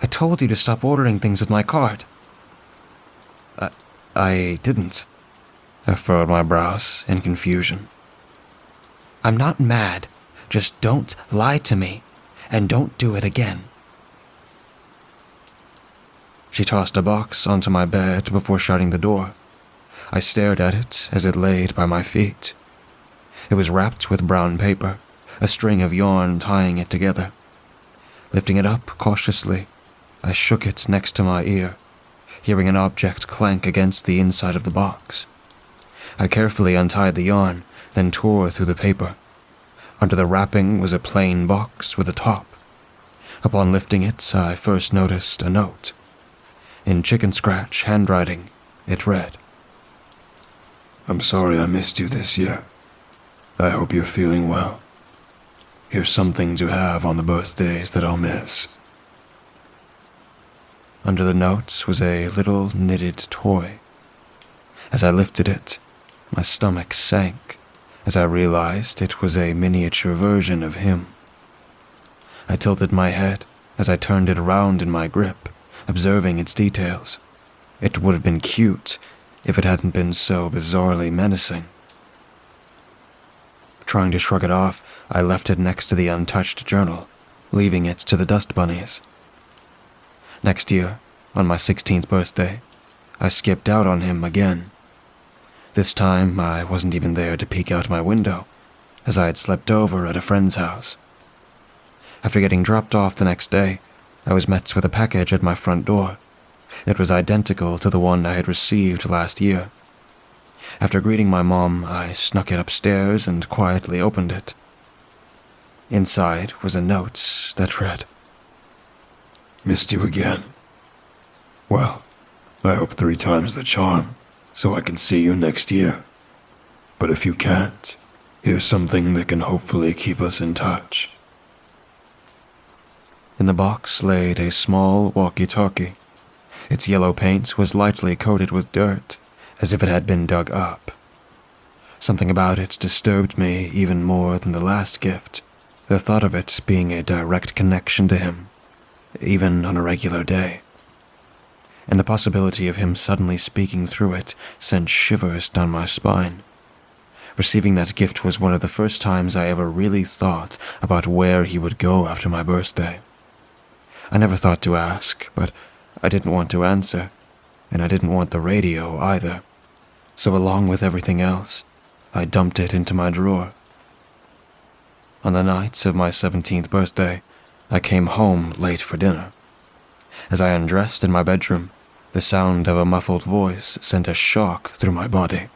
"I told you to stop ordering things with my card." I didn't. I furrowed my brows in confusion. "I'm not mad. Just don't lie to me, and don't do it again." She tossed a box onto my bed before shutting the door. I stared at it as it laid by my feet. It was wrapped with brown paper, a string of yarn tying it together. Lifting it up cautiously, I shook it next to my ear, hearing an object clank against the inside of the box. I carefully untied the yarn, then tore through the paper. Under the wrapping was a plain box with a top. Upon lifting it, I first noticed a note. In chicken scratch handwriting, it read, I'm sorry I missed you this year. I hope you're feeling well. Here's something to have on the birthdays that I'll miss. Under the note was a little knitted toy. As I lifted it, my stomach sank as I realized it was a miniature version of him. I tilted my head as I turned it around in my grip, observing its details. It would have been cute if it hadn't been so bizarrely menacing. Trying to shrug it off, I left it next to the untouched journal, leaving it to the dust bunnies. Next year, on my 16th birthday, I skipped out on him again. This time, I wasn't even there to peek out my window, as I had slept over at a friend's house. After getting dropped off the next day, I was met with a package at my front door. It was identical to the one I had received last year. After greeting my mom, I snuck it upstairs and quietly opened it. Inside was a note that read, Missed you again. Well, I hope 3 times the charm, so I can see you next year. But if you can't, here's something that can hopefully keep us in touch. In the box laid a small walkie-talkie. Its yellow paint was lightly coated with dirt, as if it had been dug up. Something about it disturbed me even more than the last gift, the thought of it being a direct connection to him, even on a regular day. And the possibility of him suddenly speaking through it sent shivers down my spine. Receiving that gift was one of the first times I ever really thought about where he would go after my birthday. I never thought to ask, but I didn't want to answer, and I didn't want the radio either. So along with everything else, I dumped it into my drawer. On the night of my 17th birthday, I came home late for dinner. As I undressed in my bedroom, the sound of a muffled voice sent a shock through my body.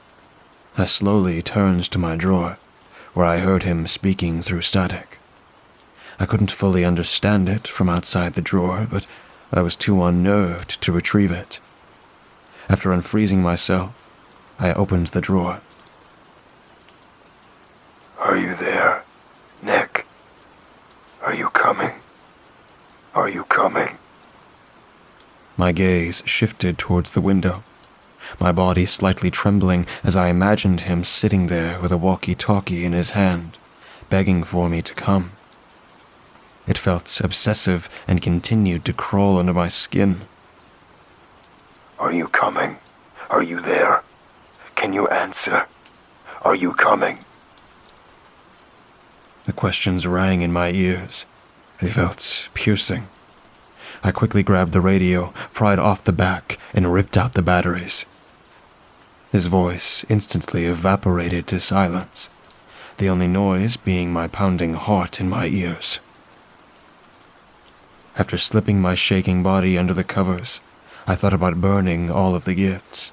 I slowly turned to my drawer, where I heard him speaking through static. I couldn't fully understand it from outside the drawer, but I was too unnerved to retrieve it. After unfreezing myself, I opened the drawer. Are you there, Nick? Are you coming? Are you coming? My gaze shifted towards the window, my body slightly trembling as I imagined him sitting there with a walkie-talkie in his hand, begging for me to come. It felt obsessive and continued to crawl under my skin. Are you coming? Are you there? Can you answer? Are you coming? The questions rang in my ears. They felt piercing. I quickly grabbed the radio, pried off the back, and ripped out the batteries. His voice instantly evaporated to silence, the only noise being my pounding heart in my ears. After slipping my shaking body under the covers, I thought about burning all of the gifts.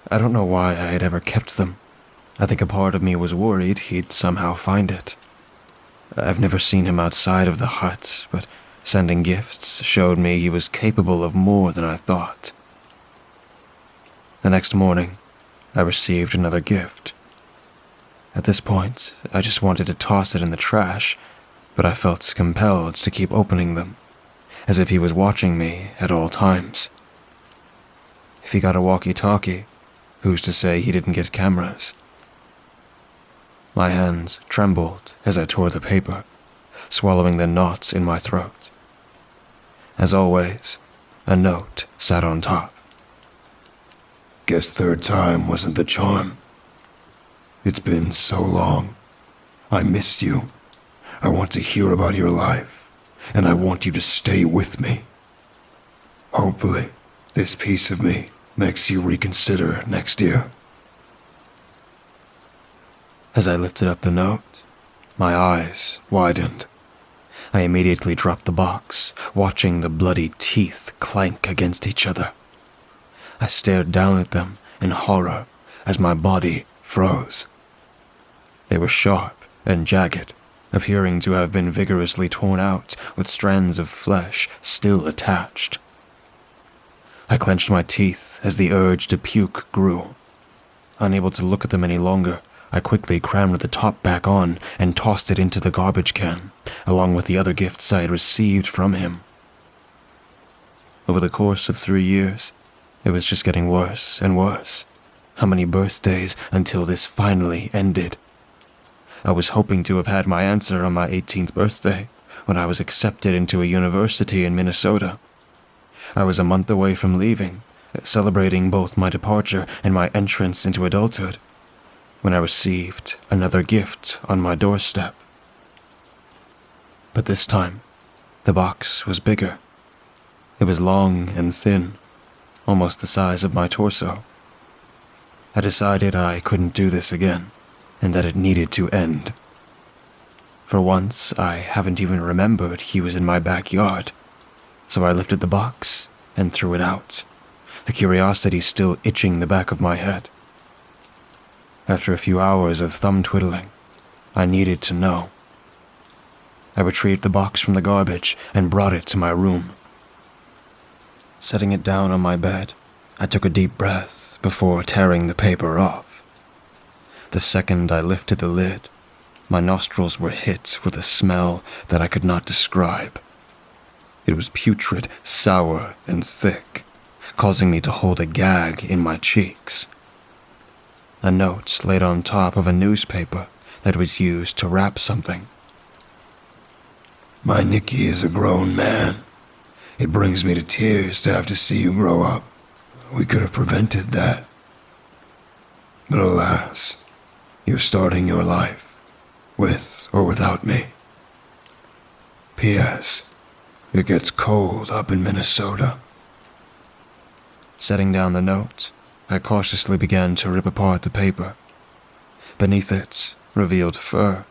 I don't know why I had ever kept them. I think a part of me was worried he'd somehow find it. I've never seen him outside of the hut, but sending gifts showed me he was capable of more than I thought. The next morning, I received another gift. At this point, I just wanted to toss it in the trash, but I felt compelled to keep opening them, as if he was watching me at all times. If he got a walkie-talkie, who's to say he didn't get cameras? My hands trembled as I tore the paper, swallowing the knots in my throat. As always, a note sat on top. Guess third time wasn't the charm. It's been so long. I missed you. I want to hear about your life, and I want you to stay with me. Hopefully, this piece of me makes you reconsider next year. As I lifted up the note, my eyes widened. I immediately dropped the box, watching the bloody teeth clank against each other. I stared down at them in horror as my body froze. They were sharp and jagged, appearing to have been vigorously torn out with strands of flesh still attached. I clenched my teeth as the urge to puke grew. Unable to look at them any longer, I quickly crammed the top back on and tossed it into the garbage can, along with the other gifts I had received from him. Over the course of 3 years, it was just getting worse and worse. How many birthdays until this finally ended? I was hoping to have had my answer on my 18th birthday, when I was accepted into a university in Minnesota. I was a month away from leaving, celebrating both my departure and my entrance into adulthood, when I received another gift on my doorstep. But this time, the box was bigger. It was long and thin, almost the size of my torso. I decided I couldn't do this again, and that it needed to end. For once, I haven't even remembered he was in my backyard, so I lifted the box and threw it out, the curiosity still itching the back of my head. After a few hours of thumb twiddling, I needed to know. I retrieved the box from the garbage and brought it to my room. Setting it down on my bed, I took a deep breath before tearing the paper off. The second I lifted the lid, my nostrils were hit with a smell that I could not describe. It was putrid, sour, and thick, causing me to hold a gag in my cheeks. A note laid on top of a newspaper that was used to wrap something. My Nicky is a grown man. It brings me to tears to have to see you grow up. We could have prevented that. But alas, you're starting your life, with or without me. P.S. It gets cold up in Minnesota. Setting down the note, I cautiously began to rip apart the paper. Beneath it, revealed fur,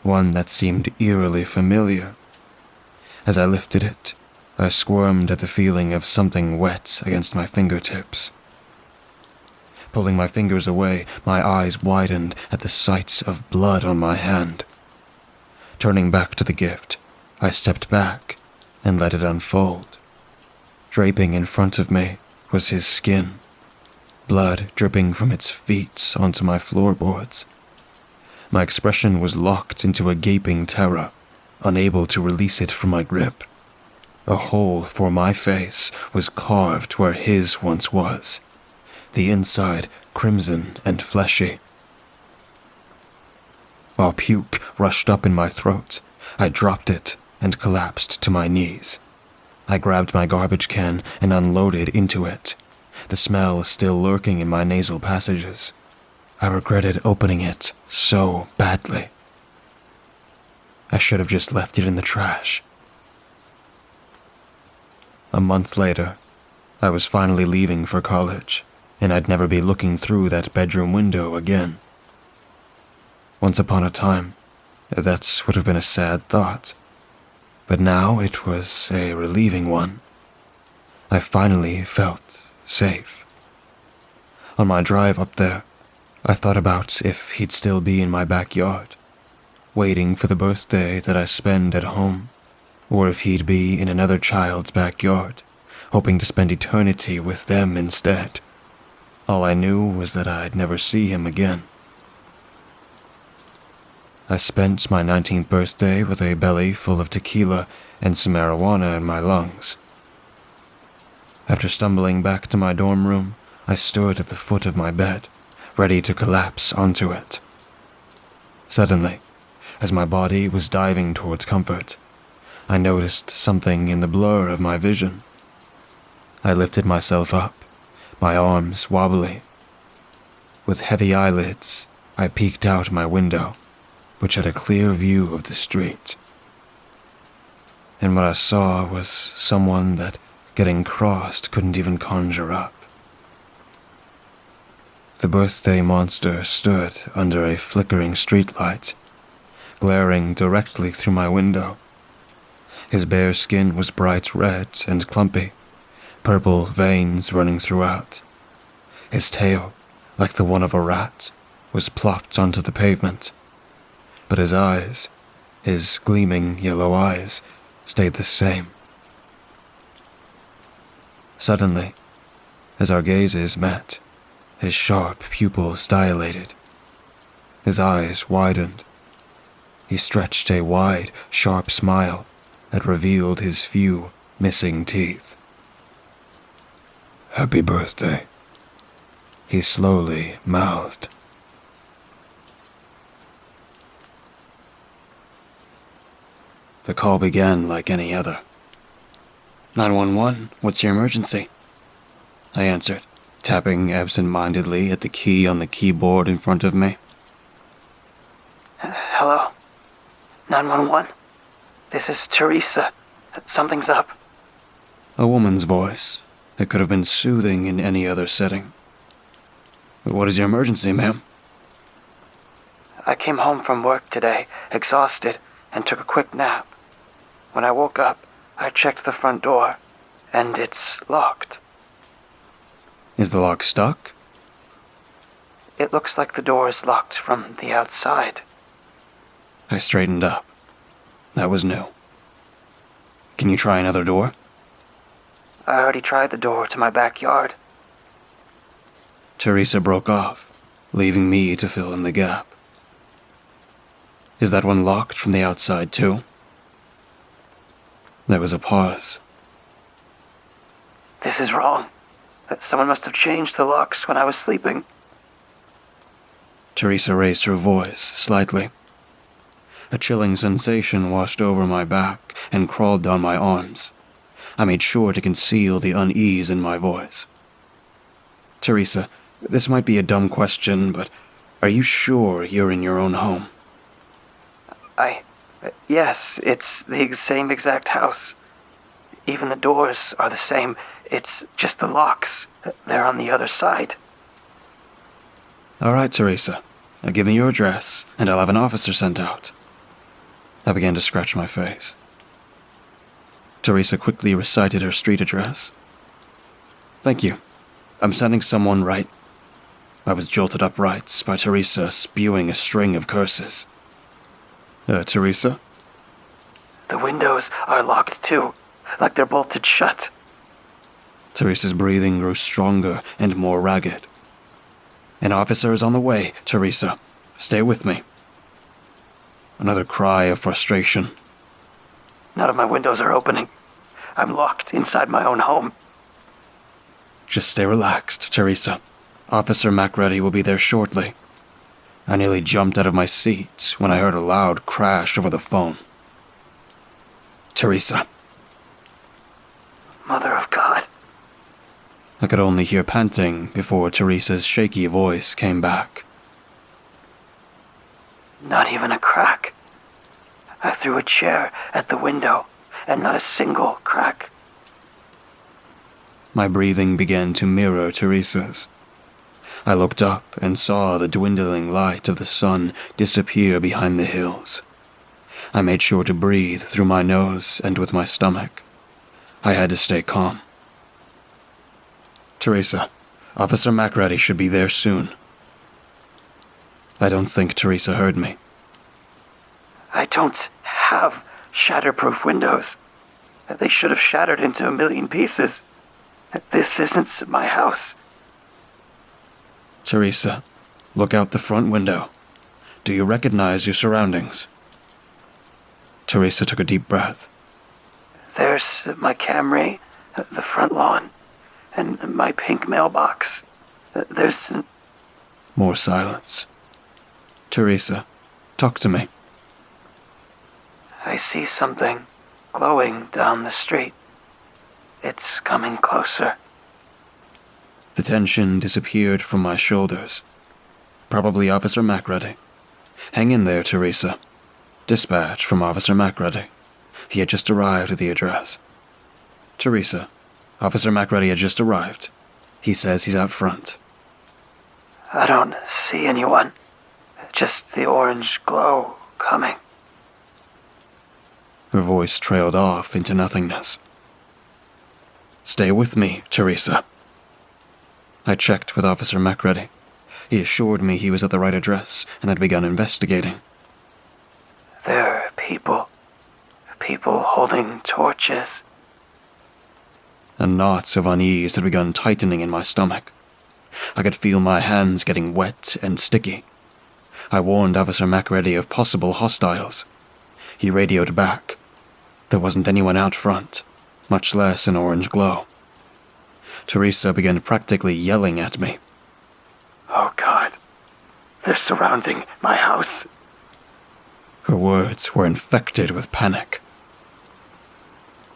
one that seemed eerily familiar. As I lifted it, I squirmed at the feeling of something wet against my fingertips. Pulling my fingers away, my eyes widened at the sight of blood on my hand. Turning back to the gift, I stepped back and let it unfold. Draping in front of me was his skin, blood dripping from its feet onto my floorboards. My expression was locked into a gaping terror, unable to release it from my grip. A hole for my face was carved where his once was, the inside crimson and fleshy. While puke rushed up in my throat, I dropped it and collapsed to my knees. I grabbed my garbage can and unloaded into it, the smell still lurking in my nasal passages. I regretted opening it so badly. I should have just left it in the trash. A month later, I was finally leaving for college, and I'd never be looking through that bedroom window again. Once upon a time, that would have been a sad thought, but now it was a relieving one. I finally felt safe. On my drive up there, I thought about if he'd still be in my backyard, waiting for the birthday that I spend at home, or if he'd be in another child's backyard, hoping to spend eternity with them instead. All I knew was that I'd never see him again. I spent my 19th birthday with a belly full of tequila and some marijuana in my lungs. After stumbling back to my dorm room, I stood at the foot of my bed, ready to collapse onto it. Suddenly, as my body was diving towards comfort, I noticed something in the blur of my vision. I lifted myself up, my arms wobbly. With heavy eyelids, I peeked out my window, which had a clear view of the street. And what I saw was someone that getting crossed couldn't even conjure up. The birthday monster stood under a flickering streetlight, glaring directly through my window. His bare skin was bright red and clumpy, purple veins running throughout. His tail, like the one of a rat, was plopped onto the pavement. But his eyes, his gleaming yellow eyes, stayed the same. Suddenly, as our gazes met, his sharp pupils dilated. His eyes widened. He stretched a wide, sharp smile that revealed his few missing teeth. Happy birthday. He slowly mouthed. The call began like any other. 911, what's your emergency? I answered, tapping absent-mindedly at the key on the keyboard in front of me. Hello? 911? This is Teresa. Something's up. A woman's voice that could have been soothing in any other setting. What is your emergency, ma'am? I came home from work today, exhausted, and took a quick nap. When I woke up, I checked the front door, and it's locked. Is the lock stuck? It looks like the door is locked from the outside. I straightened up. That was new. Can you try another door? I already tried the door to my backyard. Teresa broke off, leaving me to fill in the gap. Is that one locked from the outside too? There was a pause. This is wrong. Someone must have changed the locks when I was sleeping. Teresa raised her voice slightly. A chilling sensation washed over my back and crawled down my arms. I made sure to conceal the unease in my voice. Teresa, this might be a dumb question, but are you sure you're in your own home? Yes, it's the same exact house. Even the doors are the same. It's just the locks. They're on the other side. All right, Teresa. Now give me your address, and I'll have an officer sent out. I began to scratch my face. Teresa quickly recited her street address. Thank you. I'm sending someone right. I was jolted upright by Teresa spewing a string of curses. Teresa? The windows are locked too, like they're bolted shut. Teresa's breathing grew stronger and more ragged. An officer is on the way, Teresa. Stay with me. Another cry of frustration. None of my windows are opening. I'm locked inside my own home. Just stay relaxed, Teresa. Officer MacReady will be there shortly. I nearly jumped out of my seat when I heard a loud crash over the phone. Teresa. Mother of God. I could only hear panting before Teresa's shaky voice came back. Not even a crack. I threw a chair at the window, and not a single crack. My breathing began to mirror Teresa's. I looked up and saw the dwindling light of the sun disappear behind the hills. I made sure to breathe through my nose and with my stomach. I had to stay calm. Teresa, Officer MacReady should be there soon. I don't think Teresa heard me. I don't have shatterproof windows. They should have shattered into a million pieces. This isn't my house. Teresa, look out the front window. do you recognize your surroundings? Teresa took a deep breath. There's my Camry, the front lawn, and my pink mailbox. There's... More silence. Teresa, talk to me. I see something glowing down the street. It's coming closer. The tension disappeared from my shoulders. Probably Officer MacReady. Hang in there, Teresa. Dispatch from Officer MacReady. He had just arrived at the address. Teresa, Officer MacReady had just arrived. He says he's out front. I don't see anyone. Just the orange glow coming. Her voice trailed off into nothingness. Stay with me, Teresa. I checked with Officer MacReady. He assured me he was at the right address and had begun investigating. There are people. People holding torches. A knot of unease had begun tightening in my stomach. I could feel my hands getting wet and sticky. I warned Officer MacReady of possible hostiles. He radioed back. There wasn't anyone out front, much less an orange glow. Teresa began practically yelling at me. Oh God, they're surrounding my house. Her words were infected with panic.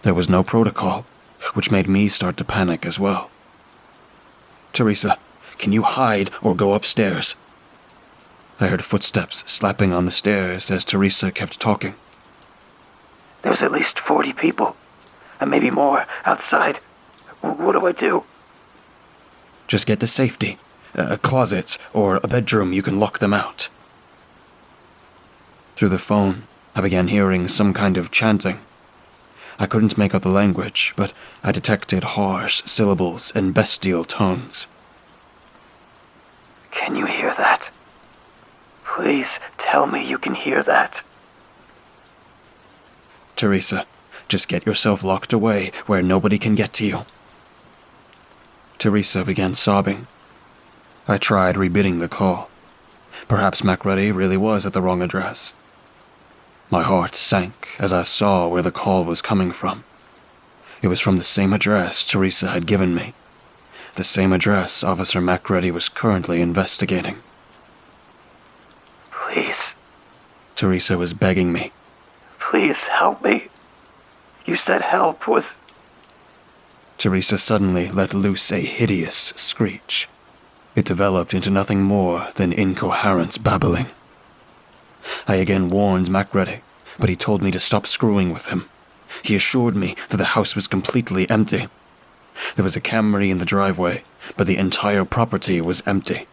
There was no protocol, which made me start to panic as well. Teresa, can you hide or go upstairs? I heard footsteps slapping on the stairs as Teresa kept talking. There's at least 40 people, and maybe more, outside. What do I do? Just get to safety. A closet or a bedroom, you can lock them out. Through the phone, I began hearing some kind of chanting. I couldn't make out the language, but I detected harsh syllables and bestial tones. Can you hear that? Please tell me you can hear that. Teresa, just get yourself locked away where nobody can get to you. Teresa began sobbing. I tried rebidding the call. Perhaps MacReady really was at the wrong address. My heart sank as I saw where the call was coming from. It was from the same address Teresa had given me. The same address Officer MacReady was currently investigating. Please. Teresa was begging me. Please help me. You said help was... Teresa suddenly let loose a hideous screech. It developed into nothing more than incoherent babbling. I again warned MacReady, but he told me to stop screwing with him. He assured me that the house was completely empty. There was a Camry in the driveway, but the entire property was empty.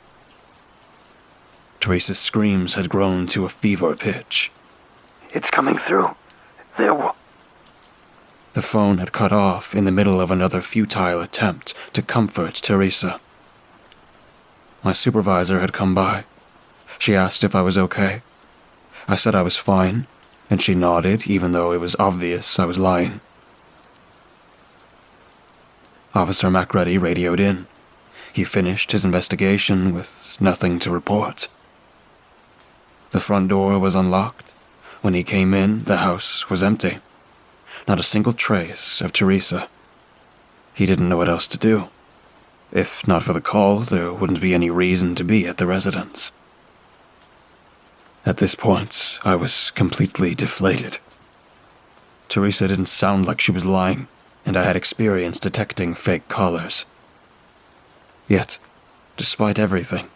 Teresa's screams had grown to a fever pitch. It's coming through. The phone had cut off in the middle of another futile attempt to comfort Teresa. My supervisor had come by. She asked if I was okay. I said I was fine, and she nodded even though it was obvious I was lying. Officer MacReady radioed in. He finished his investigation with nothing to report. The front door was unlocked. When he came in, the house was empty. Not a single trace of Teresa. He didn't know what else to do. If not for the call, there wouldn't be any reason to be at the residence. At this point, I was completely deflated. Teresa didn't sound like she was lying, and I had experience detecting fake callers. Yet, despite everything,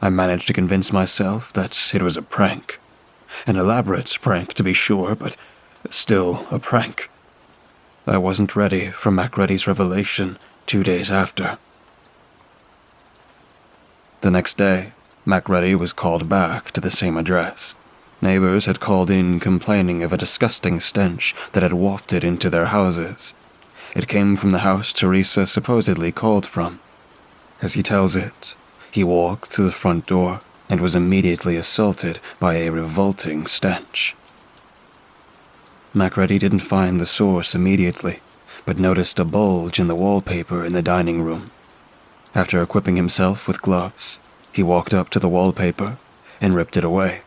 I managed to convince myself that it was a prank. An elaborate prank, to be sure, but still a prank. I wasn't ready for MacReady's revelation 2 days after. The next day, MacReady was called back to the same address. Neighbors had called in complaining of a disgusting stench that had wafted into their houses. It came from the house Teresa supposedly called from. As he tells it, he walked to the front door and was immediately assaulted by a revolting stench. MacReady didn't find the source immediately, but noticed a bulge in the wallpaper in the dining room. After equipping himself with gloves, he walked up to the wallpaper and ripped it away.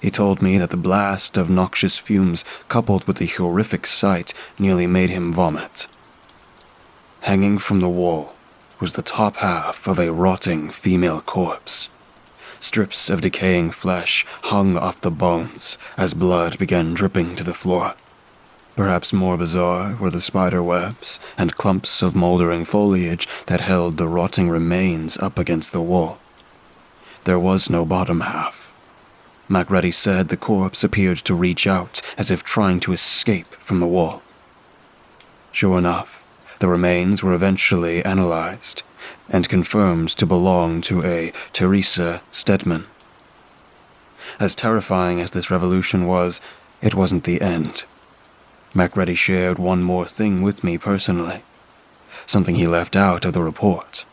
He told me that the blast of noxious fumes coupled with the horrific sight nearly made him vomit. Hanging from the wall was the top half of a rotting female corpse. Strips of decaying flesh hung off the bones as blood began dripping to the floor. Perhaps more bizarre were the spider webs and clumps of moldering foliage that held the rotting remains up against the wall. There was no bottom half. Macready said the corpse appeared to reach out as if trying to escape from the wall. Sure enough, the remains were eventually analyzed and confirmed to belong to a Teresa Stedman. As terrifying as this revolution was, it wasn't the end. Macready shared one more thing with me personally, something he left out of the report.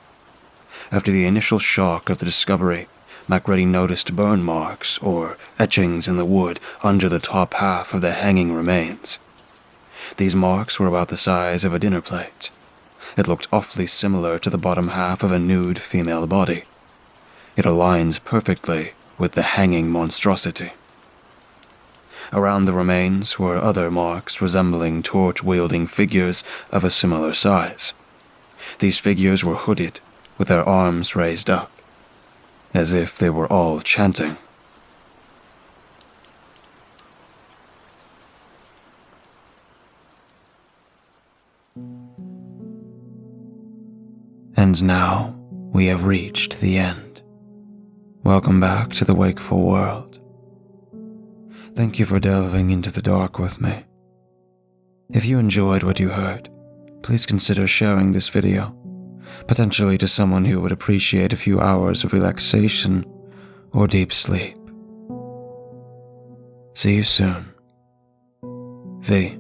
After the initial shock of the discovery, Macready noticed burn marks or etchings in the wood under the top half of the hanging remains. These marks were about the size of a dinner plate. It looked awfully similar to the bottom half of a nude female body. It aligns perfectly with the hanging monstrosity. Around the remains were other marks resembling torch-wielding figures of a similar size. These figures were hooded, with their arms raised up, as if they were all chanting. And now we have reached the end. Welcome back to the wakeful world. Thank you for delving into the dark with me. If you enjoyed what you heard, please consider sharing this video, potentially to someone who would appreciate a few hours of relaxation or deep sleep. See you soon. V.